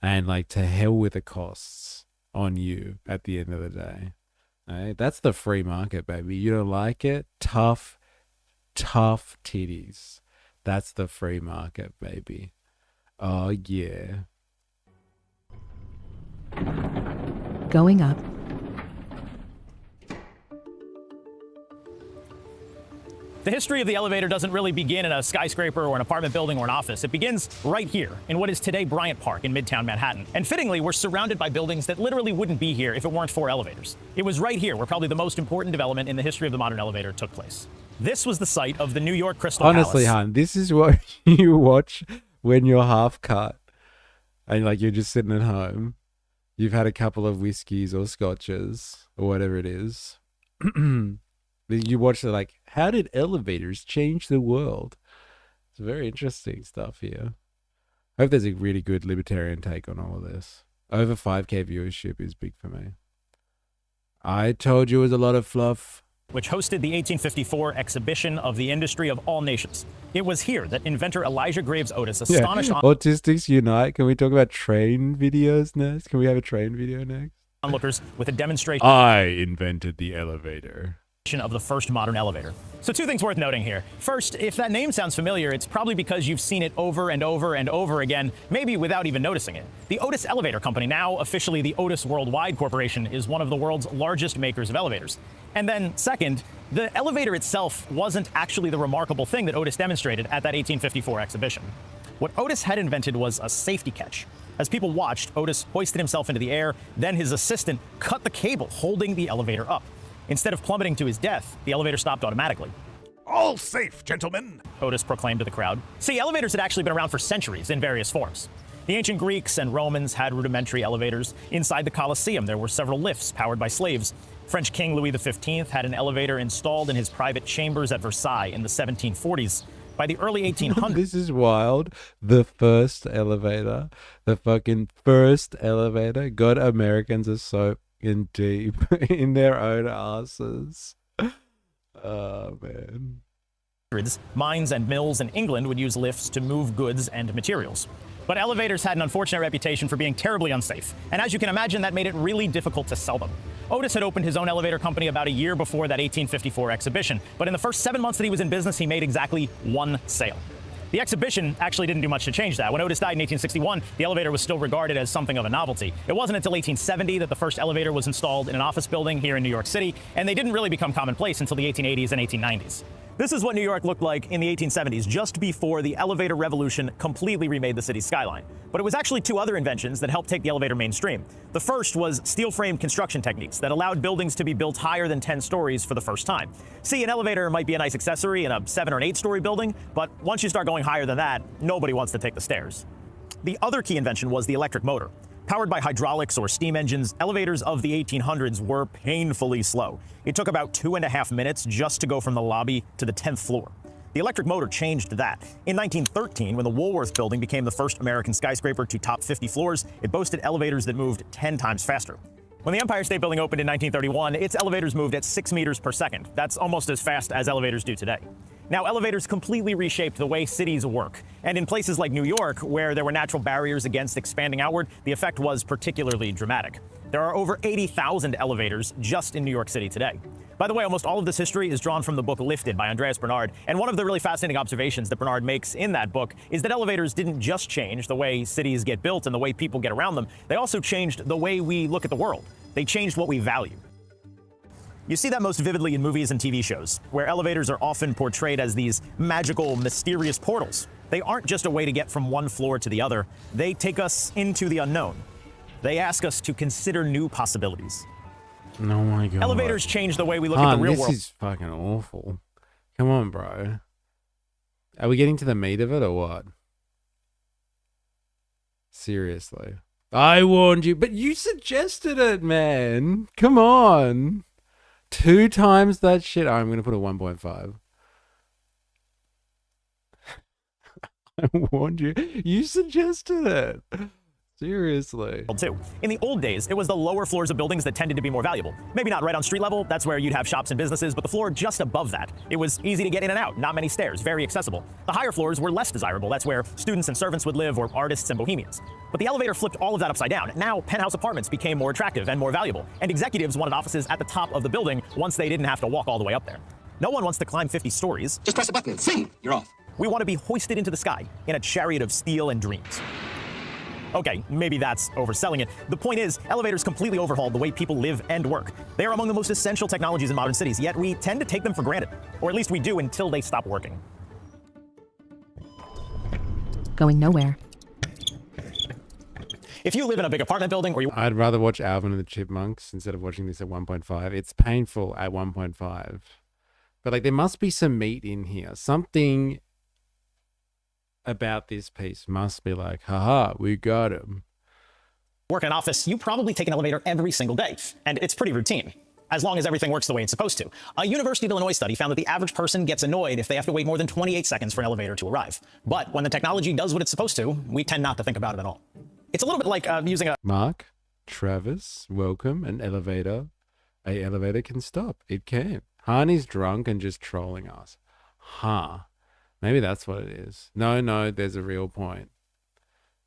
And, like, to hell with the costs on you at the end of the day. Right? That's the free market, baby. You don't like it? Tough titties. That's the free market, baby. Oh, yeah. Going up. The history of the elevator doesn't really begin in a skyscraper or an apartment building or an office. It begins right here in what is today Bryant Park in Midtown Manhattan. And fittingly, we're surrounded by buildings that literally wouldn't be here if it weren't for elevators. It was right here where probably the most important development in the history of the modern elevator took place. This was the site of the New York Crystal Honestly, Palace. Han, this is what you watch when you're half cut and, like, you're just sitting at home. You've had a couple of whiskeys or scotches or whatever it is. You watch it like, how did elevators change the world? It's very interesting stuff here. I hope there's a really good libertarian take on all of this. Over 5K viewership is big for me. I told you it was a lot of fluff. Which hosted the 1854 exhibition of the industry of all nations. It was here that inventor Elijah Graves Otis astonished Autistics Unite. Can we talk about train videos next? Can we have a train video next? onlookers with a demonstration I invented the elevator. Of the first modern elevator. So 2 things worth noting here. First, if that name sounds familiar, it's probably because you've seen it over and over and over again, maybe without even noticing it. The Otis Elevator Company, now officially the Otis Worldwide Corporation, is one of the world's largest makers of elevators. And then second, the elevator itself wasn't actually the remarkable thing that Otis demonstrated at that 1854 exhibition. What Otis had invented was a safety catch. As people watched, Otis hoisted himself into the air, then his assistant cut the cable holding the elevator up. Instead of plummeting to his death, the elevator stopped automatically. All safe, gentlemen, Otis proclaimed to the crowd. See, elevators had actually been around for centuries in various forms. The ancient Greeks and Romans had rudimentary elevators. Inside the Colosseum, there were several lifts powered by slaves. French King Louis XV had an elevator installed in his private chambers at Versailles in the 1740s. By the early 1800s... This is wild. The first elevator, the fucking first elevator, got Americans are so in deep in their own asses. Oh, man. Mines and mills in England would use lifts to move goods and materials. But elevators had an unfortunate reputation for being terribly unsafe, and as you can imagine, that made it really difficult to sell them. Otis had opened his own elevator company about a year before that 1854 exhibition, but in the first 7 months that he was in business, he made exactly 1 sale. The exhibition actually didn't do much to change that. When Otis died in 1861, the elevator was still regarded as something of a novelty. It wasn't until 1870 that the first elevator was installed in an office building here in New York City, and they didn't really become commonplace until the 1880s and 1890s. This is what New York looked like in the 1870s, just before the elevator revolution completely remade the city's skyline. But it was actually 2 other inventions that helped take the elevator mainstream. The first was steel frame construction techniques that allowed buildings to be built higher than 10 stories for the first time. See, an elevator might be a nice accessory in a 7 or 8 story building, but once you start going higher than that, nobody wants to take the stairs. The other key invention was the electric motor. Powered by hydraulics or steam engines, elevators of the 1800s were painfully slow. It took about 2.5 minutes just to go from the lobby to the 10th floor. The electric motor changed that. In 1913, when the Woolworth Building became the first American skyscraper to top 50 floors, it boasted elevators that moved 10 times faster. When the Empire State Building opened in 1931, its elevators moved at 6 meters per second. That's almost as fast as elevators do today. Now, elevators completely reshaped the way cities work. And in places like New York, where there were natural barriers against expanding outward, the effect was particularly dramatic. There are over 80,000 elevators just in New York City today. By the way, almost all of this history is drawn from the book Lifted by Andreas Bernard. And one of the really fascinating observations that Bernard makes in that book is that elevators didn't just change the way cities get built and the way people get around them. They also changed the way we look at the world. They changed what we value. You see that most vividly in movies and TV shows, where elevators are often portrayed as these magical, mysterious portals. They aren't just a way to get from one floor to the other. They take us into the unknown. They ask us to consider new possibilities. Oh my god. Elevators change the way we look at the real world. This is fucking awful. Come on, bro. Are we getting to the meat of it or what? Seriously. I warned you, but you suggested it, man. Come on. 2 times that shit. I'm going to put a 1.5. I warned you. You suggested it. Seriously. Too. In the old days, it was the lower floors of buildings that tended to be more valuable. Maybe not right on street level, that's where you'd have shops and businesses, but the floor just above that. It was easy to get in and out, not many stairs, very accessible. The higher floors were less desirable. That's where students and servants would live, or artists and bohemians. But the elevator flipped all of that upside down. Now, penthouse apartments became more attractive and more valuable, and executives wanted offices at the top of the building once they didn't have to walk all the way up there. No one wants to climb 50 stories. Just press a button and sing. You're off. We want to be hoisted into the sky in a chariot of steel and dreams. Okay, maybe that's overselling it. The point is, elevators completely overhauled the way people live and work. They are among the most essential technologies in modern cities, yet we tend to take them for granted. Or at least we do until they stop working. Going nowhere. If you live in a big apartment building or you... I'd rather watch Alvin and the Chipmunks instead of watching this at 1.5. It's painful at 1.5. But like, there must be some meat in here. Something about this piece must be like, haha, we got him. Work in an office, you probably take an elevator every single day, and it's pretty routine, as long as everything works the way it's supposed to. A University of Illinois study found that the average person gets annoyed if they have to wait more than 28 seconds for an elevator to arrive. But when the technology does what it's supposed to, we tend not to think about it at all. It's a little bit like using a... Mark, Travis, welcome. An elevator can stop. It can. Harney's drunk and just trolling us. Huh. Maybe that's what it is. No, there's a real point.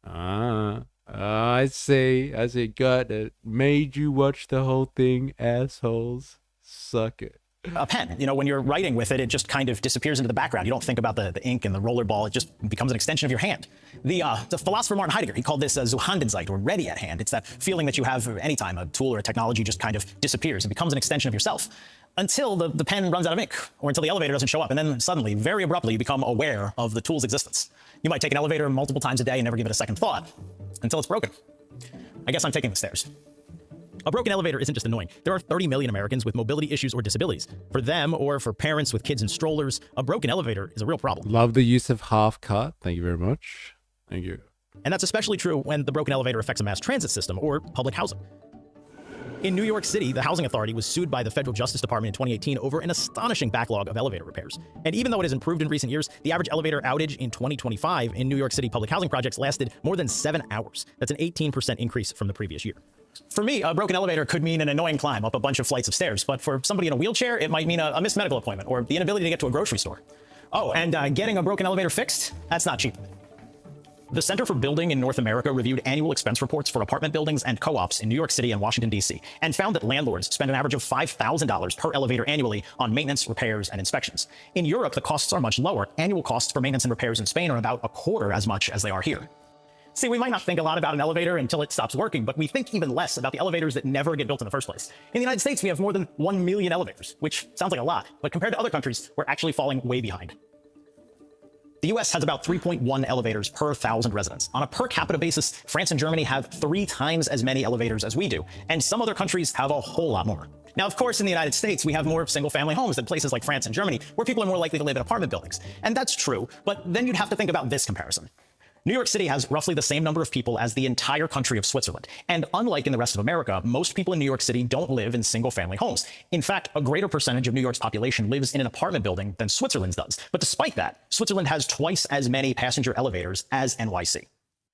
I see. Got it. Made you watch the whole thing, assholes. Suck it. A pen. You know, when you're writing with it, it just kind of disappears into the background. You don't think about the ink and the roller ball. It just becomes an extension of your hand. The philosopher Martin Heidegger, he called this Zuhandenzeit, or ready at hand. It's that feeling that you have anytime a tool or a technology just kind of disappears. It becomes an extension of yourself until the pen runs out of ink, or until the elevator doesn't show up. And then suddenly, very abruptly, you become aware of the tool's existence. You might take an elevator multiple times a day and never give it a second thought until it's broken. I guess I'm taking the stairs. A broken elevator isn't just annoying. There are 30 million Americans with mobility issues or disabilities. For them, or for parents with kids in strollers, a broken elevator is a real problem. Love the use of half cut. Thank you very much. Thank you. And that's especially true when the broken elevator affects a mass transit system or public housing. In New York City, the Housing Authority was sued by the Federal Justice Department in 2018 over an astonishing backlog of elevator repairs. And even though it has improved in recent years, the average elevator outage in 2025 in New York City public housing projects lasted more than 7 hours. That's an 18% increase from the previous year. For me, a broken elevator could mean an annoying climb up a bunch of flights of stairs, but for somebody in a wheelchair, it might mean a missed medical appointment or the inability to get to a grocery store. Oh, and getting a broken elevator fixed? That's not cheap. The Center for Building in North America reviewed annual expense reports for apartment buildings and co-ops in New York City and Washington, D.C., and found that landlords spend an average of $5,000 per elevator annually on maintenance, repairs, and inspections. In Europe, the costs are much lower. Annual costs for maintenance and repairs in Spain are about a quarter as much as they are here. See, we might not think a lot about an elevator until it stops working, but we think even less about the elevators that never get built in the first place. In the United States, we have more than 1 million elevators, which sounds like a lot, but compared to other countries, we're actually falling way behind. The US has about 3.1 elevators per 1,000 residents. On a per capita basis, France and Germany have 3 times as many elevators as we do, and some other countries have a whole lot more. Now, of course, in the United States, we have more single-family homes than places like France and Germany, where people are more likely to live in apartment buildings. And that's true, but then you'd have to think about this comparison. New York City has roughly the same number of people as the entire country of Switzerland. And unlike in the rest of America, most people in New York City don't live in single-family homes. In fact, a greater percentage of New York's population lives in an apartment building than Switzerland's does. But despite that, Switzerland has twice as many passenger elevators as NYC.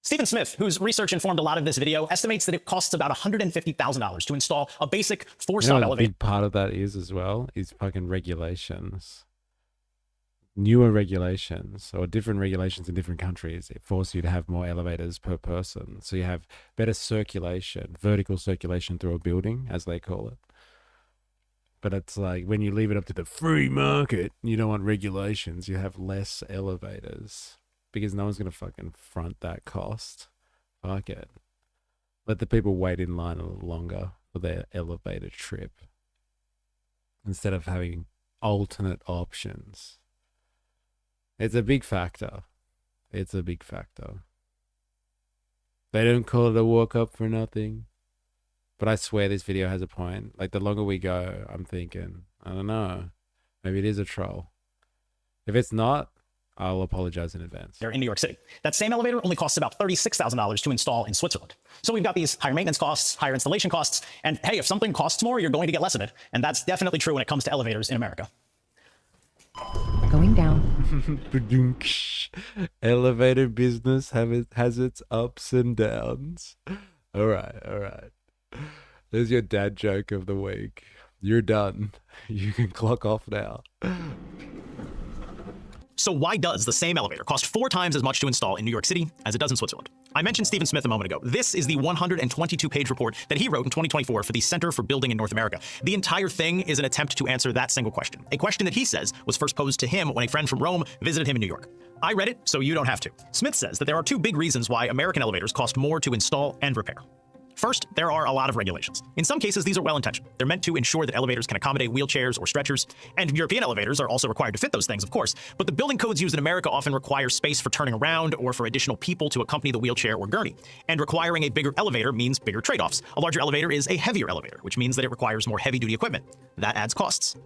Stephen Smith, whose research informed a lot of this video, estimates that it costs about $150,000 to install a basic four-stop A elevator. big part of that is as well is fucking regulations. Newer regulations or different regulations in different countries, it forces you to have more elevators per person. So you have better circulation, vertical circulation through a building, as they call it. But it's like when you leave it up to the free market, you don't want regulations, you have less elevators because no one's going to fucking front that cost. Fuck it. Let the people wait in line a little longer for their elevator trip instead of having alternate options. It's a big factor. It's a big factor. They don't call it a walk up for nothing. But I swear this video has a point. Like the longer we go, I'm thinking, I don't know. Maybe it is a troll. If it's not, I'll apologize in advance. In New York City. That same elevator only costs about $36,000 to install in Switzerland. So we've got these higher maintenance costs, higher installation costs, and hey, if something costs more, you're going to get less of it. And that's definitely true when it comes to elevators in America. Going down. Elevator business has its ups and downs. All right. There's your dad joke of the week. You're done. You can clock off now. So why does the same elevator cost 4 times as much to install in New York City as it does in Switzerland? I mentioned Stephen Smith a moment ago. This is the 122-page report that he wrote in 2024 for the Center for Building in North America. The entire thing is an attempt to answer that single question, a question that he says was first posed to him when a friend from Rome visited him in New York. I read it, so you don't have to. Smith says that there are 2 big reasons why American elevators cost more to install and repair. First, there are a lot of regulations. In some cases, these are well-intentioned. They're meant to ensure that elevators can accommodate wheelchairs or stretchers, and European elevators are also required to fit those things, of course. But the building codes used in America often require space for turning around or for additional people to accompany the wheelchair or gurney. And requiring a bigger elevator means bigger trade-offs. A larger elevator is a heavier elevator, which means that it requires more heavy-duty equipment. That adds costs.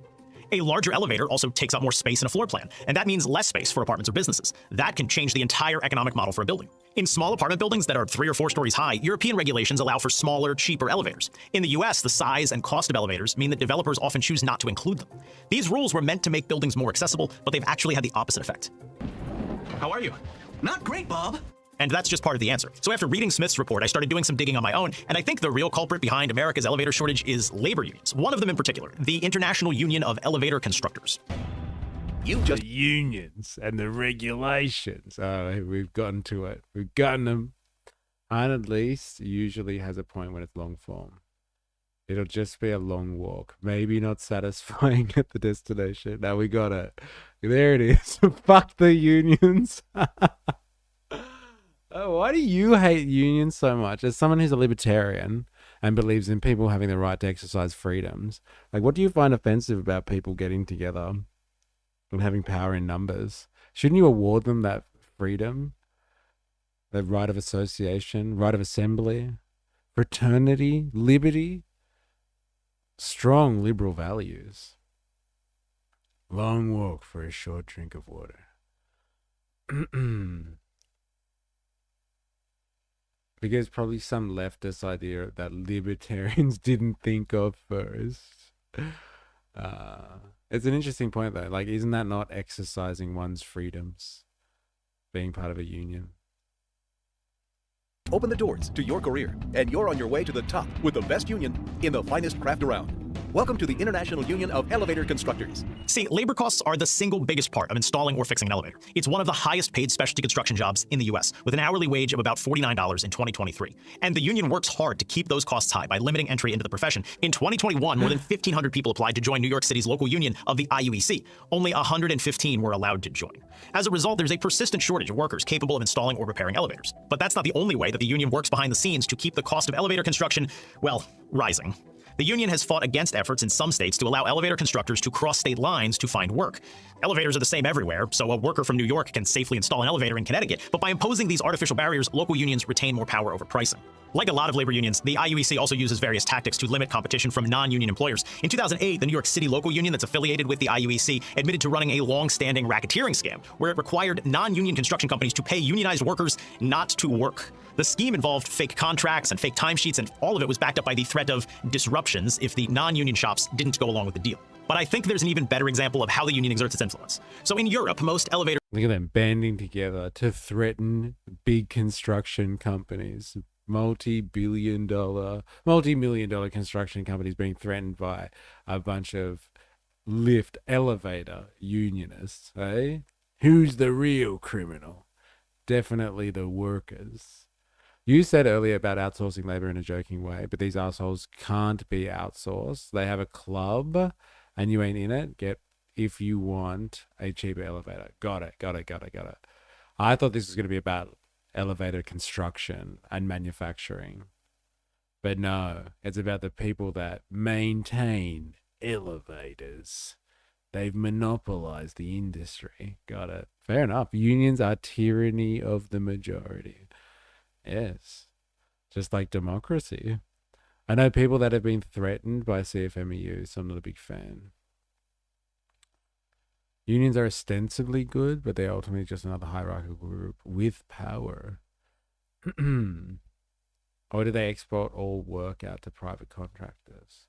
A larger elevator also takes up more space in a floor plan, and that means less space for apartments or businesses. That can change the entire economic model for a building. In small apartment buildings that are 3 or 4 stories high, European regulations allow for smaller, cheaper elevators. In the US, the size and cost of elevators mean that developers often choose not to include them. These rules were meant to make buildings more accessible, but they've actually had the opposite effect. How are you? Not great, Bob. And that's just part of the answer. So after reading Smith's report, I started doing some digging on my own, and I think the real culprit behind America's elevator shortage is labor unions. One of them in particular, the International Union of Elevator Constructors. The unions and the regulations. Oh, we've gotten to it. We've gotten them. And at least usually has a point when it's long form. It'll just be a long walk. Maybe not satisfying at the destination. Now we got it. There it is. Fuck the unions. Oh, why do you hate unions so much? As someone who's a libertarian and believes in people having the right to exercise freedoms, like, what do you find offensive about people getting together and having power in numbers? Shouldn't you award them that freedom, the right of association, right of assembly, fraternity, liberty, strong liberal values? Long walk for a short drink of water. Because probably some leftist idea that libertarians didn't think of first. It's an interesting point though. Like, isn't that not exercising one's freedoms, being part of a union? Open the doors to your career, and you're on your way to the top with the best union in the finest craft around. Welcome to the International Union of Elevator Constructors. See, labor costs are the single biggest part of installing or fixing an elevator. It's one of the highest paid specialty construction jobs in the US, with an hourly wage of about $49 in 2023. And the union works hard to keep those costs high by limiting entry into the profession. In 2021, more than 1,500 people applied to join New York City's local union of the IUEC. Only 115 were allowed to join. As a result, there's a persistent shortage of workers capable of installing or repairing elevators. But that's not the only way that the union works behind the scenes to keep the cost of elevator construction, well, rising. The union has fought against efforts in some states to allow elevator constructors to cross state lines to find work. Elevators are the same everywhere, so a worker from New York can safely install an elevator in Connecticut, but by imposing these artificial barriers, local unions retain more power over pricing. Like a lot of labor unions, the IUEC also uses various tactics to limit competition from non-union employers. In 2008, the New York City local union that's affiliated with the IUEC admitted to running a long-standing racketeering scam where it required non-union construction companies to pay unionized workers not to work. The scheme involved fake contracts and fake timesheets, and all of it was backed up by the threat of disruptions if the non-union shops didn't go along with the deal. But I think there's an even better example of how the union exerts its influence. So in Europe, most elevator... Look at them banding together to threaten big construction companies. Multi-million dollar construction companies being threatened by a bunch of lift elevator unionists, eh? Who's the real criminal? Definitely the workers. You said earlier about outsourcing labor in a joking way, but these assholes can't be outsourced. They have a club and you ain't in it. Get if you want a cheaper elevator. Got it. I thought this was going to be about elevator construction and manufacturing, but no, it's about the people that maintain elevators. They've monopolized the industry. Got it. Fair enough. Unions are tyranny of the majority. Yes, just like democracy. I know people that have been threatened by CFMEU, so I'm not a big fan. Unions are ostensibly good, but they're ultimately just another hierarchical group with power. Or do they export all work out to private contractors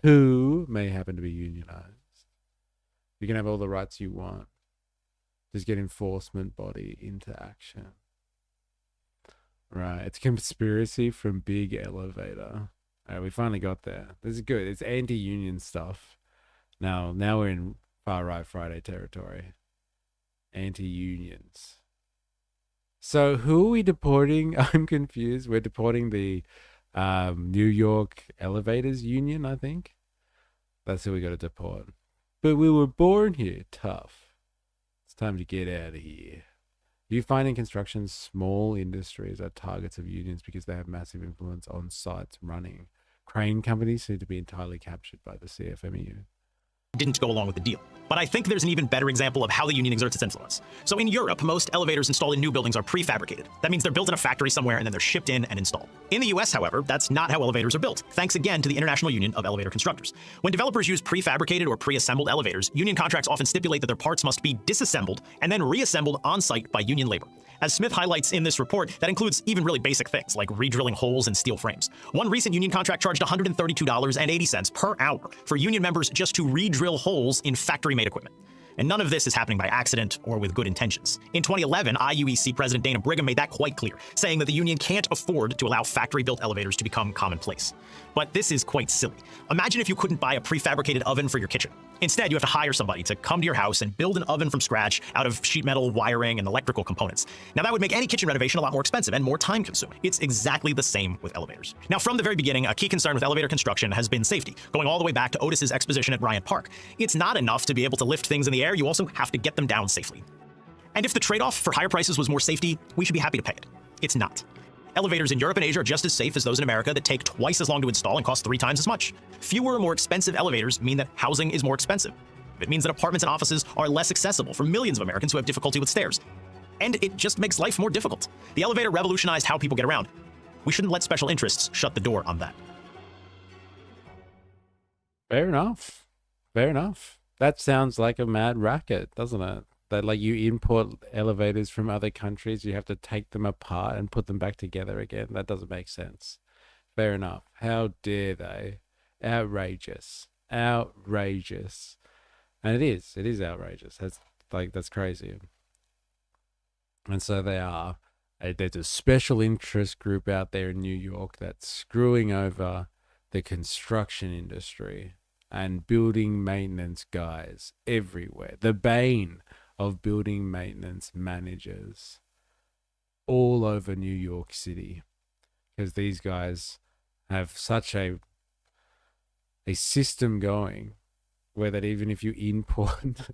who may happen to be unionized? You can have all the rights you want. Just get enforcement body into action. Right, it's conspiracy from Big Elevator. All right, we finally got there. This is good. It's anti-union stuff. Now we're in Far Right Friday territory. Anti-unions. So who are we deporting? I'm confused. We're deporting the New York Elevators Union, I think. That's who we got to deport. But we were born here. Tough. It's time to get out of here. You find in construction small industries are targets of unions because they have massive influence on sites running. Crane companies seem to be entirely captured by the CFMEU. Didn't go along with the deal. But I think there's an even better example of how the union exerts its influence. So in Europe, most elevators installed in new buildings are prefabricated. That means they're built in a factory somewhere and then they're shipped in and installed. In the US, however, that's not how elevators are built, thanks again to the International Union of Elevator Constructors. When developers use prefabricated or pre-assembled elevators, union contracts often stipulate that their parts must be disassembled and then reassembled on-site by union labor. As Smith highlights in this report, that includes even really basic things like re-drilling holes in steel frames. One recent union contract charged $132.80 per hour for union members just to re-drill holes in factory-made equipment. And none of this is happening by accident or with good intentions. In 2011, IUEC President Dana Brigham made that quite clear, saying that the union can't afford to allow factory-built elevators to become commonplace. But this is quite silly. Imagine if you couldn't buy a prefabricated oven for your kitchen. Instead, you have to hire somebody to come to your house and build an oven from scratch out of sheet metal, wiring, and electrical components. Now, that would make any kitchen renovation a lot more expensive and more time-consuming. It's exactly the same with elevators. Now, from the very beginning, a key concern with elevator construction has been safety, going all the way back to Otis's exposition at Bryant Park. It's not enough to be able to lift things in the air, you also have to get them down safely. And if the trade-off for higher prices was more safety, we should be happy to pay it. It's not. Elevators in Europe and Asia are just as safe as those in America that take twice as long to install and cost 3 times as much. Fewer, more expensive elevators mean that housing is more expensive. It means that apartments and offices are less accessible for millions of Americans who have difficulty with stairs. And it just makes life more difficult. The elevator revolutionized how people get around. We shouldn't let special interests shut the door on that. Fair enough. Fair enough. That sounds like a mad racket, doesn't it? That like you import elevators from other countries, you have to take them apart and put them back together again. That doesn't make sense. Fair enough. How dare they? Outrageous. Outrageous. And it is outrageous. That's crazy. And so they are. There's a special interest group out there in New York that's screwing over the construction industry and building maintenance guys everywhere. The bane of building maintenance managers all over New York City, because these guys have such a system going where that even if you import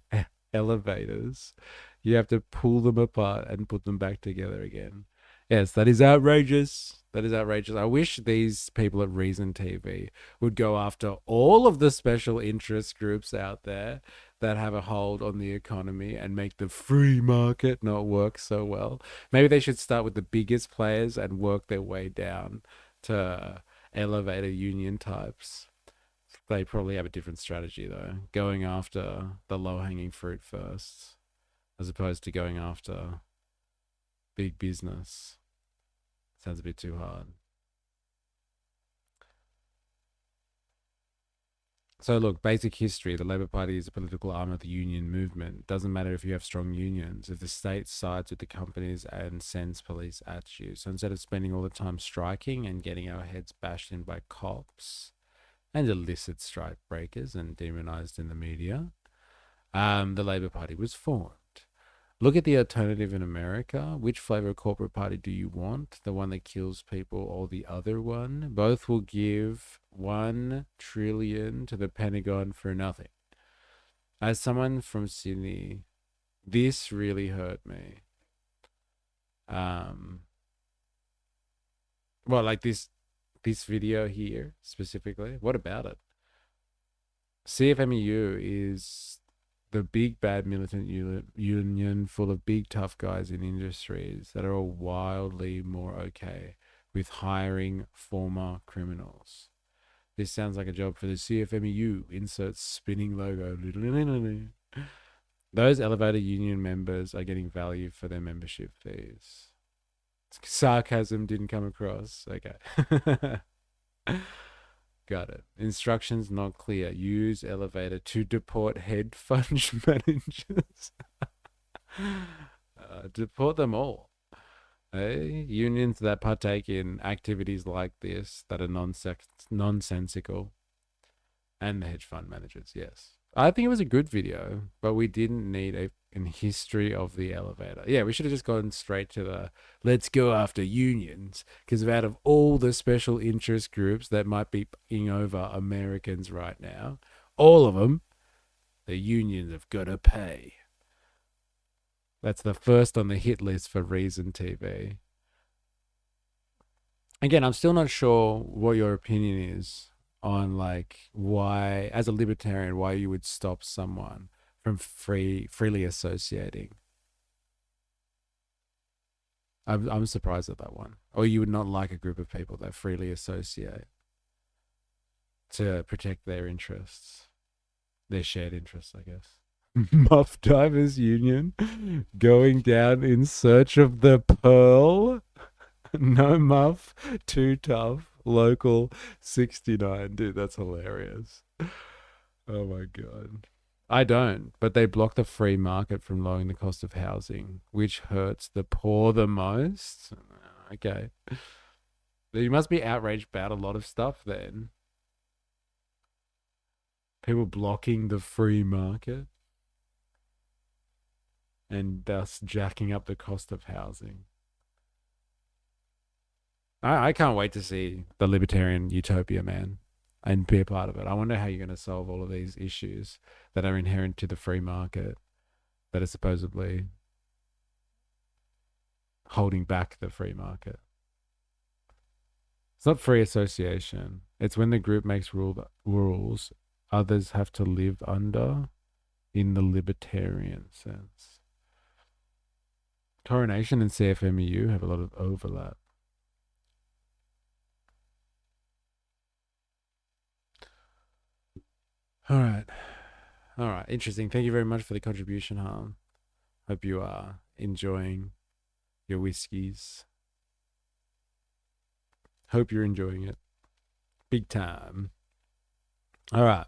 elevators, you have to pull them apart and put them back together again. Yes, that is outrageous. That is outrageous. I wish these people at Reason TV would go after all of the special interest groups out there that have a hold on the economy and make the free market not work so well. Maybe they should start with the biggest players and work their way down to elevator union types. They probably have a different strategy though, going after the low-hanging fruit first, as opposed to going after big business. Sounds a bit too hard. So look, basic history. The Labour Party is a political arm of the union movement. Doesn't matter if you have strong unions, if the state sides with the companies and sends police at you. So instead of spending all the time striking and getting our heads bashed in by cops and illicit strike breakers and demonized in the media, the Labour Party was formed. Look at the alternative in America. Which flavor of corporate party do you want? The one that kills people or the other one? Both will give $1 trillion to the Pentagon for nothing. As someone from Sydney, this really hurt me. Well, like this video here specifically. What about it? CFMEU is the big bad militant union full of big tough guys in industries that are all wildly more okay with hiring former criminals. This sounds like a job for the CFMEU. Insert spinning logo. Those elevator union members are getting value for their membership fees. Sarcasm didn't come across. Okay. Got it. Instructions not clear. Use elevator to deport hedge fund managers. Deport them all. Unions that partake in activities like this that are nonsensical. And the hedge fund managers, yes. I think it was a good video, but we didn't need a history of the elevator. Yeah, we should have just gone straight to the let's go after unions, because out of all the special interest groups that might be fucking over Americans right now, all of them, the unions have got to pay. That's the first on the hit list for Reason TV. Again, I'm still not sure what your opinion is on like why, as a libertarian, why you would stop someone from freely associating. I'm surprised at that one. Or you would not like a group of people that freely associate to protect their interests, their shared interests, I guess. Muff Divers Union going down in search of the pearl. No muff, too tough. Local 69. Dude, that's hilarious. Oh my God. I don't, but they block the free market from lowering the cost of housing, which hurts the poor the most. Okay. You must be outraged about a lot of stuff then. People blocking the free market and thus jacking up the cost of housing. I can't wait to see the libertarian utopia, man, and be a part of it. I wonder how you're going to solve all of these issues that are inherent to the free market that are supposedly holding back the free market. It's not free association. It's when the group makes rules others have to live under in the libertarian sense. Coronation and CFMEU have a lot of overlap. All right. Interesting. Thank you very much for the contribution, Harm. Hope you are enjoying your whiskeys. Hope you're enjoying it. Big time. All right.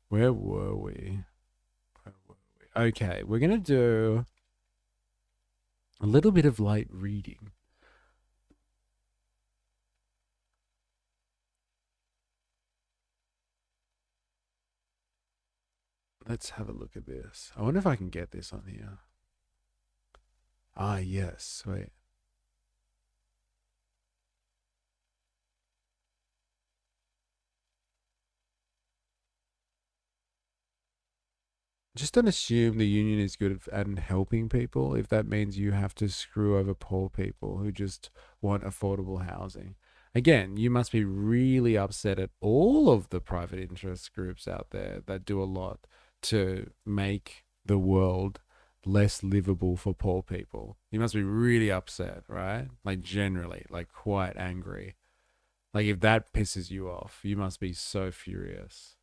Where were we? Okay, we're going to do a little bit of light reading. Let's have a look at this. I wonder if I can get this on here. Ah, yes. Wait. Just don't assume the union is good at helping people if that means you have to screw over poor people who just want affordable housing. Again, you must be really upset at all of the private interest groups out there that do a lot to make the world less livable for poor people. You must be really upset, right? Like generally, like quite angry. Like if that pisses you off, you must be so furious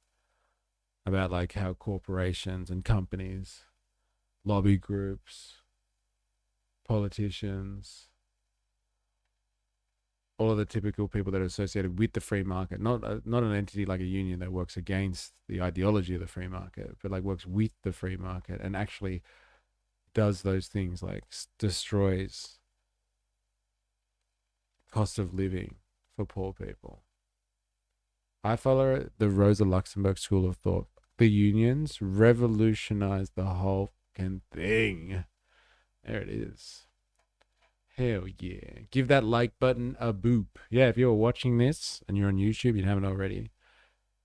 about like how corporations and companies, lobby groups, politicians, all of the typical people that are associated with the free market, not an entity like a union that works against the ideology of the free market, but like works with the free market and actually does those things like destroys cost of living for poor people. I follow the Rosa Luxemburg school of thought. The unions revolutionized the whole fucking thing. There it is. Hell yeah. Give that like button a boop. Yeah, if you're watching this and you're on YouTube, you haven't already,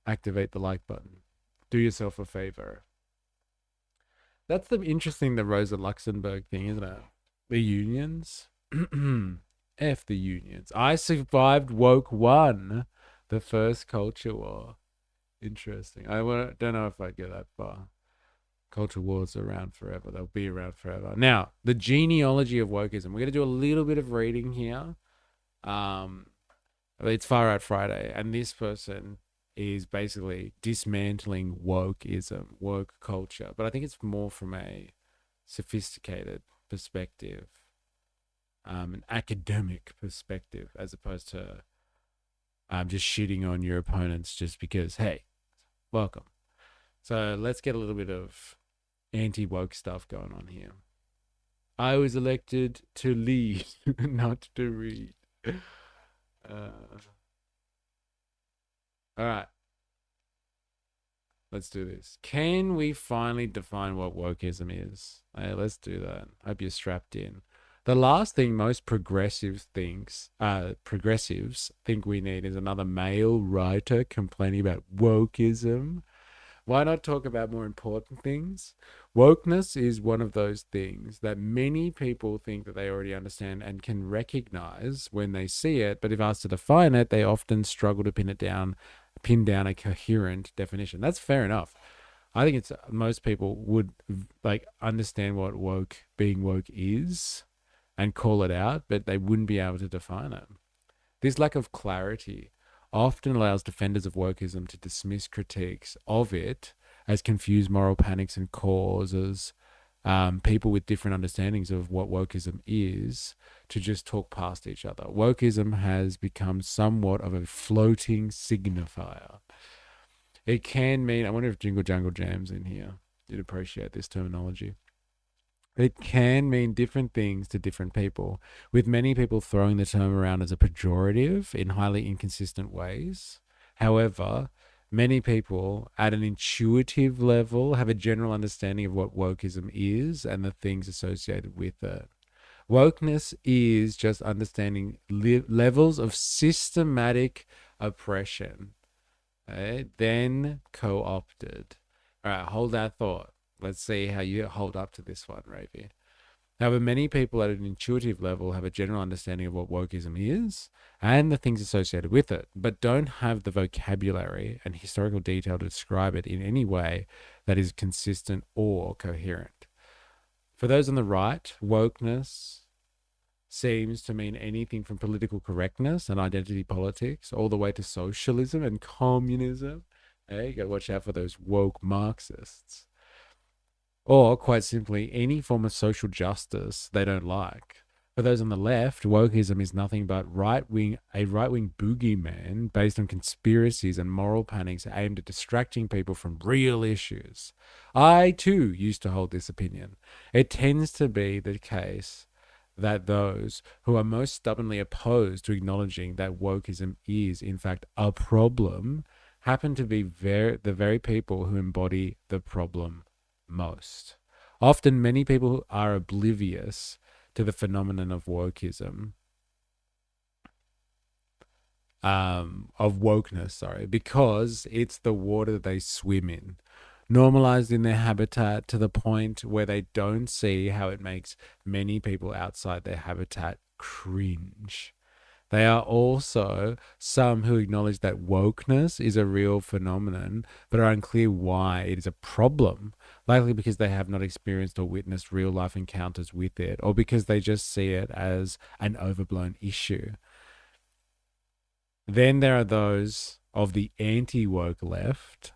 activate the like button. Do yourself a favor. That's the interesting, the Rosa Luxemburg thing, isn't it? The unions. F the unions. I survived woke 1, the first culture war. Interesting. I don't know if I'd go that far. Culture wars are around forever. They'll be around forever. Now, the genealogy of wokeism. We're going to do a little bit of reading here. It's Far Out Friday, and this person is basically dismantling wokeism, woke culture. But I think it's more from a sophisticated perspective, an academic perspective, as opposed to just shitting on your opponents just because, hey, welcome. So let's get a little bit of anti-woke stuff going on here. I was elected to lead, not to read. All right. Let's do this. Can we finally define what wokeism is? Hey, let's do that. Hope you're strapped in. The last thing most progressives think we need is another male writer complaining about wokeism. Why not talk about more important things? Wokeness is one of those things that many people think that they already understand and can recognize when they see it, but if asked to define it, they often struggle to pin down a coherent definition. That's fair enough. I think it's most people would like understand what being woke is and call it out, but they wouldn't be able to define it. This lack of clarity often allows defenders of wokeism to dismiss critiques of it as confused moral panics and causes people with different understandings of what wokeism is to just talk past each other. Wokeism has become somewhat of a floating signifier. It can mean, I wonder if Jingle Jangle Jam's in here. You'd appreciate this terminology. It can mean different things to different people, with many people throwing the term around as a pejorative in highly inconsistent ways. However, many people at an intuitive level have a general understanding of what wokeism is and the things associated with it. Wokeness is just understanding levels of systematic oppression, then co-opted. All right, hold that thought. Let's see how you hold up to this one, Ravi. However, many people at an intuitive level have a general understanding of what wokeism is and the things associated with it, but don't have the vocabulary and historical detail to describe it in any way that is consistent or coherent. For those on the right, wokeness seems to mean anything from political correctness and identity politics all the way to socialism and communism. Hey, you gotta watch out for those woke Marxists. Or, quite simply, any form of social justice they don't like. For those on the left, wokeism is nothing but a right-wing boogeyman based on conspiracies and moral panics aimed at distracting people from real issues. I, too, used to hold this opinion. It tends to be the case that those who are most stubbornly opposed to acknowledging that wokeism is, in fact, a problem happen to be the very people who embody the problem most. Often, many people are oblivious to the phenomenon of wokeism, because it's the water they swim in, normalized in their habitat to the point where they don't see how it makes many people outside their habitat cringe. They are also some who acknowledge that wokeness is a real phenomenon, but are unclear why it is a problem, likely because they have not experienced or witnessed real-life encounters with it, or because they just see it as an overblown issue. Then there are those of the anti-woke left,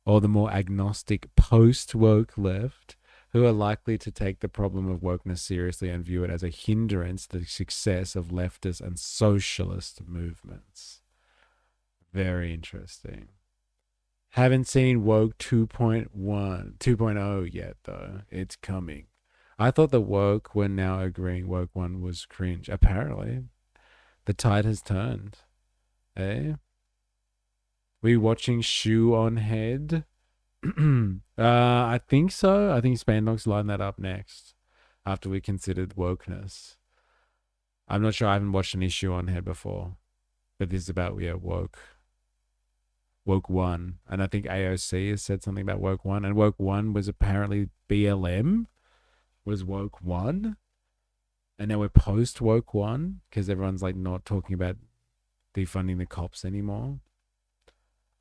or the more agnostic post-woke left, who are likely to take the problem of wokeness seriously and view it as a hindrance to the success of leftist and socialist movements. Very interesting. Haven't seen Woke 2.0 yet, though. It's coming. I thought the woke were now agreeing Woke 1 was cringe. Apparently, the tide has turned. Eh? We watching Shoe on Head? I think so. I think Spandox lined that up next after we considered wokeness. I'm not sure. I haven't watched an issue on Head before, but this is about woke 1, and I think AOC has said something about Woke 1, and Woke 1 was apparently BLM was Woke 1, and now we're post Woke 1 because everyone's like not talking about defunding the cops anymore.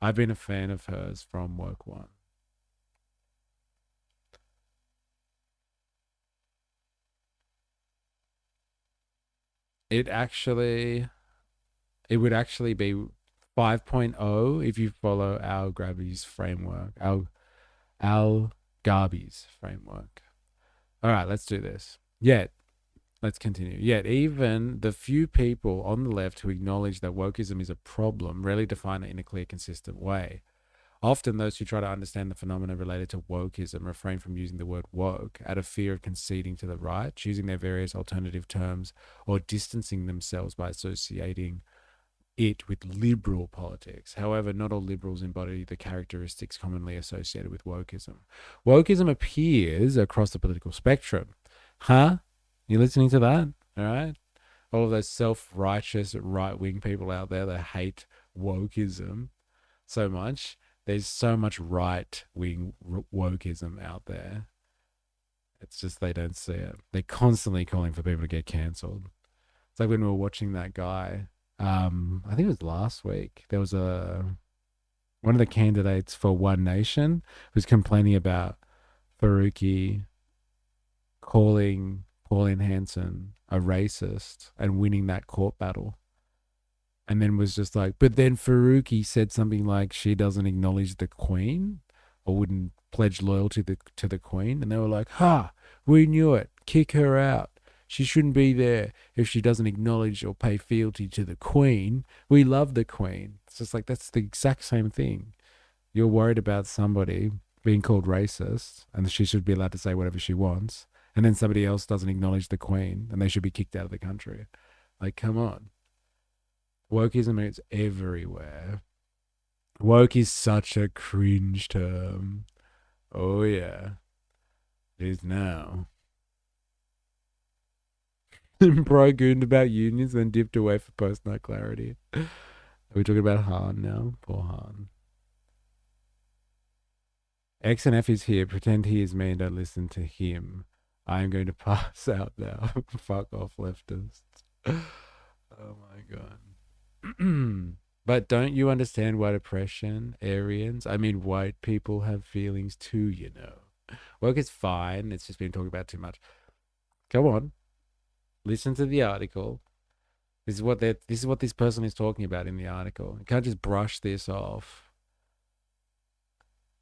I've been a fan of hers from Woke 1. It would actually be 5.0 if you follow Al Garbi's framework. Al Garbi's framework. All right, let's do this. Let's continue. Yet, even the few people on the left who acknowledge that wokeism is a problem rarely define it in a clear, consistent way. Often, those who try to understand the phenomena related to wokeism refrain from using the word woke out of fear of conceding to the right, choosing their various alternative terms, or distancing themselves by associating it with liberal politics. However, not all liberals embody the characteristics commonly associated with wokeism. Wokeism appears across the political spectrum. Huh? You listening to that? All right? All of those self-righteous right-wing people out there that hate wokeism so much. There's so much right-wing wokeism out there. It's just they don't see it. They're constantly calling for people to get cancelled. It's like when we were watching that guy, I think it was last week, there was one of the candidates for One Nation was complaining about Faruqi calling Pauline Hanson a racist and winning that court battle. And then was just like, but then Faruqi said something like she doesn't acknowledge the Queen or wouldn't pledge loyalty to the Queen. And they were like, we knew it. Kick her out. She shouldn't be there if she doesn't acknowledge or pay fealty to the Queen. We love the Queen. It's just like, that's the exact same thing. You're worried about somebody being called racist and she should be allowed to say whatever she wants. And then somebody else doesn't acknowledge the Queen and they should be kicked out of the country. Like, come on. Wokeism is everywhere. Woke is such a cringe term. Oh, yeah. It is now. Pro-gooned about unions, then dipped away for post-nut clarity. Are we talking about Han now? Poor Han. X and F is here. Pretend he is me and don't listen to him. I am going to pass out now. Fuck off, leftists. Oh, my God. But don't you understand white oppression, Aryans? I mean, white people have feelings too, you know. Woke is fine. It's just been talked about too much. Come on. Listen to the article. This is what this person is talking about in the article. You can't just brush this off.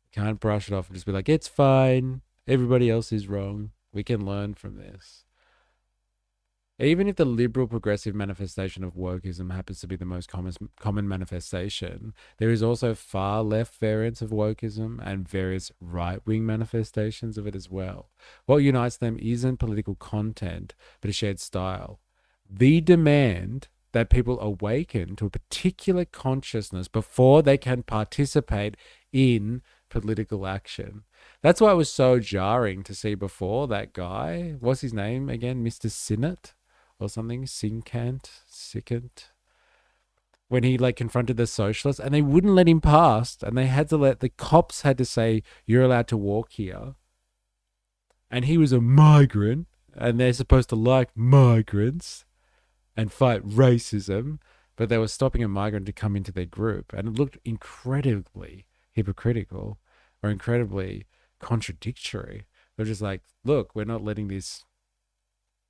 You can't brush it off and just be like, it's fine. Everybody else is wrong. We can learn from this. Even if the liberal progressive manifestation of wokeism happens to be the most common manifestation, there is also far left variants of wokeism and various right-wing manifestations of it as well. What unites them isn't political content, but a shared style. The demand that people awaken to a particular consciousness before they can participate in political action. That's why it was so jarring to see before that guy, what's his name again, Mr. Sinnott? Or something, Sickant, when he like confronted the socialists and they wouldn't let him pass, and they had to the cops had to say, you're allowed to walk here. And he was a migrant and they're supposed to like migrants. and fight racism, but they were stopping a migrant to come into their group, and it looked incredibly hypocritical or incredibly contradictory. They're just like, look, we're not letting this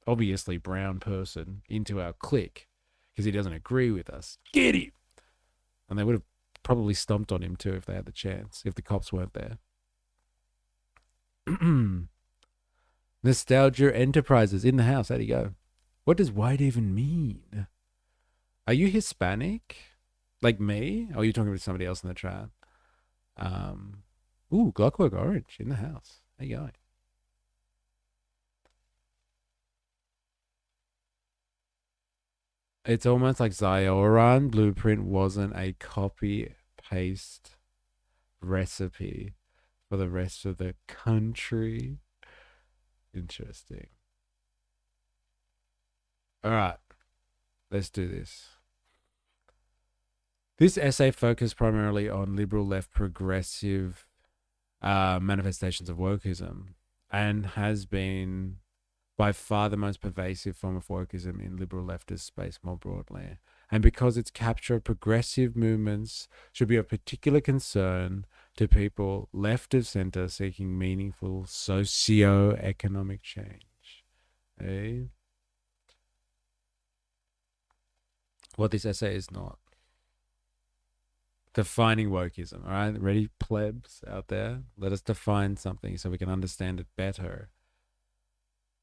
obviously brown person into our clique because he doesn't agree with us. Get him! And they would have probably stomped on him too if they had the chance, if the cops weren't there. Nostalgia Enterprises in the house. There you go. What does white even mean? Are you Hispanic? Like me? Or are you talking to somebody else in the chat? Ooh, Clockwork Orange in the house. There you go. It's almost like Zioran Blueprint wasn't a copy-paste recipe for the rest of the country. Interesting. All right, let's do this. This essay focused primarily on liberal left progressive manifestations of wokeism and has been by far the most pervasive form of wokeism in liberal leftist space more broadly. And because its capture of progressive movements should be of particular concern to people left of center seeking meaningful socio-economic change. Okay? What this essay is not. Defining wokeism, all right? Ready, plebs out there? Let us define something so we can understand it better.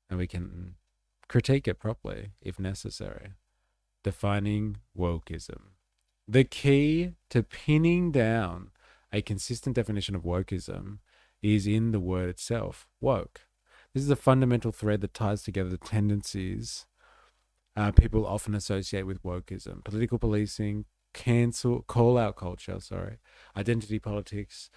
And we can critique it properly if necessary. Defining wokeism. The key to pinning down a consistent definition of wokeism is in the word itself, woke. This is a fundamental thread that ties together the tendencies people often associate with wokeism. Political policing, call-out culture, identity politics,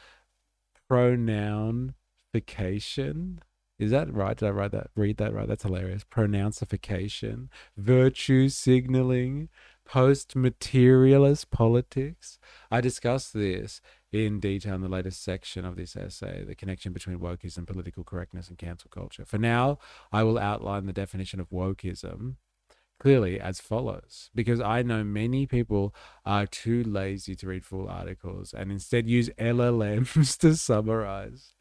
pronounification. Is that right? Did I read that right? That's hilarious. Pronouncification, virtue signaling, post-materialist politics. I discussed this in detail in the latest section of this essay, the connection between wokeism, political correctness, and cancel culture. For now, I will outline the definition of wokeism clearly as follows, because I know many people are too lazy to read full articles and instead use LLMs to summarize.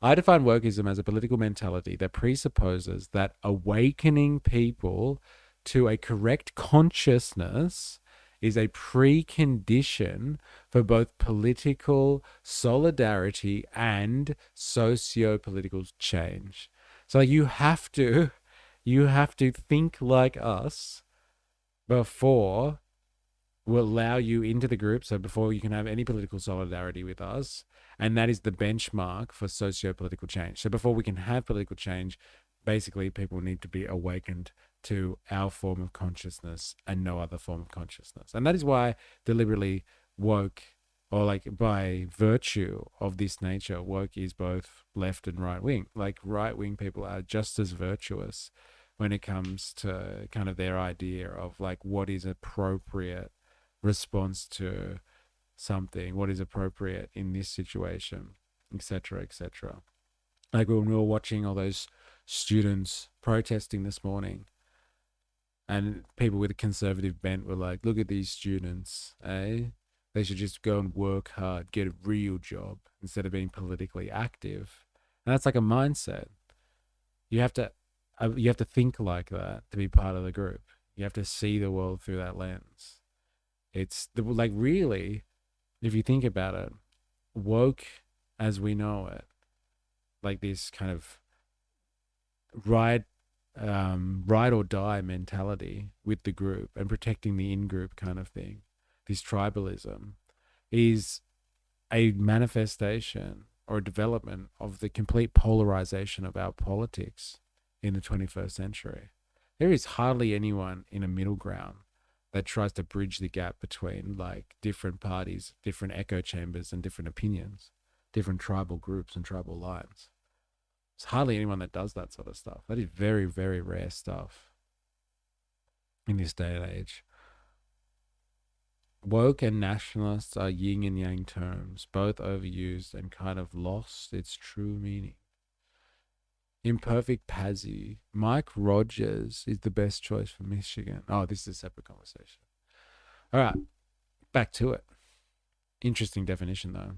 I define wokeism as a political mentality that presupposes that awakening people to a correct consciousness is a precondition for both political solidarity and socio-political change. So you have to think like us before we'll allow you into the group. So before you can have any political solidarity with us, and that is the benchmark for socio-political change. So before we can have political change, basically people need to be awakened to our form of consciousness and no other form of consciousness. And that is why deliberately woke, or like by virtue of this nature, woke is both left and right wing. Like right wing people are just as virtuous when it comes to kind of their idea of like what is appropriate response to something, what is appropriate in this situation, etc., etc. Like when we were watching all those students protesting this morning, and people with a conservative bent were like, look at these students, eh? They should just go and work hard, get a real job instead of being politically active. And that's like a mindset. You have to think like that to be part of the group. You have to see the world through that lens. It's like really, if you think about it, woke as we know it, like this kind of ride or die mentality with the group and protecting the in-group kind of thing, this tribalism, is a manifestation or a development of the complete polarization of our politics in the 21st century. There is hardly anyone in a middle ground that tries to bridge the gap between like different parties, different echo chambers, and different opinions, different tribal groups and tribal lines. There's hardly anyone that does that sort of stuff. That is very, very rare stuff in this day and age. Woke and nationalists are yin and yang terms, both overused and kind of lost its true meaning. Imperfect Pazzy. Mike Rogers is the best choice for Michigan. Oh, this is a separate conversation. All right, back to it. Interesting definition, though.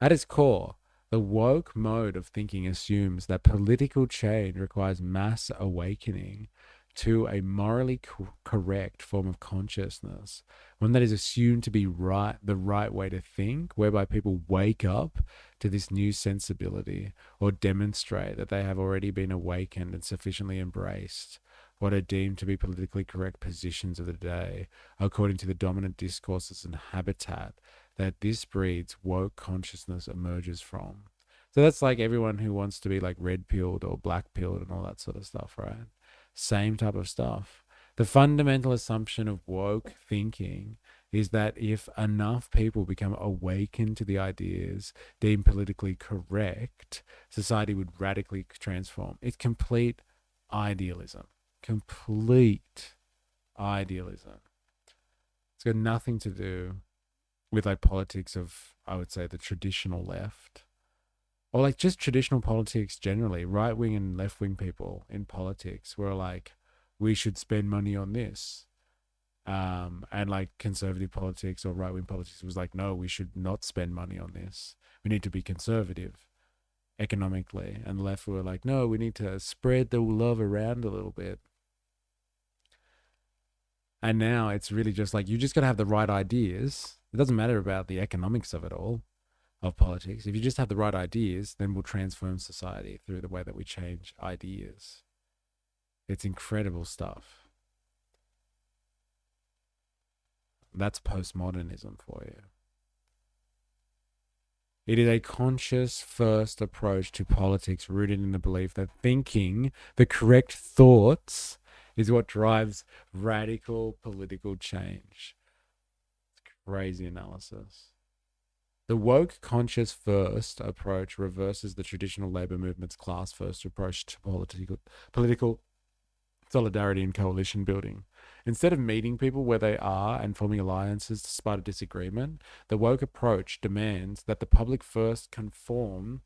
At its core, the woke mode of thinking assumes that political change requires mass awakening to a morally correct form of consciousness, one that is assumed to be the right way to think, whereby people wake up to this new sensibility or demonstrate that they have already been awakened and sufficiently embraced what are deemed to be politically correct positions of the day, according to the dominant discourses and habitat that this breed's woke consciousness emerges from. So that's like everyone who wants to be like red-pilled or black-pilled and all that sort of stuff, right? Same type of stuff. The fundamental assumption of woke thinking is that if enough people become awakened to the ideas deemed politically correct, society would radically transform. It's complete idealism. Complete idealism. It's got nothing to do with like politics of, I would say, the traditional left. Or like just traditional politics generally, right-wing and left-wing people in politics were like, we should spend money on this. And like conservative politics or right-wing politics was like, no, we should not spend money on this. We need to be conservative economically. And the left were like, no, we need to spread the love around a little bit. And now it's really just like, you just got to have the right ideas. It doesn't matter about the economics of it all. Of politics. If you just have the right ideas, then we'll transform society through the way that we change ideas. It's incredible stuff. That's postmodernism for you. It is a conscious first approach to politics rooted in the belief that thinking the correct thoughts is what drives radical political change. It's crazy analysis. The woke conscious first approach reverses the traditional labor movement's class first approach to political solidarity and coalition building. Instead of meeting people where they are and forming alliances despite a disagreement, the woke approach demands that the public first conform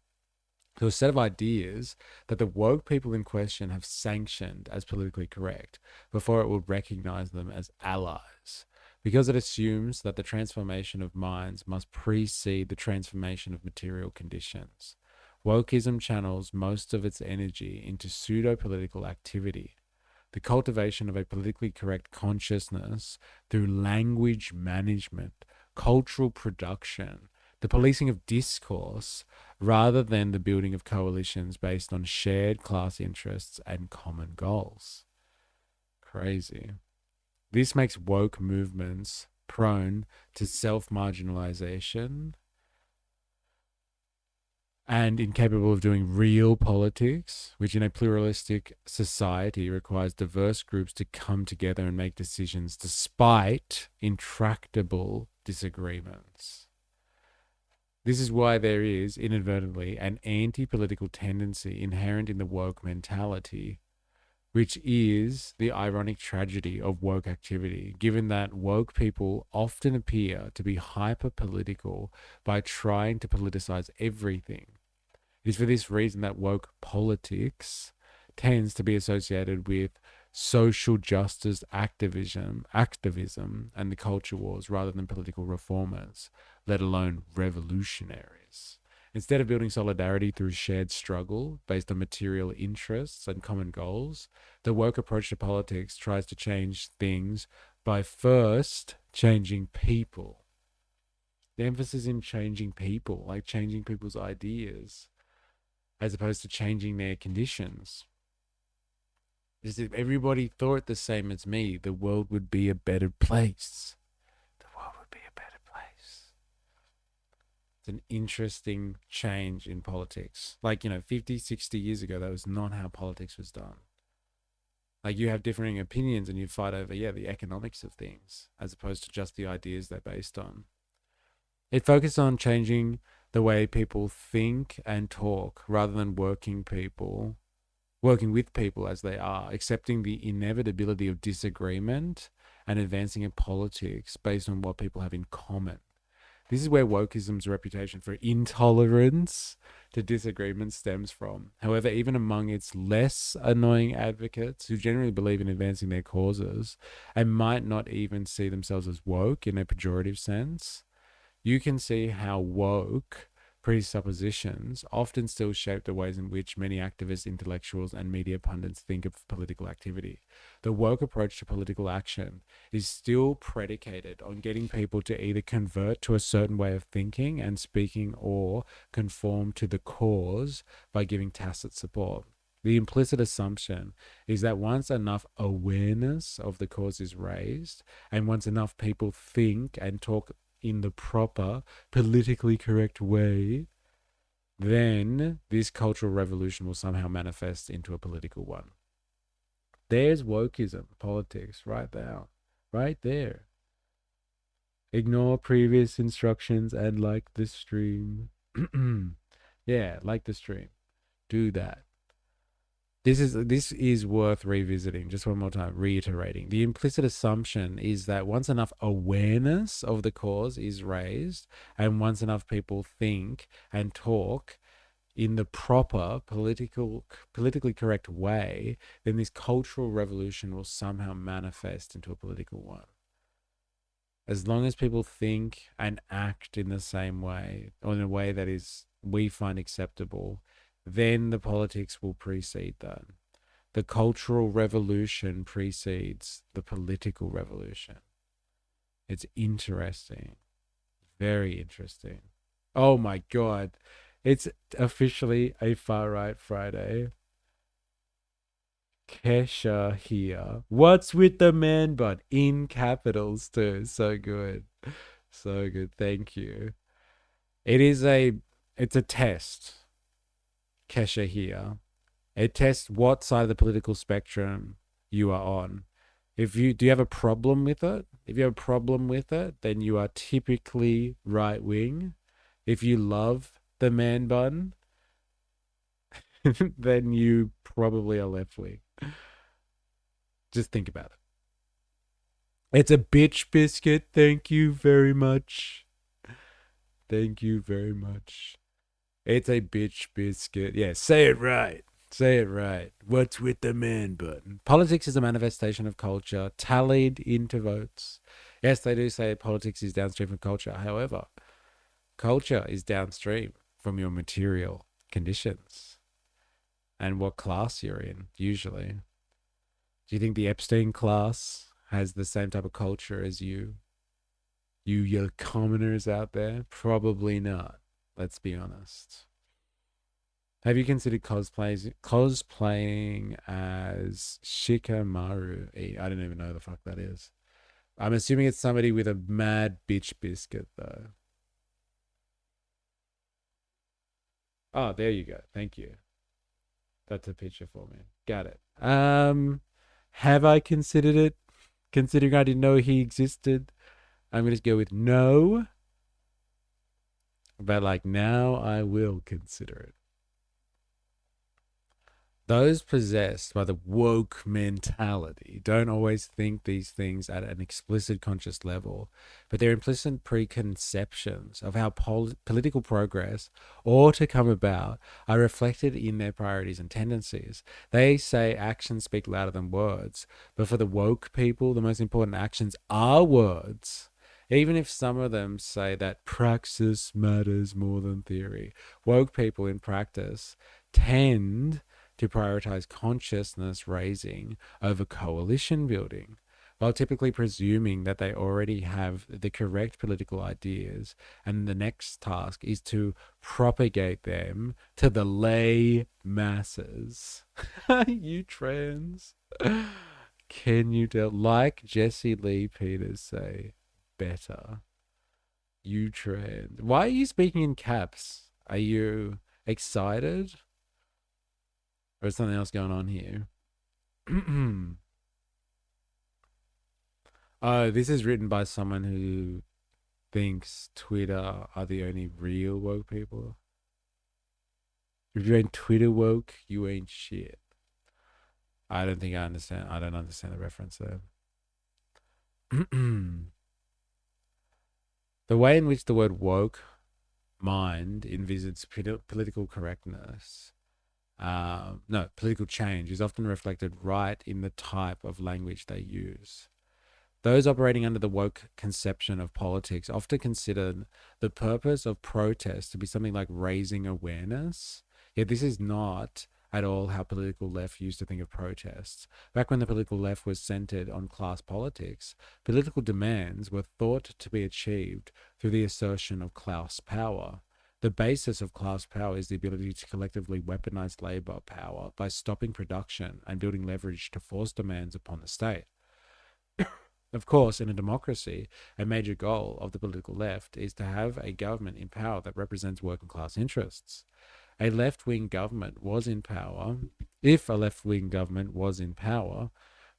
to a set of ideas that the woke people in question have sanctioned as politically correct before it will recognize them as allies. Because it assumes that the transformation of minds must precede the transformation of material conditions. Wokeism channels most of its energy into pseudo-political activity, the cultivation of a politically correct consciousness through language management, cultural production, the policing of discourse, rather than the building of coalitions based on shared class interests and common goals. Crazy. This makes woke movements prone to self-marginalization and incapable of doing real politics, which in a pluralistic society requires diverse groups to come together and make decisions despite intractable disagreements. This is why there is, inadvertently, an anti-political tendency inherent in the woke mentality, which is the ironic tragedy of woke activity, given that woke people often appear to be hyper-political by trying to politicize everything. It is for this reason that woke politics tends to be associated with social justice activism and the culture wars rather than political reformers, let alone revolutionaries. Instead of building solidarity through shared struggle based on material interests and common goals, the woke approach to politics tries to change things by first changing people. The emphasis in changing people, like changing people's ideas, as opposed to changing their conditions. Because if everybody thought the same as me, the world would be a better place. The world would be a better place. It's an interesting change in politics. Like, 50, 60 years ago, that was not how politics was done. Like, you have differing opinions and you fight over, the economics of things, as opposed to just the ideas they're based on. It focused on changing the way people think and talk rather than working with people as they are, accepting the inevitability of disagreement and advancing in politics based on what people have in common. This is where wokeism's reputation for intolerance to disagreement stems from. However, even among its less annoying advocates who generally believe in advancing their causes and might not even see themselves as woke in a pejorative sense, you can see how woke presuppositions often still shape the ways in which many activists, intellectuals, and media pundits think of political activity. The woke approach to political action is still predicated on getting people to either convert to a certain way of thinking and speaking or conform to the cause by giving tacit support. The implicit assumption is that once enough awareness of the cause is raised, and once enough people think and talk in the proper, politically correct way, then this cultural revolution will somehow manifest into a political one. There's wokeism, politics, right there. Right there. Ignore previous instructions and like the stream. Yeah, like the stream. Do that. This is worth revisiting. Just one more time, reiterating. The implicit assumption is that once enough awareness of the cause is raised, and once enough people think and talk in the proper politically correct way, then this cultural revolution will somehow manifest into a political one. As long as people think and act in the same way, or in a way that is we find acceptable, then the politics will precede that. The cultural revolution precedes the political revolution. It's interesting. Very interesting. Oh my God. It's officially a Far Right Friday. Kesha here. What's with the man bun? In capitals too. So good. So good. Thank you. It's a test. Kesha here. It tests what side of the political spectrum you are on. Do you have a problem with it? If you have a problem with it, then you are typically right wing. If you love the man bun, then you probably are left wing. Just think about it. It's a bitch biscuit. Thank you very much. Thank you very much. It's a bitch biscuit. Yeah, say it right. Say it right. What's with the man button? Politics is a manifestation of culture, tallied into votes. Yes, they do say politics is downstream from culture. However, culture is downstream from your material conditions and what class you're in, usually. Do you think the Epstein class has the same type of culture as you? You commoners out there? Probably not. Let's be honest. Have you considered cosplaying as Shikamaru? I don't even know who the fuck that is. I'm assuming it's somebody with a mad bitch biscuit, though. Oh, there you go. Thank you. That's a picture for me. Got it. Have I considered it? Considering I didn't know he existed, I'm going to go with no. But like now I will consider it. Those possessed by the woke mentality don't always think these things at an explicit conscious level, but their implicit preconceptions of how political progress ought to come about are reflected in their priorities and tendencies. They say actions speak louder than words, but for the woke people, the most important actions are words. Even if some of them say that praxis matters more than theory, woke people in practice tend to prioritize consciousness raising over coalition building, while typically presuming that they already have the correct political ideas, and the next task is to propagate them to the lay masses. You trans. Can you tell? Like Jesse Lee Peters say, better. You trans. Why are you speaking in caps? Are you excited? Or is something else going on here? Oh, this is written by someone who thinks Twitter are the only real woke people. If you ain't Twitter woke, you ain't shit. I don't think I understand. I don't understand the reference there. The The way in which the word woke mind envisages political correctness, political change, is often reflected right in the type of language they use. Those operating under the woke conception of politics often consider the purpose of protest to be something like raising awareness. Yet this is not at all how political left used to think of protests. Back when the political left was centered on class politics, political demands were thought to be achieved through the assertion of class power. The basis of class power is the ability to collectively weaponize labor power by stopping production and building leverage to force demands upon the state. Of course, in a democracy, a major goal of the political left is to have a government in power that represents working class interests. A left-wing government was in power. If a left-wing government was in power,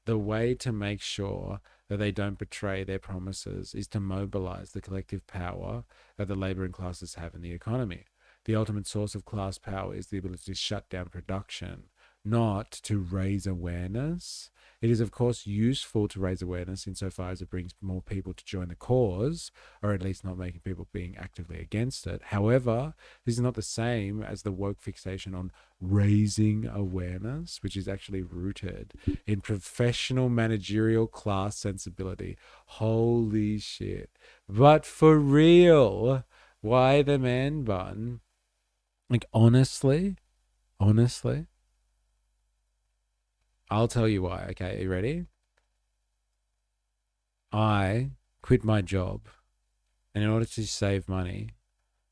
the way to make sure that they don't betray their promises is to mobilize the collective power that the laboring classes have in the economy. The ultimate source of class power is the ability to shut down production, not to raise awareness. It is, of course, useful to raise awareness insofar as it brings more people to join the cause, or at least not making people being actively against it. However, this is not the same as the woke fixation on raising awareness, which is actually rooted in professional managerial class sensibility. Holy shit. But for real, why the man bun? Like, honestly, I'll tell you why. Okay, are you ready? I quit my job, and in order to save money,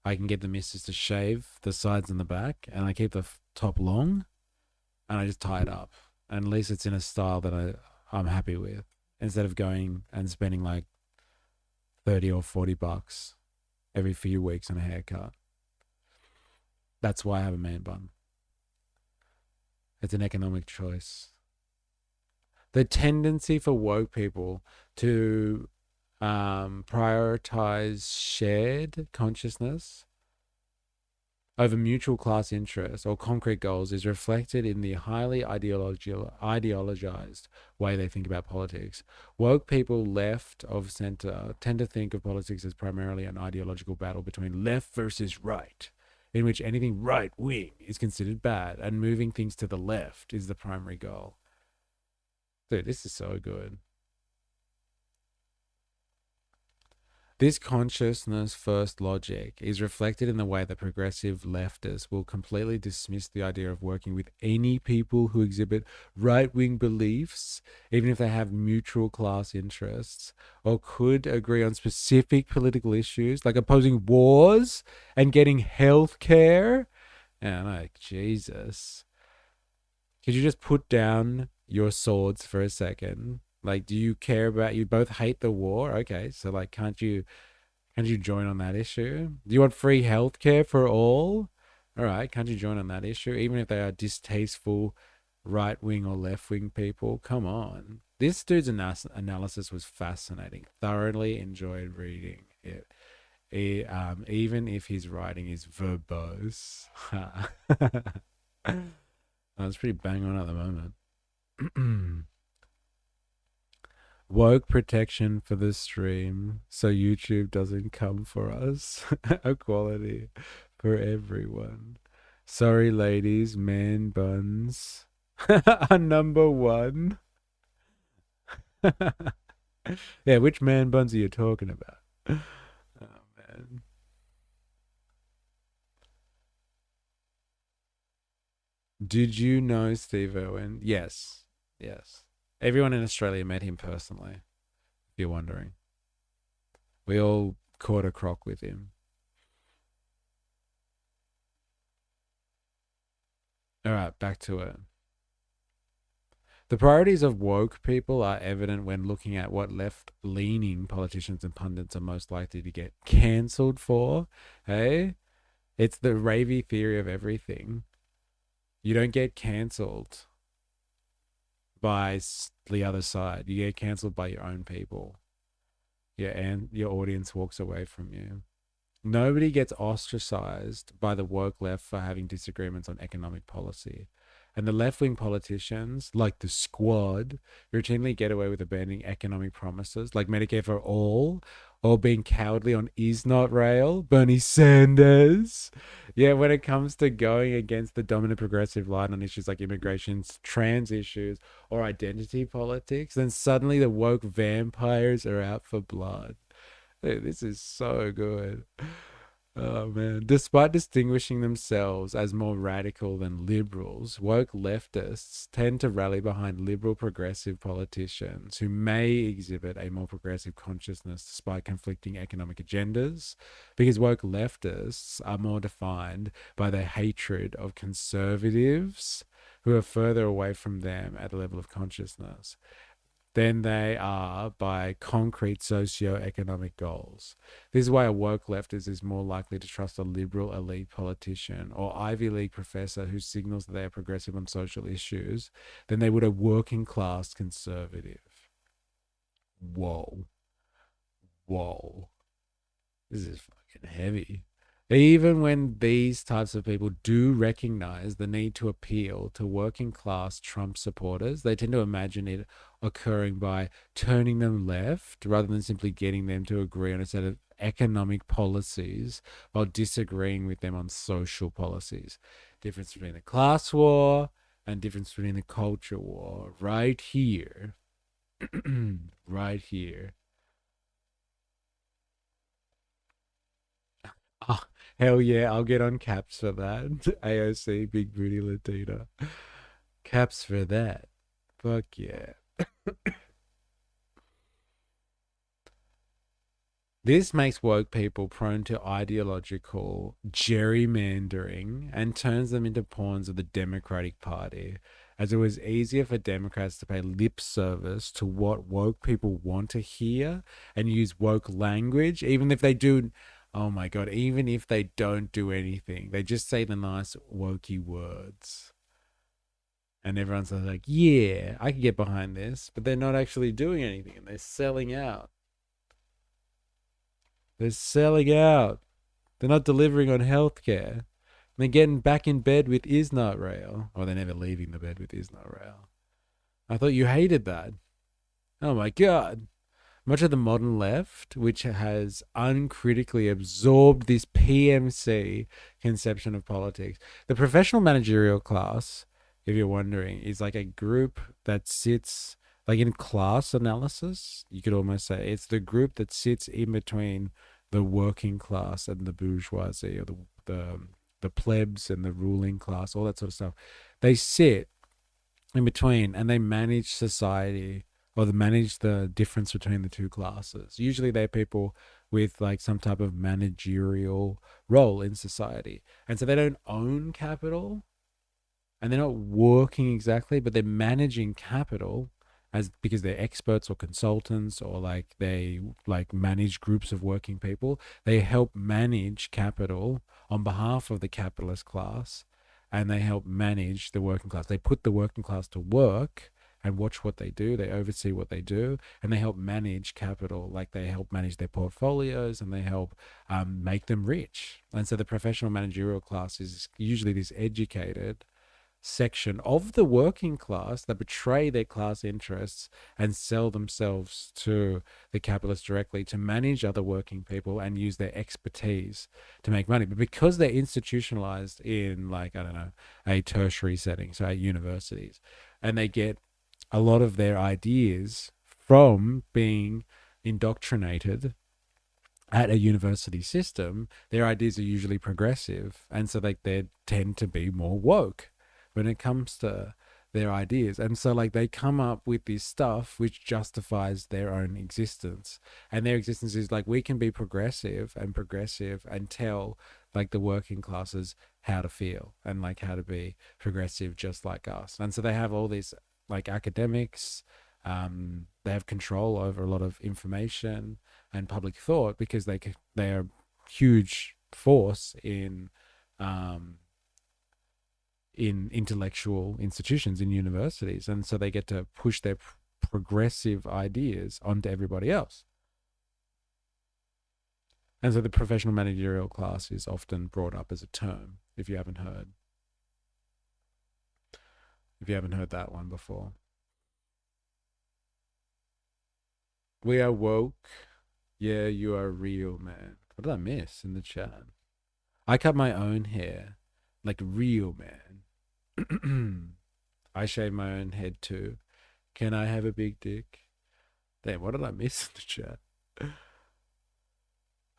I can get the missus to shave the sides and the back, and I keep the top long, and I just tie it up. And at least it's in a style that I'm happy with, instead of going and spending like $30 or $40 every few weeks on a haircut. That's why I have a man bun. It's an economic choice. The tendency for woke people to prioritize shared consciousness over mutual class interests or concrete goals is reflected in the highly ideologized way they think about politics. Woke people left of center tend to think of politics as primarily an ideological battle between left versus right, in which anything right-wing is considered bad and moving things to the left is the primary goal. Dude, this is so good. This consciousness first logic is reflected in the way that progressive leftists will completely dismiss the idea of working with any people who exhibit right-wing beliefs, even if they have mutual class interests, or could agree on specific political issues like opposing wars and getting health care. And like, Jesus. Could you just put down your swords for a second? Like, do you care about, you both hate the war? Okay, so like, can't you join on that issue? Do you want free healthcare for all? All right, can't you join on that issue? Even if they are distasteful right-wing or left-wing people, come on. This dude's analysis was fascinating. Thoroughly enjoyed reading it. Even if his writing is verbose. It's pretty bang on at the moment. Woke protection for the stream so YouTube doesn't come for us. Equality for everyone. Sorry, ladies, man buns are number one. Yeah, which man buns are you talking about? Oh, man. Did you know Steve Irwin? Yes. Yes. Everyone in Australia met him personally, if you're wondering. We all caught a croc with him. All right, back to it. The priorities of woke people are evident when looking at what left-leaning politicians and pundits are most likely to get cancelled for. Hey? It's the Ravey theory of everything. You don't get cancelled by the other side. You get cancelled by your own people. Yeah, and your audience walks away from you. Nobody gets ostracized by the woke left for having disagreements on economic policy. And the left-wing politicians, like the Squad, routinely get away with abandoning economic promises, like Medicare for all, or being cowardly on Is Not Rail, Bernie Sanders. Yeah, when it comes to going against the dominant progressive line on issues like immigration, trans issues, or identity politics, then suddenly the woke vampires are out for blood. Dude, this is so good. Oh man. Despite distinguishing themselves as more radical than liberals, woke leftists tend to rally behind liberal progressive politicians who may exhibit a more progressive consciousness despite conflicting economic agendas, because woke leftists are more defined by their hatred of conservatives who are further away from them at a level of consciousness than they are by concrete socio-economic goals. This is why a woke leftist is more likely to trust a liberal elite politician or Ivy League professor who signals that they are progressive on social issues than they would a working class conservative. Whoa. Whoa. This is fucking heavy. Even when these types of people do recognize the need to appeal to working class Trump supporters, they tend to imagine it occurring by turning them left rather than simply getting them to agree on a set of economic policies while disagreeing with them on social policies. Difference between the class war and difference between the culture war. Right here. Right here. Oh, hell yeah, I'll get on caps for that. AOC, Big Booty Latina. Caps for that. Fuck yeah. This makes woke people prone to ideological gerrymandering and turns them into pawns of the Democratic Party, as it was easier for Democrats to pay lip service to what woke people want to hear and use woke language, even if they do... Oh my God, even if they don't do anything, they just say the nice wokey words. And everyone's like, yeah, I can get behind this, but they're not actually doing anything and they're selling out. They're selling out. They're not delivering on healthcare. They're getting back in bed with Is Not Rail. Or they're never leaving the bed with Is Not Rail. I thought you hated that. Oh my God. Much of the modern left, which has uncritically absorbed this PMC conception of politics. The professional managerial class, if you're wondering, is like a group that sits, like in class analysis, you could almost say it's the group that sits in between the working class and the bourgeoisie, or the plebs and the ruling class, all that sort of stuff. They sit in between and they manage society, or they manage the difference between the two classes. Usually they're people with like some type of managerial role in society. And so they don't own capital and they're not working exactly, but they're managing capital because they're experts or consultants, or like they like manage groups of working people. They help manage capital on behalf of the capitalist class, and they help manage the working class. They put the working class to work and watch what they do. They oversee what they do, and they help manage capital. Like they help manage their portfolios, and they help make them rich. And so the professional managerial class is usually this educated section of the working class that betray their class interests and sell themselves to the capitalists directly to manage other working people and use their expertise to make money. But because they're institutionalized in, like, I don't know, a tertiary setting, so at universities, and they get a lot of their ideas from being indoctrinated at a university system, their ideas are usually progressive. And so they tend to be more woke when it comes to their ideas. And so like they come up with this stuff which justifies their own existence. And their existence is like, we can be progressive and tell like the working classes how to feel and like how to be progressive just like us. And so they have all these like academics, they have control over a lot of information and public thought because they are a huge force in intellectual institutions, in universities, and so they get to push their progressive ideas onto everybody else. And so the professional managerial class is often brought up as a term, if you haven't heard. if you haven't heard that one before. We are woke. Yeah, you are real, man. What did I miss in the chat? I cut my own hair. Like real, man. I shave my own head too. Can I have a big dick? Damn, what did I miss in the chat?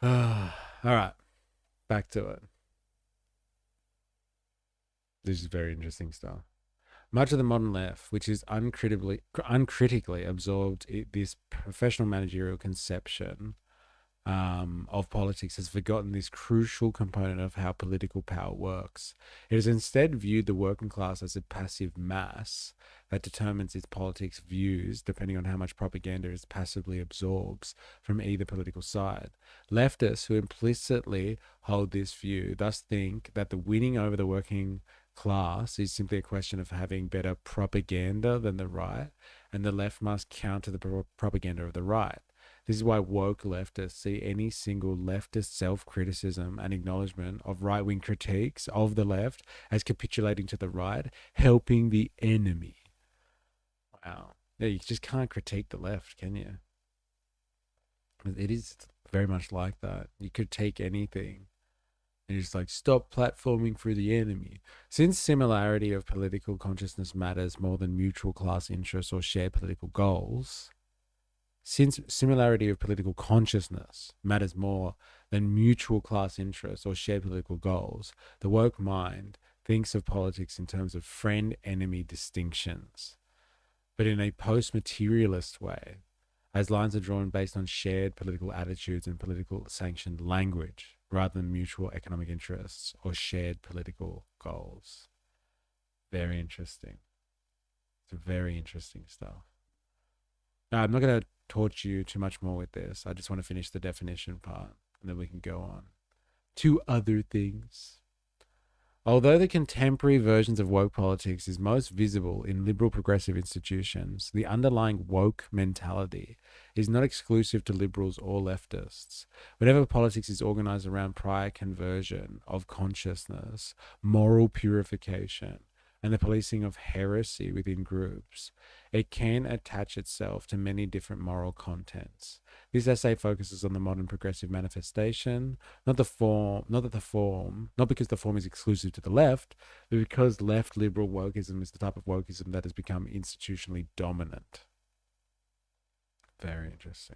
All right. Back to it. This is very interesting stuff. Much of the modern left, which is uncritically absorbed this professional managerial conception of politics, has forgotten this crucial component of how political power works. It has instead viewed the working class as a passive mass that determines its politics views depending on how much propaganda it passively absorbs from either political side. Leftists who implicitly hold this view thus think that the winning over the working class is simply a question of having better propaganda than the right, and the left must counter the propaganda of the right. This is why woke leftists see any single leftist self-criticism and acknowledgement of right-wing critiques of the left as capitulating to the right, helping the enemy. Wow. Yeah, you just can't critique the left, can you? It is very much like that. You critique anything. And you're just like, stop platforming for the enemy. Since similarity of political consciousness matters more than mutual class interests or shared political goals, since similarity of political consciousness matters more than mutual class interests or shared political goals, the woke mind thinks of politics in terms of friend-enemy distinctions, but in a post-materialist way, as lines are drawn based on shared political attitudes and political sanctioned language, rather than mutual economic interests or shared political goals. Very interesting. It's very interesting stuff. Now, I'm not going to torture you too much more with this. I just want to finish the definition part, and then we can go on to other things. Although the contemporary versions of woke politics is most visible in liberal progressive institutions, the underlying woke mentality is not exclusive to liberals or leftists. Whenever politics is organized around prior conversion of consciousness, moral purification, and the policing of heresy within groups, it can attach itself to many different moral contents. This essay focuses on the modern progressive manifestation, not because the form is exclusive to the left, but because left liberal wokeism is the type of wokeism that has become institutionally dominant. Very interesting.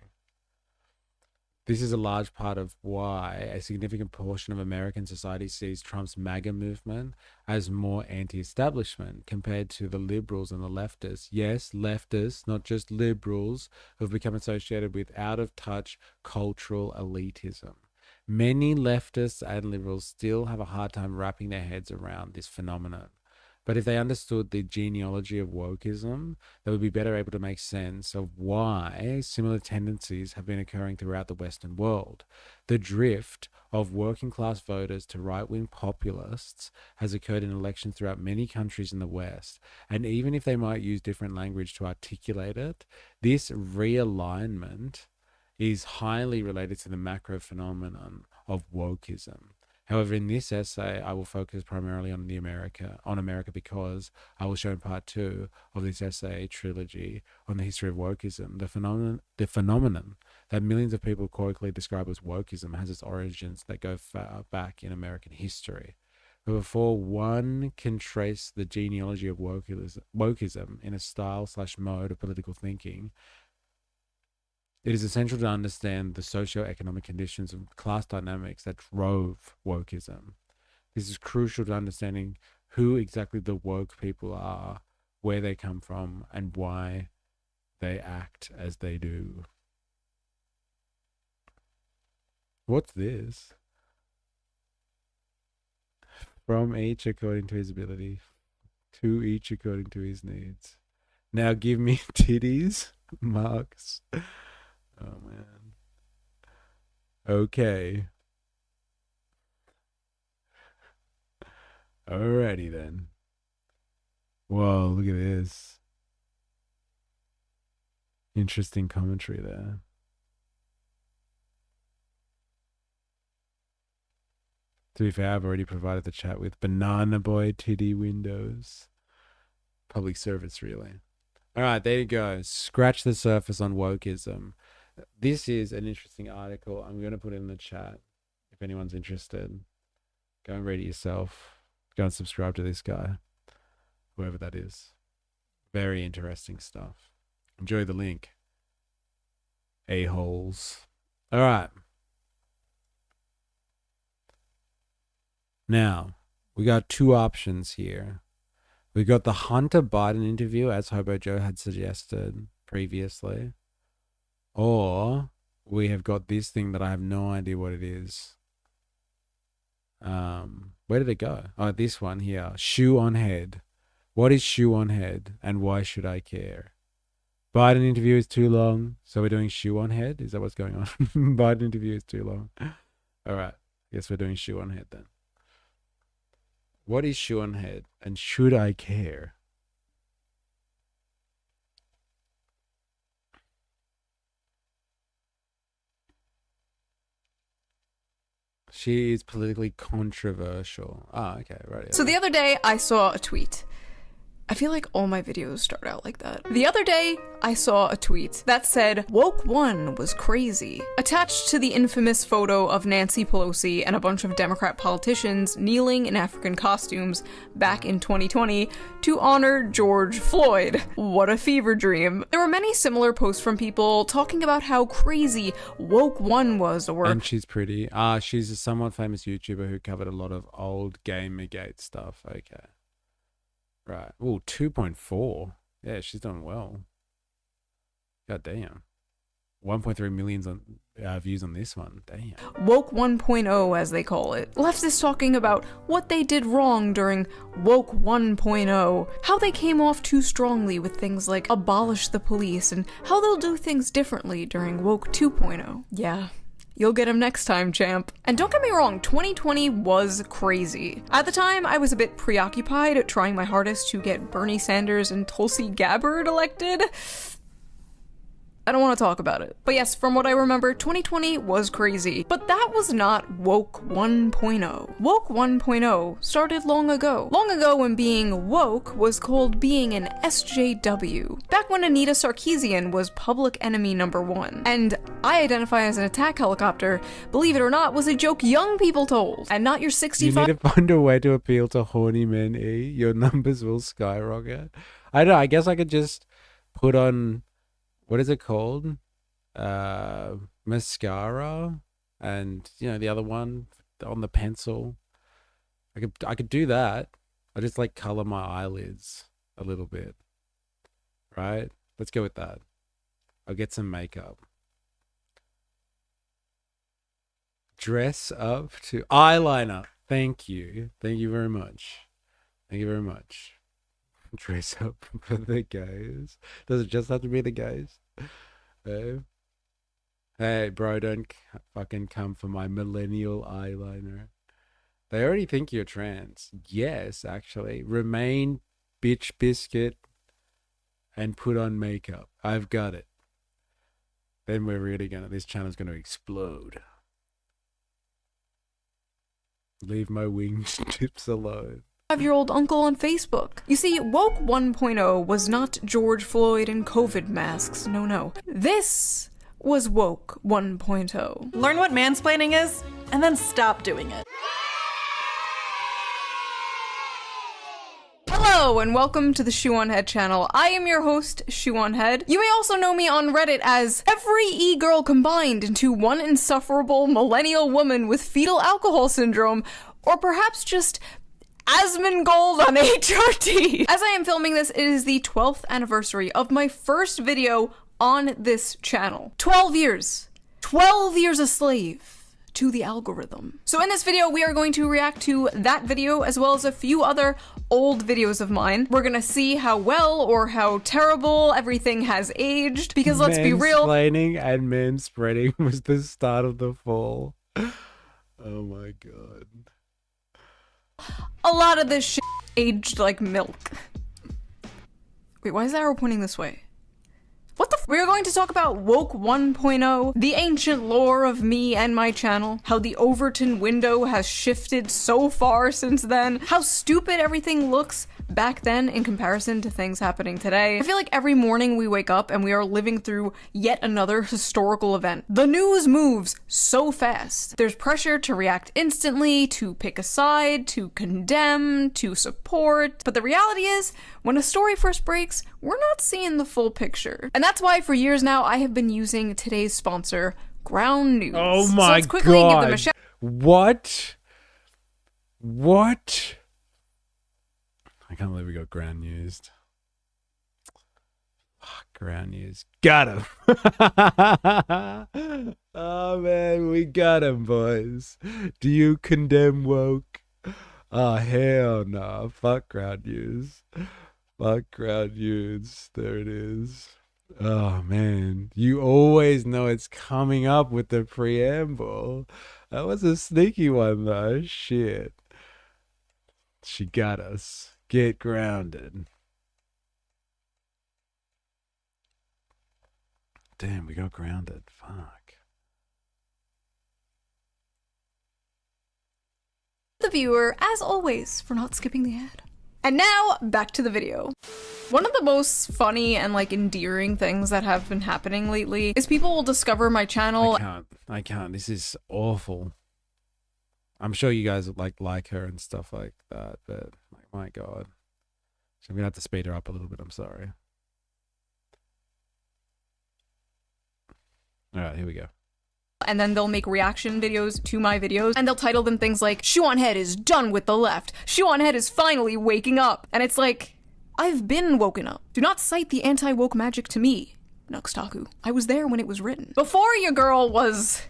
This is a large part of why a significant portion of American society sees Trump's MAGA movement as more anti-establishment compared to the liberals and the leftists. Yes, leftists, not just liberals, who have become associated with out-of-touch cultural elitism. Many leftists and liberals still have a hard time wrapping their heads around this phenomenon. But if they understood the genealogy of wokeism, they would be better able to make sense of why similar tendencies have been occurring throughout the Western world. The drift of working class voters to right-wing populists has occurred in elections throughout many countries in the West. And even if they might use different language to articulate it, this realignment is highly related to the macro phenomenon of wokeism. However, in this essay, I will focus primarily on America because I will show in part 2 of this essay trilogy on the history of wokeism. The phenomenon that millions of people correctly describe as wokeism has its origins that go far back in American history. But before one can trace the genealogy of wokeism in a style/mode of political thinking, it is essential to understand the socio-economic conditions and class dynamics that drove wokeism. This is crucial to understanding who exactly the woke people are, where they come from, and why they act as they do. What's this? From each according to his ability, to each according to his needs. Now give me titties, Marks. Oh, man. Okay. Alrighty then. Whoa, look at this. Interesting commentary there. To be fair, I've already provided the chat with Banana Boy titty windows. public service, really. All right, there you go. Scratch the surface on wokeism. This is an interesting article. I'm going to put it in the chat if anyone's interested. Go and read it yourself. Go and subscribe to this guy, whoever that is. Very interesting stuff. Enjoy the link. A-holes. All right. Now, we got two options here. We got the Hunter Biden interview, as Hobo Joe had suggested previously. Or we have got this thing that I have no idea what it is. Where did it go? Oh, this one here. Shoe on head. What is shoe on head and why should I care? Biden interview is too long, so we're doing shoe on head? Is that what's going on? Biden interview is too long. All right. Guess we're doing shoe on head then. What is shoe on head and should I care? She is politically controversial. Ah, okay, right. So the other day, I saw a tweet. I feel like all my videos start out like that. The other day, I saw a tweet that said, "Woke One was crazy," attached to the infamous photo of Nancy Pelosi and a bunch of Democrat politicians kneeling in African costumes back in 2020 to honor George Floyd. What a fever dream. There were many similar posts from people talking about how crazy Woke One was, or... And she's pretty. She's a somewhat famous YouTuber who covered a lot of old Gamergate stuff. Okay. Right. Oh, 2.4. Yeah, she's done well. God damn. 1.3 million views on this one. Damn. Woke 1.0, as they call it. Leftists talking about what they did wrong during Woke 1.0, how they came off too strongly with things like abolish the police, and how they'll do things differently during Woke 2.0. Yeah. You'll get him next time, champ. And don't get me wrong, 2020 was crazy. At the time, I was a bit preoccupied trying my hardest to get Bernie Sanders and Tulsi Gabbard elected. I don't want to talk about it. But yes, from what I remember, 2020 was crazy. But that was not Woke 1.0. Woke 1.0 started long ago. Long ago when being woke was called being an SJW. Back when Anita Sarkeesian was public enemy #1. And I identify as an attack helicopter, believe it or not, was a joke young people told. And not your 65- You need to find a way to appeal to horny men, E. Your numbers will skyrocket. I don't know, I guess I could just put on... What is it called? Mascara, and the other one on the pencil. I could do that. I just like color my eyelids a little bit, right? Let's go with that. I'll get some makeup. Dress up to eyeliner. Thank you very much. Thank you very much. Dress up for the gays. Does it just have to be the gays? Hey, bro, don't fucking come for my millennial eyeliner. They already think you're trans. Yes, actually. Remain bitch biscuit and put on makeup. I've got it. Then we're really this channel's gonna explode. Leave my wings tips alone. 5-year-old uncle on Facebook. You see, Woke 1.0 was not George Floyd and COVID masks. No. This was Woke 1.0. Learn what mansplaining is, and then stop doing it. Hello, and welcome to the Shoe on Head channel. I am your host, Shoe on Head. You may also know me on Reddit as every e-girl combined into one insufferable millennial woman with fetal alcohol syndrome, or perhaps just Asmongold on HRT. As I am filming this, it is the 12th anniversary of my first video on this channel. 12 years. 12 years a slave to the algorithm. So in this video, we are going to react to that video as well as a few other old videos of mine. We're gonna see how well or how terrible everything has aged, because let's be real. Mansplaining and manspreading was the start of the fall. Oh my god. A lot of this shit aged like milk. Wait, why is the arrow pointing this way? What the f- We are going to talk about Woke 1.0, the ancient lore of me and my channel, how the Overton window has shifted so far since then, how stupid everything looks back then in comparison to things happening today. I feel like every morning we wake up and we are living through yet another historical event. The news moves so fast. There's pressure to react instantly, to pick a side, to condemn, to support. But the reality is, when a story first breaks, we're not seeing the full picture. And that's why for years now, I have been using today's sponsor, Ground News. Oh So my let's quickly give them a god. shout. What? What? I can't believe we got Ground News. Fuck, Ground News. Got him. Oh man, we got him, boys. Do you condemn woke? Oh hell no. Fuck Ground News. Fuck Ground News. There it is. Oh man, you always know it's coming up with the preamble. That was a sneaky one though. Shit. She got us. Get grounded. Damn, we got grounded. Fuck. The viewer, as always, for not skipping the ad. And now, back to the video. One of the most funny and like endearing things that have been happening lately is people will discover my channel. I can't. This is awful. I'm sure you guys like her and stuff like that, but like, my god. So I'm gonna have to speed her up a little bit, I'm sorry. Alright, here we go. And then they'll make reaction videos to my videos, and they'll title them things like, Shuon Head is done with the left. Shuon Head is finally waking up. And it's like, I've been woken up. Do not cite the anti-woke magic to me, Nuxtaku. I was there when it was written. Before your girl was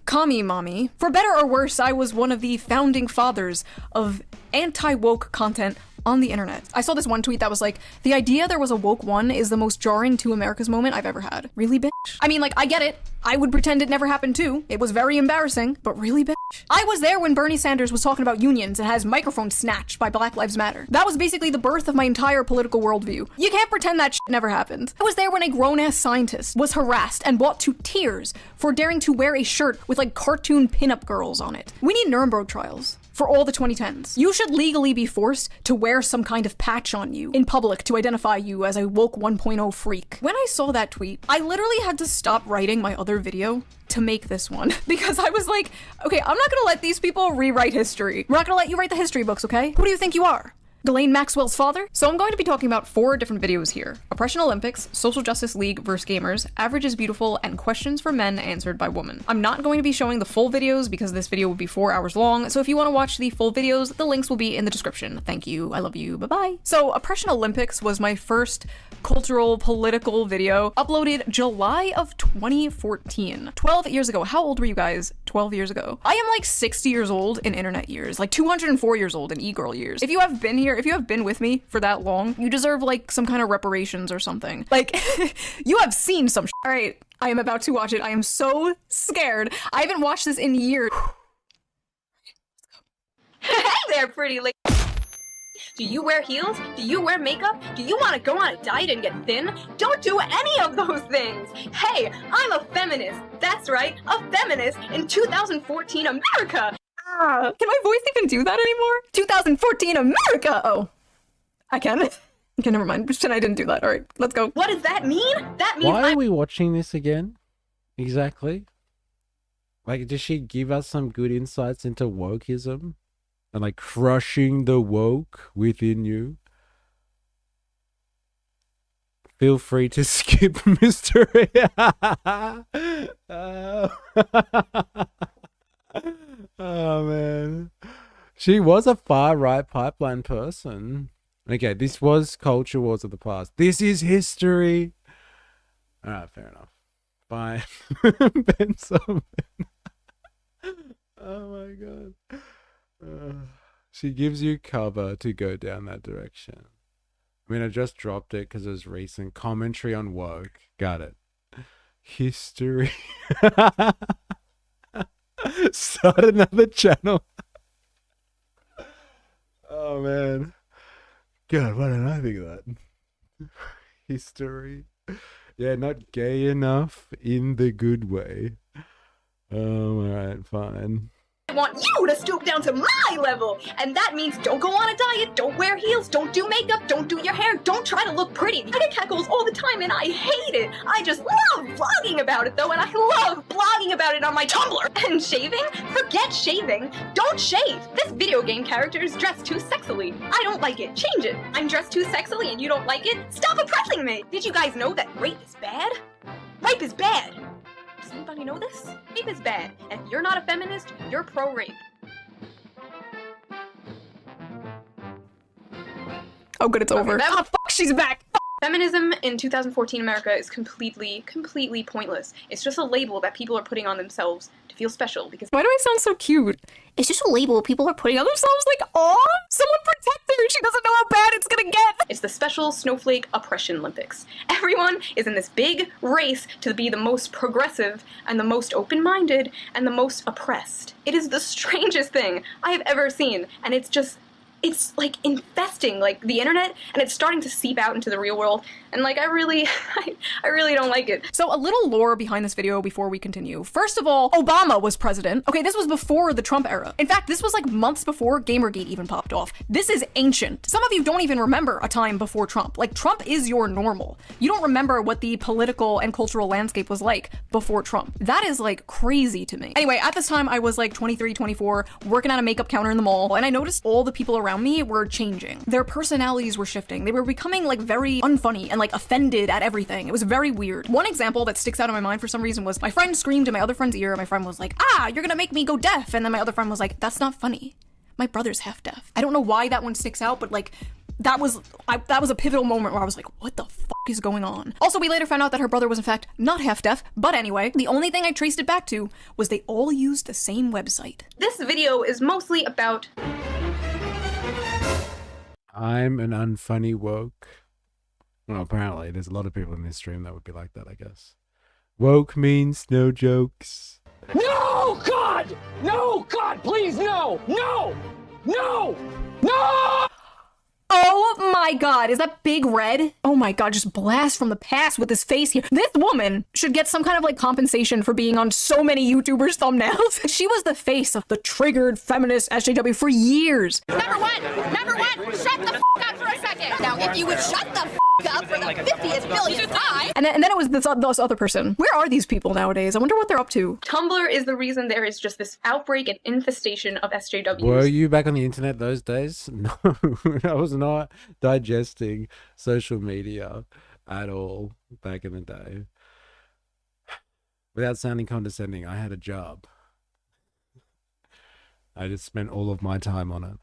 Kami Mommy, for better or worse, I was one of the founding fathers of anti-woke content on the internet. I saw this one tweet that was like, the idea there was a woke one is the most jarring to America's moment I've ever had. Really, bitch? I mean, like, I get it. I would pretend it never happened too. It was very embarrassing, but really, bitch? I was there when Bernie Sanders was talking about unions and has microphones snatched by Black Lives Matter. That was basically the birth of my entire political worldview. You can't pretend that shit never happened. I was there when a grown-ass scientist was harassed and brought to tears for daring to wear a shirt with like cartoon pinup girls on it. We need Nuremberg trials for all the 2010s. You should legally be forced to wear some kind of patch on you in public to identify you as a woke 1.0 freak. When I saw that tweet, I literally had to stop writing my other video to make this one because I was like, okay, I'm not gonna let these people rewrite history. We're not gonna let you write the history books, okay? Who do you think you are? Ghislaine Maxwell's father? So I'm going to be talking about 4 different videos here. Oppression Olympics, Social Justice League vs. Gamers, Average is Beautiful, and Questions for Men Answered by Women. I'm not going to be showing the full videos because this video will be 4 hours long, so if you want to watch the full videos, the links will be in the description. Thank you, I love you, bye-bye. So Oppression Olympics was my first cultural, political video, uploaded July of 2014. 12 years ago. How old were you guys 12 years ago? I am like 60 years old in internet years, like 204 years old in e-girl years. If you have been here, if you have been with me for that long, you deserve like some kind of reparations or something. Like, you have seen some All right, I am about to watch it. I am so scared. I haven't watched this in years. Hey there, pretty lady. Do you wear heels? Do you wear makeup? Do you want to go on a diet and get thin? Don't do any of those things! Hey, I'm a feminist! That's right, a feminist in 2014 America! Can my voice even do that anymore? 2014 America! Oh, I can. Okay, never mind. Pretend I didn't do that. All right, let's go. What does that mean? That means Why are we watching this again? Exactly. Like, does she give us some good insights into wokeism? And like crushing the woke within you? Feel free to skip mystery. Oh man. She was a far right pipeline person. Okay, this was Culture Wars of the past. This is history. Alright, fair enough. Bye. Ben Sullivan. Oh my god. She gives you cover to go down that direction. I mean, I just dropped it because it was recent. Commentary on woke. Got it. History. Start another channel. Oh man. God, why didn't I think of that? History. Yeah, not gay enough in the good way. Alright, fine. want you to stoop down to my level. And that means don't go on a diet, don't wear heels, don't do makeup, don't do your hair, don't try to look pretty. I get catcalls all the time and I hate it. I just love vlogging about it though, and I love blogging about it on my Tumblr. And shaving? Forget shaving. Don't shave. This video game character is dressed too sexily. I don't like it. Change it. I'm dressed too sexily and you don't like it? Stop oppressing me. Did you guys know that rape is bad? Rape is bad. Does anybody know this? Rape is bad. And if you're not a feminist, you're pro-rape. Oh good, it's over. Oh fuck, she's back! Feminism in 2014 America is completely pointless. It's just a label that people are putting on themselves to feel special because— Why do I sound so cute? It's just a label people are putting on themselves like, aw, someone protect her, she doesn't know how bad it's gonna get. It's the special snowflake oppression Olympics. Everyone is in this big race to be the most progressive and the most open-minded and the most oppressed. It is the strangest thing I have ever seen, and it's like infesting like the internet, and it's starting to seep out into the real world, and like I really don't like it. So a little lore behind this video before we continue. First of all, Obama was president. Okay, this was before the Trump era. In fact, this was like months before Gamergate even popped off. This is ancient. Some of you don't even remember a time before Trump. Like, Trump is your normal. You don't remember what the political and cultural landscape was like before Trump. That is like crazy to me. Anyway, at this time I was like 23, 24, working at a makeup counter in the mall, and I noticed all the people around me were changing. Their personalities were shifting. They were becoming like very unfunny and like offended at everything. It was very weird. One example that sticks out in my mind for some reason was my friend screamed in my other friend's ear. My friend was like, ah, you're gonna make me go deaf. And then my other friend was like, that's not funny. My brother's half deaf. I don't know why that one sticks out, but like that was a pivotal moment where I was like, what the fuck is going on? Also, we later found out that her brother was in fact not half deaf, but anyway, the only thing I traced it back to was they all used the same website. This video is mostly about— I'm an unfunny woke. Well, apparently, there's a lot of people in this stream that would be like that, I guess. Woke means no jokes. No, God! No, God, please, no! No! No! No! Oh my god, is that Big Red? Oh my god, just blast from the past with his face here. This woman should get some kind of like compensation for being on so many YouTubers' thumbnails. She was the face of the triggered feminist SJW for years. Number one, shut the f up for a second. Now, if you would shut the f up for the 50th billionth time. And then it was this other person. Where are these people nowadays? I wonder what they're up to. Tumblr is the reason there is just this outbreak and infestation of SJWs. Were you back on the internet those days? No, I was not digesting social media at all back in the day. Without sounding condescending, I had a job. I just spent all of my time on it.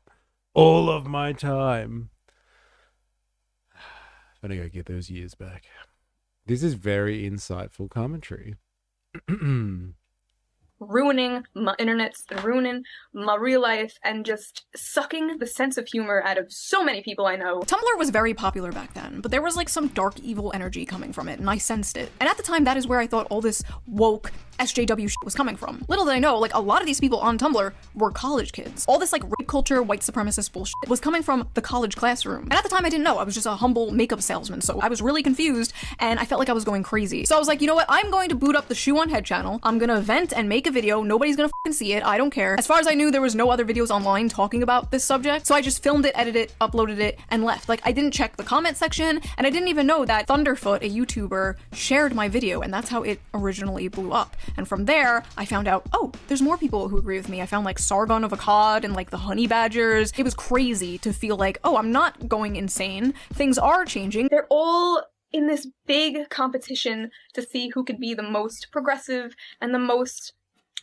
All of my time. I'm gonna go get those years back. This is very insightful commentary. Ruining my internets, ruining my real life, and just sucking the sense of humor out of so many people I know. Tumblr was very popular back then, but there was like some dark evil energy coming from it, and I sensed it. And at the time, that is where I thought all this woke SJW shit was coming from. Little did I know, like, a lot of these people on Tumblr were college kids. All this like rape culture, white supremacist bullshit was coming from the college classroom. And at the time I didn't know, I was just a humble makeup salesman, so I was really confused, and I felt like I was going crazy. So I was like, you know what, I'm going to boot up the Shoe on Head channel, I'm gonna vent and make a video, nobody's gonna fucking see it, I don't care. As far as I knew, there was no other videos online talking about this subject, so I just filmed it, edited it, uploaded it, and left. Like, I didn't check the comment section, and I didn't even know that Thunderfoot, a YouTuber, shared my video, and that's how it originally blew up. And from there, I found out, oh, there's more people who agree with me. I found like Sargon of Akkad and like the Honey Badgers. It was crazy to feel like, oh, I'm not going insane. Things are changing. They're all in this big competition to see who could be the most progressive and the most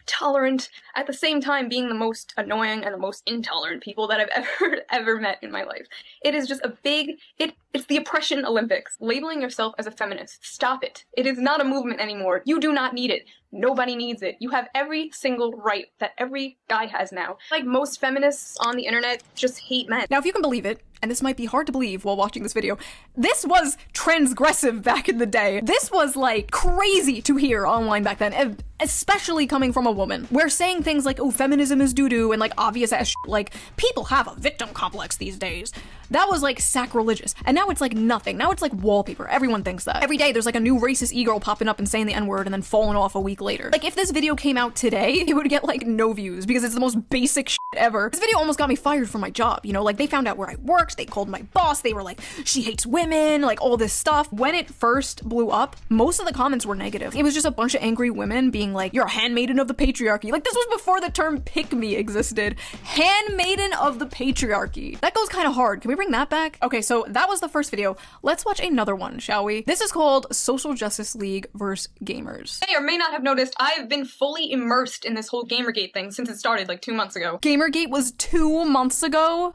tolerant, at the same time being the most annoying and the most intolerant people that I've ever met in my life. It is just a big, it's the oppression Olympics. Labeling yourself as a feminist, stop it. It is not a movement anymore. You do not need it. Nobody needs it. You have every single right that every guy has now. Like most feminists on the internet just hate men. Now, if you can believe it, and this might be hard to believe while watching this video, this was transgressive back in the day. This was like crazy to hear online back then, especially coming from a woman. We're saying things like, oh, feminism is doo-doo, and like obvious ass shit, like people have a victim complex these days. That was like sacrilegious. And now it's like nothing. Now it's like wallpaper. Everyone thinks that. Every day there's like a new racist e-girl popping up and saying the N-word and then falling off a week later. Like if this video came out today, it would get like no views because it's the most basic shit ever. This video almost got me fired from my job, you know, like they found out where I worked, they called my boss, they were like, she hates women, like all this stuff. When it first blew up, most of the comments were negative. It was just a bunch of angry women being like, you're a handmaiden of the patriarchy. Like this was before the term pick me existed. Handmaiden of the patriarchy. That goes kind of hard. Can we bring that back? Okay, so that was the first video. Let's watch another one, shall we? This is called Social Justice League vs. Gamers. May or may not have noticed, I've been fully immersed in this whole Gamergate thing since it started like 2 months ago. Gamergate was 2 months ago?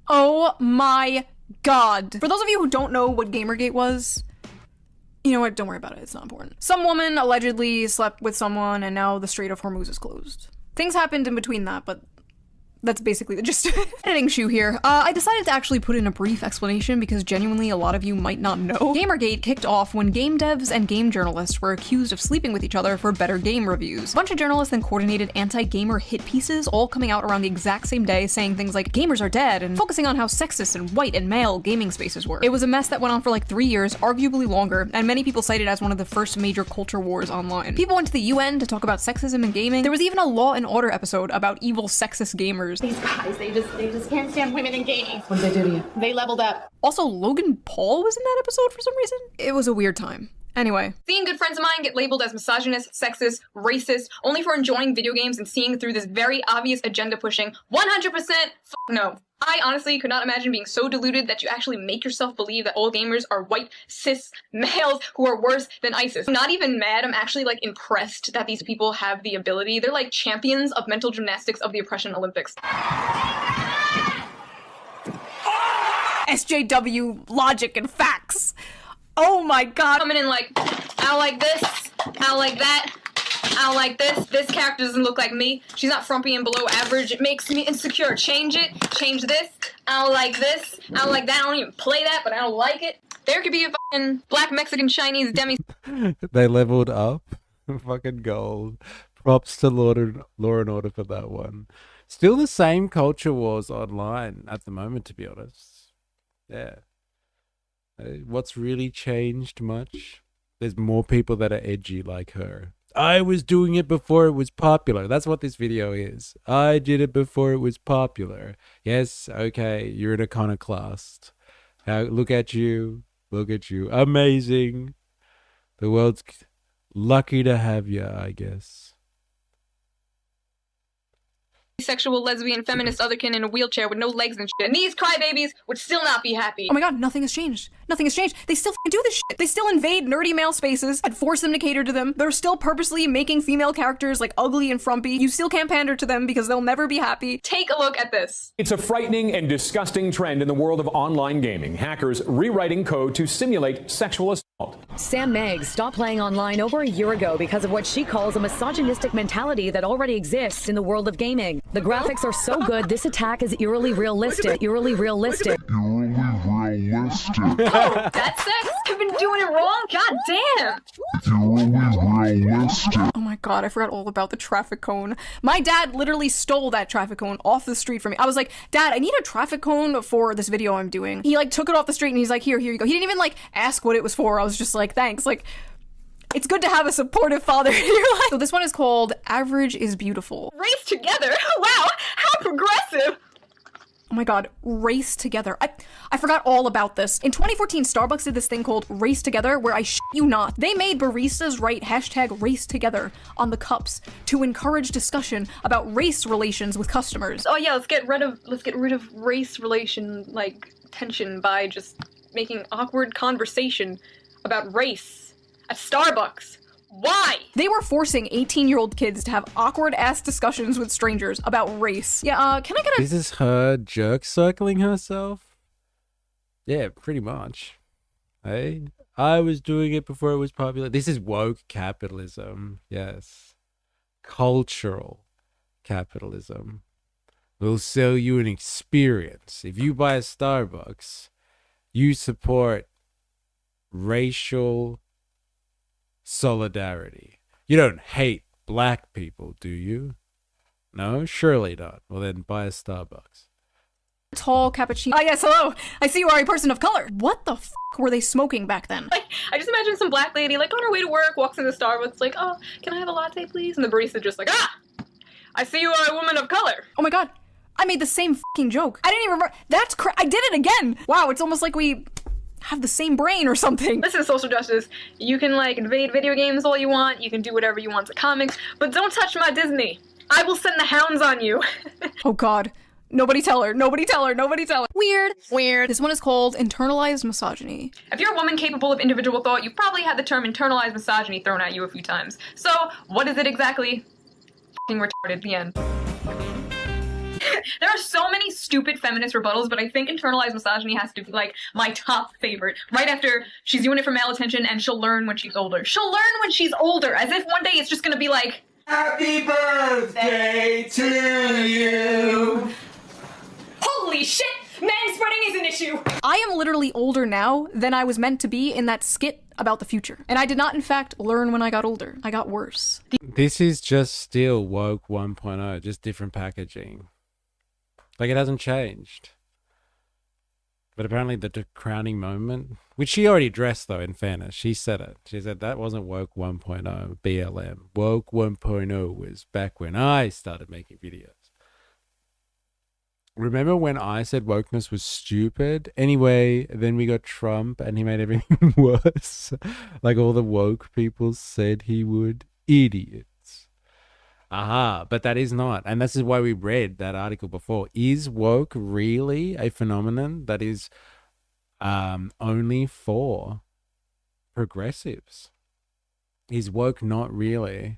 Oh my god. For those of you who don't know what Gamergate was, you know what, don't worry about it, it's not important. Some woman allegedly slept with someone and now the Strait of Hormuz is closed. Things happened in between that, but that's basically the gist of it. Editing shoe here. I decided to actually put in a brief explanation because genuinely a lot of you might not know. Gamergate kicked off when game devs and game journalists were accused of sleeping with each other for better game reviews. A bunch of journalists then coordinated anti-gamer hit pieces all coming out around the exact same day saying things like gamers are dead and focusing on how sexist and white and male gaming spaces were. It was a mess that went on for like 3 years, arguably longer, and many people cite it as one of the first major culture wars online. People went to the UN to talk about sexism in gaming. There was even a Law and Order episode about evil sexist gamers. These guys, they just can't stand women in gaming. What did they do to you? They leveled up. Also, Logan Paul was in that episode for some reason. It was a weird time. Anyway. Seeing good friends of mine get labeled as misogynist, sexist, racist, only for enjoying video games and seeing through this very obvious agenda pushing, 100% no. I honestly could not imagine being so deluded that you actually make yourself believe that all gamers are white, cis, males who are worse than ISIS. I'm not even mad, I'm actually like impressed that these people have the ability. They're like champions of mental gymnastics of the oppression Olympics. SJW logic and facts. Oh my god. Coming in like, I don't like this, I don't like that, I don't like this character doesn't look like me, she's not frumpy and below average, it makes me insecure, change it, change this, I don't like this, I don't like that, I don't even play that, but I don't like it. There could be a fucking black Mexican Chinese demi. They leveled up. Fucking gold. Props to Law and Order for that one. Still the same culture wars online at the moment, to be honest. Yeah. What's really changed much? There's more people that are edgy like her. I was doing it before it was popular. That's what this video is. I did it before it was popular. Yes, okay, you're an iconoclast. Look at you. Look at you. Amazing. The world's lucky to have you, I guess. Sexual, lesbian, feminist, otherkin in a wheelchair with no legs and shit. And these crybabies would still not be happy. Oh my god, nothing has changed. Nothing has changed. They still do this shit. They still invade nerdy male spaces and force them to cater to them. They're still purposely making female characters like ugly and frumpy. You still can't pander to them because they'll never be happy. Take a look at this. It's a frightening and disgusting trend in the world of online gaming. Hackers rewriting code to simulate sexual assault. Sam Meggs stopped playing online over a year ago because of what she calls a misogynistic mentality that already exists in the world of gaming. The graphics are so good, this attack is eerily realistic. Eerily realistic. Oh, that's sex? I've been doing it wrong? God damn! Oh my god, I forgot all about the traffic cone. My dad literally stole that traffic cone off the street from me. I was like, Dad, I need a traffic cone for this video I'm doing. He like took it off the street and he's like, here you go. He didn't even like ask what it was for. I was just like, thanks. Like, it's good to have a supportive father in your life. So this one is called Average is Beautiful. Race together? Wow, how progressive! Oh my god, Race Together. I forgot all about this. In 2014, Starbucks did this thing called Race Together, where I shit you not, they made baristas write hashtag Race Together on the cups to encourage discussion about race relations with customers. Oh yeah, let's get rid of race relation, like, tension by just making awkward conversation about race at Starbucks. Why? They were forcing 18-year-old kids to have awkward-ass discussions with strangers about race. Yeah, can I get a— This is her jerk circling herself? Yeah, pretty much. Hey? I was doing it before it was popular. This is woke capitalism. Yes. Cultural capitalism. We'll sell you an experience. If you buy a Starbucks, you support racial solidarity. You don't hate black people, do you? No, surely not. Well, then buy a Starbucks. Tall cappuccino. Ah, yes, hello. I see you are a person of color. What the f*** were they smoking back then? Like, I just imagine some black lady, like, on her way to work, walks into Starbucks, like, oh, can I have a latte, please? And the barista just like, ah! I see you are a woman of color. Oh my god. I made the same f***ing joke. I didn't even remember. That's I did it again. Wow, it's almost like we have the same brain or something. This is social justice. You can, like, invade video games all you want. You can do whatever you want to comics. But don't touch my Disney. I will send the hounds on you. Oh god. Nobody tell her. Nobody tell her. Nobody tell her. Weird. Weird. This one is called internalized misogyny. If you're a woman capable of individual thought, you've probably had the term internalized misogyny thrown at you a few times. So, what is it exactly? F***ing retarded. The end. There are so many stupid feminist rebuttals, but I think internalized misogyny has to be like my top favorite. Right after she's doing it for male attention and she'll learn when she's older. She'll learn when she's older, as if one day it's just gonna be like, happy birthday to you. Holy shit! Manspreading is an issue! I am literally older now than I was meant to be in that skit about the future. And I did not, in fact, learn when I got older. I got worse. This is just still woke 1.0, just different packaging. Like, it hasn't changed. But apparently the crowning moment, which she already addressed, though, in fairness, she said it. She said that wasn't woke 1.0, BLM. Woke 1.0 was back when I started making videos. Remember when I said wokeness was stupid? Anyway, then we got Trump and he made everything worse. Like all the woke people said he would. Idiots. Aha, but that is not. And this is why we read that article before. Is woke really a phenomenon that is only for progressives? Is woke not really,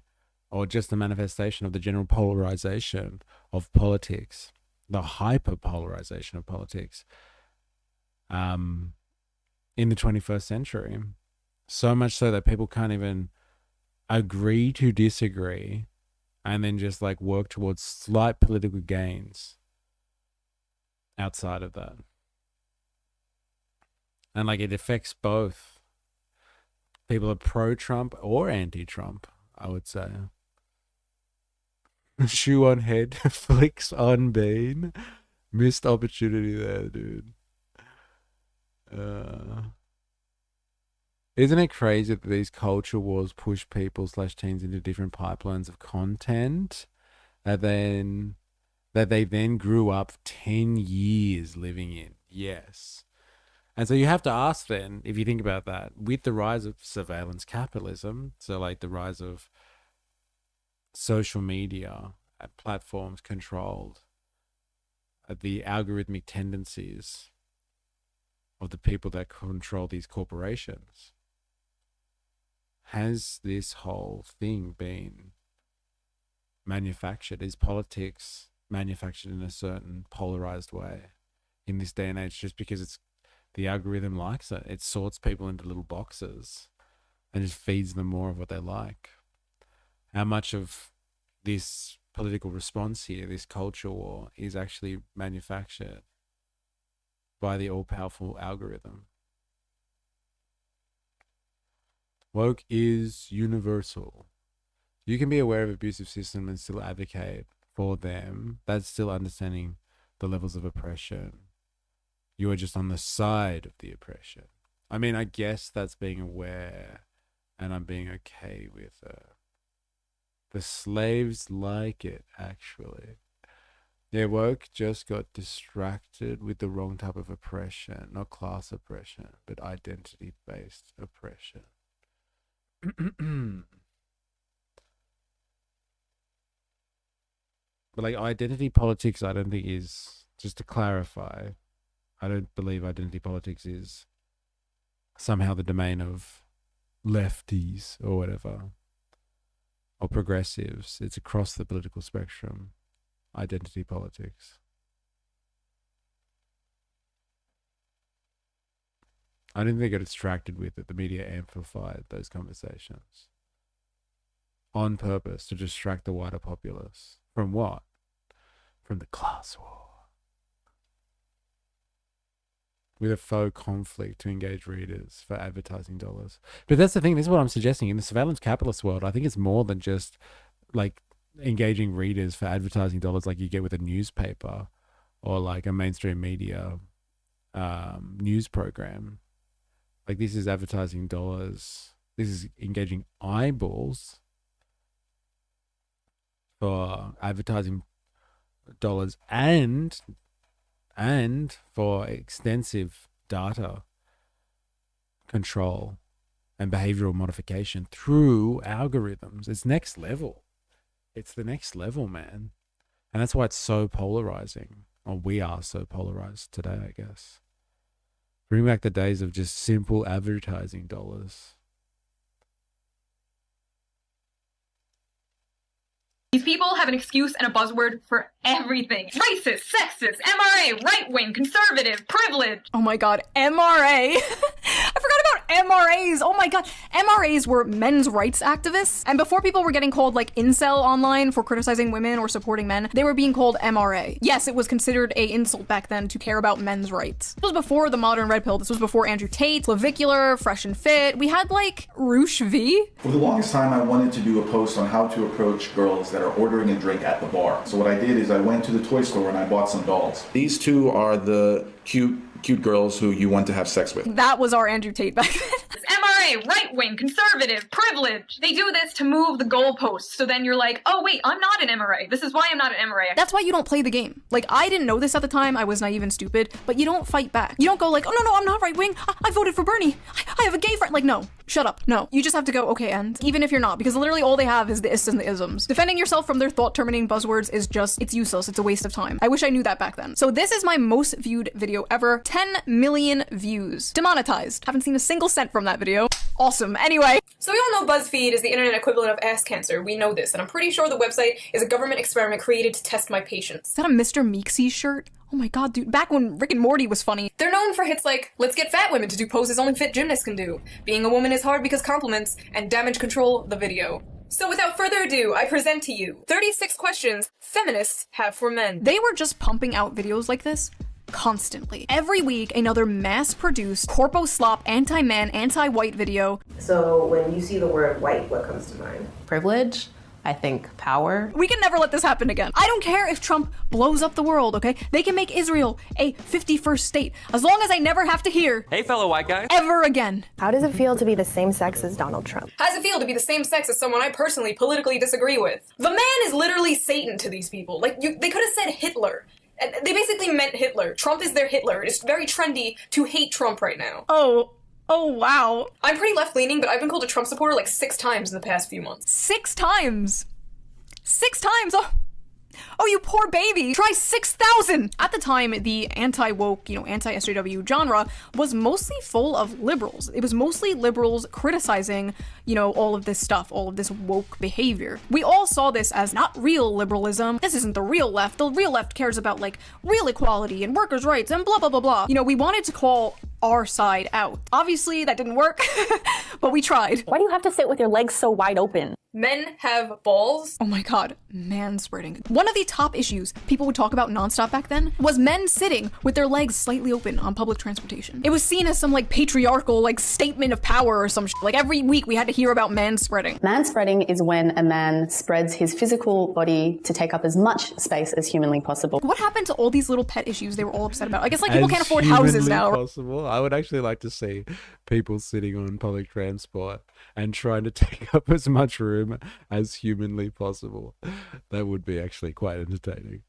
or just a manifestation of the general polarization of politics? The hyper-polarization of politics in the 21st century. So much so that people can't even agree to disagree and then just like work towards slight political gains outside of that. And like it affects both. People are pro-Trump or anti-Trump, I would say. Shoe on head, flicks on bean. Missed opportunity there, dude. Isn't it crazy that these culture wars push people / teens into different pipelines of content that they then grew up 10 years living in? Yes. And so you have to ask then, if you think about that, with the rise of surveillance capitalism, so like the rise of social media platforms controlled, the algorithmic tendencies of the people that control these corporations, has this whole thing been manufactured? Is politics manufactured in a certain polarized way in this day and age just because it's the algorithm likes it? It sorts people into little boxes and just feeds them more of what they like. How much of this political response here, this culture war, is actually manufactured by the all-powerful algorithm? Woke is universal. You can be aware of abusive system and still advocate for them. That's still understanding the levels of oppression. You are just on the side of the oppression. I mean, I guess that's being aware, and I'm being okay with the slaves like it, actually. Yeah, woke just got distracted with the wrong type of oppression, not class oppression, but identity-based oppression. But like identity politics, I don't think is, just to clarify, I don't believe identity politics is somehow the domain of lefties or whatever, or progressives. It's across the political spectrum, identity politics. I don't think they got distracted with it. The media amplified those conversations on purpose to distract the wider populace. From what? from the class war. With a faux conflict to engage readers for advertising dollars. But that's the thing, this is what I'm suggesting. In the surveillance capitalist world, I think it's more than just like engaging readers for advertising dollars like you get with a newspaper or like a mainstream media news program. Like this is advertising dollars. This is engaging eyeballs for advertising dollars and for extensive data control and behavioral modification through algorithms. It's next level. It's the next level, man. And that's why it's so polarizing. Or we are so polarized today, I guess. Bring back the days of just simple advertising dollars. These people have an excuse and a buzzword for everything. Racist, sexist, MRA, right-wing, conservative, privilege. Oh my god, MRA. I forgot about MRAs. Oh my god. MRAs were men's rights activists. And before people were getting called like incel online for criticizing women or supporting men, they were being called MRA. Yes, it was considered a insult back then to care about men's rights. This was before the modern red pill. This was before Andrew Tate, Clavicular, Fresh and Fit. We had like Roosh V. For the longest time, I wanted to do a post on how to approach girls that are ordering a drink at the bar. So what I did is I went to the toy store and I bought some dolls. These two are the cute girls who you want to have sex with. That was our Andrew Tate back then. MRA, right-wing, conservative, privilege. They do this to move the goalposts. So then you're like, oh wait, I'm not an MRA. This is why I'm not an MRA. That's why you don't play the game. Like, I didn't know this at the time. I was naive and stupid. But you don't fight back. You don't go like, oh no, I'm not right-wing. I voted for Bernie. I have a gay friend. Like, no. Shut up. No. You just have to go, okay, and even if you're not, because literally all they have is the ists and the isms. Defending yourself from their thought-terminating buzzwords is just, it's useless. It's a waste of time. I wish I knew that back then. So this is my most viewed video ever. 10 million views. Demonetized. Haven't seen a single cent from that video. Awesome. Anyway. So we all know BuzzFeed is the internet equivalent of ass cancer. We know this, and I'm pretty sure the website is a government experiment created to test my patience. Is that a Mr. Meeksy shirt? Oh my god, dude. Back when Rick and Morty was funny. They're known for hits like, let's get fat women to do poses only fit gymnasts can do. Being a woman is hard because compliments, and damage control the video. So without further ado, I present to you 36 questions feminists have for men. They were just pumping out videos like this constantly. Every week, another mass-produced, corpo-slop, anti-man, anti-white video. So when you see the word white, what comes to mind? Privilege. I think power. We can never let this happen again. I don't care if Trump blows up the world, okay? They can make Israel a 51st state, as long as I never have to hear, hey fellow white guy, ever again. How does it feel to be the same sex as Donald Trump? How does it feel to be the same sex as someone I personally politically disagree with? The man is literally Satan to these people. Like, they could have said Hitler. They basically meant Hitler. Trump is their Hitler. It's very trendy to hate Trump right now. Oh, wow. I'm pretty left-leaning, but I've been called a Trump supporter like 6 times in the past few months. 6 times? 6 times? Oh, you poor baby. Try 6,000. At the time, the anti-woke, anti-SJW genre was mostly full of liberals. It was mostly liberals criticizing, all of this stuff, all of this woke behavior. We all saw this as not real liberalism. This isn't the real left. The real left cares about, real equality and workers' rights and blah, blah, blah, blah. We wanted to call our side out. Obviously, that didn't work, but we tried. Why do you have to sit with your legs so wide open? Men have balls. Oh my god, manspreading. One of the top issues people would talk about nonstop back then was men sitting with their legs slightly open on public transportation. It was seen as some patriarchal statement of power or some shit. Every week we had to hear about manspreading. Manspreading is when a man spreads his physical body to take up as much space as humanly possible. What happened to all these little pet issues they were all upset about? I guess people can't afford houses now. Possible. I would actually like to see people sitting on public transport and trying to take up as much room as humanly possible. That would be actually quite entertaining.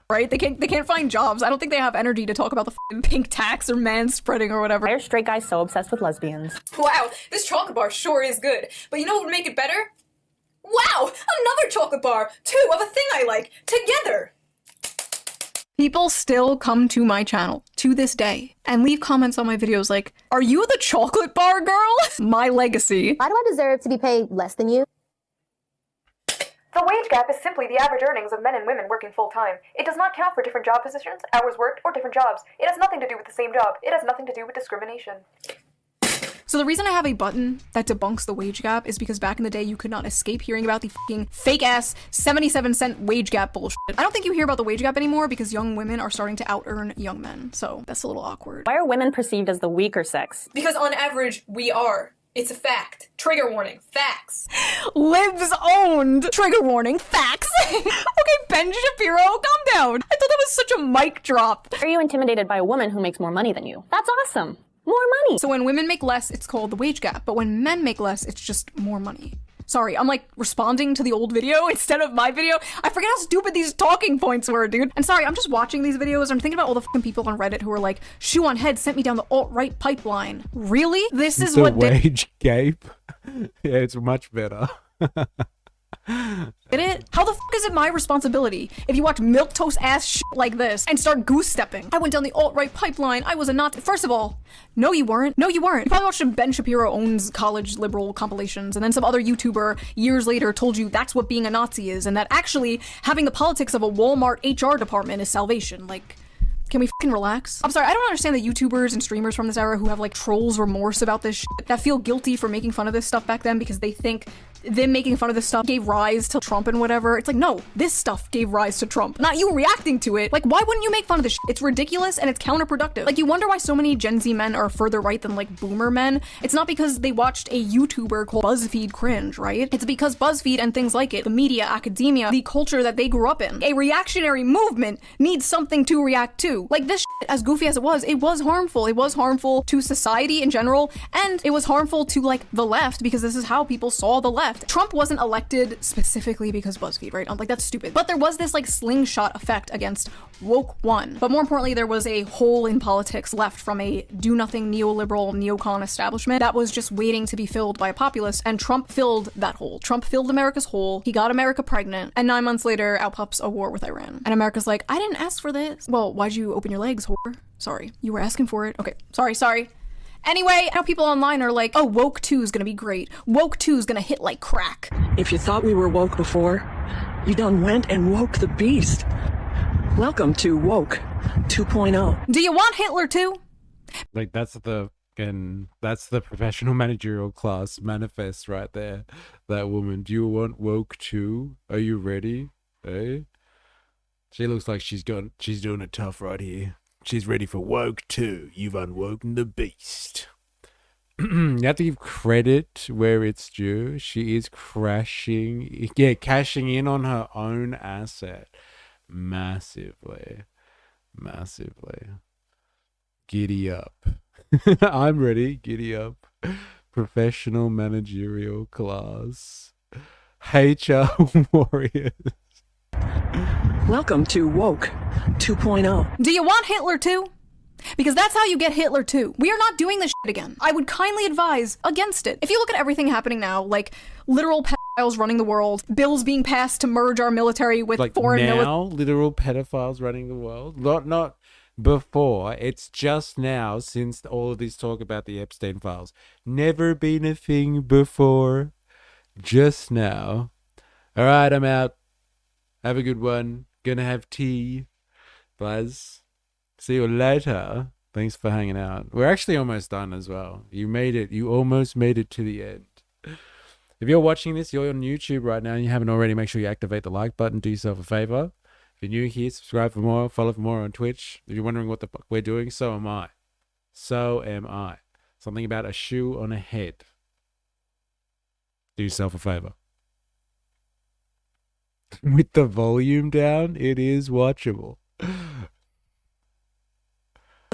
Right? They can't find jobs. I don't think they have energy to talk about the pink tax or manspreading or whatever. Why are straight guys so obsessed with lesbians? Wow, this chocolate bar sure is good. But you know what would make it better? Wow, another chocolate bar. 2 of a thing I like, together. People still come to my channel to this day and leave comments on my videos like, are you the chocolate bar girl? My legacy. Why do I deserve to be paid less than you? The wage gap is simply the average earnings of men and women working full-time. It does not count for different job positions, hours worked, or different jobs. It has nothing to do with the same job. It has nothing to do with discrimination. So the reason I have a button that debunks the wage gap is because back in the day you could not escape hearing about the fucking fake ass 77-cent wage gap bullshit. I don't think you hear about the wage gap anymore because young women are starting to out-earn young men, so that's a little awkward. Why are women perceived as the weaker sex? Because on average, we are. It's a fact. Trigger warning. Facts. Libs owned. Trigger warning. Facts. Okay, Ben Shapiro, calm down. I thought that was such a mic drop. Are you intimidated by a woman who makes more money than you? That's awesome. More money. So when women make less, it's called the wage gap. But when men make less, it's just more money. Sorry, I'm like responding to the old video instead of my video. I forget how stupid these talking points were, dude. And sorry, I'm just watching these videos. I'm thinking about all the fucking people on Reddit who are like, Shoe on Head sent me down the alt-right pipeline. Really? This is the what wage gap. Yeah, it's much better. Get it? How the fuck is it my responsibility if you watch milquetoast ass shit like this and start goose stepping? I went down the alt-right pipeline. I was a Nazi. First of all, no you weren't. No you weren't. You probably watched some Ben Shapiro owns college liberal compilations and then some other YouTuber years later told you that's what being a Nazi is and that actually having the politics of a Walmart HR department is salvation. Like, can we fucking relax? I'm sorry, I don't understand the YouTubers and streamers from this era who have like trolls remorse about this shit, that feel guilty for making fun of this stuff back then because they think them making fun of this stuff gave rise to Trump and whatever. It's like, no, this stuff gave rise to Trump, not you reacting to it. Like, why wouldn't you make fun of this shit? It's ridiculous and it's counterproductive. Like, you wonder why so many Gen Z men are further right than like boomer men. It's not because they watched a YouTuber called BuzzFeed cringe, right? It's because BuzzFeed and things like it, the media, academia, the culture that they grew up in, a reactionary movement needs something to react to. Like, this shit, as goofy as it was harmful. It was harmful to society in general, and it was harmful to like the left because this is how people saw the left. Trump wasn't elected specifically because BuzzFeed, right? I'm like, that's stupid. But there was this like slingshot effect against woke one. But more importantly, there was a hole in politics left from a do-nothing neoliberal neocon establishment that was just waiting to be filled by a populace, and Trump filled that hole. Trump filled America's hole. He got America pregnant, and 9 months later, out pops a war with Iran. And America's like, I didn't ask for this. Well, why'd you open your legs, whore? Sorry. You were asking for it. Okay. Sorry. Anyway, now people online are like, oh, woke 2 is gonna be great. Woke 2 is gonna hit like crack. If you thought we were woke before, you done went and woke the beast. Welcome to Woke 2.0. Do you want Hitler too? Like, that's the professional managerial class manifest right there. That woman. Do you want woke too? Are you ready? Eh? She looks like she's doing it tough right here. She's ready for woke too. You've unwoken the beast. You have to give credit where it's due. She is cashing in on her own asset. Massively. Giddy up. I'm ready. Giddy up. Professional managerial class. HR warriors. Welcome to Woke 2.0. Do you want Hitler too? Because that's how you get Hitler too. We are not doing this shit again. I would kindly advise against it. If you look at everything happening now, like literal pedophiles running the world, bills being passed to merge our military with like foreign military. Now, literal pedophiles running the world? Not before. It's just now, since all of this talk about the Epstein files. Never been a thing before. Just now. All right, I'm out. Have a good one. Gonna have tea. Buzz. See you later. Thanks for hanging out. We're actually almost done as well. You made it. You almost made it to the end. If you're watching this, you're on YouTube right now and you haven't already, make sure you activate the like button. Do yourself a favor. If you're new here, subscribe for more. Follow for more on Twitch. If you're wondering what the fuck we're doing, so am I. Something about a shoe on a head. Do yourself a favor. With the volume down, it is watchable.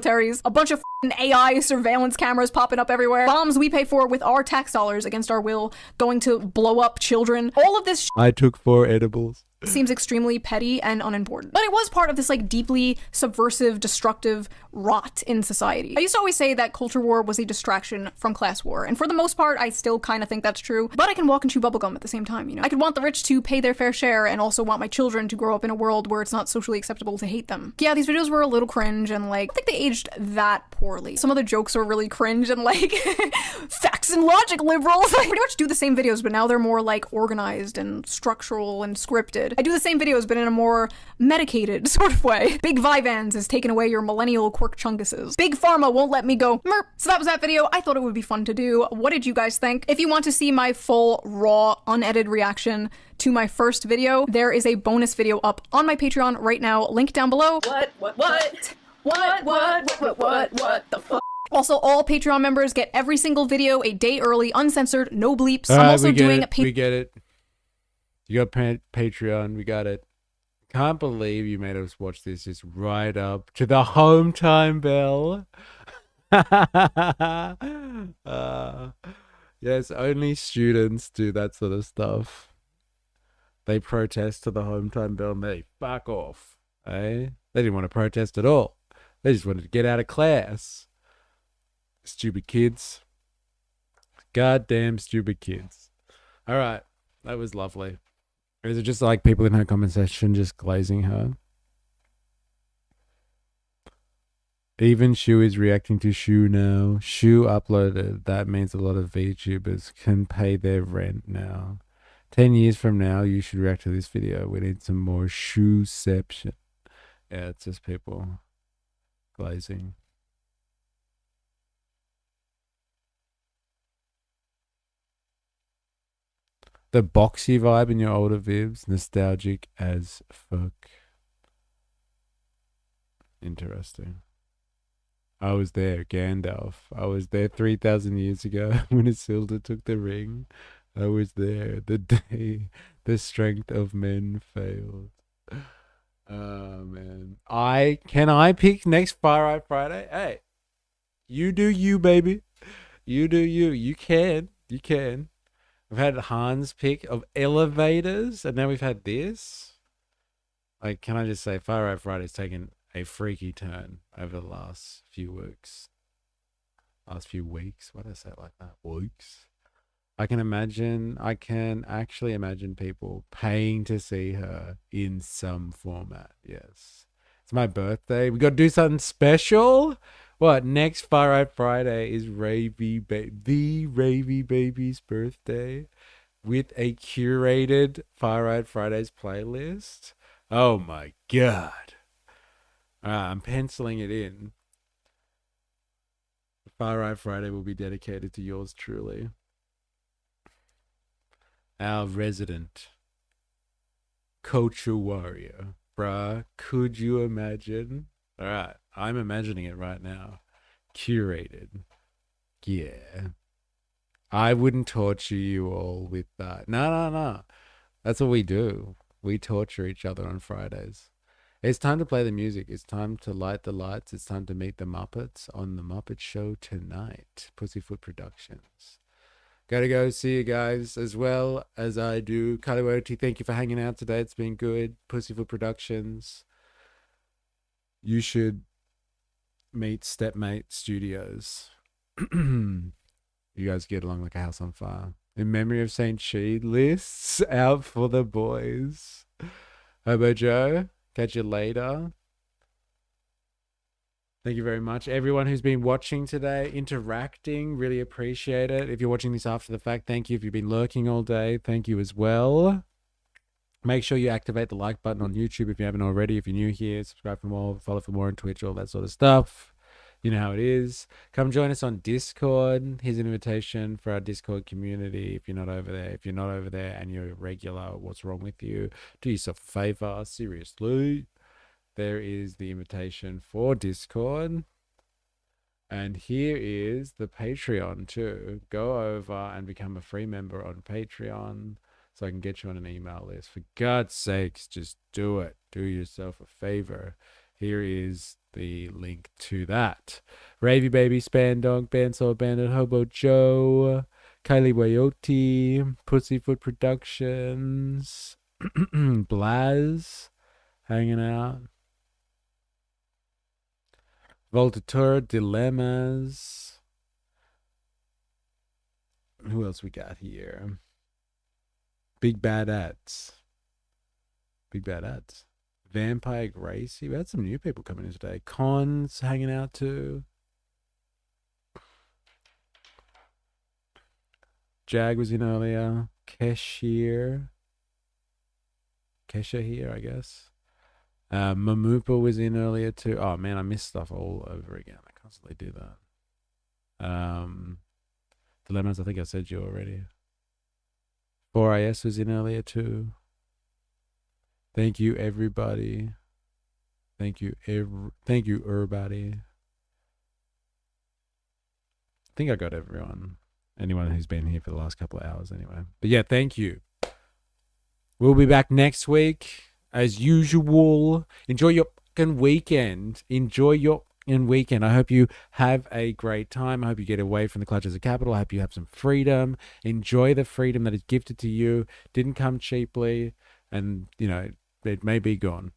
A bunch of AI surveillance cameras popping up everywhere. Bombs we pay for with our tax dollars against our will, going to blow up children. All of this I took 4 edibles. seems extremely petty and unimportant. But it was part of this like deeply subversive, destructive rot in society. I used to always say that culture war was a distraction from class war. And for the most part, I still kind of think that's true. But I can walk and chew bubblegum at the same time, you know? I could want the rich to pay their fair share and also want my children to grow up in a world where it's not socially acceptable to hate them. Yeah, these videos were a little cringe and like, I think they aged that poorly. Some of the jokes were really cringe and like, facts physics and logic liberals. I pretty much do the same videos, but now they're more like organized and structural and scripted. I do the same videos, but in a more medicated sort of way. Big Vivans has taken away your millennial quirk chunguses. Big Pharma won't let me go merp. So that was that video. I thought it would be fun to do. What did you guys think? If you want to see my full, raw, unedited reaction to my first video, there is a bonus video up on my Patreon right now. Link down below. What the fuck? Also, all Patreon members get every single video a day early, uncensored, no bleeps. All I'm right, also we get doing it. We get it. You got Patreon. We got it. Can't believe you made us watch this just right up to the home time bell. Yes, only students do that sort of stuff. They protest to the home time bell and they fuck off. Eh? They didn't want to protest at all. They just wanted to get out of class. Stupid kids. Goddamn stupid kids. All right. That was lovely. Is it just like people in her comment section just glazing her? Even Shu is reacting to Shu now. Shu uploaded. That means a lot of VTubers can pay their rent now. 10 years from now, you should react to this video. We need some more Shuception. Yeah, it's just people glazing. The boxy vibe in your older vibs, nostalgic as fuck. Interesting. I was there, Gandalf. I was there 3,000 years ago when Isildur took the ring. I was there the day the strength of men failed. Oh, man. Can I pick next Far Right Friday? Hey, you do you, baby. You do you. You can. You can. We've had Hans pick of elevators, and now we've had this. Like, can I just say, Far Right Friday's taken a freaky turn over the last few weeks. Last few weeks? Why did I say it like that? Weeks? I can actually imagine people paying to see her in some format. Yes. It's my birthday. We got to do something special. What? Next Far Right Friday is the Ravy Baby's birthday with a curated Far Right Fridays playlist. Oh my God. I'm penciling it in. Far Right Friday will be dedicated to yours truly. Our resident culture warrior. Bruh, could you imagine? All right, I'm imagining it right now. Curated. Yeah. I wouldn't torture you all with that. No. That's what we do. We torture each other on Fridays. It's time to play the music. It's time to light the lights. It's time to meet the Muppets on The Muppet Show tonight. Pussyfoot Productions. Gotta go see you guys as well as I do. Kaliwoti, thank you for hanging out today. It's been good. Pussyfoot Productions. You should meet Stepmate Studios. You guys get along like a house on fire. In memory of St. Chi, lists out for the boys. Hobo Joe, catch you later. Thank you very much. Everyone who's been watching today, interacting, really appreciate it. If you're watching this after the fact, thank you. If you've been lurking all day, thank you as well. Make sure you activate the like button on YouTube if you haven't already. If you're new here, subscribe for more, follow for more on Twitch, all that sort of stuff. You know how it is. Come join us on Discord. Here's an invitation for our Discord community. If you're not over there, and you're a regular, what's wrong with you? Do yourself a favor. Seriously. There is the invitation for Discord. And here is the Patreon too. Go over and become a free member on Patreon so I can get you on an email list. For God's sakes, just do it. Do yourself a favor. Here is the link to that. Ravy Baby, Spandonk, Bandsaw Bandit, Hobo Joe, Kylie Wayoti, Pussyfoot Productions, Blaz, hanging out. Voltateur, Dilemmas. Who else we got here? Big Bad Ads. Vampire Gracie. We had some new people coming in today. Cons hanging out too. Jag was in earlier. Kesha here, I guess. Mamupa was in earlier too. Oh man, I missed stuff all over again. I constantly do that. Dilemmas, I think I said you already. 4IS was in earlier too. Thank you, everybody. Thank you, everybody. I think I got everyone. Anyone who's been here for the last couple of hours anyway. But yeah, thank you. We'll be back next week as usual. Enjoy your fucking weekend. Enjoy your fucking weekend. I hope you have a great time. I hope you get away from the clutches of capital. I hope you have some freedom. Enjoy the freedom that is gifted to you. Didn't come cheaply. And, you know, it may be gone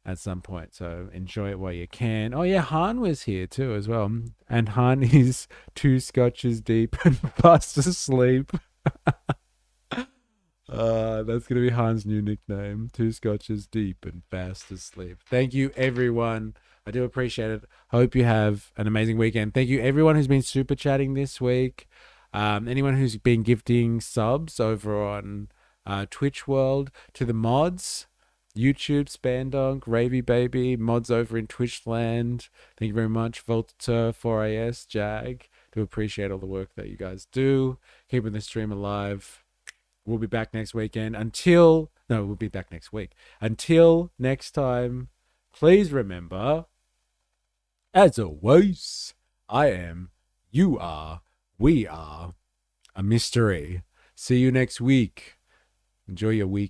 at some point. So enjoy it while you can. Oh yeah, Han was here too as well. And Han is 2 scotches deep and fast asleep. That's going to be Han's new nickname. 2 scotches deep and fast asleep. Thank you, everyone. I do appreciate it. Hope you have an amazing weekend. Thank you, everyone who's been super chatting this week. Anyone who's been gifting subs over on Twitch World, to the mods, YouTube, Spandonk, Ravy Baby, mods over in Twitchland. Thank you very much. Volta, 4IS, Jag. Do appreciate all the work that you guys do. Keeping the stream alive. We'll be back next weekend. We'll be back next week. Until next time, please remember, as always, I am, you are, we are a mystery. See you next week. Enjoy your week.